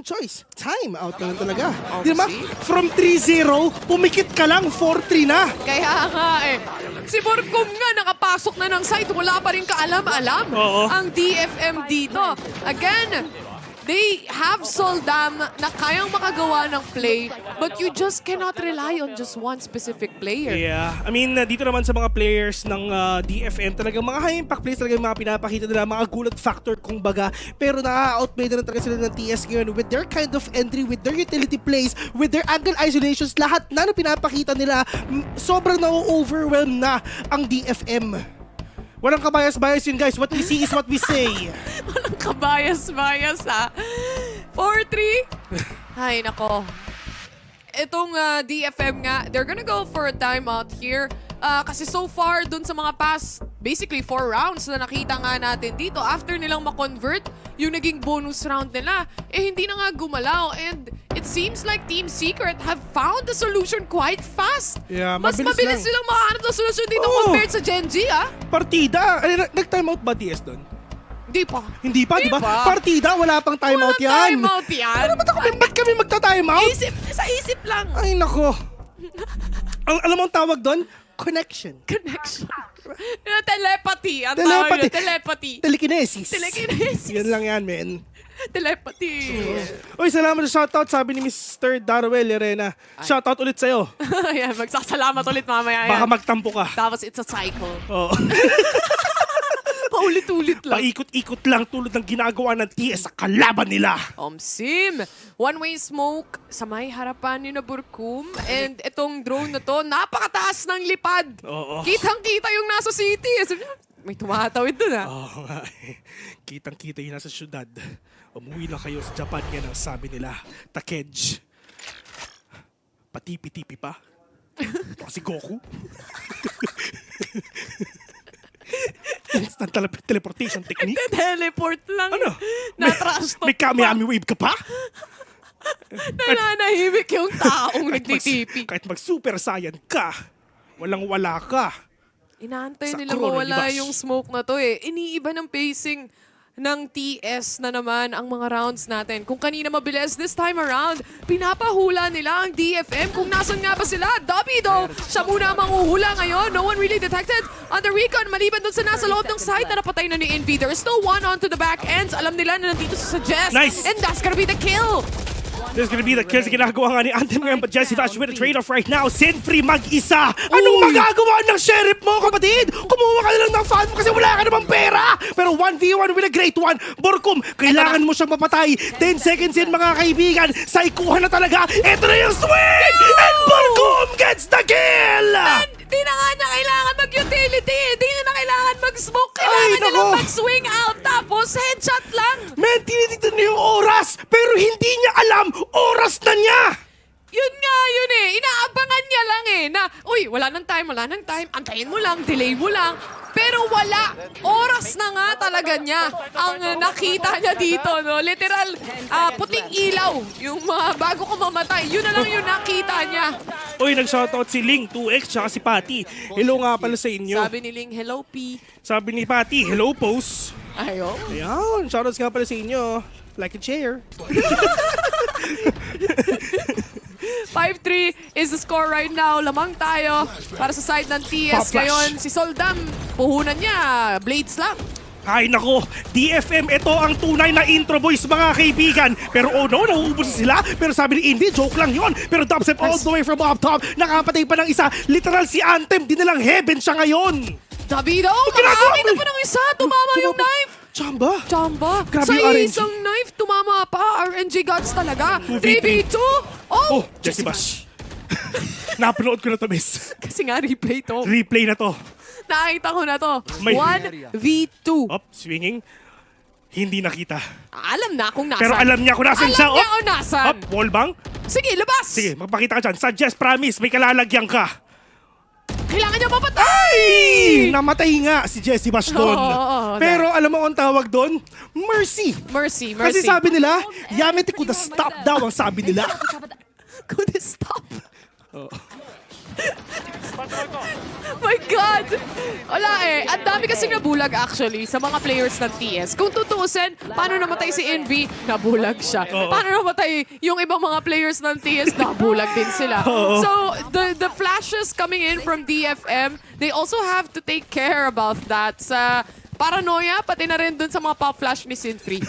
choice. Time out na lang talaga. Di ba? From 3-0, pumikit ka lang, 4-3 na. Kaya nga eh. Si Borkum nga nakapasok na ng site, wala pa rin kaalam-alam ang DFM dito. Again, they have Soldam na kayang makagawa ng play, but you just cannot rely on just one specific player. Yeah. I mean, dito naman sa mga players ng DFM, talagang mga high-impact plays talaga yung mga pinapakita nila, mga gulat factor kumbaga. Pero na-outplay na talaga sila ng TS ngayon with their kind of entry, with their utility plays, with their angle isolations, lahat na pinapakita nila, sobrang na-overwhelm na ang DFM. Walang kabayas-bayas yun, guys. What we see is what we say. Walang kabayas-bayas, ha? 4-3? Ay, nako. Itong DFM nga, they're gonna go for a timeout here. Kasi so far, dun sa mga past, basically 4 rounds na nakita nga natin dito, after nilang ma-convert yung naging bonus round nila, hindi na nga gumalaw. And it seems like Team Secret have found the solution quite fast. Yeah, Mas mabilis silang makahanap ng solution dito compared sa Gen G, ha? Partida! Nag-timeout ba TS doon? Hindi pa. Hindi pa, di ba? Partida, wala pang timeout yan. Timeout yan. Ano ba't kami magta-timeout? Sa isip lang. Ay, nako. Alam mo ang tawag doon? Connection. Telepathy. Ang tawag yun. Telepathy. Telekinesis. Telekinesis. Yan lang yan, men. Telepathy. Uy, salamat sa shoutout, sabi ni Mr. Darwell Llerena. Shoutout ulit sa'yo. Ayan, magsasalamat ulit mamaya yan. Baka magtampo ka. Tapos it's a cycle. Oo. Paulit-ulit lang. Paikot-ikot lang tulad ng ginagawa ng TS sa kalaban nila. Sim, one-way smoke sa may harapan ni na Borkum. And itong drone na to, napakataas ng lipad. Oo. Kitang-kita yung nasa city. May tumatawid dun, ha? Oo nga. Kitang-kita yung nasa syudad. Umuwi na kayo sa Japan, yan ang sabi nila. Takej. Patipi-tipi pa. Ito kasi Goku. Instant teleportation technique. Teleport lang. Ano? Na-trash talk May Kami wave ka pa? Nananahimik yung taong nagtitipi. Kahit mag-super saiyan ka, walang-wala ka. Inaantay Sa nila Chrono mawala Universe. yung smoke na to eh. Iniiba ng pacing ng TS na naman ang mga rounds natin. Kung kanina mabilis, this time around, pinapahula nila ang DFM kung nasan nga ba sila. Dobby though, siya muna ang manguhula ngayon. No one really detected on the recon. Maliban dun sa nasa loob ng site na napatay na ni Envy. There's still one onto the back ends. Alam nila na nandito sa Jess. Nice. And that's gonna be the kill. There's gonna be the kills na ginagawa nga ni Anthem ngayon, but Jesse Vash with a trade-off right now. Sinfree mag-isa. Anong magagawa ng sheriff mo, kapatid? Kumuha ka na lang ng fan mo kasi wala ka namang pera. Pero 1v1 with a great one. Borkum, kailangan mo siyang mapatay. 10 seconds in, mga kaibigan. Saikuha na talaga. Ito na yung swing! And Borkum gets the kill! Di na nga niya kailangan mag-utility. Di na kailangan mag-smoke. Kailangan niya lang mag-swing out. Tapos headshot lang. Men, tinitignan niya yung oras. Pero hindi niya alam, oras na niya. Yun nga, yun eh. Inaabangan niya lang eh. Na, uy, wala nang time. Antayin mo lang, delay mo lang. Pero wala. Oras na nga talaga niya ang nakita niya dito. No? Literal, puting ilaw. Yung bago ko mamatay. Yun na lang yung nakita niya. Uy, nag-shoutout si Ling, 2X, tsaka si Patty. Hello nga pala sa inyo. Sabi ni Ling, hello P. Sabi ni Patty, hello Pose. Ayo. Ayan, shoutouts nga pala sa inyo. Like and share. 5-3 is the score right now. Lamang tayo para sa side ng TS. Ngayon, si Soldam, puhunan niya. Blades lang. Ay nako, DFM, ito ang tunay na intro boys, mga kaibigan. Pero oh no, nauubos sila. Pero sabi ni Envy, joke lang yon. Pero dubstep all the way from up top. Nakapatay pa ng isa. Literal si Anthem, dinalang heaven siya ngayon. Davido, makakita pa ng isa. Tumama yung knife. Chamba. Grabe Sa yung RNG. isang knife, tumama pa. RNG gods talaga. 3v2. Oh, Jesse Bash. Napanood ko na to, miss. Kasi nga replay to. Replay na to. Nakita ko na to. May- 1v2. Swinging. Hindi nakita. Alam na kung nasan. Pero alam niya kung nasan siya. Alam niya kung nasan. Wallbang. Sige, labas. Sige, magpakita ka dyan. Suggest, promise, may kalalagyan ka. Kailangan niya mapatay! Ay! Namatay nga si Jesse Bash doon. Oo, Pero alam mo ang tawag doon? Mercy. Mercy. Kasi sabi nila, Yamete could stop daw ang sabi nila. Could stop? My God! Wala eh. Ang dami kasing nabulag actually sa mga players ng TS. Kung tutuusin, paano namatay si Envy? Nabulag siya. Paano namatay yung ibang mga players ng TS? Nabulag din sila. So, the flashes coming in from DFM, they also have to take care about that. Sa paranoia, pati na rin dun sa mga pop flash ni Sinfree.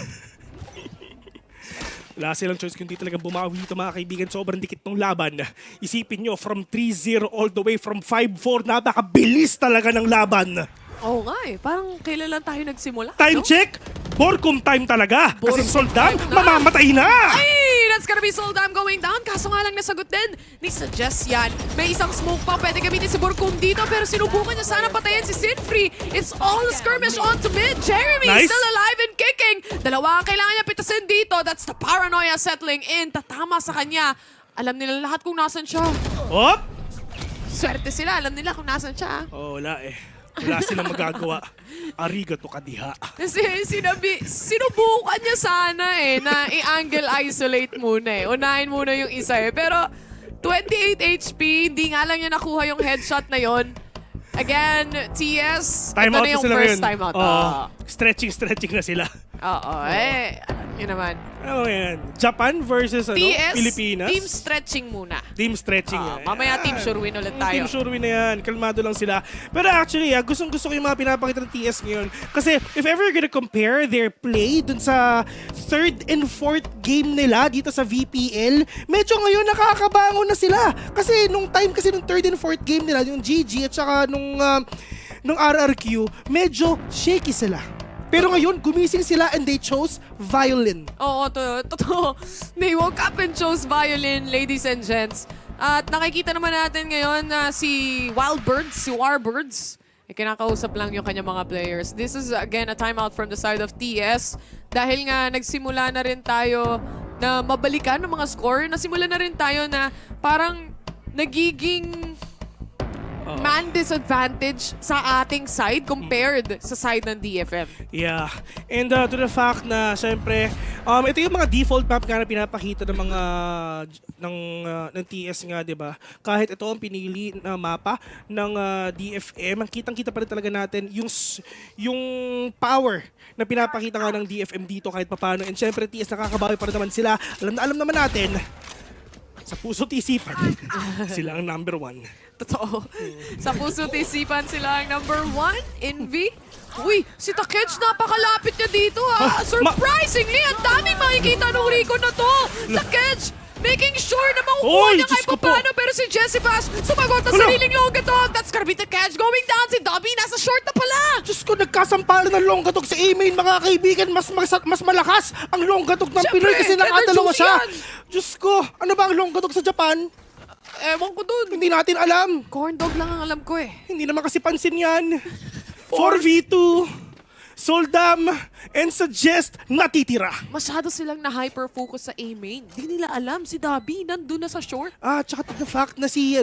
Wala silang choice kundi talagang bumawi ito, mga kaibigan. Sobrang dikit ng laban. Isipin nyo, from 3-0 all the way from 5-4, napakabilis talaga ng laban. Oo nga eh. Parang kailan lang tayo nagsimula. Time check! Borkum time talaga. Kasi Soldam, mamamatay na! Ay! That's gonna be Soldam going down. Kaso nga lang nasagot din ni Suggest yan. May isang smoke pa. Pwede gamitin si Borkum dito. Pero sinubukan niya sana patayin si Sinfree. It's all skirmish on to mid. Jeremy still alive and kicking. Dalawa ang kailangan niya pitasin dito. That's the paranoia settling in. Tatama sa kanya. Alam nila lahat kung nasan siya. Op! Swerte sila. Alam nila kung nasan siya. Oh, wala eh. Wala silang magagawa. Arigato kadiha. Kasi sinubukan niya sana eh na i-angle isolate muna eh. Unahin muna yung isa eh. Pero 28 HP, hindi nga lang niya nakuha yung headshot na yon. Again, TS, ito na yung first time out. Stretching na sila. Oo, eh. Yun naman. Ano yan? Japan versus TS, Pilipinas? team stretching muna. Team stretching yan. Mamaya team sure win ulit tayo. Team sure win na yan. Kalmado lang sila. Pero actually, gustong-gusto ko yung mga pinapakita ng TS ngayon. Kasi if ever you're gonna compare their play dun sa third and fourth game nila dito sa VPL, medyo ngayon nakakabangon na sila. Kasi nung time kasi nung third and fourth game nila, yung GG at saka nung RRQ, medyo shaky sila. Pero ngayon, gumising sila and they chose violin. Oo, totoo. They woke up and chose violin, ladies and gents. At nakikita naman natin ngayon na si Wildbirds, si Warbirds, kinakausap lang yung kanyang mga players. This is again a timeout from the side of TS. Dahil nga nagsimula na rin tayo na mabalikan ng mga score. Nasimula na rin tayo na parang nagiging man disadvantage sa ating side compared sa side ng DFM. Yeah. And to the fact na syempre, ito yung mga default map nga na pinapakita ng mga ng TS nga, 'di ba? Kahit ito ang pinili na mapa ng DFM, ang kitang-kita pa rin talaga natin yung power na pinapakita nga ng DFM dito kahit papaano. And syempre TS nakakabawi pa rin naman sila. Alam naman natin. Sa puso't isipan, sila ang number 1. Totoo. Sa puso't isipan sila ang number 1, Envy. Uy, si Takech, napakalapit niya dito ha. Surprisingly, ang daming makikita ng Rico na to. Takech, making sure na makukuha niya kahit paano. Pero si Jessie Bash, sumagot na sariling Longgatog. That's gonna be Takech going down. Si Dobby, nasa short na pala. Diyos ko, nagkasampalan ng Longgatog sa A-main, mga kaibigan. Mas malakas ang Longgatog ng Pinoy kasi nakadalawa siya. Diyos ko, ano ba ang Longgatog sa Japan? Ewan ko dun. Hindi natin alam. Corn dog lang ang alam ko eh. Hindi naman kasi pansin yan. 4v2, Soldam, and Suggest natitira. Masyado silang na-hyper-focus sa A-main. Di nila alam, si Dobby nandun na sa short. Tsaka the fact na si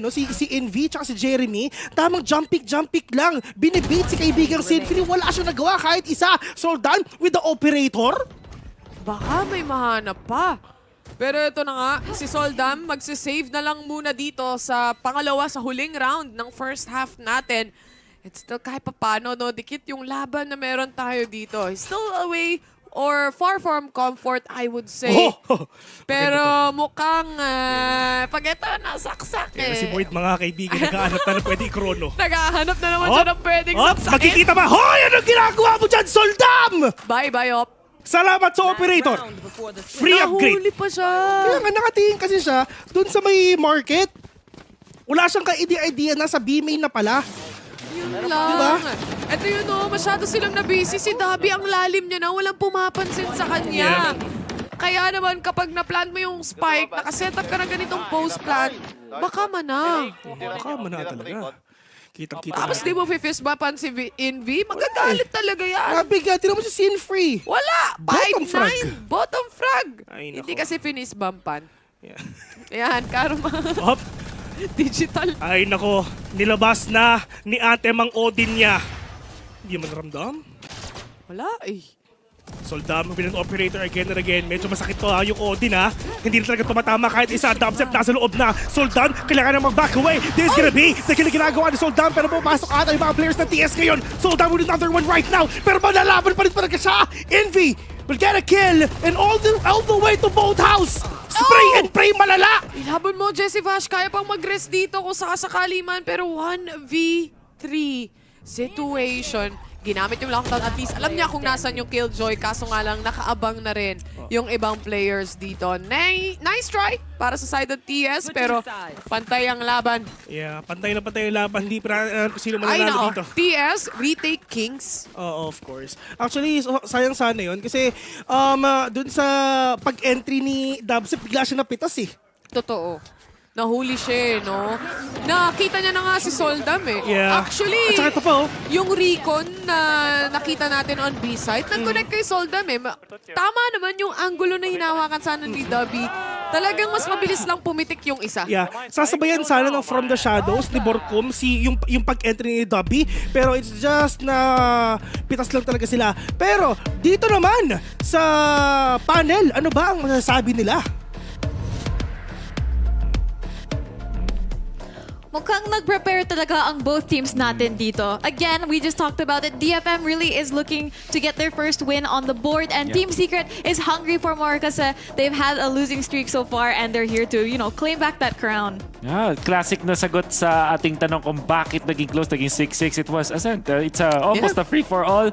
Envy tsaka si Jeremy, tamang jump pick lang. Binibait si kaibigang Symphony, wala siya nagawa kahit isa. Soldam with the operator. Baka may mahanap pa. Pero ito na nga, si Soldam magsisave na lang muna dito sa pangalawa sa huling round ng first half natin. It's still kahit papano, no? Dikit yung laban na meron tayo dito. It's still away or far from comfort, I would say. Pero mukhang pag ito nasaksak eh. Si Boyd, mga kaibigan, naghahanap na pwede i-chrono. Naghahanap na naman siya ng pwedeng saksakin. Makikita ba? Hoy! Anong ginagawa mo dyan, Soldam? Bye-bye, Op. Salamat sa operator. Free upgrade. Nahuli pa siya. Kaya nga nakatingin kasi siya dun sa may market. Wala siyang ka-idea na sa B-main na pala. Yun lang. Diba? Ito yun masyado silang na-busy. Si Dobby ang lalim niya na walang pumapansin sa kanya. Kaya naman kapag na-plan mo yung spike, nakaset up ka na ganitong post-plan, baka mana. Baka mana talaga. Kitang-kita Tapos di mo fist bumpan si Envy, magagalit talaga yan. Nabigat, tinan mo si Sin-Free. Wala! Bottom frag. Bottom frag. Ay, hindi kasi finish bumpan. Yan, karma. Hop. Digital. Ay nako, nilabas na ni Ate Mang Odin niya. Hindi mo naramdam? Wala eh. Soldam, with an operator again and again. Medyo masakit to yung Odin ha. Hindi na talaga tumatama kahit isa. Dubstep nasa loob na. Soldam, kailangan na mag-back away. This is gonna be the ginagawa ni Soldam. Pero pumapasok ata yung mga players ng TS ngayon. Soldam with another one right now. Pero malalaban pa rin talaga siya. Envy will get a kill. And all the way to boat house. Spray and pray malala. Ilaban mo, Jessie Vash. Kaya pang mag-rest dito kung sakasakali man. Pero 1v3 situation. Ginamit yung lockdown. At least alam niya kung nasan yung Killjoy. Kaso nga lang, nakaabang na rin yung ibang players dito. Nice try para sa side of TS. Pero pantay ang laban. Yeah, pantay na pantay yung laban. Hindi pa sino mananalo dito. TS, retake Kings. Oo, of course. Actually, sayang sana yun. Kasi dun sa pag-entry ni Dubstep, bigla siya napitas eh. Totoo. Nahuli siya, no? Nakita niya na nga si Soldam eh. Yeah. Actually, at saka ito pa, yung recon na nakita natin on B-side, nag-connect kay Soldam eh. Tama naman yung angulo na hinawakan sana ni Dobby. Talagang mas mabilis lang pumitik yung isa. Yeah. Sasabayan sana ng From the Shadows ni Borkum yung pag-entry ni Dobby. Pero it's just na pitas lang talaga sila. Pero dito naman sa panel, ano ba ang masasabi nila? Mukhang nag-prepare talaga ang both teams natin dito. Again, we just talked about it. DFM really is looking to get their first win on the board, and Team Secret is hungry for more kasi they've had a losing streak so far and they're here to, claim back that crown. Yeah, classic na sagot sa ating tanong kung bakit naging close, naging 6-6. It was, it's almost a free-for-all.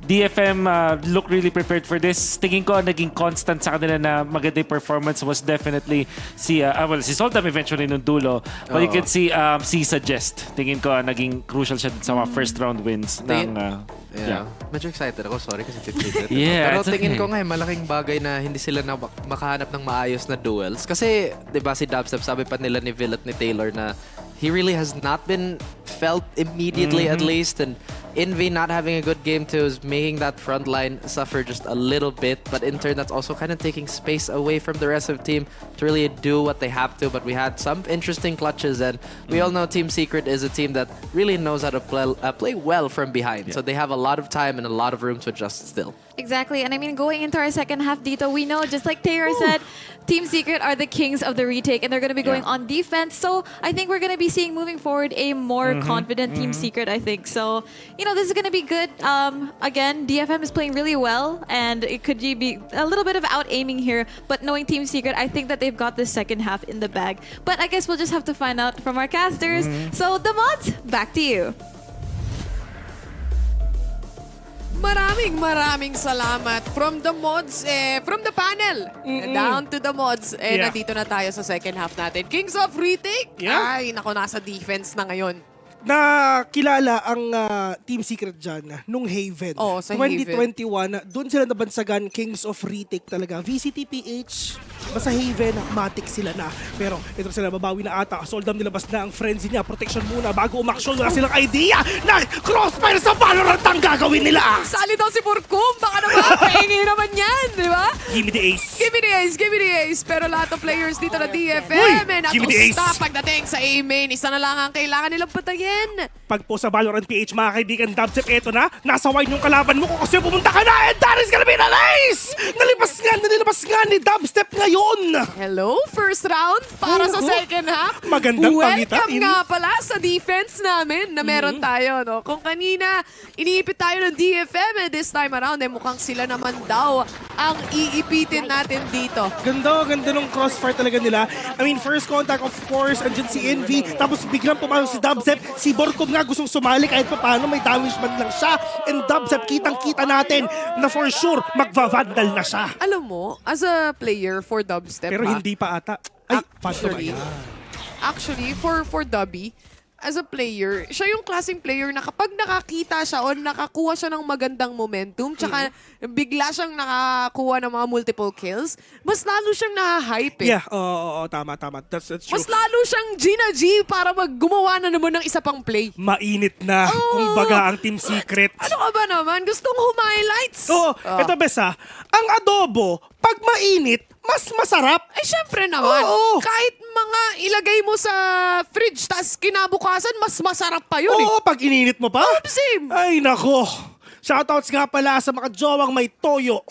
DFM look really prepared for this. Tingin ko, naging constant sa kanila na maganda yung performance was definitely si Soldam eventually nung dulo. But you can see si Suggest. Tingin ko naging crucial siya sa mga first round wins ng Yeah. Medyo excited ako. Sorry kasi titipid. Yeah, Pero tingin ko nga malaking bagay na hindi sila na makahanap ng maayos na duels. Kasi, di ba si Dubstep, sabi pa nila ni Vil at ni Taylor na he really has not been felt immediately at least. And Envy not having a good game too is making that front line suffer just a little bit. But in turn, that's also kind of taking space away from the rest of the team to really do what they have to. But we had some interesting clutches, and we all know Team Secret is a team that really knows how to play well from behind. So they have a lot of time and a lot of room to adjust still. Exactly. And I mean, going into our second half, Dito, we know, just like Taylor said, Team Secret are the kings of the retake, and they're going to be going on defense. So I think we're going to be seeing moving forward a more confident Team Secret, I think. So, you know, this is going to be good. Again, DFM is playing really well, and it could be a little bit of out-aiming here. But knowing Team Secret, I think that they've got this second half in the bag. But I guess we'll just have to find out from our casters. So, the mods, back to you. Maraming salamat from the mods, from the panel, down to the mods. Nandito na tayo sa second half natin. Kings of Retake? Ay, nako, nasa defense na ngayon. Nakilala ang Team Secret dyan nung Haven. Sa 2021, doon sila nabansagan, Kings of Retake talaga. VCT PH, basta Haven, matik sila na. Pero ito sila, babawi na ata. Soldam nilabas na ang frenzy niya. Protection muna bago umaksyon. Wala silang idea na crossfire sa Valorant ang gagawin nila. Sali daw si Focusme. Baka naman, paingin naman yan, di ba? Give me the ace. Give me the ace, give me the ace. Pero lahat ng players dito na DFM, natusta pagdating sa A-main. Isa na lang ang kailangan nilang patayin. Pag po sa Valorant PH, mga kaibigan, Dubstep, eto na. Nasa wine yung kalaban mo kung kasi pumunta ka na. And that is gonna be the ace! Nalilabas nga ni Dubstep ngayon. Hello, first round para sa second half. Magandang pangitain. Welcome nga pala sa defense namin na meron tayo. No? Kung kanina, iniipit tayo ng DFM, this time around, mukhang sila naman daw ang iipitin natin dito. Ganda nung crossfire talaga nila. I mean, first contact, of course, andyan si Envy. Tapos biglang pumasok si Dubstep. Si Borkom nga gustong sumali kahit pa paano, may damage man lang siya. And Dubstep, kitang-kita natin na for sure, magva-vandal na siya. Alam mo, as a player for Dubstep, pero hindi pa ata. Ay, actually, for Dubby, as a player, siya yung klaseng player na kapag nakakita siya o nakakuha siya ng magandang momentum, tsaka bigla siyang nakakuha ng mga multiple kills, mas lalo siyang nahahype. Yeah, tama. That's true. Mas lalo siyang G para gumawa na naman ng isa pang play. Mainit na, kumbaga, ang Team Secret. Ano ka ba naman? Gustong highlights? Ito bes ang adobo, pag mainit, mas masarap. Ay, syempre naman. Kahit mga ilagay mo sa fridge, tas kinabukasan, mas masarap pa yun. Pag ininit mo pa? Same. Ay, nako. Shoutouts nga pala sa mga jowang may toyo.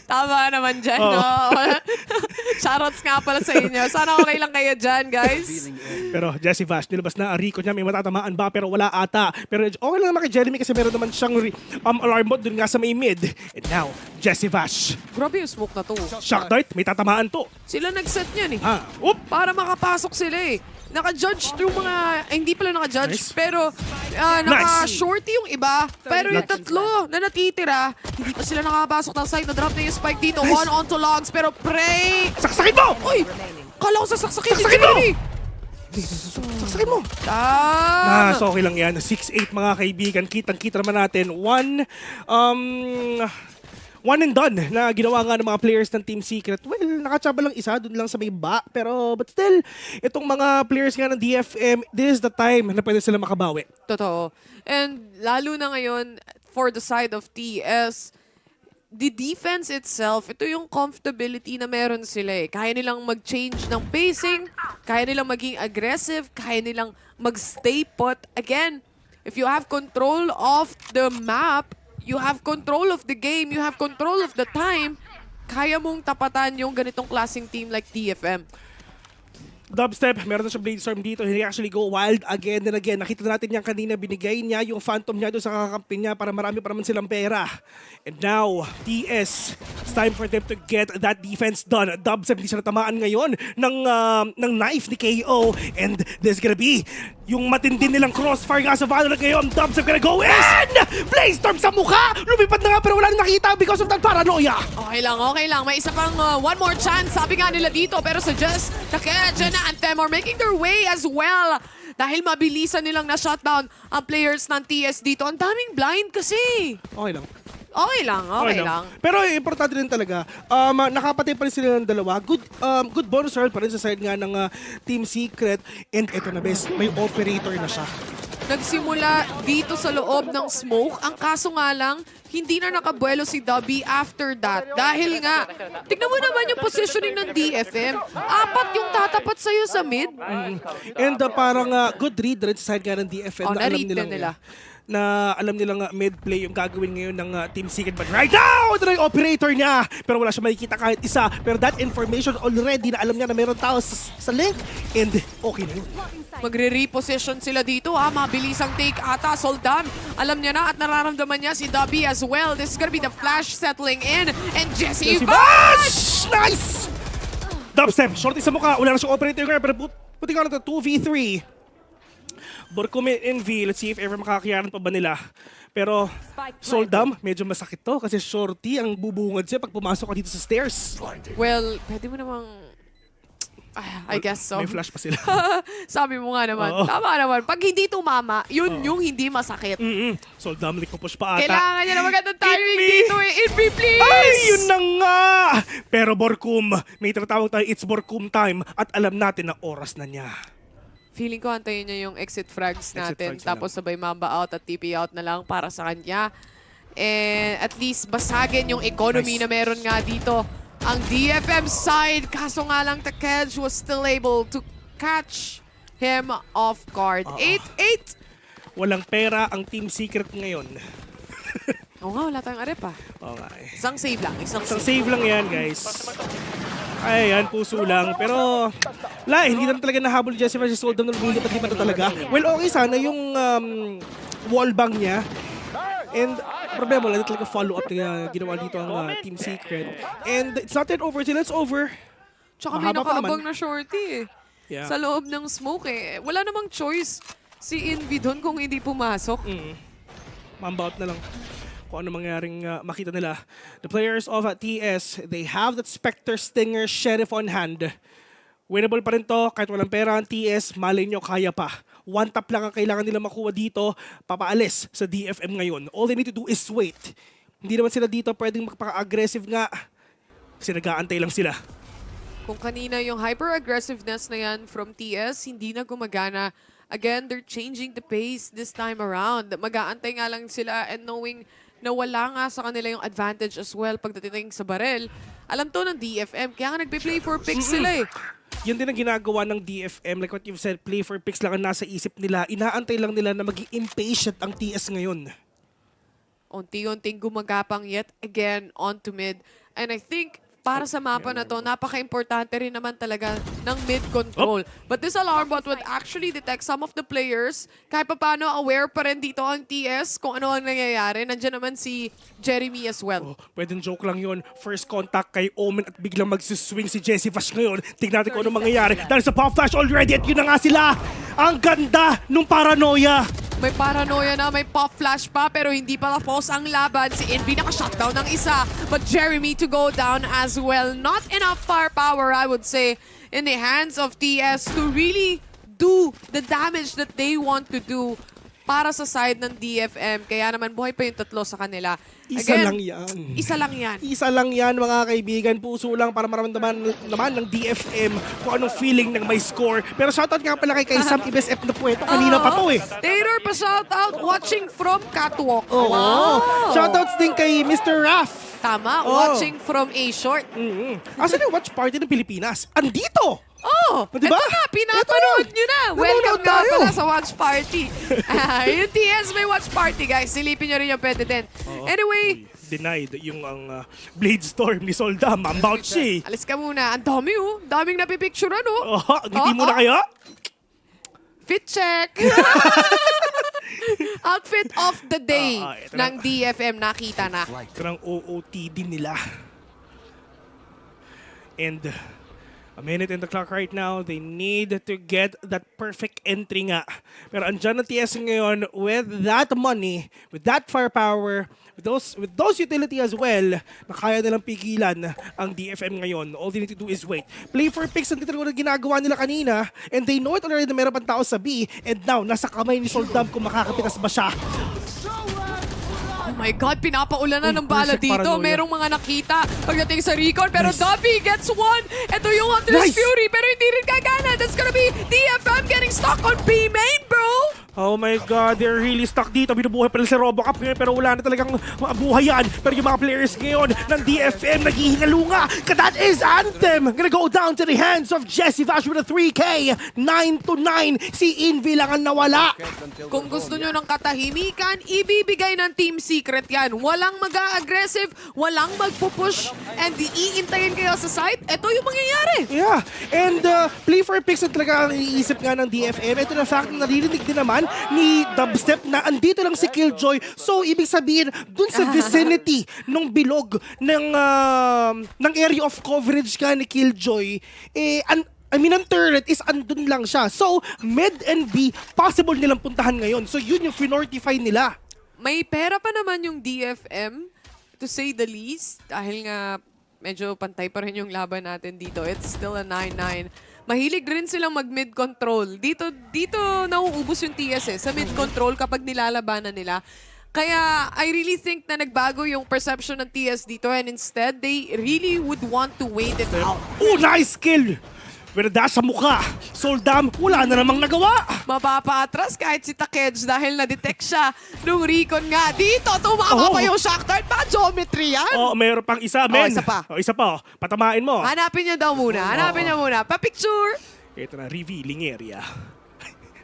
Tama naman dyan, no? Shoutouts nga pala sa inyo. Sana okay lang kayo dyan, guys. Pero Jesse Vash, nilabas na ang Rico niya. May matatamaan ba? Pero wala ata. Pero okay lang naman kay Jeremy kasi meron naman siyang alarm bot dun nga sa may mid. And now, Jesse Vash. Grabe yung smoke na to. Shock dart, may tatamaan to. Sila nag-set niyan eh. Oop! Para makapasok sila eh. Naka-judge through mga... hindi pala naka-judge. Nice. Pero naka-shorty yung iba. Pero yung tatlo na natitira, hindi pa sila nakapasok ng site. Na-drop na yung spike dito. Nice. One onto logs. Pero Prey... Saksakin mo! Uy! Kala ko sasaksakin si Saksakin mo! Jeremy. Saksakin mo! So okay lang yan. 6-8 mga kaibigan. Kitang-kita naman natin. One and done na ginawa nga ng mga players ng Team Secret. Well, nakatsaba lang isa, dun lang sa may ba. Pero, but still, itong mga players nga ng DFM, this is the time na pwede sila makabawi. Totoo. And lalo na ngayon, for the side of TS, the defense itself, ito yung comfortability na meron sila eh. Kaya nilang mag-change ng pacing, kaya nilang maging aggressive, kaya nilang mag-stay put. Again, if you have control of the map, you have control of the game, you have control of the time, kaya mong tapatan yung ganitong klaseng team like TFM. Dubstep, meron na siya Bladestorm dito. He actually go wild again and again. Nakita natin yan kanina, binigay niya yung Phantom niya doon sa kakampi niya para marami pa naman silang pera. And now, TS, it's time for them to get that defense done. Dubstep, hindi sila tamaan ngayon ng knife ni KO. And this is gonna be yung matindi nilang crossfire nga sa Valorant ngayon. Dubstep gonna go in! Bladestorm sa mukha! Lumipad na nga pero wala nang nakita because of that paranoia. Okay lang. May isa pang one more chance. Sabi nga nila dito pero suggest na kaya dyan na Anthem are making their way as well. Dahil mabilisan nilang na-shutdown ang players ng TS dito. Ang daming blind kasi. Okay lang. Okay lang. Pero importante rin talaga, nakapatay pa rin sila ng dalawa. Good bonus round pa rin sa side nga ng Team Secret. And eto na bes, may operator na siya. Nagsimula dito sa loob ng smoke. Ang kaso nga lang, hindi na nakabuelo si Dubby after that. Dahil nga, tignan mo naman yung positioning ng DFM. 4 yung tatapat sa'yo sa mid. And parang good read rin sa side nga ng DFM na alam na-read nilang nila. na alam nilang mid-play yung gagawin ngayon ng Team Secret. But right now, ito na yung operator niya. Pero wala siya makikita kahit isa. Pero that information already na alam niya na meron tao sa link. And okay na yun. Magre-reposition sila dito ha. Mabilisang take ata. Soldam, alam niya na at nararamdaman niya si Dubby as well. This is gonna be the flash settling in. And Jesse Bash! Nice! Dubstep, shorty sa mukha. Wala na siyang operator ngayon. Pero puti ka na ito, 2v3. Focusme in V. Let's see if ever makakayanan pa ba nila. Pero Soldam, medyo masakit to kasi shorty ang bubungad siya pag pumasok ka dito sa stairs. Well, pwede mo namang... I guess so. May flash pa sila. Sabi mo nga naman. Oo. Tama naman. Pag hindi tumama, yun yung hindi masakit. Soldam, push pa ata. Kailangan niya na magandang timing dito eh. Invi, please! Ay, yun na nga! Pero Borkum, may tinatawag tayo, it's Borkum time at alam natin na oras na niya. Feeling ko antayin niya yung exit frags natin. frags Tapos sabay Mamba out at TP out na lang para sa kanya. And at least basagin yung economy na meron nga dito. Ang DFM side. Kaso nga lang Takej was still able to catch him off guard. 8-8. Walang pera ang Team Secret ngayon. Oo nga, wala tayong arep Okay. Isang save lang. Isang save lang yan, guys. Ay, yan, puso lang. Pero, hindi naman talaga nahabol Jesse versus Soldam na lumilipat-lipat na talaga. Well, okay sana yung wallbang niya. And, problema wala talaga follow-up na ginawa dito ang Team Secret. And it's not yet over till it's over. Tsaka may Mahaba pa nakaabang naman. na shorty eh. Yeah. Sa loob ng smoke eh. Wala namang choice si Invi doon kung hindi pumasok. Mambout na lang kung ano mangyaring makita nila. The players of TS, they have that Spectre Stinger Sheriff on hand. Winnable pa rin to, kahit walang pera ang TS, malay nyo, kaya pa. One tap lang ang kailangan nila makuha dito, papaalis sa DFM ngayon. All they need to do is wait. Hindi naman sila dito pwedeng magpaka-aggressive nga. Kasi nag-aantay lang sila. Kung kanina yung hyper-aggressiveness na yan from TS, hindi na gumagana. Again, they're changing the pace this time around. Mag-aantay nga lang sila and knowing na wala nga sa kanila yung advantage as well pagdating sa barrel. Alam to ng DFM, kaya nga nagpe-play for picks sila eh. Yun din ang ginagawa ng DFM. Like what you've said, play for picks lang ang nasa isip nila. Inaantay lang nila na maging impatient ang TS ngayon. Unti-unting gumagapang yet again onto mid. And I think para sa mapa na to, napaka-importante rin naman talaga ng mid control. But this alarm bot would actually detect some of the players. Kahit pa paano, aware pa rin dito ang TS kung ano ang nangyayari. Nandiyan naman si Jeremy as well. Pwedeng joke lang yun. First contact kay Omen at biglang magsiswing si Jesse Vash ngayon. Tignan natin kung ano mangyayari. Dahil sa pop flash already at yun na nga sila. Ang ganda nung paranoia. May paranoia na, may pop flash pa, pero hindi pa tapos ang laban. Si Envy naka-shutdown ng isa, but Jeremy to go down as well. Not enough firepower, I would say, in the hands of TS to really do the damage that they want to do para sa side ng DFM. Kaya naman, buhay pa yung tatlo sa kanila. Isa Again, lang yan. Isa lang yan. Isa lang yan, mga kaibigan. Puso lang para maramdaman naman ng DFM kung anong feeling ng may score. Pero shoutout nga pala kay Sam Ibes F na Pueto. Kanina pa to eh. Taylor pa shoutout, watching from Catwalk. Oo. Wow. Shoutouts din kay Mr. Raf. Tama, watching from A-Short. Asan yung watch party ng Pilipinas? Andito! Oh, diba? Ito na, pinapanood nyo na. Welcome nga tayo. pala sa watch party. Yung TS may watch party, guys. Silipin nyo rin yung pwede din. Anyway, denied yung ang Blade Storm ni Soldam. About siya. Alis ka muna. Ang dami oh. Daming napipicturean oh. Ngiti muna kayo? Fit check. Outfit of the day ng DFM nakita na. Ito ng OOTD nila. And a minute in the clock right now. They need to get that perfect entry nga. Pero andyan na TS ngayon with that money, with that firepower, with those utility as well, na kaya nilang pigilan ang DFM ngayon. All they need to do is wait. Play for picks ang titirago na ginagawa nila kanina, and they know it already na meron pang tao sa B, and now, nasa kamay ni Soldam kung makakapitas ba siya. Oh my God, pinapaulan na ng bala dito. Paranoia. Merong mga nakita pagdating sa recon, pero Dubby gets one. Ito yung Hunter's Fury, pero hindi rin kagana. That's gonna be DFM getting stuck on B main, bro. Oh my God, they're really stuck dito. Binubuhay pala si Robocop ngayon pero wala na talagang buhayan. Pero yung mga players ngayon ng DFM naghihingalunga. That is Anthem. Gonna go down to the hands of Jesse Vash with a 3K. 9-9. Si Envy lang ang nawala. Kung gusto nyo ng katahimikan, ibibigay ng Team Secret yan. Walang mag-a-aggressive, walang magpupush, and iintayin kayo sa site. Ito yung mangyayari. Yeah, and play for picks ang talaga ang iniisip nga ng DFM. Ito na fact na naririnig din naman ni Dubstep na andito lang si Killjoy. So, ibig sabihin, dun sa vicinity ng bilog ng area of coverage ka ni Killjoy, ang turret is andun lang siya. So, mid and B, possible nilang puntahan ngayon. So, yun yung finortify nila. May pera pa naman yung DFM, to say the least. Dahil nga, medyo pantay pa rin yung laban natin dito. It's still a 9-9. Mahilig rin silang mag-mid control. Dito nauubos yung TS sa mid control kapag nilalabanan nila. Kaya I really think na nagbago yung perception ng TS dito and instead they really would want to wait it out. Oh, nice kill! Pero sa mukha, Soldam, wala na namang nagawa. Mapapa-atras kahit si Takej dahil na-detect siya nung recon nga. Dito, tumama pa yung shock dart. Ba, geometry yan? Oh, mayroon pang isa, men. Isa pa. Isa pa, patamain mo. Hanapin niya daw muna. Hanapin niya muna. Pa-picture. Ito na, revealing area.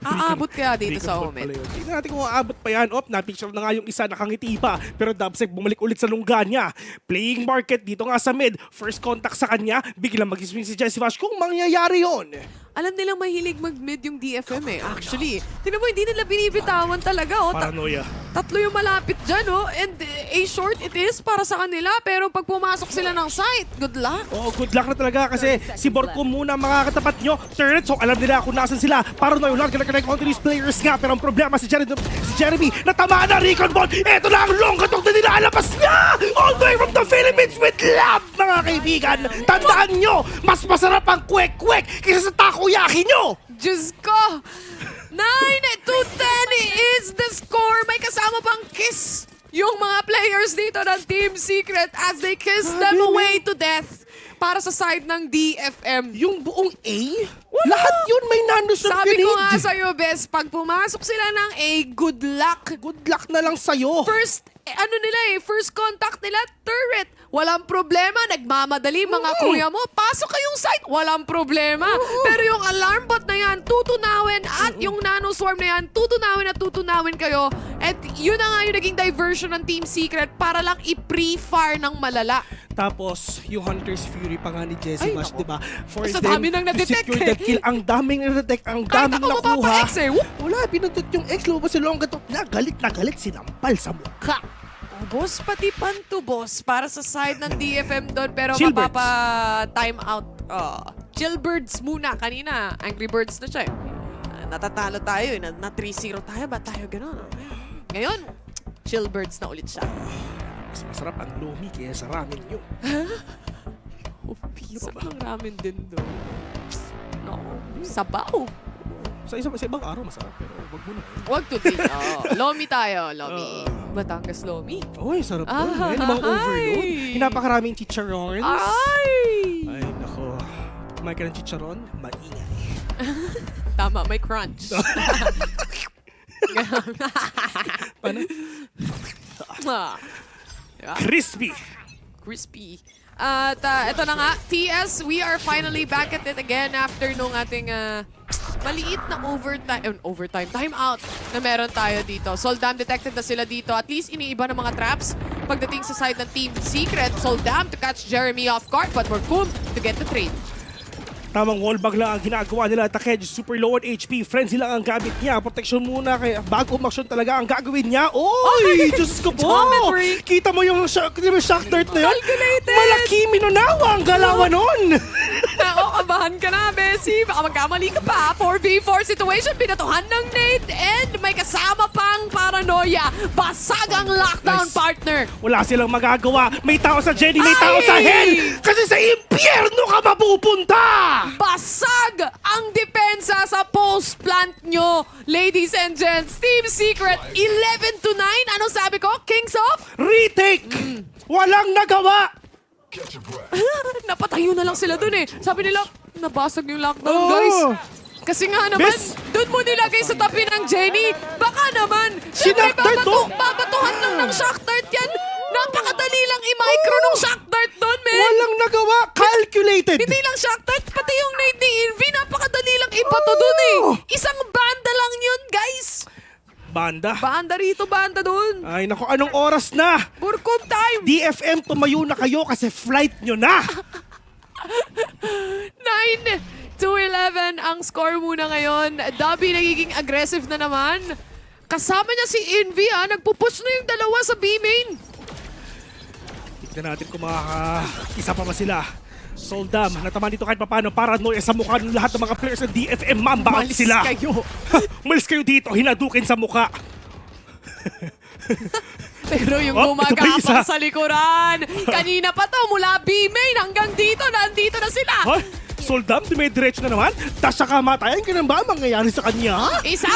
Aabot kaya dito sa Omen. Tingnan natin kung aabot pa yan. Na-picture na nga yung isa, nakangiti pa. Pero Dubsec bumalik ulit sa lungga niya. Playing market dito nga sa mid. First contact sa kanya, biglang mag-swing si Jesse Vash kung mangyayari yon. Alam nilang mahilig mag-mid yung DFM eh. Actually, tingnan mo, hindi nila binibitawan talaga. Oh. Paranoia. Tatlo yung malapit dyan, oh. And a short it is para sa kanila. Pero pag pumasok sila ng site, good luck. Oo, good luck na talaga kasi si Borko muna mga katapat nyo. Turret, so alam nila kung nasan sila. Paranoia lang, connect onto these players nga. Pero ang problema si Jeremy, natamaan na recon ball. Ito na ang long katong na nilalabas niya. All the way from the Philippines with love, mga kaibigan. Tandaan nyo, mas masarap ang kwek-kwek kaysa sa takoyaki nyo. Diyos ko! 9-10 is the score. May kasama pang kiss yung mga players dito ng Team Secret as they kiss them away to death para sa side ng DFM. Yung buong A? Lahat yun may nanosub Sabi ko nga sa'yo, Bes, pag pumasok sila ng A, good luck. Good luck na lang sa'yo. First contact nila, turret. Walang problema, nagmamadali mga kuya mo. Pasok kayong site, walang problema. Pero yung alarm bot na yan, tutunawin at yung nanoswarm na yan, tutunawin kayo. At yun na nga yung naging diversion ng Team Secret para lang i-pre-fire ng malala. Tapos, yung Hunter's Fury pa nga ni Jesse Vash, di ba? For Sa them dami nang to na-detect secure that kill, ang daming na-detect, ang daming nakuha. X eh. Wala, pinundot yung X, lumabas si Longatok na galit, sinampal sa mukha. Boss, pati pantubos para sa side ng DFM doon. Pero Chillbirds. mapapa-time out. Chillbirds muna. Kanina, Angry Birds na siya. Natatalo tayo. Na 3-0 tayo. Ba't tayo gano'n? Ngayon, Chillbirds na ulit siya. Mas masarap ang lomi kaya sa ramen nyo. Sarap ng ramen din doon. No, sabaw. Sa ibang araw masarap, pero wag mo na. Wag today. Lomi tayo, Lomi. Batangas Lomi. Uy, sarap doon. Mga overload. Napakaraming chicharons. Ay, nako. Kumain ka ng chicharon, maingay. Tama, may crunch. Paano? Crispy. At ito na nga, TS, we are finally back at it again after nung ating maliit na timeout na meron tayo dito. Soldam detected na sila dito. At least iniiba ng mga traps pagdating sa side ng Team Secret. Soldam to catch Jeremy off guard, but Borkum to get the trade. Tamang wallbag lang ang ginagawa nila. Takej, super low on HP. Frenzy lang ang gamit niya. Protection muna. Kaya bago umaksyon talaga ang gagawin niya. Oy! Diyos ko po! Kita mo yung shock dart na yun? Malaki minunawa ang galawan nun! Kabahan ka na, Bessie. Baka magkamali ka pa. 4v4 situation. Pinatuhan ng nade. And may kasama pang paranoia. Basag ang lockdown, partner. Wala silang magagawa. May tao sa Jenny, may tao sa Hell. Kasi sa impyerno ka mapupunta! Basag ang depensa sa post plant nyo, ladies and gents. Team Secret, 11-9. Anong sabi ko? Kings of? Retake! Walang nagawa! Napatayo na lang sila dun eh. Sabi nila, nabasag yung lockdown, guys. Kasi nga naman, Doon mo nilagay sa tabi ng Jenny. Baka naman. Siyempre, babatuhan lang ng shock dart yan. Napakadali lang i-micro ng shock dart doon, men. Walang nagawa. Calculated. Hindi lang shock dart, pati yung nade ni Envy, napakadali lang ibato doon eh. Isang banda lang yun, guys. Banda? Banda rito, banda doon. Ay, naku, anong oras na? Burkum time. DFM, tumayo na kayo kasi flight nyo na. 9-11 ang score muna ngayon. Dobby nagiging aggressive na naman. Kasama niya si Envy, nagpupush na yung dalawa sa B-main. Tignan natin kung isa pa ba sila. Soldam, nataman dito kahit papano, paranoia sa mukha ng lahat ng mga players ng DFM. Mamba Umalis sila. kayo. Umalis kayo dito, hinadukin sa mukha. Pero yung ito pa gumagapang isa. sa likuran. Kanina pa to, mula B-main hanggang dito, nandito na sila. Soldam, dumidiretso na naman. Tapos sa kamatayan, ganun ba ang mangyayari sa kanya? Isang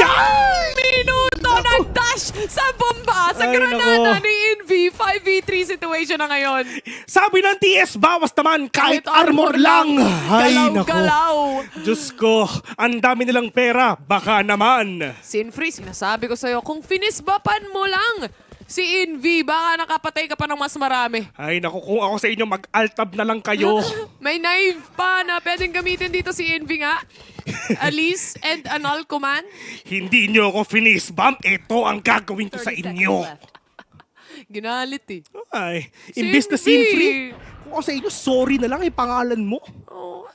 minuto ng dash sa bomba sa Ay, granada nako. ni Envy. 5v3 situation na ngayon. Sabi ng TS, bawas naman kahit armor lang. Ay, nako. Galaw-galaw. Diyos ko, ang dami nilang pera. Baka naman. Sinfree, sinasabi ko sa'yo, kung finisbapan mo lang si Envy, baka nakapatay ka pa ng mas marami. Ay, naku, kung ako sa inyo, mag-altab na lang kayo. May knife pa na pwedeng gamitin dito si Envy nga. Alice and Anal command. Hindi nyo ako finish bump. Ito ang gagawin ko sa inyo. Ginalit eh. Ay, imbes na sin-free. Kung ako sa inyo, sorry na lang yung pangalan mo.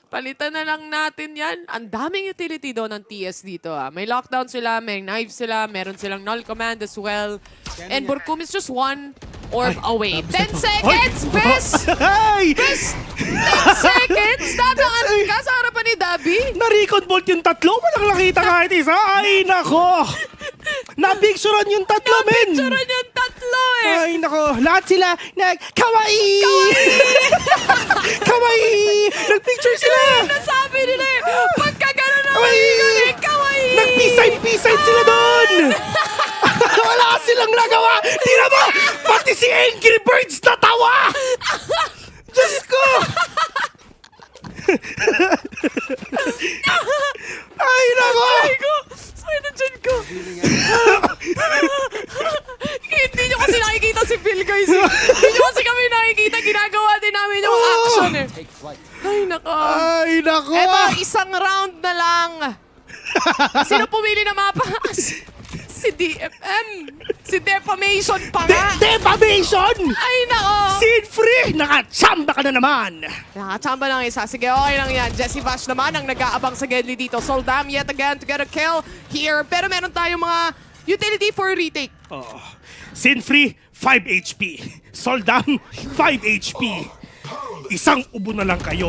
Palitan na lang natin yan. Ang daming utility doon ng TS dito. May lockdown sila, may knife sila, meron silang null command as well. And Burkum is just one orb away. 10 seconds, best! Best! 10 seconds! Dadaan ka sa harapan ni Dobby. Na-recon bolt yung tatlo, walang nakita kahit isa. Ay, nako! Na-picturean yung tatlo, men! Na-picturean yung tatlo eh! Ay, nako! Lahat sila kawaii! Kawaii! Nag-picture sila! Nasabi nila eh! Pagka gano'n na kawaii! Kawaii! Nag-design sila doon! Wala silang nagawa! Tira mo! Pati si Angry Birds natawa! Diyos ko! Ay, nako! Ay ko! Sakit na dyan ko! Hindi nyo kasi nakikita si Phil, guys. Hindi nyo kasi kami nakikita. Ginagawa din namin yung action eh. Ay, nako. Ay, nako! Eto, isang round na lang. Sino pumili na mapa? Si DFM. Si Defamation pa nga. Defamation! Ay, nako. Sin-free! Nakachamba ka na naman! Nakachamba ng isa. Sige, okay lang yan. Jesse Vash naman ang nag-aabang sa Gedli dito. Soldam yet again to get a kill here. Pero meron tayong mga utility for retake. Oh. Sin-free, 5 HP. Soldam, 5 HP. Isang ubo na lang kayo.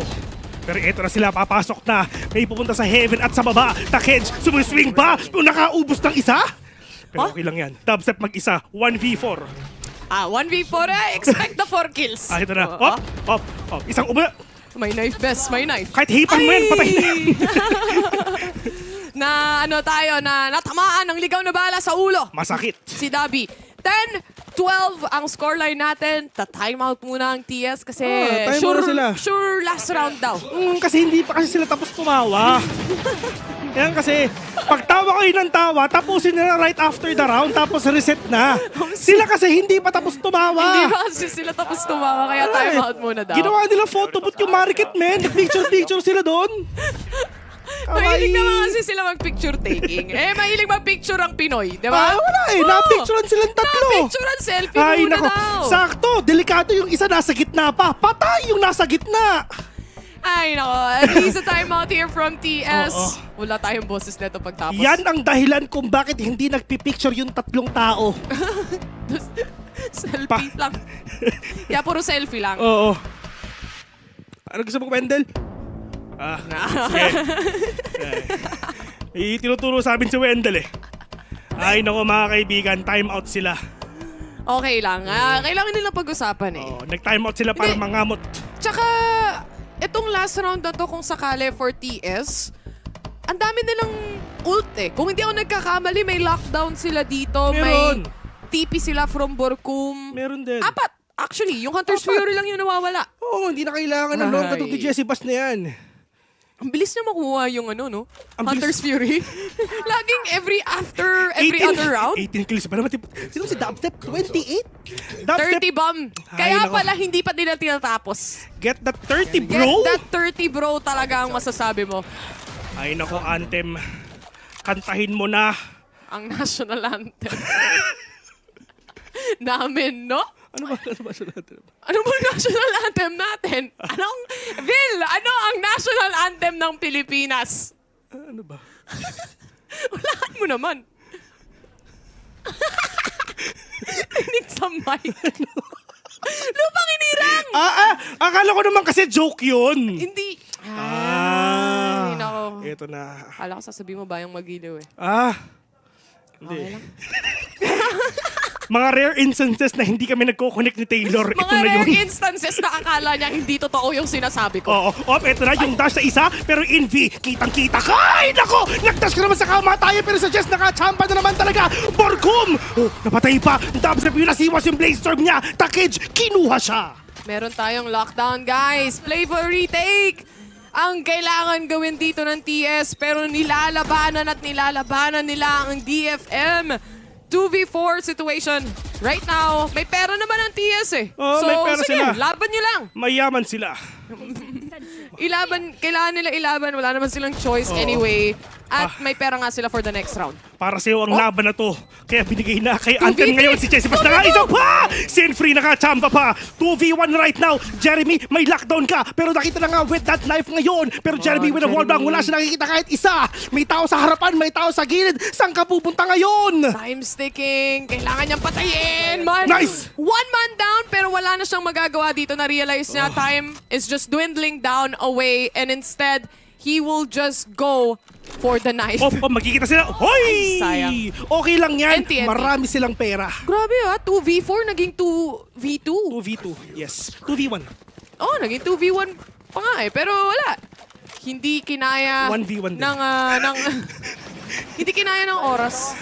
Pero eto na sila, papasok na. May pupunta sa heaven at sa baba. Takej, sumuswing ba? Nakaubos ng isa? Pero okay lang yan. Dubstep mag-isa, 1v4. 1v4 expect the 4 kills. Ito na. Op. Isang ubo na. May knife, best. May knife. Kahit hipan mo yan, patay na yan. Na ano tayo, na natamaan ng ligaw na bala sa ulo. Masakit. Si Dobby. 10-12 ang scoreline natin. Ta-timeout muna ang TS kasi sure sila. Sure last round daw. Kasi hindi pa kasi sila tapos tumawa. Yan kasi, pagtawa kayo ng tawa, tapusin nila right after the round, tapos reset na. Sila kasi hindi pa tapos tumawa. Hindi ba kasi sila tapos tumawa, kaya timeout muna daw. Ginawa nila photo booth yung market, men. Nag-picture sila doon. Mahilig naman kasi sila mag-picture taking. Mahilig mag-picture ang Pinoy, di ba? Wala na-picturean silang tatlo. Na-picturean, selfie muna daw. Sakto, delikado yung isa nasa gitna pa. Patay yung nasa gitna. Ay, nako. At least a timeout here from TS. Wala tayong boses neto pagtapos. Yan ang dahilan kung bakit hindi nagpipicture yung tatlong tao. Selfie lang. Yeah, puro selfie lang. Oo. Ano gusto mo, Wendell? Sige. Tinuturo sa amin si Wendell eh. Ay, nako mga kaibigan, time out sila. Okay lang. Kailangan nila pag-usapan eh. Nag-time out sila para mangamot. Tsaka, itong last round na to kung sakali for TS, ang dami nilang ult eh. Kung hindi ako nagkakamali, may lockdown sila dito. Meron. May TP sila from Borkum. Meron din. 4. Actually, yung Hunter's Fury lang yung nawawala. Oo, hindi na kailangan ng long katong Jesse Bass na yan. Ang bilis na makuha yung ano, no? Ang Hunter's Fury. Laging every other round. 18 kills pa naman. Sino si Dubstep? 28? 30 bomb. Kaya nako. pala hindi pa din na tinatapos. Get that 30, Get bro! that 30, bro, talaga ang masasabi mo. Ay nako, Anthem. Kantahin mo na. Ang national anthem. Namin, no? Ano ba national anthem? Ano ba national anthem natin? Vil, ano ang national anthem ng Pilipinas? Ano ba? Walaan mo naman. Rinig sa mic. Lupang inirang! Akala ko naman kasi joke yun. Hindi. Ay, nako. Ito na. Akala ko sasabihin mo bayang magiliw eh. Hindi. Okay lang. Mga rare instances na hindi kami nagko-connect ni Taylor. Ito Mga na yun. rare instances na akala niya hindi totoo yung sinasabi ko. Oo. Ito na yung dash sa isa, pero in V, kitang-kita ka. Ay, nako! Nag-dash ka naman sa kamatayan, pero sa Jess, nakachamba na naman talaga. Borkum! Oh, napatay pa. Tapos na pinasiwas yung Blaze Storm niya. Takage, kinuha siya. Meron tayong lockdown, guys. Play for retake. Ang kailangan gawin dito ng TS, pero nilalabanan nila ang DFM. 2v4 situation. Right now, may pera naman ang TS eh. Oh, so, may pera sige, sila. laban nyo lang. Mayaman sila. Kailangan nila ilaban. Wala naman silang choice anyway. At may pera nga sila for the next round. Para sa'yo ang laban na to. Kaya binigay na kay Anthem ngayon si Chessy. Basta nga isa pa! Sin-free nakachamba pa. 2v1 right now. Jeremy, may lockdown ka. Pero nakita na nga with that knife ngayon. Pero Jeremy with a wallbang. Wala siya nakikita kahit isa. May tao sa harapan, may tao sa gilid. Saan ka pupunta ngayon? Time sticking. Kailangan niyang patayin. Nice! One man down pero wala na siyang magagawa dito. Na-realize niya time is just dwindling down away. And instead, he will just go for the knife. Magkikita sila. Hoy! Sayang. Okay lang yan. NT. Marami silang pera. Grabe 2v4 naging 2v2. 2v2, yes. 2v1. Oh, naging 2v1 pa nga eh. Pero wala. Hindi kinaya 1v1 din. ng hindi kinaya ng oras.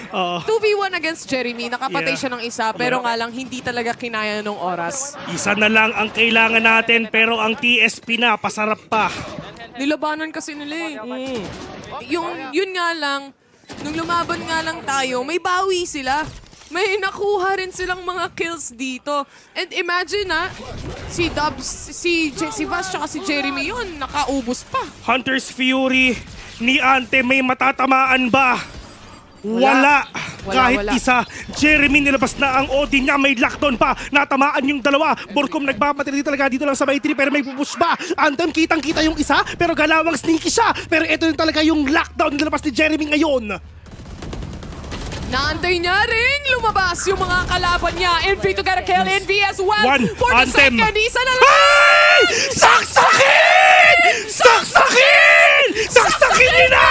2v1 against Jeremy. Nakapatay siya ng isa. Pero nga lang, hindi talaga kinaya ng oras. Isa na lang ang kailangan natin pero ang TSP na, pasarap pa. Nilabanan kasi nila eh. Yun nga lang, nung lumaban nga lang tayo, may bawi sila. May nakuha rin silang mga kills dito. And imagine si Dubs, si Vash, tsaka si Jeremy yun, nakaubos pa. Hunter's Fury ni Ante, may matatamaan ba? Wala. Kahit Wala. isa. Jeremy nilabas na ang Odin niya. May lockdown pa. Natamaan yung dalawa. Borkum nagbabateri talaga dito lang sa may 3 pero may pupush ba? Anthem kitang-kita yung isa pero galawang sneaky siya. Pero ito yung talaga yung lockdown nilabas ni Jeremy ngayon. Naantay niya ring lumabas yung mga kalaban niya. Envy to get a kill. Envy as well. For the Anthem. second, isa na lang. Hey! Saksakin! Saksakin! Saksakin niyo na!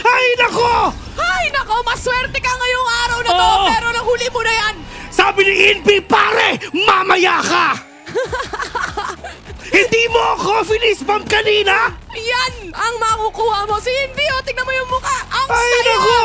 Ay, nako! Ay, nako, maswerte ka ngayong araw na to. Pero nahuli mo na yan. Sabi ni Invi, pare, mamaya ka! Hindi mo ako finish bomb kanina? Yan ang makukuha mo. Si Invi, tignan mo yung mukha. Ang Ay, saya. nako!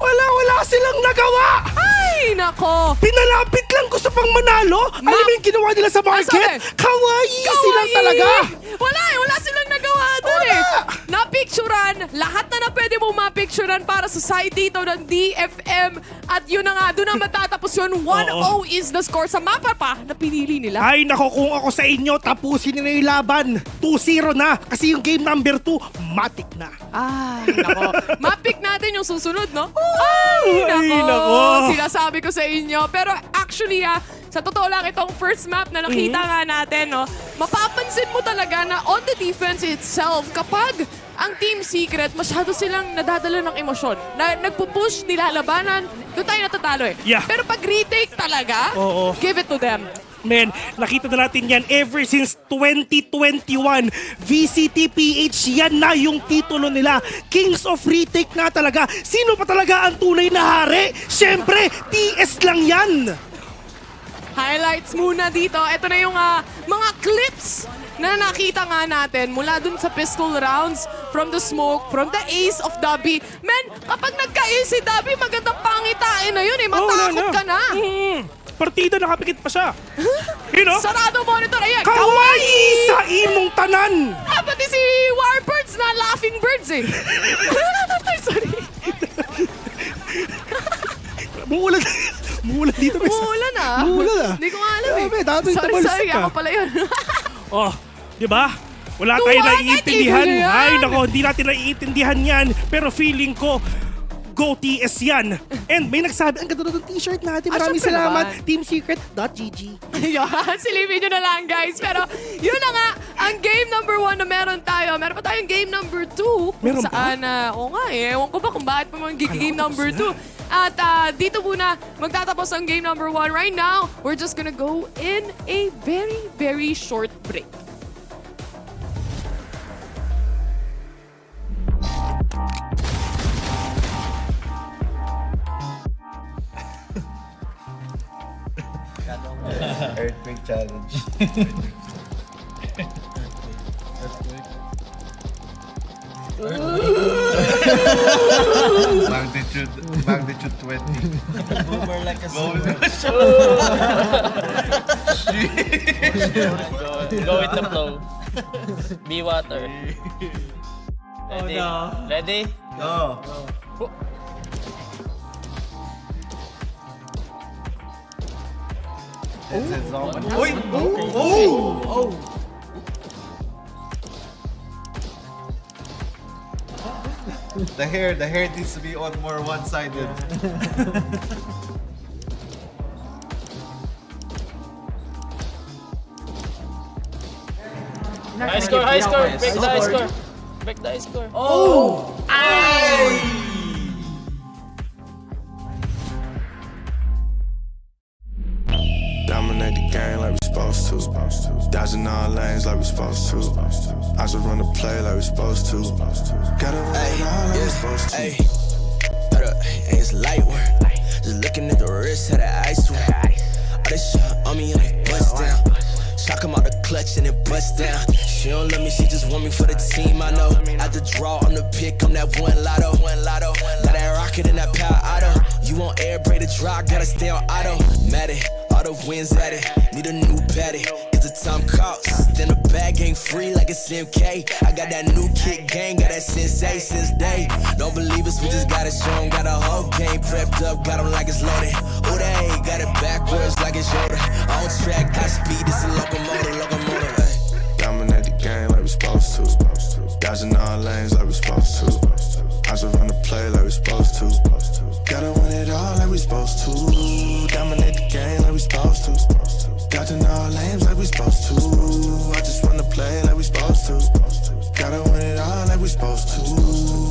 Wala silang nagawa! Ay, nako! Pinalapit lang gusto pang manalo? Alam mo yung ginawa nila sa market? Kawaii silang talaga! Wala silang nagawa doon eh. Napicturan, lahat na pwede mo mapicturan para sa side dito ng DFM. At yun na nga, doon na matatapos yun. 1-0 is the score sa mapa pa na pinili nila. Ay, nako, kung ako sa inyo, tapusin nila yung laban. 2-0 na. Kasi yung game number 2, matik na. Ay, nako. Mapick natin yung susunod, no? Ay, nako. Sinasabi ko sa inyo. Pero actually, sa totoo lang itong first map na nakita nga natin, no, mapapansin mo talaga na on the defense itself, kapag ang Team Secret, masyado silang nadadala ng emosyon. Na nagpupush, nilalabanan, doon tayo natatalo eh. Yeah. Pero pag retake talaga, give it to them. Men, nakita na natin yan ever since 2021. VCT PH, yan na yung titulo nila. Kings of Retake nga talaga. Sino pa talaga ang tunay na hari? Siyempre, TS lang yan. Highlights muna dito. Ito na yung mga clips na nakita nga natin mula dun sa pistol rounds, from the smoke, from the ace of Dubby. Men, kapag nagka-ace si Dubby, magandang pangitain na yun eh. Matakot ka na. Partida, nakapikit pa siya. You know? Sarado monitor. Ayan, kawaii sa imong tanan. Pati si Warbirds na laughing words eh. Sorry. Muulan dito. Muulan ah. Muulan ah. Hindi ko nga alam eh. Dami Sorry, ako pala yun. Oh, di ba? Wala Tuwa tayong ka, naiintindihan. tigil yan. Ay, nako, hindi natin naiintindihan yan. Pero feeling ko, Go TS yan. And may nagsabi, ang ganda ng t-shirt natin. Maraming syempre salamat. naman. Teamsecret.gg. Yan, silipin nyo na lang guys. Pero yun na nga, ang game number 1 na meron tayo. Meron pa tayong game number 2. Meron ba? Saan, oo nga eh. Ewan ko ba kung bakit pa game number 2. At dito muna, magtatapos ang game number 1. Right now, we're just gonna go in a very, very short break. Earthquake challenge. Magnitude 20. Boomer like a Go Go with the flow. Be water. Ready? no. Ready? Go. Oi! The hair needs to be on more one-sided. High score, high score. Break the high score. Break the high score. Oh! Dominate the game like we supposed to. Dodging all lanes like we supposed to. I just run the play like we supposed to. Gotta run it all like we supposed to. Hey, it's light work. Just looking at the wrist of that ice work. All this shit on me like bust down. Shock him out the clutch and it bust down. She don't love me, she just want me for the team. I know. At the draw, I'm the pick, I'm that one lotto. Got that rocket and that power auto. You want air, break the draw, gotta stay on auto. Mad it, all the wins at it. Need a new patty. It's a time cost. Then the bag ain't free like it's MK. I got that new kick gang, got that sensei since day. Don't believe us, we just gotta show 'em. Got a whole game prepped up, got 'em like it's loaded. Ooh, they got it backwards like it's Yoda. On track, got speed, it's a locomotive. Hey. Dominate the game like we supposed to. Dodging all lanes like we supposed to. I just run the play like we supposed to. Gotta win it all like we supposed to. Dominate the game like we supposed to. Dodging all lanes like we supposed to. I just run the play like we supposed to. Gotta win it all like we supposed to.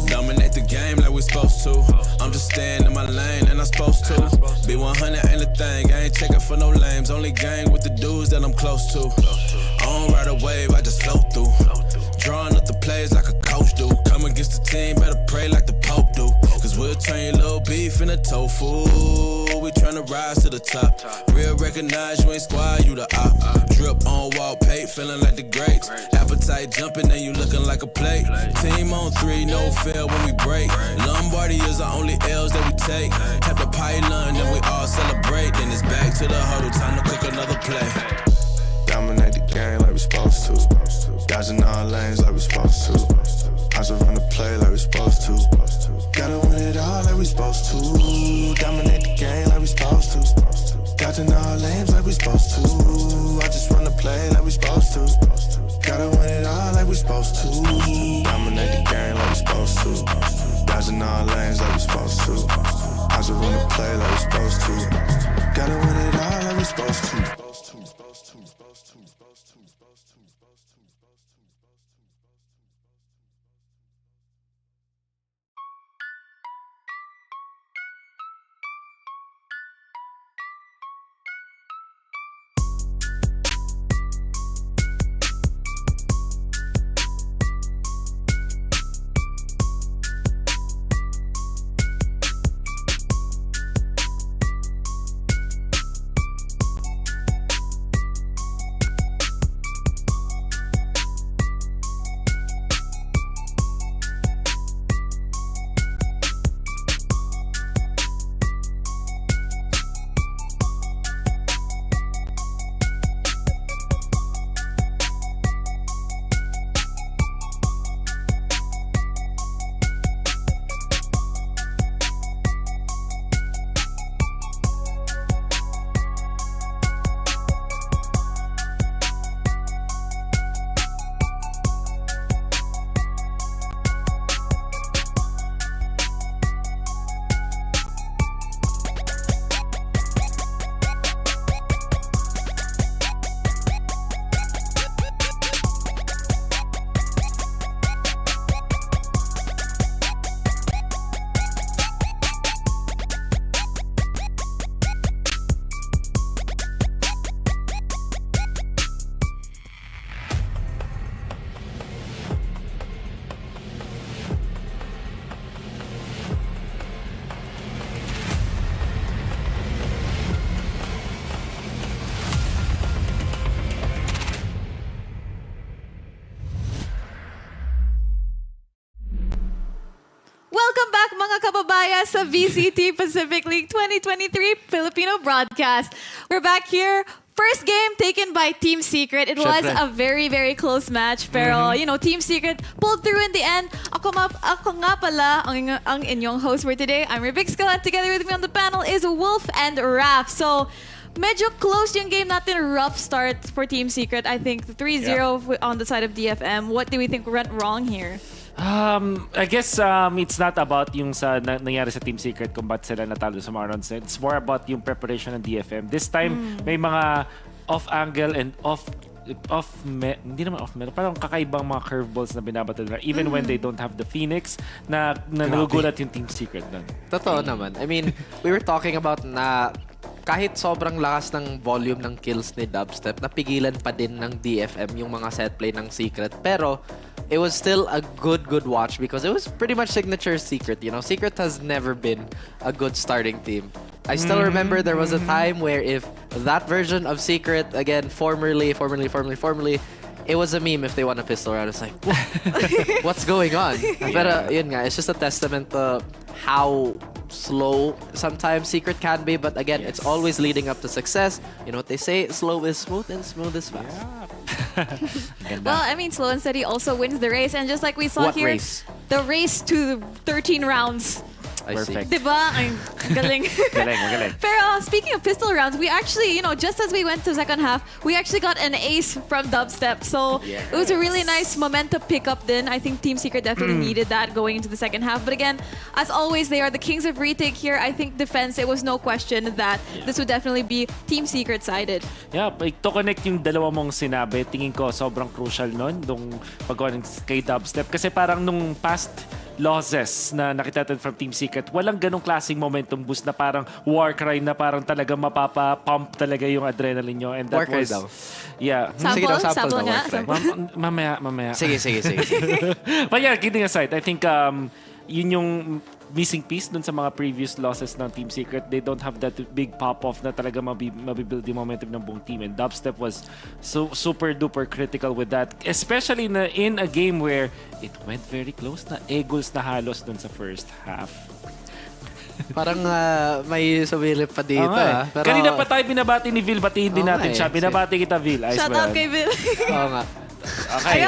Dominate the game like we supposed to. I'm just staying in my lane and I'm supposed to. Be 100 ain't a thing, I ain't checking for no lames. Only gang with the dudes that I'm close to. I don't ride a wave, I just float through. Drawing up the plays like a coach do. Come against the team, better pray like the Pope do. Cause we'll turn your little beef into tofu. We tryna rise to the top. Real recognize you ain't squad, you the op. Drip on wall paint, feeling like the greats. Appetite jumping and you looking like a plate. Team on 3, no fail when we break. Lombardi is the only L's that we take. Tap the pylon, then we all celebrate. Then it's back to the huddle, time to cook another play. Dominate the game like we supposed to. Dodging all lanes like we supposed to. I just run the play like we supposed to. Gotta win it all like we supposed to. Dominate the game like we supposed to. Dodging all lanes like we supposed to. I just run the play like we supposed to. Gotta win it all like we supposed to. Dominate the game like we supposed to. Dodging all lanes like we supposed to. I just run the play like we supposed to. Gotta win it all like we supposed to. Papabaya sa VCT Pacific League 2023 Filipino broadcast. We're back here. First game taken by Team Secret. It was a very, very close match. Pero, you know, Team Secret pulled through in the end. Ako nga pala ang inyong host for today. I'm Rebixco, and together with me on the panel is Wolf and Raph. So, medyo close yung game natin. Rough start for Team Secret. I think 3-0 on the side of DFM. What do we think went wrong here? I guess it's not about yung nangyari sa Team Secret kung ba't sila natalo sa mga rounds. It's more about yung preparation ng DFM. This time, may mga off-angle and hindi naman off-metal, parang kakaibang mga curveballs na binabato nila even when they don't have the Phoenix na nagugulat yung Team Secret nun. Totoo naman. I mean, we were talking about na kahit sobrang lakas ng volume ng kills ni Dubstep, napigilan pa din ng DFM yung mga set play ng Secret. Pero, it was still a good watch because it was pretty much signature Secret. You know, Secret has never been a good starting team. I still remember there was a time where if that version of Secret, again, formerly, it was a meme if they won a pistol round. It's like, what's going on? Pero, yun nga, it's just a testament to how slow sometimes Secret can be, but again, it's always leading up to success. You know what they say, slow is smooth and smooth is fast. Well, I mean, slow and steady also wins the race, and just like we saw here, the race to 13 rounds. Perfect. Diba? Ang galing. Galing. Pero speaking of pistol rounds, we actually, you know, just as we went to second half, we actually got an ace from Dubstep. So it was a really nice momentum pickup then. I think Team Secret definitely needed that going into the second half. But again, as always, they are the kings of retake here. I think defense, it was no question that this would definitely be Team Secret sided. Yeah, to connect yung dalawa mong sinabi, tingin ko sobrang crucial nun nung paggawa kay Dubstep. Kasi parang nung past losses na nakita natin from Team Secret, walang ganong klaseng momentum boost na parang war cry na parang talaga mapapa-pump talaga yung adrenaline nyo. And that war cry was... daw. Yeah. Sample nga. Mamaya. Sige. But yeah, kidding aside, I think yun yung missing piece dun sa mga previous losses ng Team Secret. They don't have that big pop-off na talaga mabibuild yung momentum ng buong team. And Dubstep was so super-duper critical with that. Especially in a game where it went very close na goals na halos dun sa first half. Parang may sumilip pa dito. Pero, kanina pa tayo binabati ni Vil, batiin din natin siya. Binabati kita, Vil. Shout out kay Vil. Oo nga. Okay.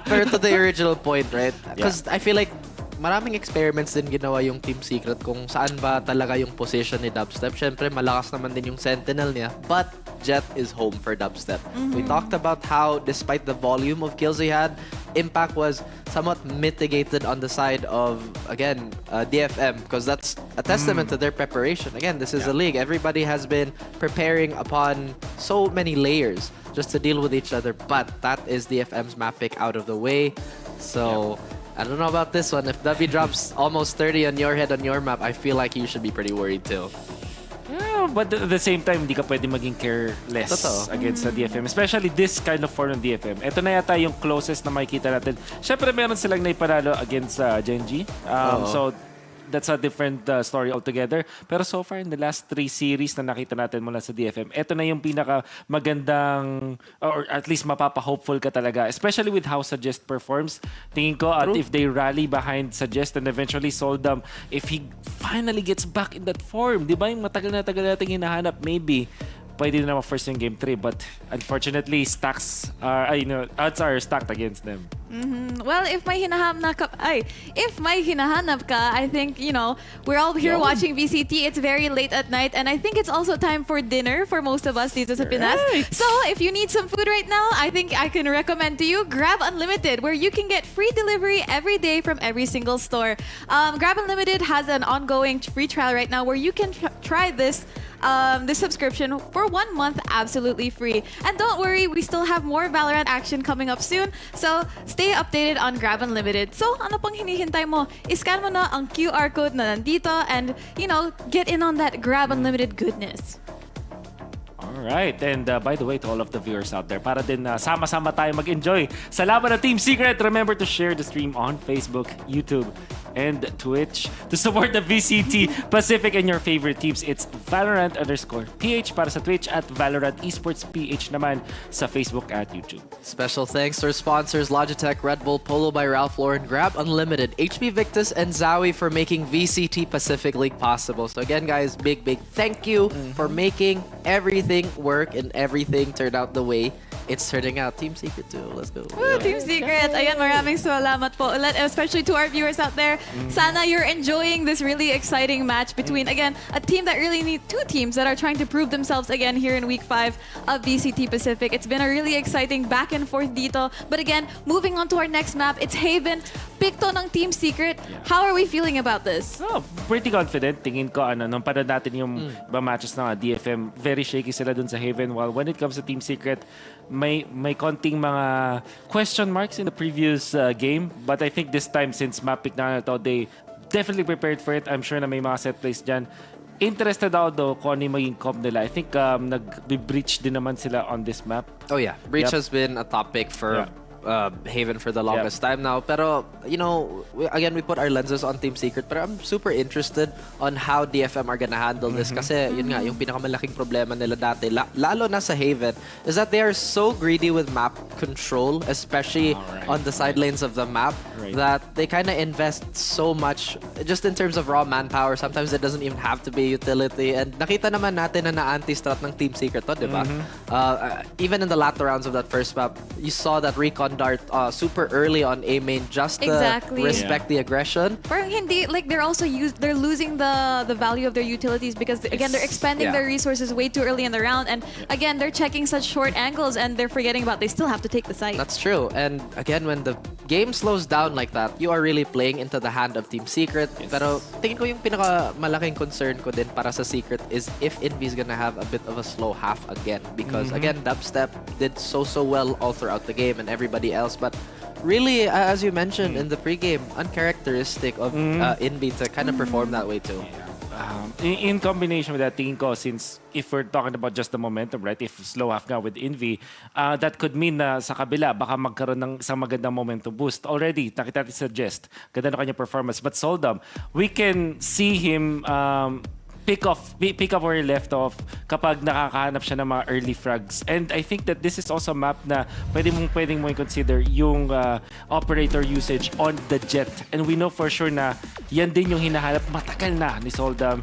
Pero to the original point, right? Because I feel like maraming experiments din ginawa yung Team Secret kung saan ba talaga yung position ni Dubstep. Siyempre, malakas naman din yung Sentinel niya. But Jet is home for Dubstep. We talked about how, despite the volume of kills he had, impact was somewhat mitigated on the side of, again, DFM, because that's a testament to their preparation. Again, this is a league. Everybody has been preparing upon so many layers just to deal with each other, but that is DFM's map pick out of the way. So... I don't know about this one. If W drops almost 30 on your head on your map, I feel like you should be pretty worried too. Yeah, but at the same time, hindi ka pwede maging careless against the DFM. Especially this kind of form ng DFM. Ito na yata yung closest na makikita natin. Siyempre, meron silang naipanalo against Genji. So, that's a different story altogether. Pero so far, in the last 3 series na nakita natin mula sa DFM, ito na yung pinaka magandang, or at least mapapa-hopeful ka talaga. Especially with how Suggest performs. Tingin ko, at if they rally behind Suggest and eventually Soldam, if he finally gets back in that form, di ba yung matagal na natin hinahanap, maybe, pwede na ma-first yung game 3, but unfortunately, odds are stacked against them. Well, if may hinahanap ka, I think, you know, we're all here watching VCT. It's very late at night, and I think it's also time for dinner for most of us dito sa Pinas. So, if you need some food right now, I think I can recommend to you Grab Unlimited, where you can get free delivery every day from every single store. Grab Unlimited has an ongoing free trial right now where you can try this subscription for 1 month absolutely free. And don't worry, we still have more VALORANT action coming up soon. So, stay updated on Grab Unlimited. So, ano pang hinihintay mo? Iscan mo na ang QR code na nandito and, you know, get in on that Grab Unlimited goodness. Alright, and by the way, to all of the viewers out there, para din sama-sama tayo mag-enjoy sa laban ng Team Secret, remember to share the stream on Facebook, YouTube, and Twitch. To support the VCT Pacific and your favorite teams, it's Valorant_PH para sa Twitch at Valorant Esports PH naman sa Facebook at YouTube. Special thanks to our sponsors Logitech, Red Bull, Polo by Ralph Lauren, Grab Unlimited, HP Victus, and Zowie for making VCT Pacific League possible. So again, guys, big thank you for making everything work and everything turned out the way it's turning out. Team Secret too. Let's go. Woo, Team Secret. Ayan, maraming salamat po ulit, especially to our viewers out there. Sana you're enjoying this really exciting match between, again, a team that really needs two teams that are trying to prove themselves again here in Week 5 of VCT Pacific. It's been a really exciting back and forth dito. But again, moving on to our next map, it's Haven. Pick to ng Team Secret. How are we feeling about this? Oh, pretty confident. Tingin ko, nung panood natin yung iba matches ng DFM, very shaky sila dun sa Haven. While when it comes to Team Secret, may konting mga question marks in the previous game. But I think this time, since map pick na to, they definitely prepared for it. I'm sure na may mga set plays dyan. Interested ako though kung ano yung maging comp nila. I think nag-breach din naman sila on this map. Oh yeah, breach has been a top pick for Haven for the longest time now. Pero, you know, again, we put our lenses on Team Secret. Pero I'm super interested on how DFM are gonna handle this. Kasi, yun nga, yung pinakamalaking problema nila dati, lalo na sa Haven, is that they are so greedy with map control, especially on the side lanes of the map, that they kind of invest so much just in terms of raw manpower. Sometimes it doesn't even have to be utility. And nakita naman natin na na-anti-strat ng Team Secret to, di ba? Even in the latter rounds of that first map, you saw that Recon Dart super early on A main just to respect the aggression. Parang hindi, like they're losing the value of their utilities because again they're expending their resources way too early in the round, and again they're checking such short angles and they're forgetting about they still have to take the site. That's true. And again, when the game slows down like that, you are really playing into the hand of Team Secret. Pero tingin ko yung pinakamalaking concern ko din para sa Secret is if Envy is gonna have a bit of a slow half again, because again Dubstep did so well all throughout the game and everybody else, but really, as you mentioned in the pregame, uncharacteristic of Envy to kind of perform that way too. In combination with that, tingin ko, since if we're talking about just the momentum, right? If slow half nga with Envy, that could mean na sa kabila, baka magkaroon ng isang magandang momentum boost. Already, nakita natin sa Jest, ganda na kanya performance. But Soldam, we can see him pick up where he left off kapag nakakahanap siya ng mga early frags. And I think that this is also a map na pwedeng mo consider yung operator usage on the Jet. And we know for sure na yan din yung hinahanap matagal na ni Soldam.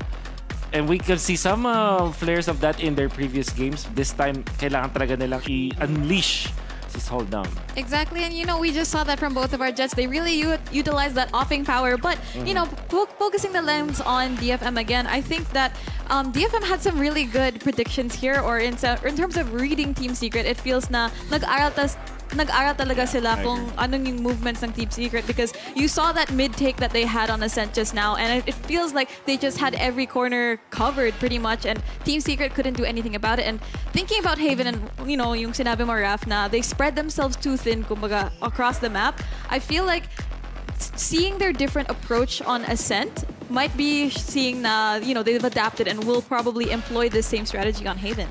And we can see some flares of that in their previous games. This time, kailangan talaga nilang i-unleash si Soldam. Exactly, and you know, we just saw that from both of our Jets. They really utilize that offing power, but you know, focusing the lens on DFM again, I think that DFM had some really good predictions here, or in terms of reading Team Secret, it feels na nag-aral talaga sila kung anong yung movements ng Team Secret, because you saw that mid-take that they had on Ascent just now, and it feels like they just had every corner covered pretty much, and Team Secret couldn't do anything about it. And thinking about Haven, and you know, yung sinabi mo, Raf, na they spread themselves too thin, kumbaga, across the map, I feel like seeing their different approach on Ascent might be seeing na, you know, they've adapted and will probably employ this same strategy on Haven.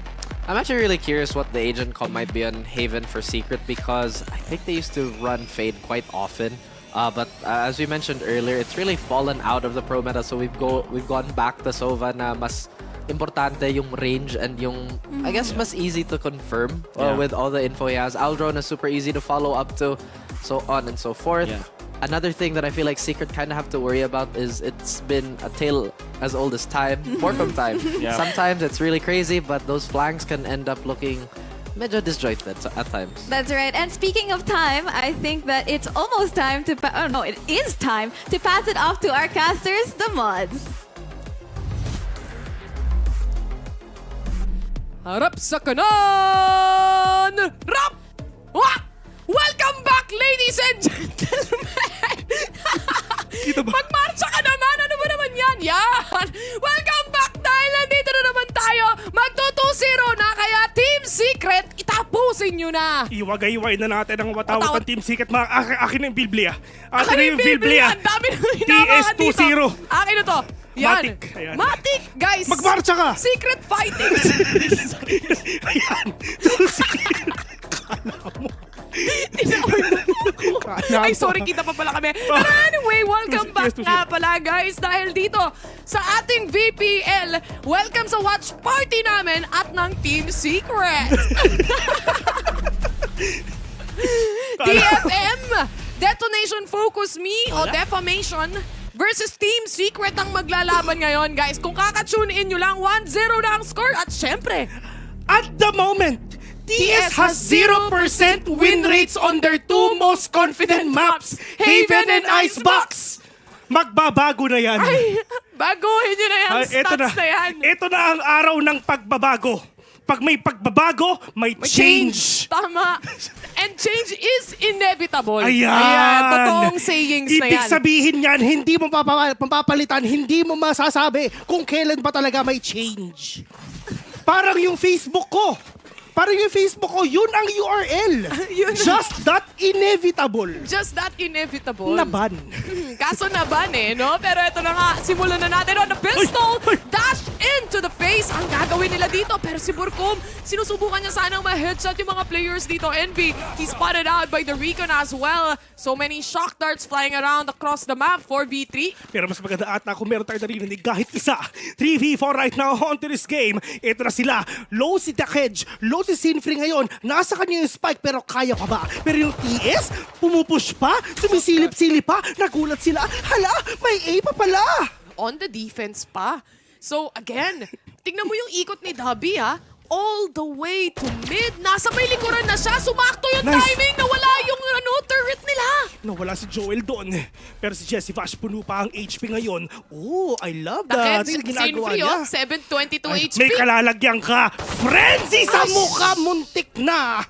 I'm actually really curious what the agent comp might be on Haven for Secret, because I think they used to run Fade quite often. But as we mentioned earlier, it's really fallen out of the pro meta, so we've gone back to Sova na mas importante yung range and yung, I guess, mas easy to confirm with all the info he has. Aldrone is super easy to follow up to, so on and so forth. Another thing that I feel like Secret kind of have to worry about is it's been a tale as old as time, Morcom time. Sometimes it's really crazy, but those flanks can end up looking medyo disjointed at times. That's right. And speaking of time, I think that it's almost time to it is time to pass it off to our casters, the mods. Harap sa kanan! Rap! Wah! Welcome back, ladies and gentlemen! Magmarcha ka naman! Ano ba naman yan? Yan! Welcome back dahil nandito na naman tayo. Magto-2-0 na, kaya Team Secret, itapusin nyo na! Iwagay-iway na natin ang watawat ng Team Secret. Akin na yung Biblia. Akin na yung Biblia! Ang dami na hinawakan dito. TS2-0. Akin na to. Yan. Matic, guys! Magmarcha ka! Secret fighting! Ayan. 2-0. Kala mo. Ay, sorry, kita pa pala kami. Pero anyway, welcome back na pala guys. Dahil dito sa ating VPL, welcome sa watch party namin at ng Team Secret. DFM, Detonation, Focusme, o Defamation versus Team Secret ang maglalaban ngayon, guys. Kung kakatune in nyo lang, 1-0 na ang score. At syempre, at the moment, TS has 0% win rates on their two most confident maps, Haven and Icebox. Magbabago na yan. Ay, baguhin nyo na yan. Stats na yan. Ito na ang araw ng pagbabago. Pag may pagbabago, may change. Tama. And change is inevitable. Ayan. Totoong sayings na yan. Ibig sabihin yan, hindi mo papapalitan, hindi mo masasabi kung kailan pa talaga may change. Parang yung Facebook ko. Yun ang URL. Just that inevitable. Just that inevitable. Naban. Kaso naban no? Pero ito na nga, simulan na natin on the pistol. Dash into the face ang gagawin nila dito. Pero si Burkum, sinusubukan niya sanang ma-headshot yung mga players dito. Envy, he's spotted out by the Recon as well. So many shock darts flying around across the map, 4v3. Pero mas maganda ata kung meron tayo narinig kahit isa. 3v4 right now onto this game. Ito na sila. Low si Takej, low si Sinfree ngayon. Nasa kanya yung spike pero kaya pa ba? Pero yung TS, pumupush pa, sumisilip-silip pa, nagulat sila. Hala, may A pa pala. On the defense pa. So again, tingnan mo yung ikot ni Dubby all the way to mid. Nasa may likuran na siya. Sumakto yung timing. Nawala yung turret nila. Nawala si Joel doon. Pero si Jesse Vash puno pa ang HP ngayon. Oh, I love that. Taked, Ginagawa niya. 722 HP. May kalalagyan ka. Frenzy sa mukha. Muntik na.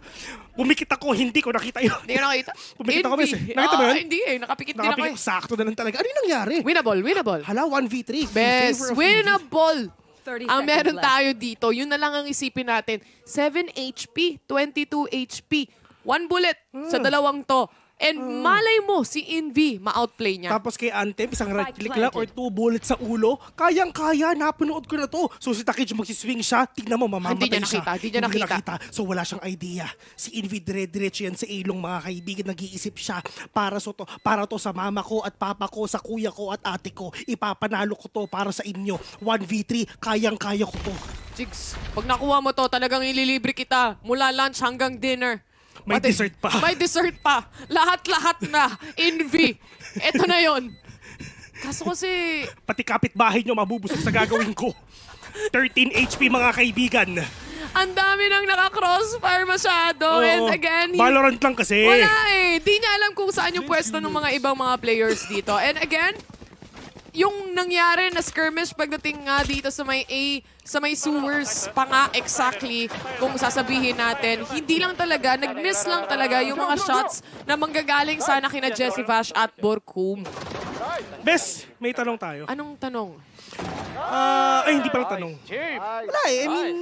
Pumikit ako, hindi ko nakita yun. Hindi ko nakita? Pumikit ako, Miss. Nakita mo yun? Hindi nakapikit din ako. Sakto na lang talaga. Ano yung nangyari? Winnable. Hala, 1v3. Best. Winnable. Ang meron tayo dito, yun na lang ang isipin natin. 7 HP, 22 HP. 1 bullet sa dalawang to. And malay mo, si Envy, ma-outplay niya. Tapos kay Anthem, isang right click lang or 2 bullets sa ulo. Kayang-kaya, napanood ko na to. So si Takej magsiswing siya, tignan mo, mamamatay siya. Hindi niya nakita. So wala siyang idea. Si Envy dire-diretso yan sa ilong mga kaibigan. Nag-iisip siya, para to sa mama ko at papa ko, sa kuya ko at ate ko. Ipapanalo ko to para sa inyo. 1v3, kayang-kaya ko to. Jigs, pag nakuha mo to, talagang ililibre kita. Mula lunch hanggang dinner. May dessert pa. May dessert pa. Lahat-lahat na. Envy. Ito na yon. Kaso kasi... Pati kapitbahay nyo mabubusog sa gagawin ko. 13 HP mga kaibigan. Ang dami nang naka-crossfire masyado. And again... VALORANT lang kasi. Wala Di niya alam kung saan yung pwesto ng mga ibang mga players dito. And again, yung nangyari na skirmish pagdating nga dito sa may A, sa may sewers pa nga exactly kung sasabihin natin, hindi lang talaga, nag-miss lang talaga yung mga shots na manggagaling sana kina Jesse Vash at Burkum. Bes, may tanong tayo. Anong tanong? Ay, hindi pala tanong. Wala I mean,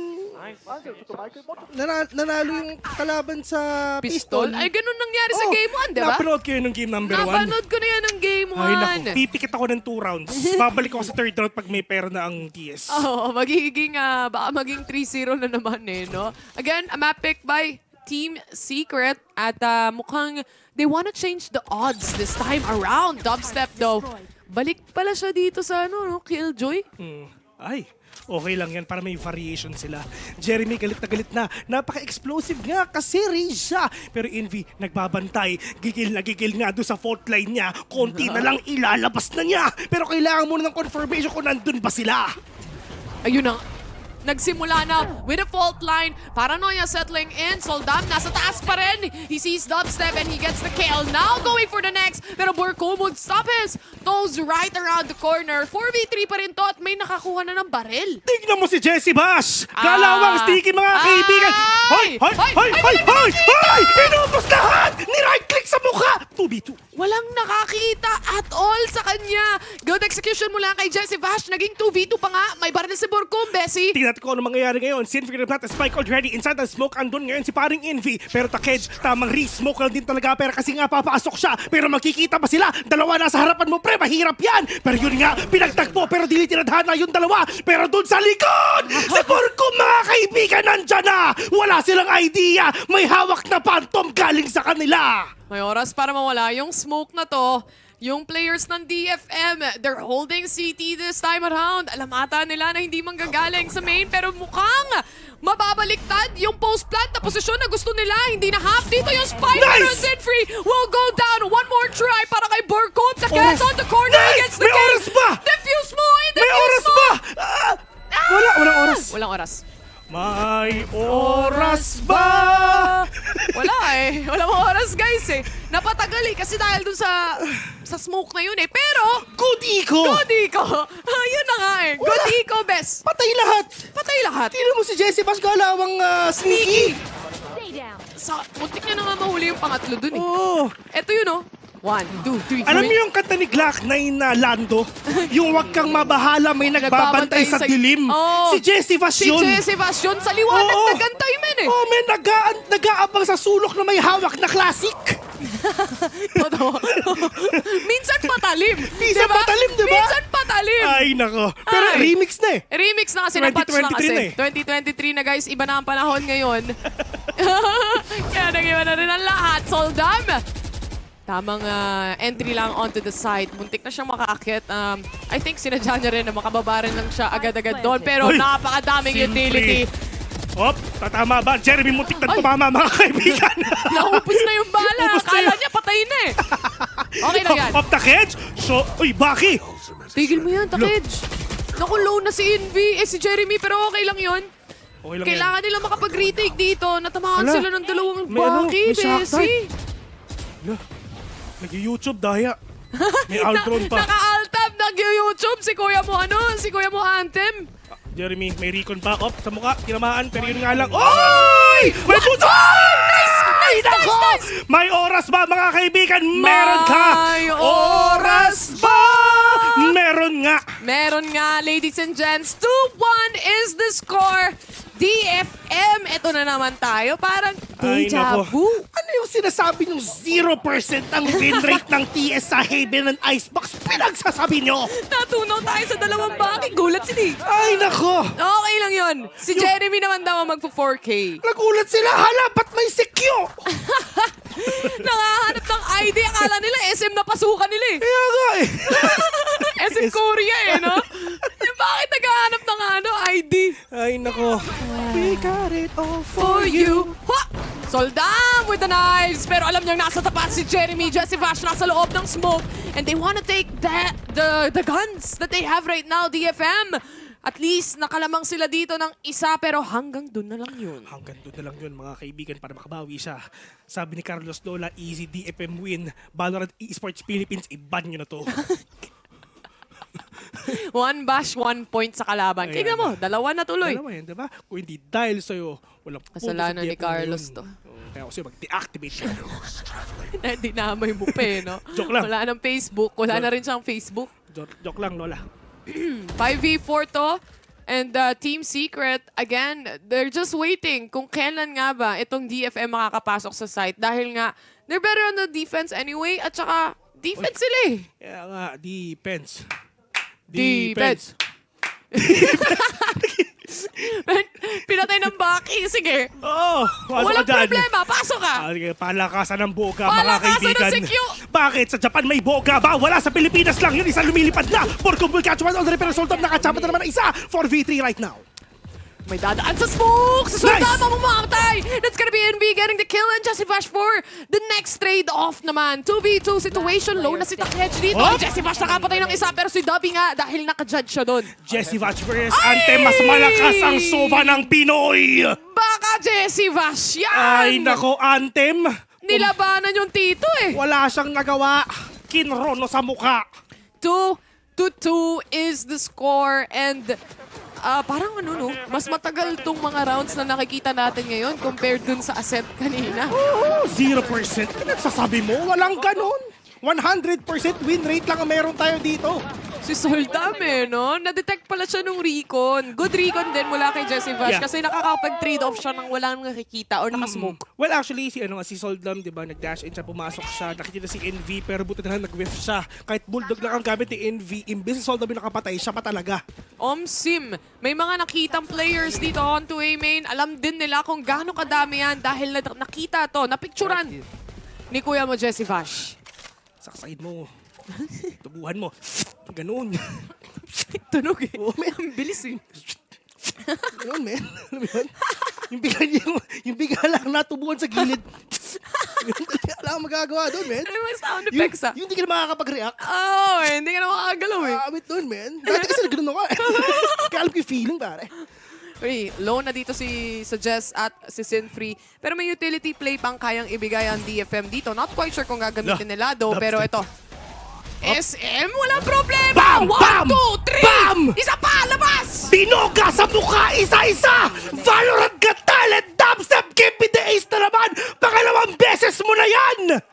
nanalo yung kalaban sa pistol. Ay, ganun nangyari sa game 1, di ba? Napanood ko yun ng game number 1. Napanood ko na yan ng game 1. Ay, naku. Pipikit ako ng 2 rounds. Babalik ako sa 3rd round pag may pera na ang TS. Magiging, baka maging 3-0 na naman no? Again, a map pick by Team Secret at mukhang they wanna change the odds this time around. Dubstep though. Balik pala siya dito sa Killjoy. Ay, okay lang yan para may variation sila. Jeremy galit na. Napaka-explosive nga kasi raise siya. Pero Envy nagbabantay. Gigil nga doon sa fault line niya. Konti na lang ilalabas na niya. Pero kailangan muna ng confirmation kung nandun ba sila. Ayun na. Nagsimula na with a fault line. Paranoia settling in. Soldam nasa taas pa rin. He sees Dubstep and he gets the kill. Now going for the next. Pero Burkum would stop his toes right around the corner. 4v3 pa rin to at may nakakuha na ng baril. Tignan mo si Jesse Bash. Galawang sticky mga kaibigan. Hoy! Inubos lahat! Ni right click sa mukha. 2v2. Walang nakakita at all sa kanya. Good execution mula kay Jesse Vash. Naging 2v2 pa nga. May baril si Borcom, Bessie. Tingnan ko ano mangyayari ngayon. Sinfigure plant spike already inside the smoke. Andun ngayon si paring Envy. Pero Takej, tamang re-smoke lang din talaga. Pero kasi nga papasok siya. Pero magkikita pa sila. Dalawa na sa harapan mo, pre. Mahirap yan. Pero yun nga, pinagtagpo. Pero dili tinadhana yung dalawa. Pero dun sa likod, si Borcom, mga kaibigan, nandyan na. Wala silang idea. May hawak na phantom galing sa kanila. May oras para mawala yung smoke na to. Yung players ng DFM, they're holding CT this time around. Alam ata nila na hindi manggagaling sa main, pero mukhang mababaliktad yung post-plant na posisyon na gusto nila. Hindi na half dito yung spike. Pero Zinfree will go down. One more try para kay Borcom. Takej on the corner against the May oras ba? Defuse mo! May oras ba? Walang oras. Walang oras. May oras ba? Wala eh. Walang oras guys eh. Napatagal eh kasi dahil dun sa smoke na yun eh. Pero Good eco! Good eco! Yun na nga eh. Good eco, best. Patay lahat! Patay lahat. Tingnan mo si Jesse Bash galawang sneaky. Muntik niya na nga mahuli yung pangatlo dun eh. Oh. Eto yun oh. 1, 2, 3, 4. Alam niyo yung kanta ni Glock 9 na Lando? Yung wag kang mabahala, may nagbabantay sa dilim. Oh. Si Jesse Bash Si yun. Jesse Bash yun. Sa liwanag nagantay men eh. Oh, men, nag-aabang sa sulok na may hawak na classic. Totoo. Minsan patalim. Minsan patalim, di ba? Minsan patalim. Ay, nako. Pero remix na eh. Remix na kasi, na-patch na kasi. 2023 na guys, iba na ang panahon ngayon. Kaya nag-iba na rin ang lahat. Soldam! Tamang entry lang onto the site. Muntik na siyang makaakyat. I think sinadya niya rin na makababa rin lang siya agad-agad doon. Pero napakadaming utility. Hop, tatama ba? Jeremy, muntik na tumama mga kaibigan. Naupos na yung bala. Akala niya patay na eh. Okay lang yan. Hop, Takej. So, uy, Baki. Tigil mo yan, Takej. Naku, low na si Envy. Si Jeremy, pero okay lang yun. Okay lang Kailangan nila makapag-retake dito. Natamaan sila ng dalawang may Baki, Bessie. Nag-YouTube, daya. May Altron pa. Naka-altab, nag-YouTube. Si Kuya mo si Kuya mo Anthem. Jeremy, may recon back up sa mukha. Tinamaan, pero yun nga lang. Oy! May puso! Nice! May oras ba, mga kaibigan? Meron ka! May oras ba? Meron nga! Meron nga, ladies and gents. 2-1 is the score. DFM, ito na naman tayo. Parang deja vu. Ano yung sinasabi nyung 0% ang win rate ng TS sa Haven and Icebox? Pinagsasabi nyo! Natunaw tayo sa dalawang Baki. Gulat sila. Ay, nako! Okay lang yun. Si Jeremy naman daw ang magpo-4K. Nagulat sila. Hala, ba't may secure? Nakahanap ng ID. Akala nila SM na pasukan nila eh. Kaya nga eh. SM Korea eh, no? Bakit naghahanap ng ID? Ay, nako. We got it all For you. Ha! Soldam with the knives. Pero alam niyang nasa tapat si Jeremy. Jesse Vash nasa loob ng smoke. And they want to take the guns that they have right now, DFM. At least nakalamang sila dito ng isa pero hanggang dun na lang yun. Hanggang doon na lang yun, mga kaibigan, para makabawi siya. Sabi ni Carlos Lola, easy DFM win. VALORANT Esports Philippines, i-ban nyo na to. 1 bash, 1 point sa kalaban. Tingnan mo, dalawa na tuloy. Dalawa yan, diba? Kung hindi dahil sa'yo, walang punto sa Kasalanan ni DFM Carlos ngayon. to. Kaya ako sa'yo, mag-deactivate siya. Hindi na may bupe, no? Joke lang. Wala nang Facebook. Wala na rin siyang Facebook. Joke lang, Lola. 5v4 to. And Team Secret, again, they're just waiting kung kailan nga ba itong DFM makakapasok sa site. Dahil nga, they're better on the defense anyway. At saka, defense sila eh. Kaya nga, defense. Pinatay ng Baki. Sige. Oo. Walang problema. Pasok ka. Palakasan ng boga, mga Palakasan kaibigan. ng Sekyo. Bakit? Sa Japan may boga ba? Wala sa Pilipinas lang. Yun, isa lumilipad na. Borcom will catch one already, pero Sultan nakachapa na naman ng isa. 4v3 right now. May dadaan sa smoke! Sa Sultan mamatay! That's gonna be NB getting the kill and Jesse Vash for the next trade-off naman. 2v2 situation. Low na si Takej dito. Oh! Jesse Vash nakapatay ng isa pero si Dobby nga dahil nakajudge siya doon. Jesse Vash versus Anthem. Mas malakas ang Sova ng Pinoy. Baka Jesse Vash yan! Ay, nako, Anthem. Nilabanan yung tito eh. Wala siyang nagawa. Kinrono sa mukha. 2-2 is the score and parang mas matagal tong mga rounds na nakikita natin ngayon compared dun sa Ascent kanina. 0%. Nagsasabi mo, walang ganon. 100% win rate lang ang meron tayo dito. Si Soldam no? Na-detect pala siya nung recon. Good recon din mula kay Jesse Vash kasi nakakapag-trade off siya nang walang nakikita or nakasmoke. Well, actually, si Soldam, di ba, nag-dash in siya, pumasok siya, nakikita si NV, pero buti na lang nag-whiff siya. Kahit bulldog lang ang gamit ni NV, imbes si Soldam yung nakapatay, siya pa talaga. Sim, may mga nakitang players dito on to A main. Alam din nila kung gaano kadami yan dahil nakita to, napicturan ni Kuya mo, Jesse Vash. Saksain mo. Tubuhan mo. Ganun. Tunog eh. Oo, ang bilis eh. Ganun, men. Alam mo yun? Yung bigla lang natubuhan sa gilid. Wala kang magagawa doon, men. Ano yung sound effects, Yung hindi ka na makakapag-react. Hindi ka na makakagalaw eh. Amit doon, men. Dati kasi naganoon ako eh. Kaya alam ko yung feeling, pare. Uy, low na dito si Jess at si Sinfree. Pero may utility play pang kayang ibigay ang DFM dito. Not quite sure kung gagamitin nila though, pero ito. SM, walang problema! Bam! 1, 2, 3! Bam! Isa pa, labas! Binoga sa mukha, isa-isa! Valorant Got Talent! Dubstep, keep me the ace na naman! Pangalawang beses mo na yan!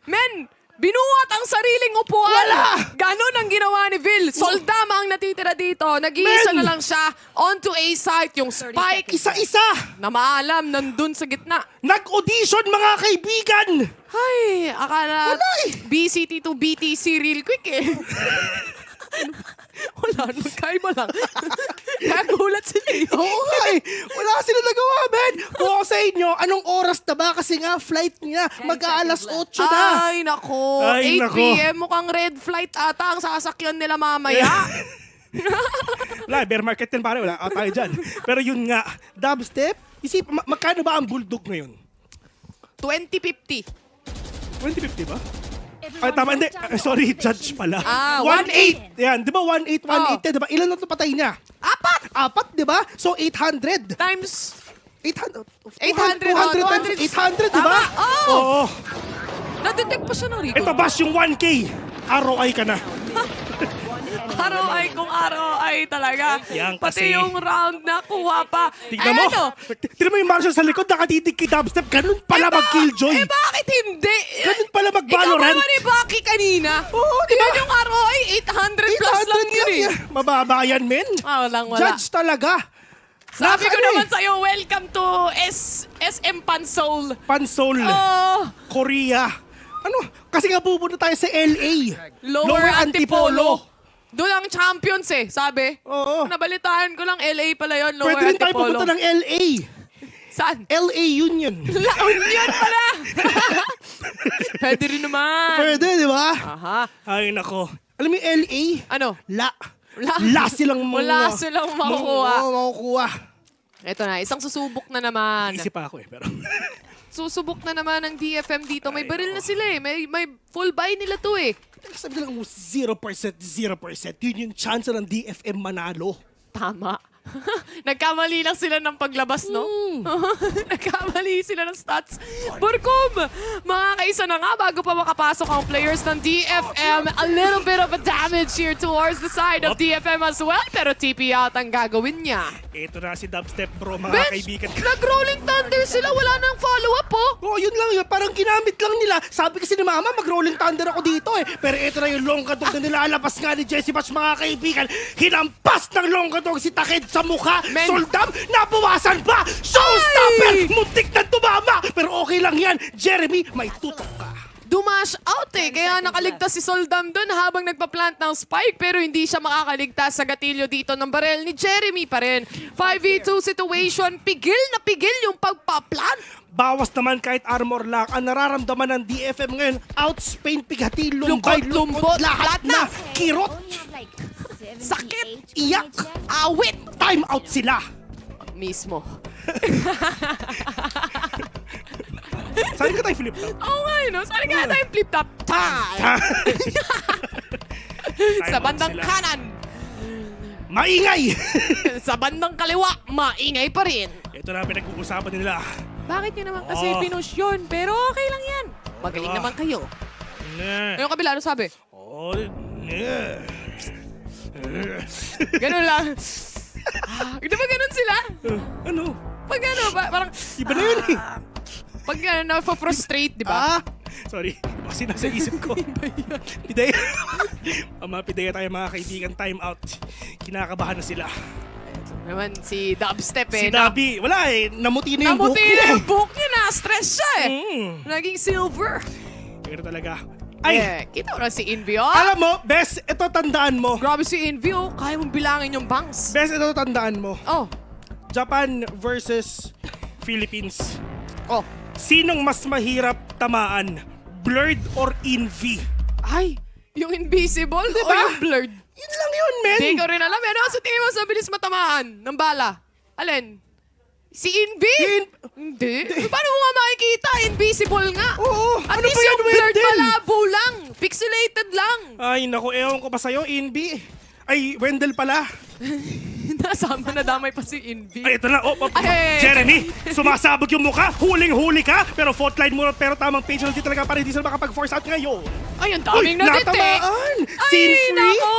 Men, binuhat ang sariling upuan! Wala! Ganon ang ginawa ni Vil. Soldama ang natitira dito. Nag-iisa na lang siya. Onto A site, yung spike. Isa-isa! Na maalam, nandun sa gitna. Nag-audition, mga kaibigan! Ay, akala BCT to BTC real quick eh. Wala, magkaiba lang. Nagulat sila eh. Oo nga eh. Wala sila nagawa, man. Kung ako sa inyo, anong oras na ba? Kasi nga, flight niya, mag-aalas 8 na. Ay, nako. 8 p.m. mukhang red flight ata ang sasakyan nila mamaya. Wala, bear market din pare. Wala tayo dyan. Pero yun nga, Dubstep, isip, magkano ba ang bulldog ngayon? 2050. 2050 ba? Ay, tama, hindi. Sorry, judge pala. 1.8. Yan, di ba 1.8, 1.8, di ba? Ilan na ito patay niya? 4, di ba? So, 800. Times 800. 800 times 800, di ba? Oo. Na-detect pa siya ng Rico. Ito, Bash, yung 1K. ROI ka na. ROI kung ROI talaga. Yan Pati kasi. yung round na kuha pa. Tignan mo. Tignan mo yung Marshall sa likod, nakatitig kay Dubstep. Ganun pala mag-killjoy. Bakit hindi? Ganun pala mag-Valorant. Ikaw ba ni Baki kanina? Oo, di ba? Yan yung ROI, 800 plus lang yun eh. Mababa yan, men. Wala. Judge talaga. Sabi ko naman sa'yo, welcome to SM Pansol. Pansol. Korea. Ano? Kasi nga pupunta tayo sa LA. Lower Antipolo. Doon ang champions eh, sabi. Oo. Nabalitaan ko lang, LA pala yun, Lower Pwede rin tayo Antipolo. pupunta ng LA. Saan? LA Union. Union pala! Pwede rin naman. Pwede, di ba? Aha. Ay, nako. Alam mo yung LA? Ano? La silang Wala silang makukuha. Makukuha. Ito na, isang susubok na naman. Isip pa ako eh, pero... Susubok na naman ng DFM dito. May baril na sila eh. May full buy nila to eh. Sabi lang 0%. Yun yung chance ng DFM manalo. Tama. Nagkamali lang sila ng paglabas, no? Nagkamali sila ng stats. Burkum! Mga kaisa na nga, bago pa makapasok ang players ng DFM, a little bit of a damage here towards the side of DFM as well, pero TP out ang gagawin niya. Ito na si Dubstep, bro, mga kaibigan. Nag-rolling thunder sila, wala nang follow-up, oh. Oo, yun lang yun. Parang ginamit lang nila. Sabi kasi ni Mama, mag-rolling thunder ako dito eh. Pero ito na yung long kadog na nilalabas nga ni Jesse Bash, mga kaibigan. Hinampas ng long kadog si Taked sa mukha. Soldam, nabawasan pa! Showstopper! Muntik na tumama! Pero okay lang yan. Jeremy, may tutok ka. Dumash out eh, kaya nakaligtas si Soldam doon habang nagpa-plant ng spike pero hindi siya makakaligtas sa gatilyo dito ng barel ni Jeremy pa rin. 5v2 situation, pigil na pigil yung pagpa-plant. Bawas naman kahit armor lang. Ang nararamdaman ng DFM ngayon, outspain, pighati, lumbay, lumbot, lahat na, kirot. Sakit, iyak, awit, time out sila. Mismo. Saan ka tayo flip top? Oo nga, no? Saan ka tayo flip top? Sa bandang kanan. Maingay! Sa bandang kaliwa, maingay pa rin. Ito na pinag-uusapan nila. Bakit nyo naman kasi pinush yun? Pero okay lang yan. Magaling naman kayo. Yung kabila, ano sabi? Ganun lang. Di ba ganun sila? Ano? Pag ano, parang... Iba na yun eh. Pag na-frustrate, di ba? Sorry, kasi nasa isip ko. Pidaya. Mga pidaya tayo mga kaibigan, time out. Kinakabahan na sila. Naman si Dubstep Si Dabi, wala eh, namuti na yung buhok Namuti niya. na yung buhok niya, na-stress siya eh. Naging silver. Pero talaga. Ay, kita mo na si Envy, oh. Alam mo, Bes, ito tandaan mo. Grabe si Envy, oh. Kaya mong bilangin yung banks. Bes, ito tandaan mo. Oh. Japan versus Philippines. Oh. Sinong mas mahirap tamaan? Blurred or Envy? Ay, yung invisible, di ba? O yung blurred? Yun lang yun, men. Di ko rin alam. Ano sa tingin mo sa bilis matamaan ng bala? Alin? Si Envy? Hindi. Paano mo nga makikita? Invisible nga. Oo. At Ano least ba yan, yung blurred Wendell? malabo lang. Pixelated lang. Ay, naku, ewan ko pa sa'yo, Envy. Ay, Wendell pala. Nasama na damay pa si Envy. Ay, ito na. Oh, Ay. Jeremy, sumasabog yung mukha. Huling-huli ka. Pero fault line mo, pero tamang penalty talaga para hindi sila makapag-force out ngayon. Ay, ang daming na-detect. natamaan. Ay, Sin free. nako.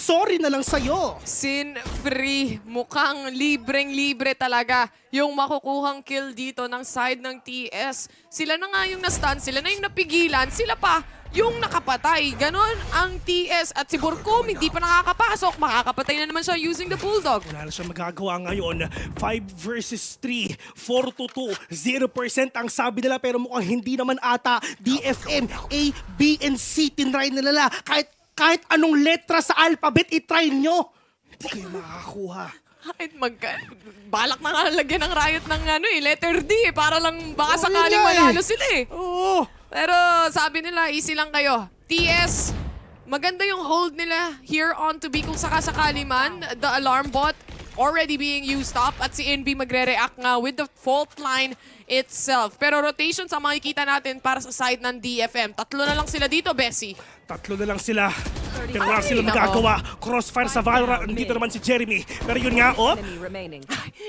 Sorry na lang sa'yo. Sin free. Mukhang libreng-libre talaga yung makukuhang kill dito ng side ng TS. Sila na nga yung na-stun, sila na yung napigilan, sila pa yung nakapatay. Ganon ang TS at si Burkum hindi pa nakakapasok. Makakapatay na naman siya using the Bulldog. Wala na siya magagawa ngayon. 5 versus 3. 4-2. 0% ang sabi nila pero mukhang hindi naman ata. DFM, A, B, and C. Tinry na nila. Kahit anong letra sa alphabet, itry nyo. Hindi kayo makakakuha. Kahit balak na nga lagyan ng riot ng letter D para lang baka sakaling manalo sila eh. Oo. Pero sabi nila, easy lang kayo. TS, maganda yung hold nila here on to be kung sakasakali man. The alarm bot already being used up at si NB magre-react nga with the fault line itself. Pero rotations ang makikita natin para sa side ng DFM. 3 na lang sila dito, Bessie. 3 na lang sila. Pero wala sila magagawa. Crossfire sa Valorant. Nandito naman si Jeremy. Pero yun nga,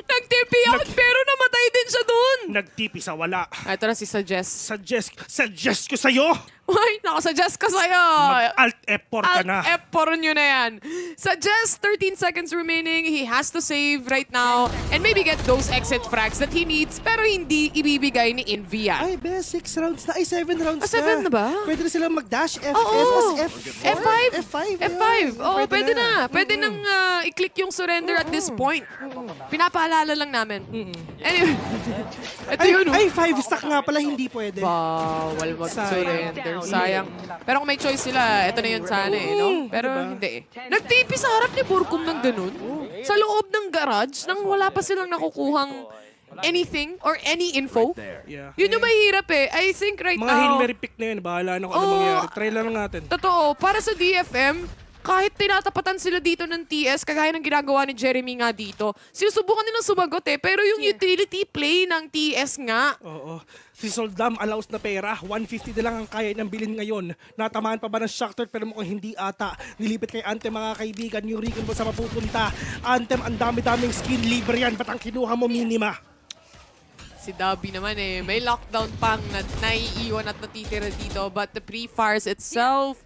Nag-TP out pero namatay din siya dun. Nag-TP sa wala. Ito na si Suggest. Suggest ko sa'yo. Uy, nakasuggest ka sa'yo. Mag-Alt F4 ka na. Alt F4 nyo na yan. Suggest 13 seconds remaining. He has to save right now and maybe get those exit frags that he needs pero hindi ibibigay ni Envy yan. Ay, best 6 rounds na. Ay, 7 rounds na. 7 na ba? Pwede na silang mag-dash F, Oo. F4, F5. F5. Oo, pwede na. Pwede nang i-click yung surrender at this point. Pinapaalala lang namin. Anyway. Ito yun. Ay, 5 stack nga pala, hindi pwede. Bawal mag-surrender. Sayang. Pero kung may choice sila, ito na yun sana eh, no? Pero hindi eh. Nag-TP sa harap ni Burkum ng ganun. Sa loob ng garage, nang wala pa silang nakukuhang anything or any info. Yun yung mahirap eh. I think right Mga now... Hail Mary pick na yun. Bahala na kung ano mangyari. Try lang natin. Totoo. Para sa DFM, kahit tinatapatan sila dito ng TS, kagaya ng ginagawa ni Jeremy nga dito, sinusubukan nilang sumagot eh. Pero yung utility play ng TS nga. Oo. Si Soldam allows na pera. 150 na lang ang kaya niyang bilhin ngayon. Natamaan pa ba ng shock third pero mukhang hindi ata. Nilipit kay Anthem mga kaibigan. Yung Recon ba sa mapupunta? Anthem, ang dami-daming skin. Libre yan. Ba't ang kinuha mo minima? Si Dabi naman eh, may lockdown pang naiiwan at natitira dito. But the pre-fires itself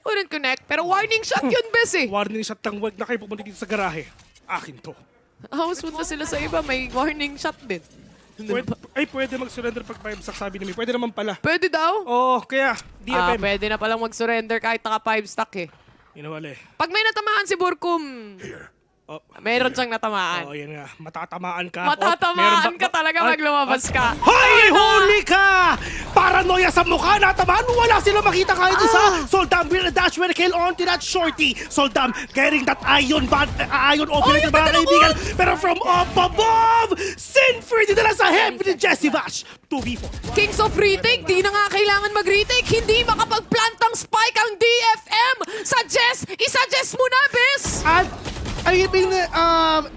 wouldn't connect. Pero warning shot yun, Bes eh. Warning shot lang. Wag na kayo pumunta dito sa garahe. Akin to. House punta sila sa iba, may warning shot din. Pwede mag-surrender pag 5 stack sabi ni Mi. Pwede naman pala. Pwede daw? Oo, kaya DFM. Pwede na palang mag-surrender kahit naka 5 stack eh. Inawali. Pag may natamaan si Burkum, meron siyang natamaan. Oo, yan nga. Matatamaan ka. Matatamaan ka talaga pag lumabas ka. Hoy! Huli ka! Paranoia sa mukha! Natamaan! Wala sila makita kahit isa! Soldam will dash with a kill onto that shorty. Soldam getting that iron operator mga kaibigan. Pero from up above, Sinfree din na sa head with Jesse Vash. 2v4. Kings of Retake, di na nga kailangan mag-retake. Hindi makapag-plantang spike ang DFM. Isuggest mo na, Bes! At I mean,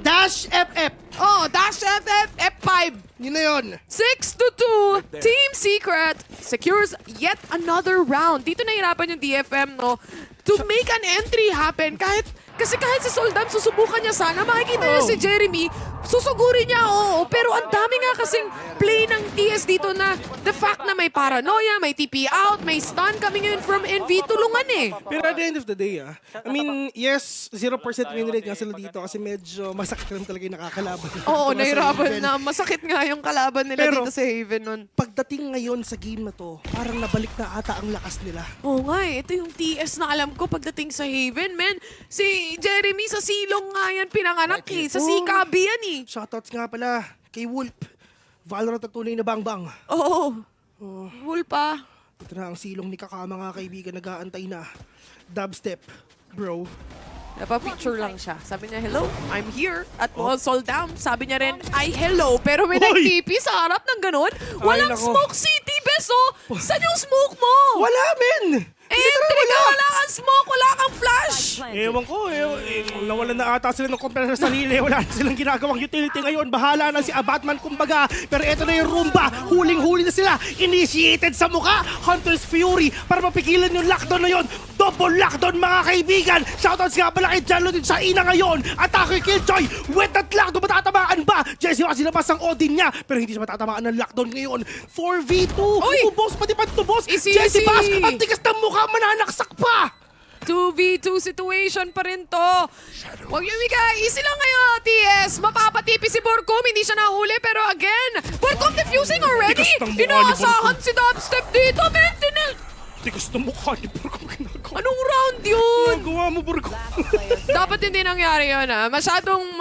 dash FF. Oh, dash FF, F5. Yun na yun. 6-2. Team Secret secures yet another round. Dito nahirapan yung DFM, no? To make an entry happen. Kasi kahit si Soldam, susubukan niya sana. Makikita niya si Jeremy Susugurin niya, oo. Pero ang dami nga kasing play ng TS dito na the fact na may paranoia, may TP out, may stun coming in from NV, tulungan eh. Pero at the end of the day, I mean, yes, 0% win rate nga sila dito kasi medyo masakit rin talaga yung nakakalaban. Oo, Nasa nahirapan Haven. na. Masakit nga yung kalaban nila Pero, dito sa Haven nun. Pagdating ngayon sa game na to, parang nabalik na ata ang lakas nila. Oo nga eh. Ito yung TS na alam ko pagdating sa Haven, man. Si Jeremy sa silong nga yan pinanganak eh. Sa Sikabi yan eh. Shoutouts nga pala kay Wolf. Valorant at tunay na bangbang. Oo. Wolf pa. Ito na ang silong ni Kakama mga kaibigan, nag-aantay na. Dubstep, bro. Napapicture lang siya. Sabi niya, hello, I'm here. At Soul Down, sabi niya rin, ay hello. Pero may nag-TP sa harap ng ganun. Walang smoke city, beso. Saan yung smoke mo? Wala, men! Wala kang smoke, wala kang flash. Ewan ko, nawalan na ata sila ng kumpiyansa sa sarili. Wala na silang ginagawang utility ngayon. Bahala na si Batman kumbaga. Pero ito na yung Roomba. Huling-huli na sila. Initiated sa mukha. Hunter's Fury para mapigilan yung lockdown na yon. Double lockdown mga kaibigan. Shoutouts nga pala kay Jalo din sa ina ngayon. Attacker Killjoy. With that lockdown, matatamaan ba? Jesse Ross sinabas ang Odin niya. Pero hindi siya matatamaan ng lockdown ngayon. 4v2. Ubos pati pantubos. Jesse Bass. Ang tigas ng mukha. Mananaksak pa! 2v2 situation pa rin to. Huwag yung bigay. Easy lang ngayon, TS. Mapapatipi si Borkum. Hindi siya nahuli. Pero again, Borkum defusing already. Inaasahan si Dubstep dito. Tigas ng mukha ni Borkum ginagawa. Anong round yun? Ginagawa mo, Borkum. Dapat hindi nangyari yun, ha? Masyadong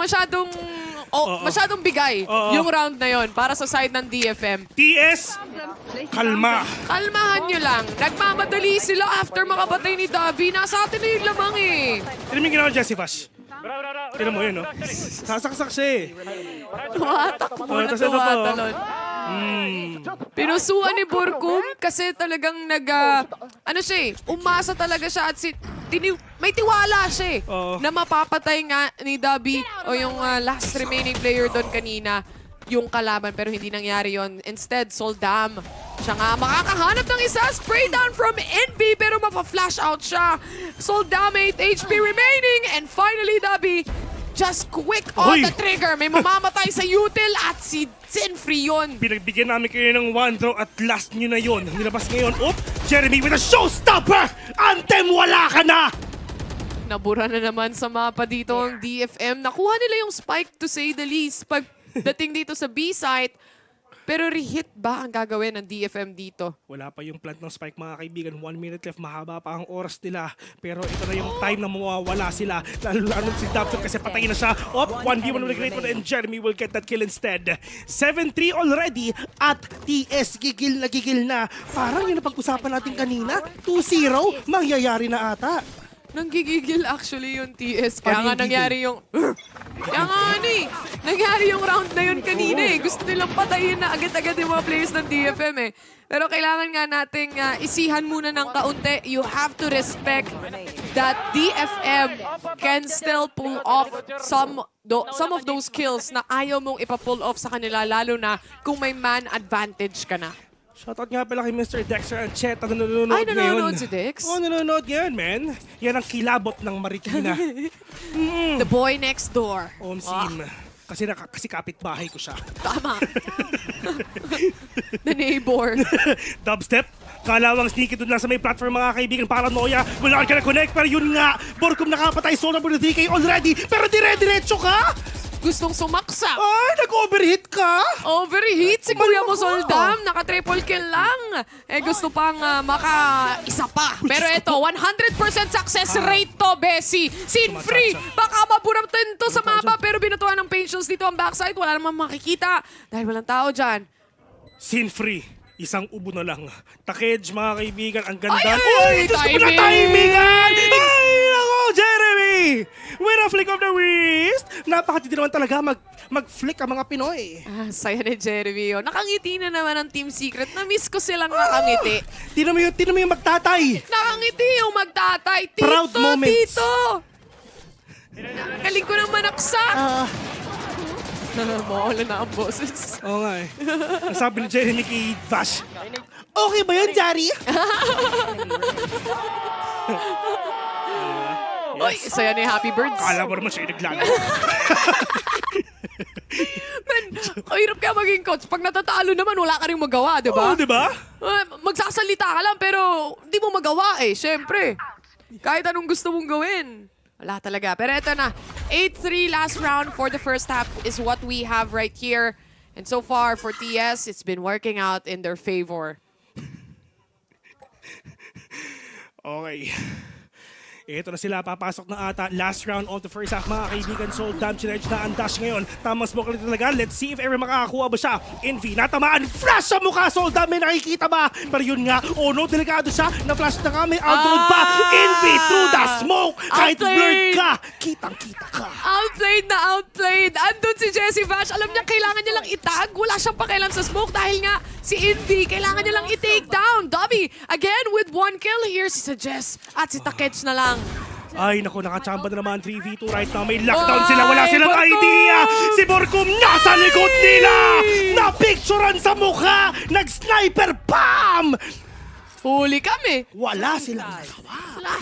bigay yung round na yon para sa side ng DFM. TS, kalma. Kalmahan nyo lang. Nagmamadali sila after makapatay ni Davi. Nasa atin na yung lamang eh. Tinan mo yung ginawa Jesse Bash. Tinan mo yun, no? Sasaksak siya eh. Tumatakbo na tumatalon. Pinusuan ni Borkum kasi talagang umasa talaga siya at may tiwala siya eh, na mapapatay nga ni Dabi o yung last remaining player doon kanina yung kalaban pero hindi nangyari yon. Instead, Soldam siya nga makakahanap ng isa. Spray down from NB pero mapa-flash out siya. Soldam 8 HP remaining and finally Dabi just quick on the trigger. May mamamatay sa util at si Zinfree yun. Pinagbigyan namin kayo ng one draw at last nyo na yun. Nilabas ngayon, Jeremy with a showstopper! Anthem, wala ka na! Nabura na naman sa mapa dito ang DFM. Nakuha nila yung spike to say the least. Pagdating dito sa B site, pero re-hit ba ang gagawin ng DFM dito? Wala pa yung plant ng spike mga kaibigan. 1 minute left. Mahaba pa ang oras nila. Pero ito na yung time na mawawala sila. Lalo si Dubstep kasi patayin na siya. 1v1 with a great one and Jeremy will get that kill instead. 7-3 already at TS gigil na. Parang yung napag-usapan natin kanina. 2-0. Mangyayari na ata. Nanggigigil actually yung TS. Kaya nga nangyari yung... nangyari yung round na yun kanina eh. Gusto nilang patayin na agad-agad yung mga players ng DFM eh. Pero kailangan nga nating isihan muna ng kaunti. You have to respect that DFM can still pull off some of those kills na ayaw mong ipa-pull off sa kanila, lalo na kung may man advantage ka na. Shoutout nga pala kay Mr. Dexter and Chet na nanonood ngayon. Ay, nanonood ngayon. si Dex? Nanonood ngayon, man. Yan ang kilabot ng Marikina. The boy next door. Sim. Kasi kapitbahay ko siya. Tama. The neighbor. Dubstep. Kalawang sneaky doon lang sa may platform mga kaibigan. Paranoia. Wala ka na connect. Pero yun nga. Borkum nakapatay. Solar for the DK already. Pero dire-diretso ka. Gustong sumaksak. Ay, nag-overheat ka? Overheat si Kuya mo Soldam. Naka-triple kill lang. Gusto pang maka-isa pa. Pero ito, 100% success rate to, Bessie. Zinfree, baka maburamtin to sa mapa. Pero binatuan ng patience dito ang backside. Wala namang makikita. Dahil walang tao dyan. Zinfree, isang ubo na lang. Takej, mga kaibigan, ang ganda. Ay, Diyos ko na timingan! Ay, nako, Jeremy! With a flick of the wrist! Napakatindi naman talaga mag-flick ang mga Pinoy. Saya ni Jeremy. Nakangiti na naman ang Team Secret. Na-miss ko silang nakangiti. Tino mo yung magtatay. Nakangiti yung magtatay. Tito, proud moments. Tito! Galing ko ng manaksak. Mawala na ang boses. Oo nga eh. Nasabi ni Jeremy kay Vash. Okay ba yun, Jari? Oy, saya ni Happy Birds. Kala mo naman siya naglalaro. Ang hirap kaya maging coach. Pag natatalo naman, wala ka rin magawa, di ba? Oo, di ba? Magsasalita ka lang, pero di mo magawa eh, syempre. Kahit anong gusto mong gawin. Wala talaga. Pero eto na, 8-3 last round for the first half is what we have right here. And so far, for TS, it's been working out in their favor. Okay. Ito na sila, papasok na ata. Last round of the first half, mga kaibigan. So, damn challenge na ang dash ngayon. Tamang smoke ulit talaga. Let's see if ever makakakuha ba siya. Envy, natamaan. Flash sa mukha. So, damn, may nakikita ba? Pero yun nga, oh no, delikado siya. Na-flash na kami. Outload pa. Envy through the smoke. Kahit blurred ka, kitang-kita ka. Outplayed na outplayed. Andun si Jessie Vash. Alam niya, kailangan niya lang itag. Wala siyang pakialam sa smoke dahil nga si Envy, kailangan niya lang i-take down. Dobby, again with 1 kill. Here's si Jess at si Takech na lang. Ay, naku, nakachamba na naman 3v2 right now. May lockdown sila, wala silang idea. Si Borkum nasa likod nila. Napicturean sa mukha. Nag-sniper, bam! Huli kami. Wala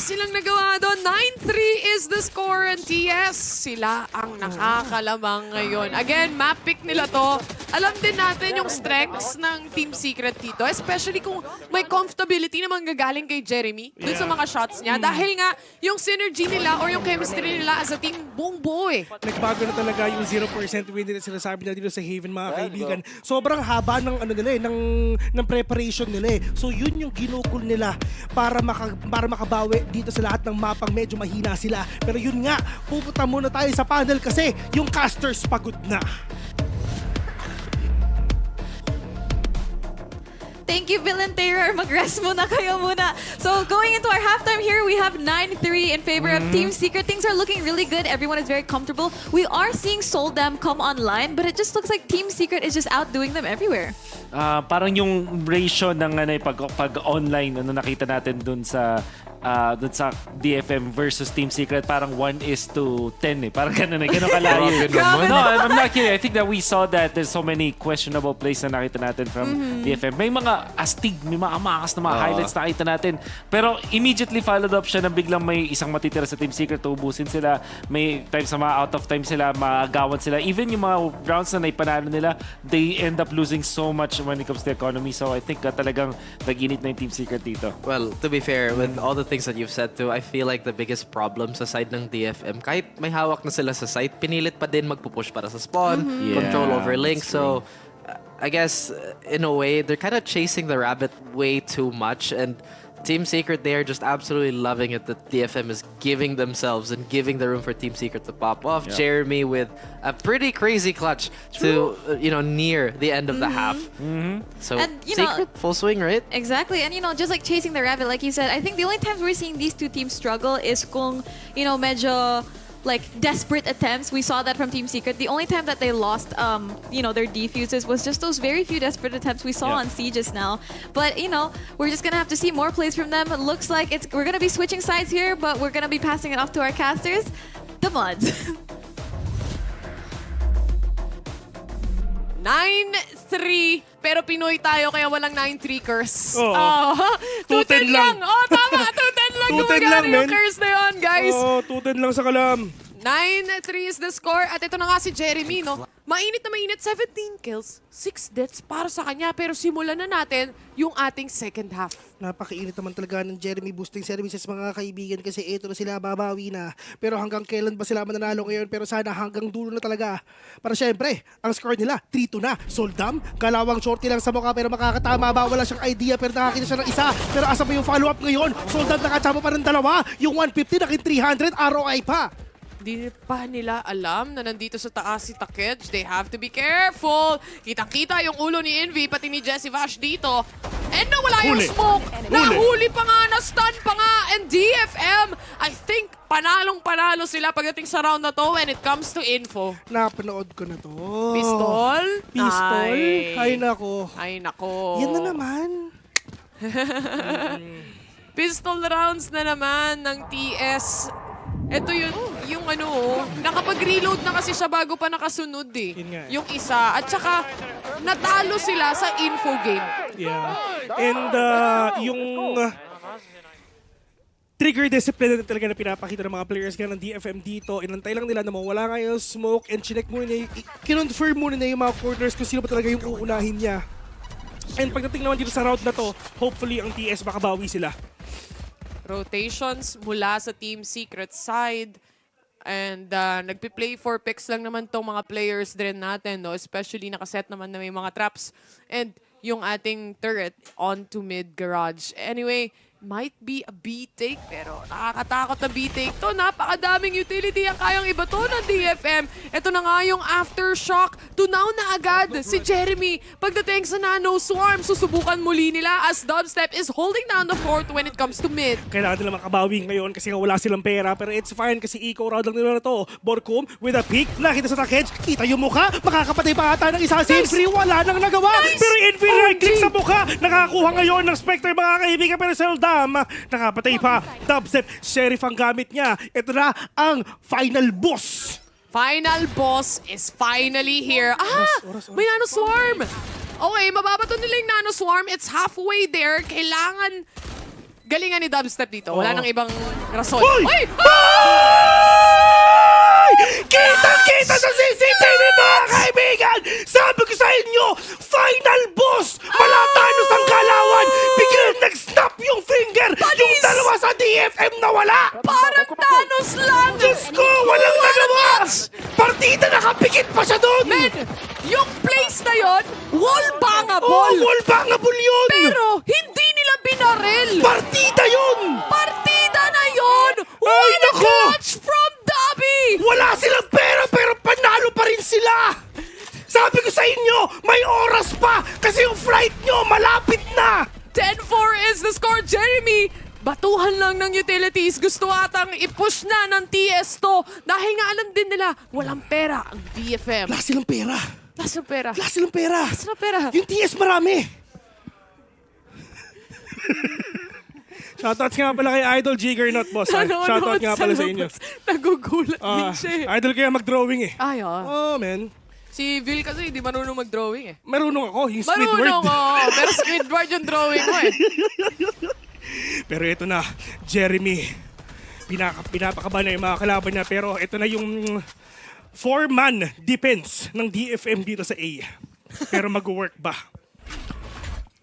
silang nagawa doon. 9-3 is the score and TS. Sila ang nakakalamang ngayon. Again, map pick nila to. Alam din natin yung strengths ng Team Secret dito. Especially kung may comfortability na manggagaling kay Jeremy dun sa mga shots niya. Dahil nga, yung synergy nila or yung chemistry nila as a team, buong buo eh. Nagbago na talaga yung 0% win na sinasabi nila dito sa Haven, mga kaibigan. Sobrang haba ng ano nila eh, ng preparation nila eh. So yun yung ginukol nila para makabawi dito sa lahat ng mapang medyo mahina sila. Pero yun nga, pupunta muna tayo sa panel kasi yung casters pagod na. Thank you, Bill and Taylor. Mag-rest muna kayo muna. So, going into our halftime here, we have 9-3 in favor of Team Secret. Things are looking really good. Everyone is very comfortable. We are seeing Soldam come online, but it just looks like Team Secret is just outdoing them everywhere. Parang yung ratio ng pag online ano nakita natin dun sa DFM versus Team Secret, parang 1:10 eh. Parang ganun eh. Ganun kalayo. No, I'm not kidding. I think that we saw that there's so many questionable plays na nakita natin from DFM. May mga astig, may mga amakas na mga highlights na nakita natin. Pero immediately followed up siya na biglang may isang matitira sa Team Secret, ubusin sila. May times na mga out of time sila, magawan sila. Even yung mga rounds na naipanalo nila, they end up losing so much when it comes to economy. So I think talagang nag-init na yung Team Secret dito. Well, to be fair, with all the things that you've said too, I feel like the biggest problem sa side ng DFM, kahit may hawak na sila sa site, pinilit pa din magpupush para sa spawn, control over link. So, I guess, in a way, they're kind of chasing the rabbit way too much. And Team Secret, they are just absolutely loving it that DFM is giving themselves and giving the room for Team Secret to pop off. Yep. Jeremy with a pretty crazy clutch to, near the end of the half. So, And, Secret, full swing, right? Exactly. And, just like chasing the rabbit, like you said, I think the only times we're seeing these two teams struggle is kung, medyo like desperate attempts. We saw that from Team Secret. The only time that they lost, their defuses was just those very few desperate attempts we saw on C just now. But, we're just going to have to see more plays from them. It looks like we're going to be switching sides here, but we're going to be passing it off to our casters, the Mods. 9-3, pero Pinoy tayo kaya walang 9-3 curse. 2-10 lang. Tama, 2-10 lang. 2-10 lang, yung curse na yun, guys. 2-10 lang sa kalam. 9-3 is the score. At ito na nga si Jeremy, no? Mainit na mainit, 17 kills, 6 deaths para sa kanya. Pero simulan na natin yung ating second half. Napakainit naman talaga ng Jeremy boosting services, mga kaibigan, kasi ito na sila, babawi na. Pero hanggang kailan ba sila mananalo ngayon? Pero sana hanggang dulo na talaga. Para syempre, ang score nila, 3-2 na. Soldam, kalawang shorty lang sa mukha pero makakatama ba? Wala siyang idea pero nakakita siya ng isa. Pero asa pa yung follow-up ngayon? Soldam nakachama pa ng dalawa. Yung 150 naging 300, ROI pa. Di pa nila alam na nandito sa taas si Takej. They have to be careful. Kitang-kita yung ulo ni Envy, pati ni Jessie Vash dito. And nawala yung smoke. Nahuli pa nga, na-stun pa nga. And DFM, I think, panalong-panalo sila pagdating sa round na to when it comes to info. Napanood ko na to. Pistol? Ay nako. Ay nako. Yan na naman. Pistol rounds na naman ng TS. Ito yung nakapag-reload na kasi siya bago pa nakasunod eh. Yung isa. At saka, natalo sila sa info game. Yeah. And yung trigger Trigger discipline na talaga na pinapakita ng mga players nga ng DFM dito. Inantay lang nila na mawala nga yung smoke and chinek muna niya, kinonfirm muna niya yung mga corners kung sino ba talaga yung uunahin niya. And pagdating naman dito sa round na to, hopefully ang TS makabawi sila. Rotations mula sa Team Secret side. And nagpi-play for picks lang naman tong mga players din natin, no? Especially nakaset naman na may mga traps. And yung ating turret onto mid garage. Anyway, might be a B-take, pero nakakatakot na B-take to. Napakadaming utility ang kayang iba to ng DFM. Ito na nga yung aftershock. Tunaw na agad si Jeremy. Pagdating sa Nano Swarm, susubukan muli nila as Dubstep is holding down the fort when it comes to mid. Kailangan nila makabawi ngayon kasi nga wala silang pera, pero it's fine kasi eco round lang nila na to. Borkum with a peek, nakita sa takage, kita yung mukha, makakapatay pa ata ng isa. Sin-free, wala nang nagawa. Pero inferior click sa mukha, nakakakuha ngayon ng Spectre mga kaibigan, pero Seldam, nakapatay pa. Dubstep, Sheriff ang gamit niya. Ito na ang final boss. Final boss is finally here. May Nano Swarm! Okay, mababato nila yung Nano Swarm. It's halfway there. Kailangan galingan ni Dubstep dito. Wala nang ibang rason. Hoy! Kitang-kita sa CCTV mga kaibigan! Sabi ko sa inyo, final boss! Malatanos ang galawan! Biglang nag-snap yung finger! Yung dalawa sa DFM na wala! Parang Thanos lang! Diyos ko! Walang nagawa! Partida nakapikit pa siya doon! Men, yung place na yon, wall bangable! Oh, wall bangable yun! Pero hindi nila binaril! Partida yun! Partida na yun! Ay, What a nako! catch from Dobby! Wala silang pera pero panalo pa rin sila! Sabi ko sa inyo, may oras pa kasi yung flight nyo malapit na! 10-4 is the score, Jeremy! Batuhan lang ng utilities. Gusto atang i-push na ng TS to dahil nga alam din nila walang pera ang DFM. Wala silang pera! Wala silang pera! Wala silang pera! Wala silang pera! Yung TS marami! Shoutouts nga pala kay Idol Jiggernaut, boss. Shoutout nga pala sa inyo. Nagugulat din siya eh. Idol kaya mag-drawing eh. Ay, Oh, man. Si Vil kasi hindi marunong mag-drawing eh. Marunong ako, yung Squidward. Marunong ako, pero Squidward yung drawing mo eh. Pero ito na, Jeremy. Pinapakaba na yung mga kalaban niya, pero ito na yung 4-man defense ng DFM dito sa A. Pero mag-work ba?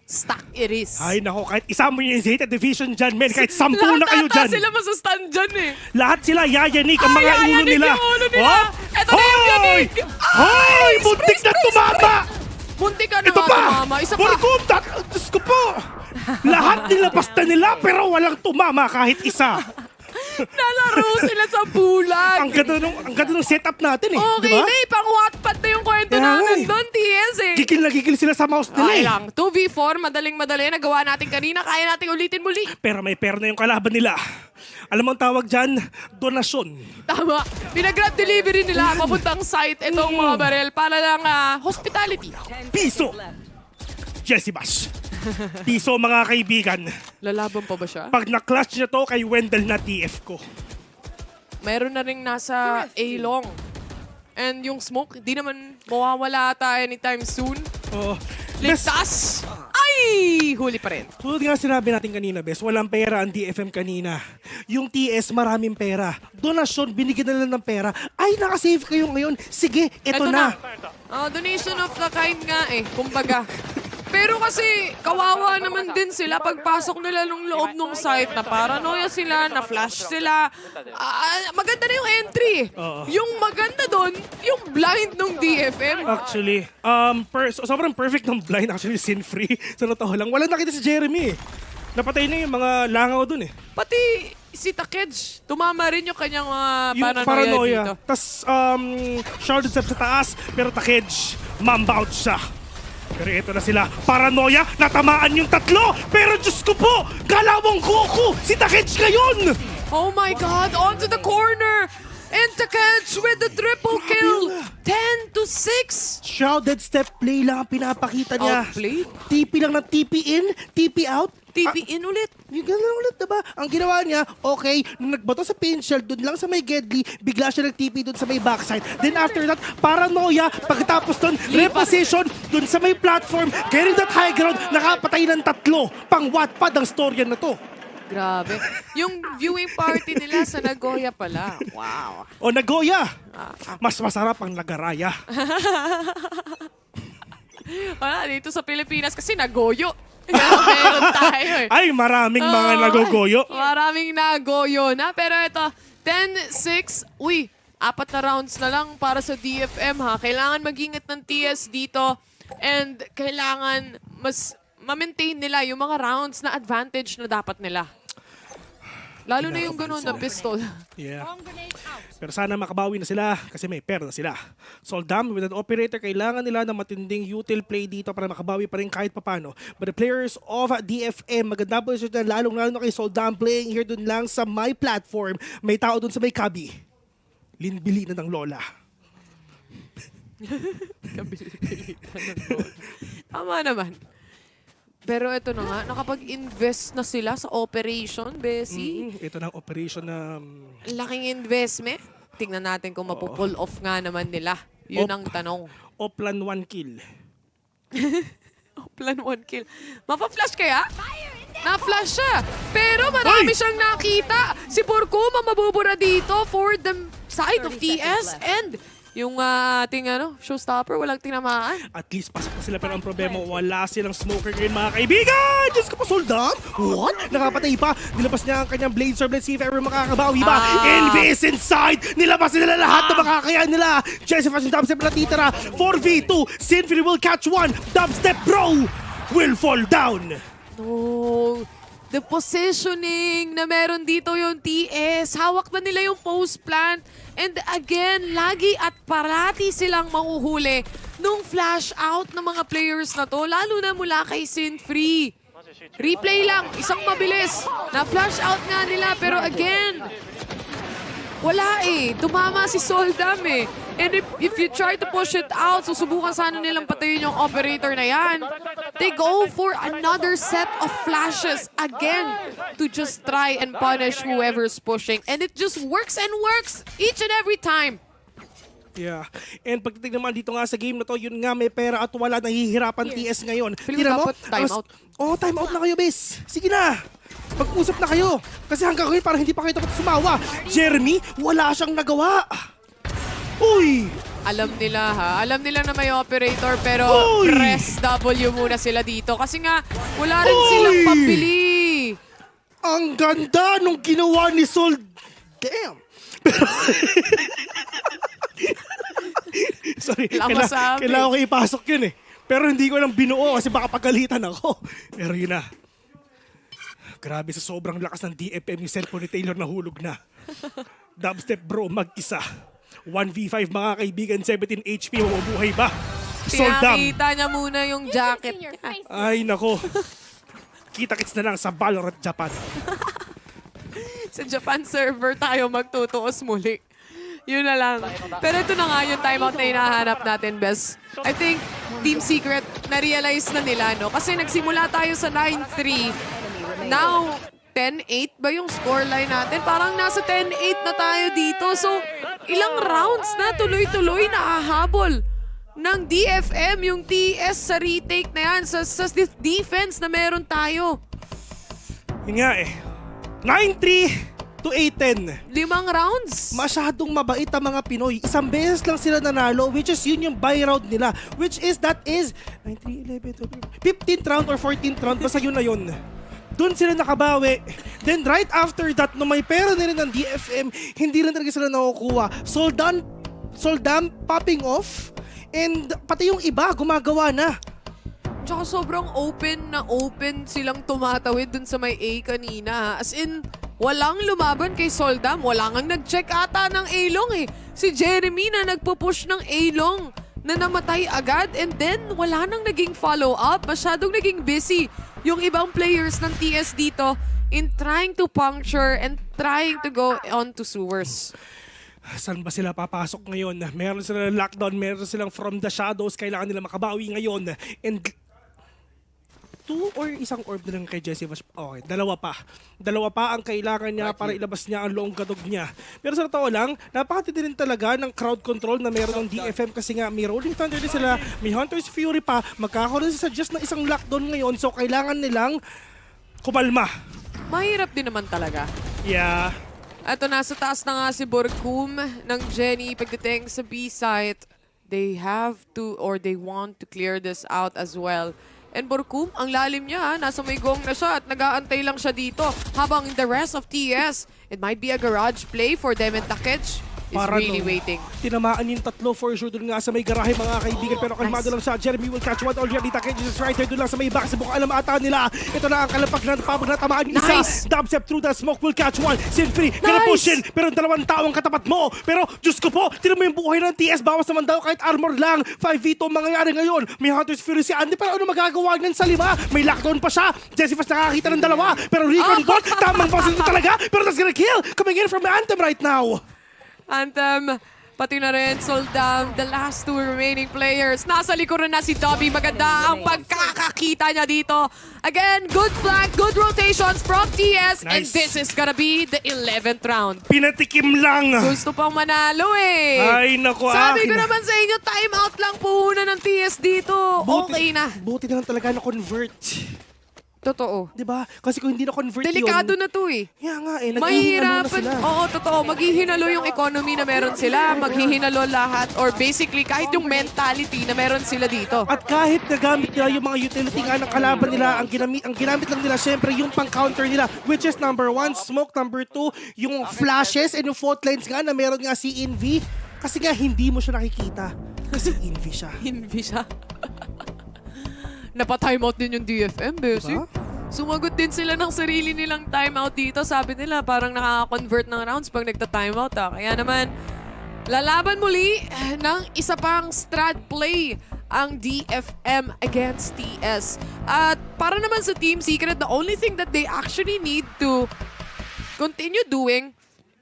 Stuck it is. Ay nako, kahit isama niyo yung Zeta Division dyan, men, kahit 10 na kayo dyan. Lahat sila masastand dyan eh. Lahat sila yayanik ang mga ulo nila. Oh? Ito na yung yanik! Hoy! Muntik na tumama! Muntik ka na Ito nga pa! tumama. Isa pa! Diyos ko po! Lahat nilabas na nila pero walang tumama kahit isa. Nalaro sila sa bulan. Ang ganda ng setup natin eh. Okay diba? na eh, pang Wattpad na yung kwento namin doon, TS eh. Gigil na gigil sila sa mouse nila Ay eh. lang, 2v4, madaling-madali. Nagawa natin kanina, kaya natin ulitin muli. Pero may pera na yung kalaban nila. Alam mo ang tawag dyan? Donasyon. Tama. Pinag-grab delivery nila papuntang site itong mga barel para lang hospitality. Piso! Jesse Bash. Piso mga kaibigan. Lalaban pa ba siya? Pag na-clutch niya to kay Wendell na TF ko. Meron na rin nasa A-long. And yung smoke, di naman mawawala ata anytime soon. Ligtas! Ay! Huli pa rin. Tulad nga sinabi natin kanina, Bes, walang pera ang DFM kanina. Yung TS, maraming pera. Donasyon, binigyan na lang ng pera. Ay, nakasave kayo ngayon. Sige, eto na. Donation of the kind nga eh, kumbaga. Pero kasi kawawa naman din sila pagpasok nila nung loob ng site na paranoia sila, na flash sila. Maganda na yung entry. Yung maganda doon, yung blind ng DFM. Actually, sobrang perfect ng blind. Actually, sin-free. Sa totoo lang. Walang nakita si Jeremy. Napatay na yung mga langaw doon eh. Pati si Takej, tumama rin yung kanyang paranoia dito. Tapos, shrouded step sa taas, pero Takej, mamba out siya. Pero ito na sila, paranoia, natamaan yung tatlo! Pero Diyos ko po, galawang Goku, si Takej ngayon! Oh my God, onto the corner! And Takej with the triple kill! 10-6! Shrouded step play lang ang pinapakita niya. Outplayed? TP lang na TP in, TP out. TP in ulit. Yung gano'n ulit, diba? Ang ginawa niya, okay, nung nagbato sa pain shell, dun lang sa may Gedli, bigla siya nag-TP dun sa may backside. Then after that, paranoia, pagkatapos dun, reposition, dun sa may platform, getting that high ground, nakapatay ng tatlo. Pang Wattpad ang storya na to. Grabe. Yung viewing party nila sa Nagoya pala. Wow. O Nagoya! Mas masarap ang Nagaraya. Wala, dito sa Pilipinas kasi Nagoyo. Meron tayo eh. Ay, maraming mga nagogoyo. Maraming nagoyo na. Pero ito, 10-6. Uy, 4 na rounds na lang para sa DFM ha. Kailangan mag-ingat ng TS dito. And kailangan mas ma-maintain nila yung mga rounds na advantage na dapat nila. Lalo na yung gano'n na pistol. Yeah. Pero sana makabawi na sila kasi may pera na sila. Soldam with an operator, kailangan nila ng matinding util play dito para makabawi pa rin kahit papano. But the players of DFM, maganda po siya lalong-lalo na kay Soldam playing here dun lang sa my platform. May tao dun sa may kabi. Linbili na ng lola. Kabili-bili na ng lola. Tama naman. Pero ito na nga, nakapag-invest na sila sa operation, Bessie. Ito na ang operation na... Laking investment. Tingnan natin kung mapupull off nga naman nila. Yun ang tanong. Oplan 1 kill. Oplan 1 kill. Mapa-flash kaya? Na-flash siya. Pero marami siyang nakita. Si Focusme mabubura dito for the side of TS and yung ating showstopper, walang tinamaan. At least pasok na sila pero ang problema, wala silang smoker ngayon mga kaibigan! Diyos ko pa, Soldam? What? Nakapatay pa. Nilabas niya ang kanyang blade sword. Let's see if ever makakabawi ba. Invis inside! Nilabas nila lahat na makakayahan nila. Jesse Fashion Dubstep natitira. 4v2. Sinfury will catch one. Dubstep Bro will fall down. No. The positioning na meron dito yung TS. Hawak na nila yung post plant. And again, lagi at parati silang mahuhuli nung flash out ng mga players na to. Lalo na mula kay Sinfree. Replay lang, isang mabilis. Na-flash out nga nila pero again, wala eh. Tumama si Soldam eh. And if you try to push it out, susubukan sana nilang patayin yung operator na yan. They go for another set of flashes again to just try and punish whoever's pushing. And it just works and works each and every time. Yeah. And pagdating naman dito nga sa game na to, yun nga may pera at wala, nahihirapan TS ngayon. Feeling mo dapat time out. Oh, time out na kayo, bes. Sige na. Pag-usap na kayo. Kasi hanggang ngayon parang hindi pa kayo dapat sumawa. Jeremy, wala siyang nagawa. Uy! Alam nila ha. Alam nila na may operator pero press W muna sila dito. Kasi nga, wala rin silang pabili. Ang ganda nung ginawa ni Sol. Damn! Pero... Sorry, kailangan ko ipasok yun eh. Pero hindi ko lang binuo kasi baka pagalitan ako. Pero yun na. Grabe sa sobrang lakas ng DFM yung cellphone ni Taylor nahulog na. Dubstep Bro mag-isa. 1v5 mga kaibigan, 17 HP, mabubuhay ba? Soldam. Pinakita niya muna yung jacket niya. Ay nako. Kita-kits na lang sa VALORANT Japan. Sa Japan server tayo magtutuos muli. Yun na lang. Pero ito na nga yung timeout na hinahanap natin, Bes. I think Team Secret na-realize na nila, no? Kasi nagsimula tayo sa 9-3. Now, 10-8 ba yung scoreline natin? Parang nasa 10-8 na tayo dito. So, ilang rounds na tuloy-tuloy nahahabol ng DFM, yung TS sa retake na yan, sa defense na meron tayo. Yun nga eh. 9-3 to 8-10. 5 rounds? Masyadong mabait ang mga Pinoy. Isang beses lang sila nanalo, which is yun yung buy round nila. Which is, that is 9, 3, 11, 15th round or 14th round. Basta yun na yun. Doon sila nakabawi. Then right after that, no may pera na rin ng DFM, hindi rin talaga sila nakukuha. Soldam popping off. And pati yung iba, gumagawa na. Tsaka sobrang open silang tumatawid dun sa may A kanina. As in, walang lumaban kay Soldam. Wala ngang nag-check ata ng A-long eh. Si Jeremy na nagpo-push ng A-long na namatay agad. And then, wala nang naging follow-up. Masyadong naging busy yung ibang players ng TS dito in trying to puncture and trying to go on to sewers. Saan ba sila papasok ngayon? Meron silang lockdown, meron silang from the shadows. Kailangan nila makabawi ngayon. And 2 or isang orb na lang kay Jesse. Okay, dalawa pa ang kailangan niya para ilabas niya ang long gadog niya. Pero sa totoo lang, napakatindi rin talaga ng crowd control na meron ng DFM kasi nga may Rolling Thunder din sila, may Hunter's Fury pa, magkakaroon sila just na isang lockdown ngayon, so kailangan nilang kumalma. mahirap din naman talaga. Yeah. Eto, nasa taas na nga si Borkum ng Jenny pagdating sa B site. They have to or they want to clear this out as well. And Borkum, ang lalim niya, nasa may gong na siya at nag-aantay lang siya dito. Habang the rest of TS, it might be a garage play for them and Takech is really waiting. Tinamaan yung tatlo for sure doon nga sa may garahe mga kaibigan. Pero kalmado lang siya. Jeremy will catch one already. Takech is right there doon lang sa may back. Subok alam ata nila. Ito na ang kalapag na tamaan yung isa. Dubstep through the smoke will catch one. Sinfree, gonna push in. Pero dalawang tao ang katapat mo. Pero Diyos ko po, tinan mo yung buhay ng TS. Bawas naman daw kahit armor lang. 5v2 mangyayari ngayon. May Hunter's Fury si Andy. Pero ano magagawa niyan sa 5? May lockdown pa siya. Jessifas nakakita ng dalawa. Pero Recon Bot, tamang pasin talaga. Pero that's gonna kill. Coming in from Anthem right now. Anthem, pati na rin Soldam, the last two remaining players. Nasa likuran na si Dobby. Maganda ang pagkakakita niya dito. Again, good flank, good rotations from TS. And this is gonna be the 11th round. Pinatikim lang. Gusto pang manalo eh. Ay, naku. Sabi ko naman sa inyo, time out lang po una ng TS dito. Okay na. Buti na lang talaga na-convert. Totoo. Diba? Kasi kung hindi na-convert Delikado yun, na to eh. Kaya nga eh, Mahirapan. Oo, totoo. Maghihinalo yung economy na meron sila. Maghihinalo lahat. Or basically, kahit yung mentality na meron sila dito. At kahit nagamit nila yung mga utility nga ng kalaban nila, ang ginamit lang nila syempre yung pang-counter nila, which is number 1, smoke, number 2, yung flashes and yung fault lines nga na meron nga si Envy. Kasi nga hindi mo siya nakikita. Kasi Envy siya. Envy siya. Napa-timeout din yung DFM, basic. Diba? Sumagot din sila ng sarili nilang timeout dito. Sabi nila, parang nakaka-convert ng rounds pag nagta-timeout. Kaya naman, lalaban muli ng isa pang strat play ang DFM against TS. At para naman sa Team Secret, the only thing that they actually need to continue doing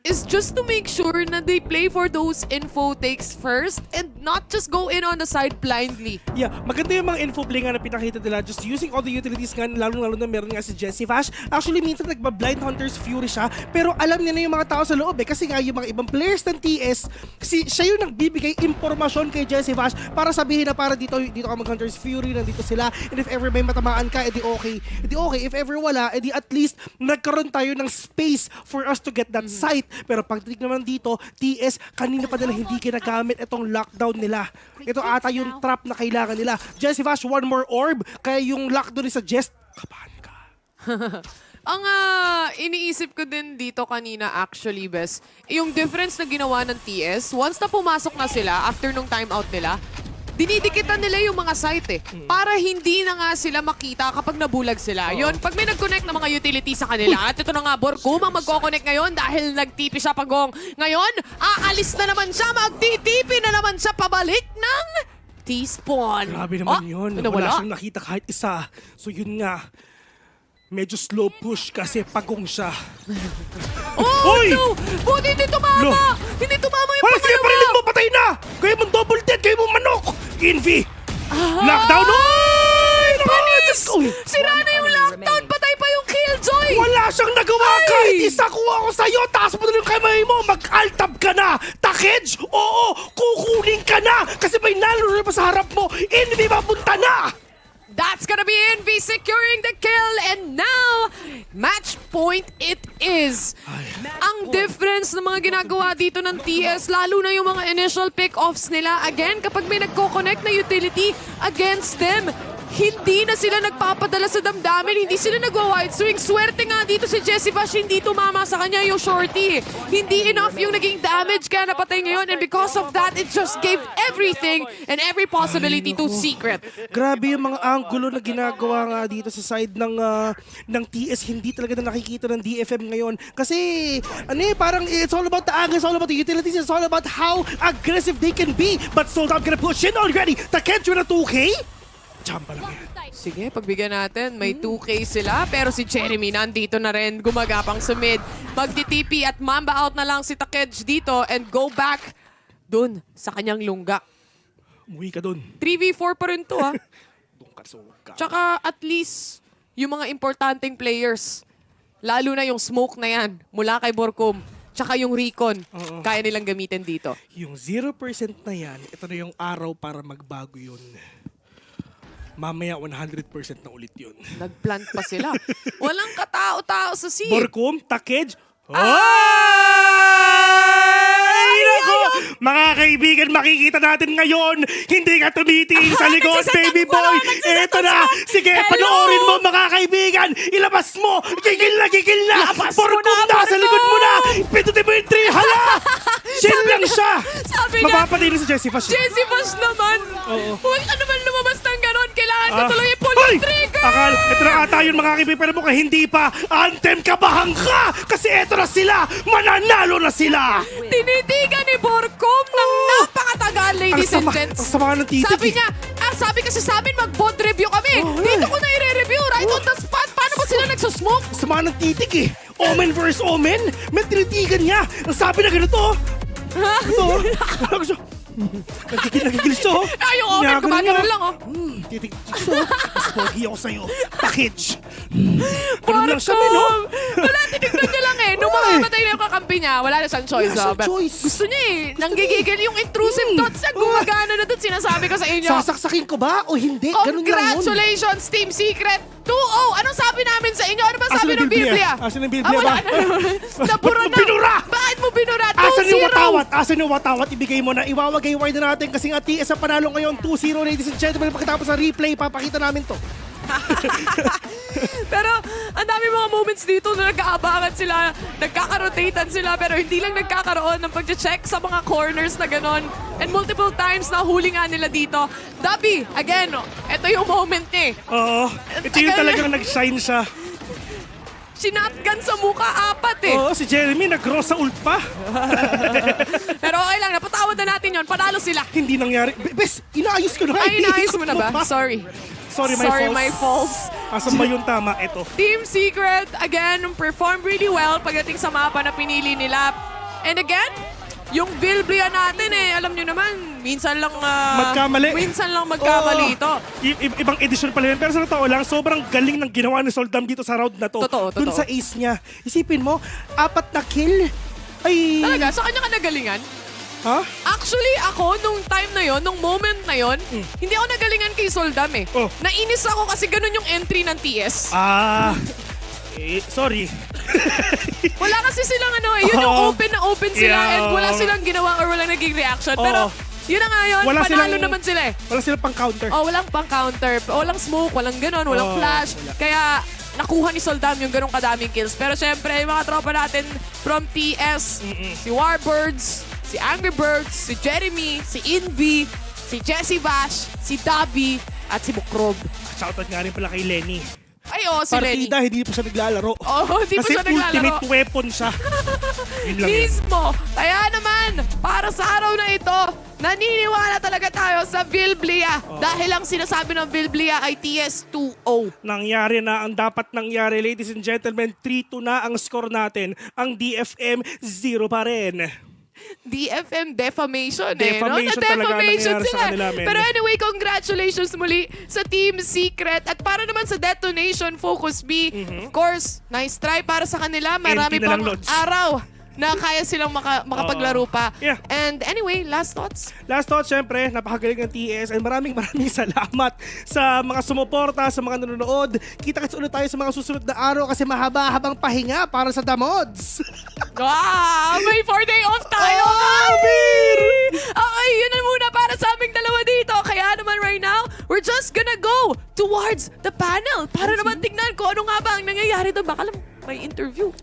is just to make sure na they play for those info takes first and not just go in on the side blindly. Yeah, maganda yung mga info play nga na pinakita nila. Just using all the utilities nga, lalo na meron nga si Jessifash. Actually, minsan nagba-blind Hunter's Fury siya, pero alam niya na yung mga tao sa loob eh. Kasi nga yung mga ibang players ng TS, siya yung nagbibigay impormasyon kay Jessifash para sabihin na para dito ka mag-Hunter's Fury, nandito sila. And if ever may matamaan ka, edi okay. Edi okay. If ever wala, edi at least nagkaroon tayo ng space for us to get that sight. Pero pagdating naman dito, TS, kanina pa nila hindi ginagamit itong lockdown nila. Ito ata yung trap na kailangan nila. Jessifash, one more orb, kaya yung lockdown ni sa Jess, kabahan ka. Ang iniisip ko din dito kanina actually, Bes, yung difference na ginawa ng TS, once na pumasok na sila, after nung timeout nila, dinidikitan nila yung mga site eh. Para hindi na nga sila makita kapag nabulag sila. Yun, pag may nag-connect na mga utility sa kanila, at ito na nga, Borkum ang magko-connect ngayon dahil nag-TP siya pagong. Ngayon, aalis na naman siya, mag-TP na naman siya pabalik ng T-spawn. Grabe naman yun. Wala siyang nakita kahit isa. So yun nga, medyo slow push kasi pagong siya. Oh no! Buti hindi tumama! Hindi tumama yung pangalawa! Sige, parilin mo! Patay na! Kaya mong double dead! Kaya mong manok! Envy! Lockdown! Oy! Panis! Sira na yung lockdown! Patay pa yung killjoy! Wala siyang nagawa kahit isa kuha ko sa'yo! Taas mo na yung kamay mo! Mag-altab ka na! Takej! Oo! Kukunin ka na! Kasi may nalaro pa sa harap mo! Envy, mapunta na! That's gonna be Envy securing the kill, and now, match point it is. Ang difference ng mga ginagawa dito ng TS, lalo na yung mga initial pick-offs nila, again, kapag may nagko-connect na utility against them, hindi na sila nagpapadala sa damdamin, hindi sila nagwa-wide swing. Swerte nga dito si Jessifash, hindi tumama sa kanya yung shorty. Hindi enough yung naging damage kaya napatay ngayon, and because of that, it just gave everything and every possibility to Secret. Grabe yung mga angulo na ginagawa nga dito sa side ng TS, hindi talaga na nakikita ng DFM ngayon. Kasi, parang it's all about the angle, it's all about the utilities, it's all about how aggressive they can be. But Soldam gonna push in already. Takech with a 2K? Chamba lang yan. Sige, pagbigyan natin. May 2K sila, pero si Jeremy nandito na rin, gumagapang sa mid. Magti-TP at mamba out na lang si Takej dito and go back dun sa kanyang lungga. Umuwi ka dun. 3v4 pa rin to ha. Tsaka at least yung mga importanteng players, lalo na yung smoke na yan mula kay Borkum, tsaka yung recon, kaya nilang gamitin dito. Yung 0% na yan, ito na yung araw para magbago yun. Mamaya 100% na ulit yun. Nagplant pa sila. Walang katao-tao sa C. Borkum, Takej. Mga kaibigan, makikita natin ngayon, hindi ka tumitingin sa likod, baby boy. Eto na, sige, panoorin mo mga kaibigan. Ilabas mo, gigil na. Borkum na, sa likod mo na. Pindutin mo yung 3, hala! Chill lang siya. Mapapatay na si Jessie Fash. Jessie Fash naman. Huwag ka naman lumabas ng ganon. Kailangan ko tuloy i-pull yung trigger. Akal, ito na ata yun mga kaibigan, pero mukhang hindi pa. Anthem, kabahan ka! Kasi eto na sila, mananalo na sila! Tinitigan ni Borkum ng napakatagal, ladies and gents. Ang sama ng titig. Sabi niya, sabi kasi sa amin mag-bond review kami. Dito ko na i-review right on the spot. Paano ba sila nagsasmoke? Sama ng titig eh. Omen versus Omen. May tinitigan niya. Ang sabi na ganito. Ito. Nagigil siya. Ay, yung Omen, gumagano lang oh. Titig siya. Mas pogi ako sa'yo. Package. Ganun lang siya, no? Wala, tinignan niya lang eh. Nung mamamatay na yung kakampi niya, wala na siyang choice. Gusto niya eh. Nanggigigil yung intrusive thoughts niya. Gumagana na doon. Sinasabi ko sa inyo. Sasaksakin ko ba o hindi? Ganun lang yun. Congratulations, Team Secret. 2-0. Anong sabi namin sa inyo? Ano ba sabi ng Biblia? Asan ng Biblia ba? Nabura na. Binura! Bakit mo binura? 2-0. Asan yung watawat? Ibigay mo na. Iwawagay-way na natin kasi nga TS ang panalo ngayon. 2-0, ladies and gentlemen. Pagkatapos sa replay, papakita namin to. Pero ang dami mga moments dito na nag-aabangan sila, nagkakarotatean sila, pero hindi lang nagkakaroon ng pag-check sa mga corners na ganon. And multiple times na huli nga nila dito. Dabi, again, ito yung moment niya eh. Oo, ito yung talagang nag-shine siya. Sinatgan sa mukha, 4 eh. Oo, si Jeremy nag-cross sa ult pa. Pero okay lang, napatawad na natin yon. Panalo sila. Hindi nangyari. Bes, inaayos ko na. Ay, inaayos mo na ba? Sorry. Sorry, my faults. Asan ba yung tama? Ito. Team Secret, again, performed really well pagdating sa mapa na pinili nila. And again, yung Vilblia natin eh, alam nyo naman, minsan lang magkamali ito. Ibang edisyon pala yun. Pero sa totoo lang, sobrang galing ng ginawa ni Soldam dito sa round na to. Totoo. Dun sa ace niya. Isipin mo, 4 na kill. Ay... Talaga? Sa kanya ka nagalingan? Ha? Actually, ako, nung time na yon, nung moment na yon, hindi ako nagalingan kay Soldam eh. Nainis ako kasi ganun yung entry ng TS. Sorry. Wala kasi silang ano eh, yun yung open na open sila and wala silang ginawa or wala naging reaction. Pero yun na nga yun, panalo naman sila eh. Wala silang pang-counter. Walang pang-counter. Walang smoke, walang ganon, walang flash. Kaya nakuha ni Soldam yung ganong kadaming kills. Pero syempre, yung mga tropa natin from TS, si Warbirds, si Angry Birds, si Jeremy, si Invi, si Jessie Vash, si Dabi, at si Bukrob. Shoutout nga rin pala kay Lenny. Ay, si Lenny. Partida, hindi pa siya naglalaro. Hindi pa siya naglalaro. Kasi ultimate weapon siya. Yun lang mismo. Kaya naman, para sa araw na ito, naniniwala talaga tayo sa Vilblia. Dahil ang sinasabi ng Vilblia ay TS2-0. Nangyari na ang dapat nangyari. Ladies and gentlemen, 3-2 na ang score natin. Ang DFM, 0 pa rin. DFM defamation Defamation talaga nangyayari sa kanila, men. Pero anyway, congratulations muli sa Team Secret. At para naman sa Detonation, Focusme, of course, nice try para sa kanila. Marami pang araw na kaya silang makapaglaro pa. And anyway, last thoughts? Last thoughts, syempre, napakagaling ng TS and maraming salamat sa mga sumuporta, sa mga nanonood. Kita-kits ulit tayo sa mga susunod na araw kasi mahaba-habang pahinga para sa Damods. Wow! May 4-day off tayo! Okay, yun na muna para sa aming dalawa dito. Kaya naman right now, we're just gonna go towards the panel para naman tignan kung ano nga ba ang nangyayari doon. Baka lang may interview.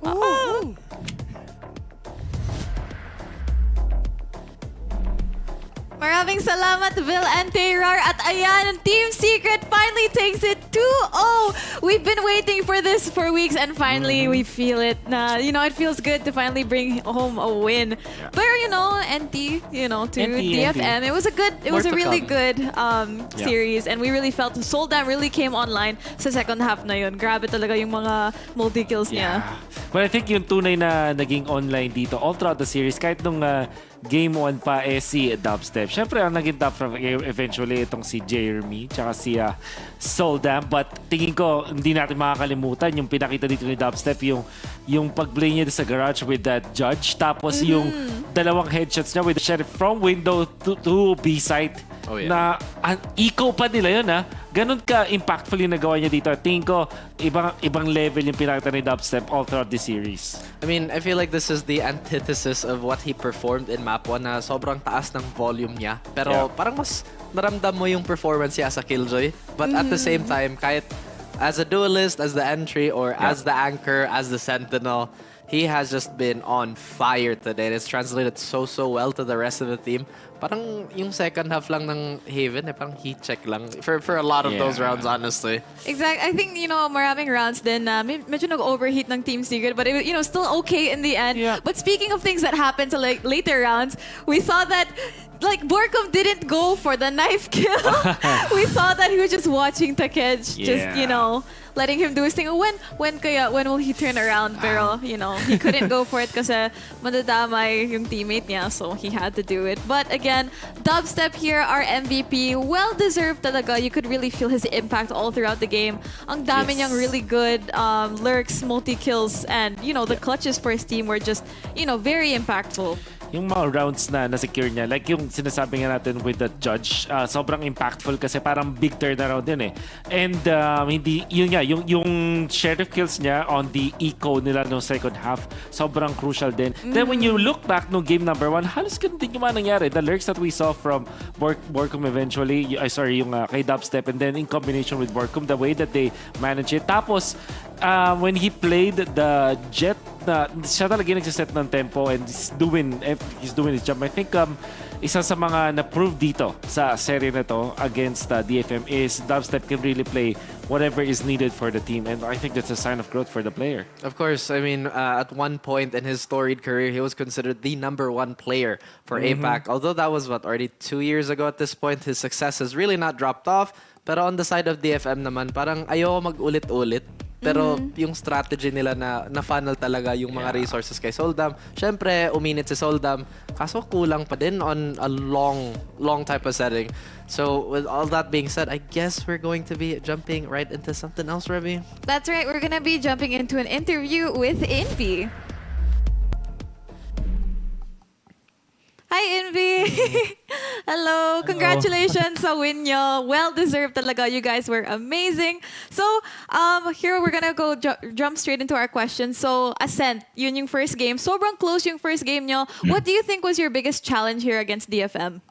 Maraming salamat, Vil and Terrar. At ayan, Team Secret finally takes it 2-0. We've been waiting for this for weeks and finally we feel it. It feels good to finally bring home a win. But, NT, to DFM, it was a really good series and we really felt Soldam really came online sa second half na yun. Grabe talaga yung mga multi-kills niya. Well, I think yung tunay na naging online dito all throughout the series, kahit nung Game 1 pa si Dubstep. Siyempre, ang naging top eventually itong si Jeremy tsaka si Soldam. But tingin ko, hindi natin makakalimutan yung pinakita dito ni Dubstep, yung pag-play niya sa garage with that judge. Tapos yung dalawang headshots niya with the sheriff from window to B site. na eco pa nila yun Ganun ka impactful yung nagawa niya dito. Tingin ko, ibang level yung pinakita ni Dubstep all throughout the series. I mean, I feel like this is the antithesis of what he performed in Map 1 na sobrang taas ng volume niya. Pero parang mas naramdam mo yung performance niya sa Killjoy. But at the same time, kahit as a duelist, as the entry, or as the anchor, as the sentinel, he has just been on fire today. It's translated so well to the rest of the team. Parang yung second half lang ng Haven, parang heat check lang for a lot of those rounds, honestly. Exactly. I think, maraming rounds din na medyo nag-overheat ng Team Secret, but it was, still okay in the end. But speaking of things that happened to later rounds, we saw that Borkum didn't go for the knife kill. We saw that he was just watching Takej, just, letting him do his thing. When will he turn around? Pero, he couldn't go for it kasi madadamay yung teammate niya, so he had to do it. But again, Dubstep here, our MVP, well-deserved talaga. You could really feel his impact all throughout the game. Ang dami niyang really good lurks, multi-kills, and, the clutches for his team were just, very impactful. Yung mga rounds na na-secure niya, like yung sinasabi nga natin with the judge, sobrang impactful kasi parang big turnaround yun And hindi, yun nga, yung share of kills niya on the eco nila no second half, sobrang crucial din. Then when you look back no game number 1, halos ganun din yung mga nangyari. The lurks that we saw from Borkum eventually, yung kay Dubstep, and then in combination with Borkum, the way that they manage it. Tapos, when he played the Jet, siya talaga nagsiset ng tempo and he's doing his job. I think isa sa mga na-prove dito sa serie na to against DFM is Dubstep can really play whatever is needed for the team, and I think that's a sign of growth for the player. Of course, I mean, at one point in his storied career, he was considered the #1 player for APAC. Although that was already 2 years ago at this point, his success has really not dropped off. Pero on the side of DFM naman, parang ayoko mag-ulit-ulit. Pero yung strategy nila na funnel talaga yung mga resources kay Soldam. Syempre, uminit si Soldam. Kaso kulang pa din on a long type of setting. So with all that being said, I guess we're going to be jumping right into something else, Revy. That's right. We're going to be jumping into an interview with Envy. Hi, Envy! Hello! Congratulations sa win nyo. Well-deserved talaga. You guys were amazing. So, here we're gonna go jump straight into our questions. So, Ascent, yun yung first game. Sobrang close yung first game nyo. What do you think was your biggest challenge here against DFM?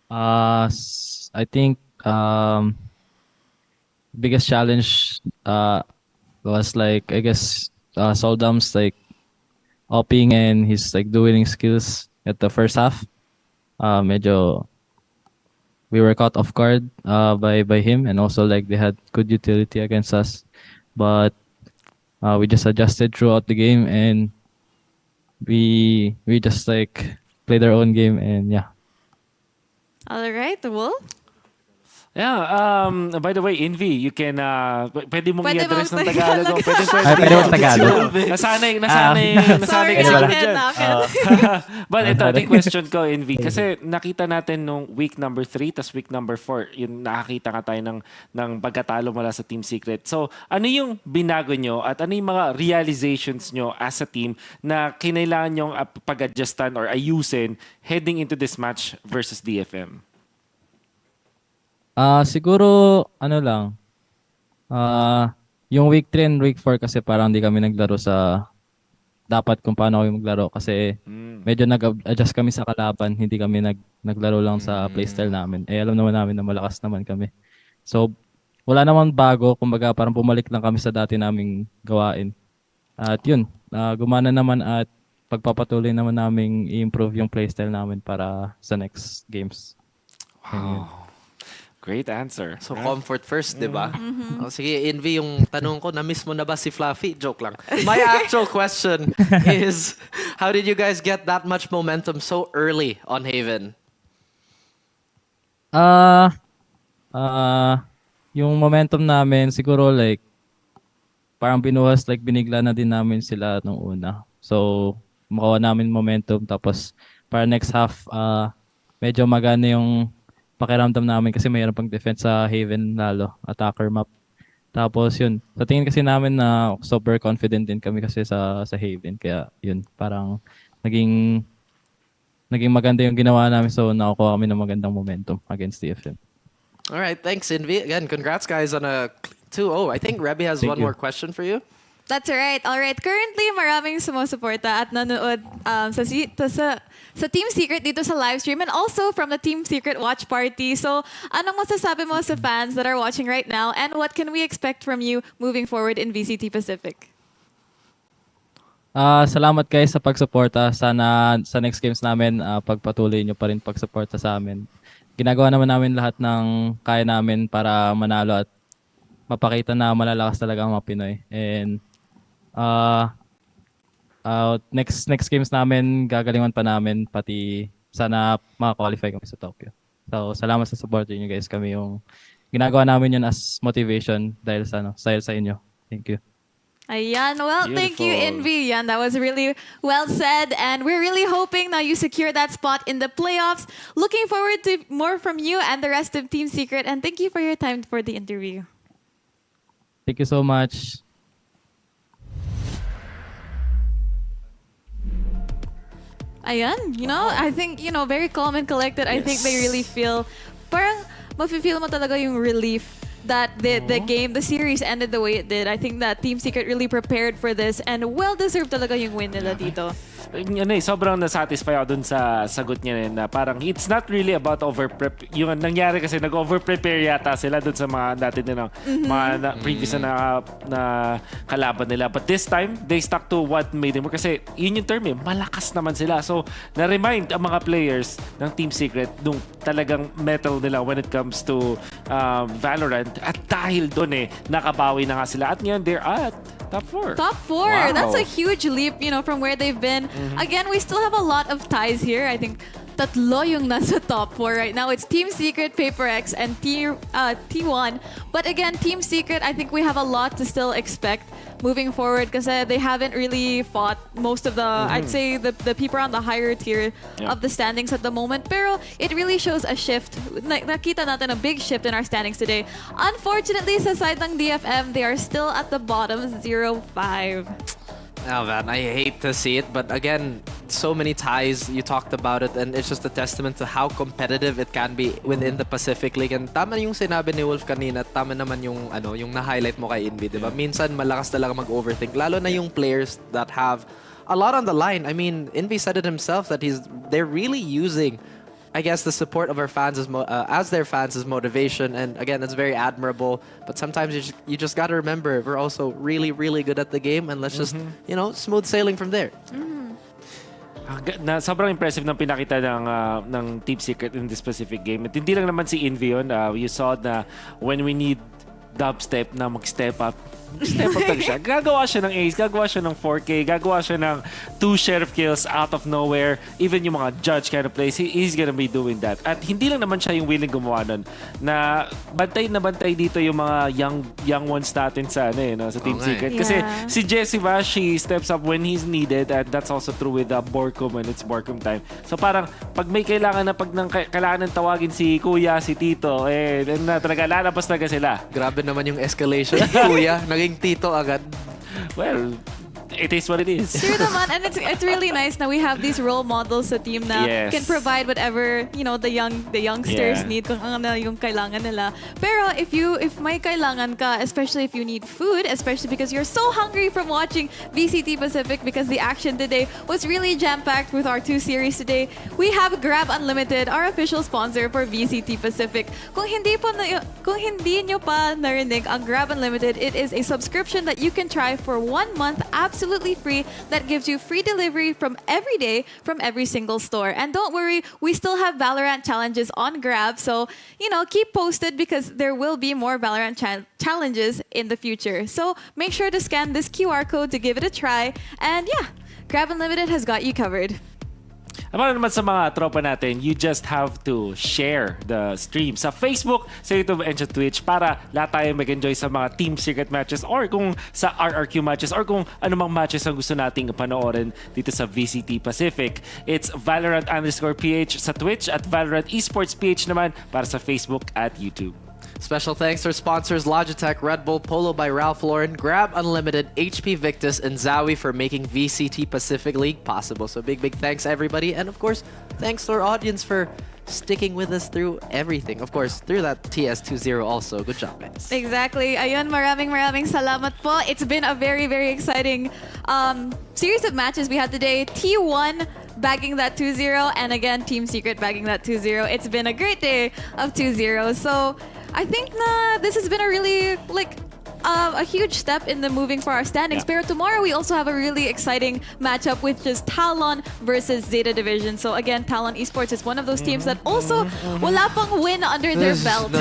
I think biggest challenge was I guess Soldam's opping and his dueling skills at the first half. Medyo we were caught off guard by him, and also they had good utility against us, but we just adjusted throughout the game, and we just played our own game, and yeah. All right, Wolf. Yeah, by the way, Envy, you can, pwede mong i-address ng Ay, Tagalog. pwede mong Tagalog. Nasanay Sorry, kasi Aken. But ito, the question ko, Envy, kasi nakita natin nung week number 3, tas week number 4, yun nakakita ka tayo ng pagkatalo mula sa Team Secret. So, ano yung binago nyo at ano yung mga realizations nyo as a team na kinailangan nyong pag-adjustan or ayusin heading into this match versus DFM? Siguro, yung week 3 and week 4 kasi parang hindi kami naglaro sa dapat kung paano kami maglaro kasi medyo nag-adjust kami sa kalaban, hindi kami naglaro lang sa playstyle namin. Alam naman namin na malakas naman kami. So, wala naman bago, kumbaga parang bumalik lang kami sa dati naming gawain. At yun, gumana naman at pagpapatuloy naman naming i-improve yung playstyle namin para sa next games. Wow. Great answer. So, comfort first, di ba? Sige, Envy, yung tanong ko, na-miss mo na ba si Fluffy? Joke lang. My actual question is, how did you guys get that much momentum so early on Haven? Yung momentum namin, siguro parang binuhas, binigla na din namin sila nung una. So, makuha namin momentum, tapos para next half, medyo magana yung pakiramdam namin kasi mayroon pang defense sa Haven lalo, attacker map. Tapos yun, sa tingin kasi namin na super confident din kami kasi sa Haven, kaya yun, parang naging naging maganda yung ginawa namin. So, nakakuha kami ng magandang momentum against TFM. All right, thanks, Invi. Again, congrats, guys, on a 2-0. I think Rebby has Thank one you. more question for you. That's right. All right. Currently, maraming sumusuporta at nanood sa Team Secret dito sa live stream and also from the Team Secret watch party. So, anong masasabi mo sa fans that are watching right now and what can we expect from you moving forward in VCT Pacific? Salamat guys sa pagsuporta. Sana sa next games namin, pagpatuloy nyo pa rin pagsuporta sa amin. Ginagawa naman namin lahat ng kaya namin para manalo at mapakita na malalakas talaga ang mga Pinoy. And next games namin, gagalingan pa namin, pati sana maka-qualify kami sa Tokyo. So, salamat sa support niyo guys. Kami yung ginagawa namin yun as motivation dahil sa inyo. Thank you. Ayan. Well, thank you, Envy. Yan, that was really well said. And we're really hoping now you secure that spot in the playoffs. Looking forward to more from you and the rest of Team Secret. And thank you for your time for the interview. Thank you so much. Ayan, I think, very calm and collected. I think they really feel, parang mafe-feel mo talaga yung relief that the game, the series ended the way it did. I think that Team Secret really prepared for this and well-deserved talaga yung win nila dito. Sobrang na-satisfy ako dun sa sagot niya na parang it's not really about over-prep. Yung nangyari kasi nag-over-prepare yata sila dun sa mga dati nilang mga previous na kalaban nila. But this time, they stuck to what made them work. Kasi yun yung term malakas naman sila. So, na-remind ang mga players ng Team Secret nung talagang metal nila when it comes to VALORANT. At dahil dun nakabawi na nga sila. At ngayon, they're at top 4. Top 4. Wow. That's a huge leap, from where they've been. Again, we still have a lot of ties here. I think tatlo yung nasa top 4 right now. It's Team Secret, Paper X, and T1. But again, Team Secret, I think we have a lot to still expect moving forward kasi they haven't really fought most of the, I'd say, the people on the higher tier of the standings at the moment. Pero it really shows a shift. Nakita natin a big shift in our standings today. Unfortunately, sa side ng DFM, they are still at the bottom, 0-5. Oh man, I hate to see it, but again, so many ties, you talked about it, and it's just a testament to how competitive it can be within the Pacific League. And tama yung sinabi ni Wolf kanina, tama naman yung na-highlight mo kay Invi, diba? Minsan malakas talaga mag-overthink, lalo na yung players that have a lot on the line. I mean, Invi said it himself that they're really using, I guess, the support of our fans as their fans as motivation, and again, that's very admirable. But sometimes you just gotta remember we're also really, really good at the game, and let's just smooth sailing from there. Sobrang impressive ng pinakita ng Team Secret in this specific game. At hindi lang naman si Invi yun. You saw na when we need dubstep na mag-step up talaga siya. Gagawa siya ng ace, gagawa siya ng 4K, gagawa siya ng 2 sheriff kills out of nowhere. Even yung mga judge kind of plays, he's gonna be doing that. At hindi lang naman siya yung willing gumawa nun. Na bantay dito yung mga young ones natin sa Team Secret. Kasi si Jessie ba, she steps up when he's needed, and that's also true with Borkum when it's Borkum time. So parang pag may kailangan ng tawagin si Kuya, si Tito, talaga lalabas talaga sila. Grabe naman yung escalation. Kuya, naging Tito agad. Well, it is what it is. Sure naman, and it's really nice na we have these role models sa team na can provide whatever the youngsters need kung ano yung kailangan nila. Pero if may kailangan ka, especially if you need food, especially because you're so hungry from watching VCT Pacific because the action today was really jam-packed with our 2 series today, we have Grab Unlimited, our official sponsor for VCT Pacific. Kung hindi nyo pa narinig ang Grab Unlimited, it is a subscription that you can try for 1 month absolutely free that gives you free delivery from every day from every single store. And don't worry, we still have VALORANT challenges on Grab, so keep posted because there will be more VALORANT challenges in the future. So make sure to scan this QR code to give it a try. And Grab Unlimited has got you covered. Para naman sa mga tropa natin, you just have to share the stream sa Facebook, sa YouTube, and sa Twitch para lahat tayo mag-enjoy sa mga Team Secret matches or kung sa RRQ matches or kung anumang matches ang gusto nating panoorin dito sa VCT Pacific. It's Valorant_PH sa Twitch at Valorant Esports PH naman para sa Facebook at YouTube. Special thanks to our sponsors Logitech, Red Bull, Polo by Ralph Lauren, Grab Unlimited, HP Victus, and Zowie for making VCT Pacific League possible. So big thanks everybody. And of course, thanks to our audience for sticking with us through everything. Of course, through that TS20 also. Good job, guys. Exactly. Ayun, maraming salamat po. It's been a very exciting series of matches we had today. T1 bagging that 2-0, and again, Team Secret bagging that 2-0. It's been a great day of 2-0. So I think this has been a really a huge step in the moving for our standings. Pero tomorrow we also have a really exciting matchup with just Talon versus Zeta Division. So again, Talon Esports is one of those teams that also wala pang win under their belt.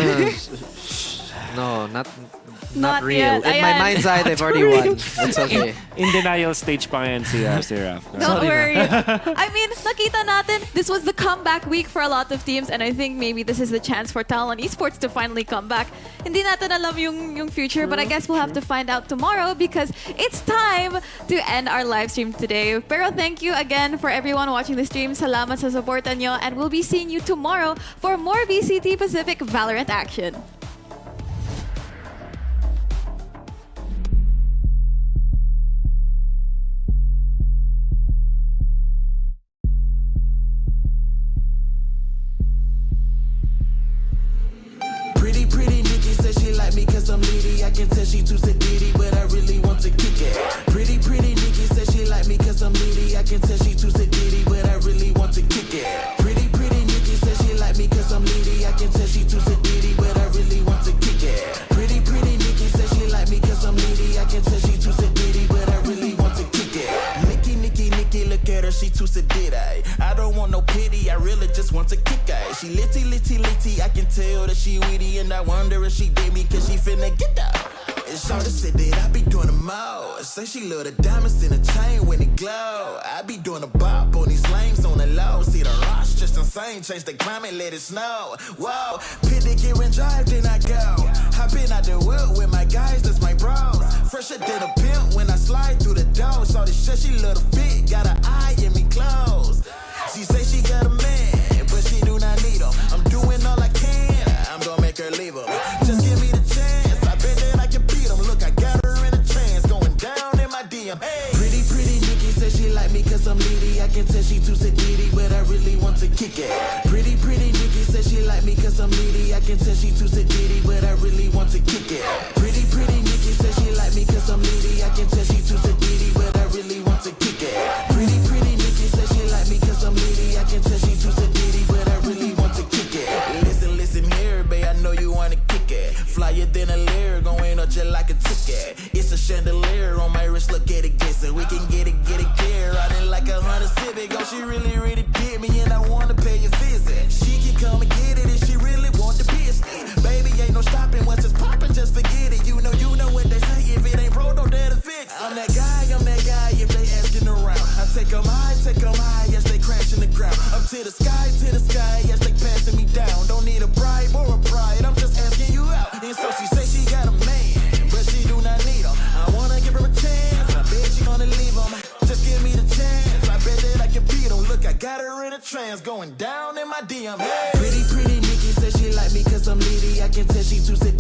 No, not real. yet. In my Ayan. mind's eye, they've already won. It's okay. In denial stage pa ngayon si Raph. Don't worry. I mean, nakita natin, this was the comeback week for a lot of teams, and I think maybe this is the chance for Talon Esports to finally come back. Hindi natin alam yung future, but I guess we'll have to find out tomorrow because it's time to end our live stream today. Pero thank you again for everyone watching the stream. Salamat sa supportan nyo, and we'll be seeing you tomorrow for more VCT Pacific Valorant action. Pretty Nikki says she like me cause I'm needy. I can tell she too sedity, but I really want to kick it. Pretty Nikki says she like me cause I'm needy. I can tell she too sedity, but I really want to kick it. Pretty Nikki says she like me cause I'm needy. I can tell she too sedity, but I really want to kick it. Pretty Nikki says she like me cause I'm needy. I can tell she too sedity, but I really want to kick it. Nikki, look at her, she too sedity. I don't want no pity, I really just want to kick her. She litty, I can tell that she witty, and I wonder if she did me cause she finna get out. And Shawty said that I be doing the most. Say she love the diamonds in the chain when it glow. I be doing the bop on these lames on the low. See the rush just insane, change the climate, let it snow. Whoa, pit the gear and drive, then I go. Hop in out the wheel with my guys, that's my bros. Fresher than a pimp when I slide through the door. Shawty said she love the fit, got an eye in me close. She say she got a man, but she do not need him. I'm doing all I can, I'm gonna make her leave him. Just give me the chance, I bet that I can beat him. Look, I got her in a trance, going down in my DM. Hey. Pretty Nikki says she like me cause I'm needy. I can tell she too sedity, but I really want to kick it. Pretty Nikki says she like me cause I'm needy. I can tell she too sedity, but I really want to kick it. Pretty Nikki says she like me cause I'm needy. I can tell she too sedity, but I really want to kick it. Pretty Nikki says she like me cause I'm needy. I can tell she too sedity, but I really want to kick it. Listen here, babe, I know you wanna kick it. Flyer than a lyre, going up just like a ticket. It's a chandelier on my wrist, look at it glisten. We can get it clear. Riding like a Honda Civic, oh she really did me, and I wanna pay a visit. She can come and get it if she really want the business. Baby, ain't no stopping, once it's popping, just forget it. You know what they say, if it ain't broke, don't dare to fix it. I'm that guy, if they asking around. I take them high, yes, they crash in the ground. Up to the sky, yes, they passing me down. Don't need a bribe or a pride, I'm just asking you out. And so she say she got a man, but she do not need him. I wanna give her a chance, I bet she gonna leave him. Just give me the chance, I bet that I can beat him. Look, I got her in a trance, going down in my DM. Hey. Pretty Nikki says she like me cause I'm needy. I can tell she too sedity.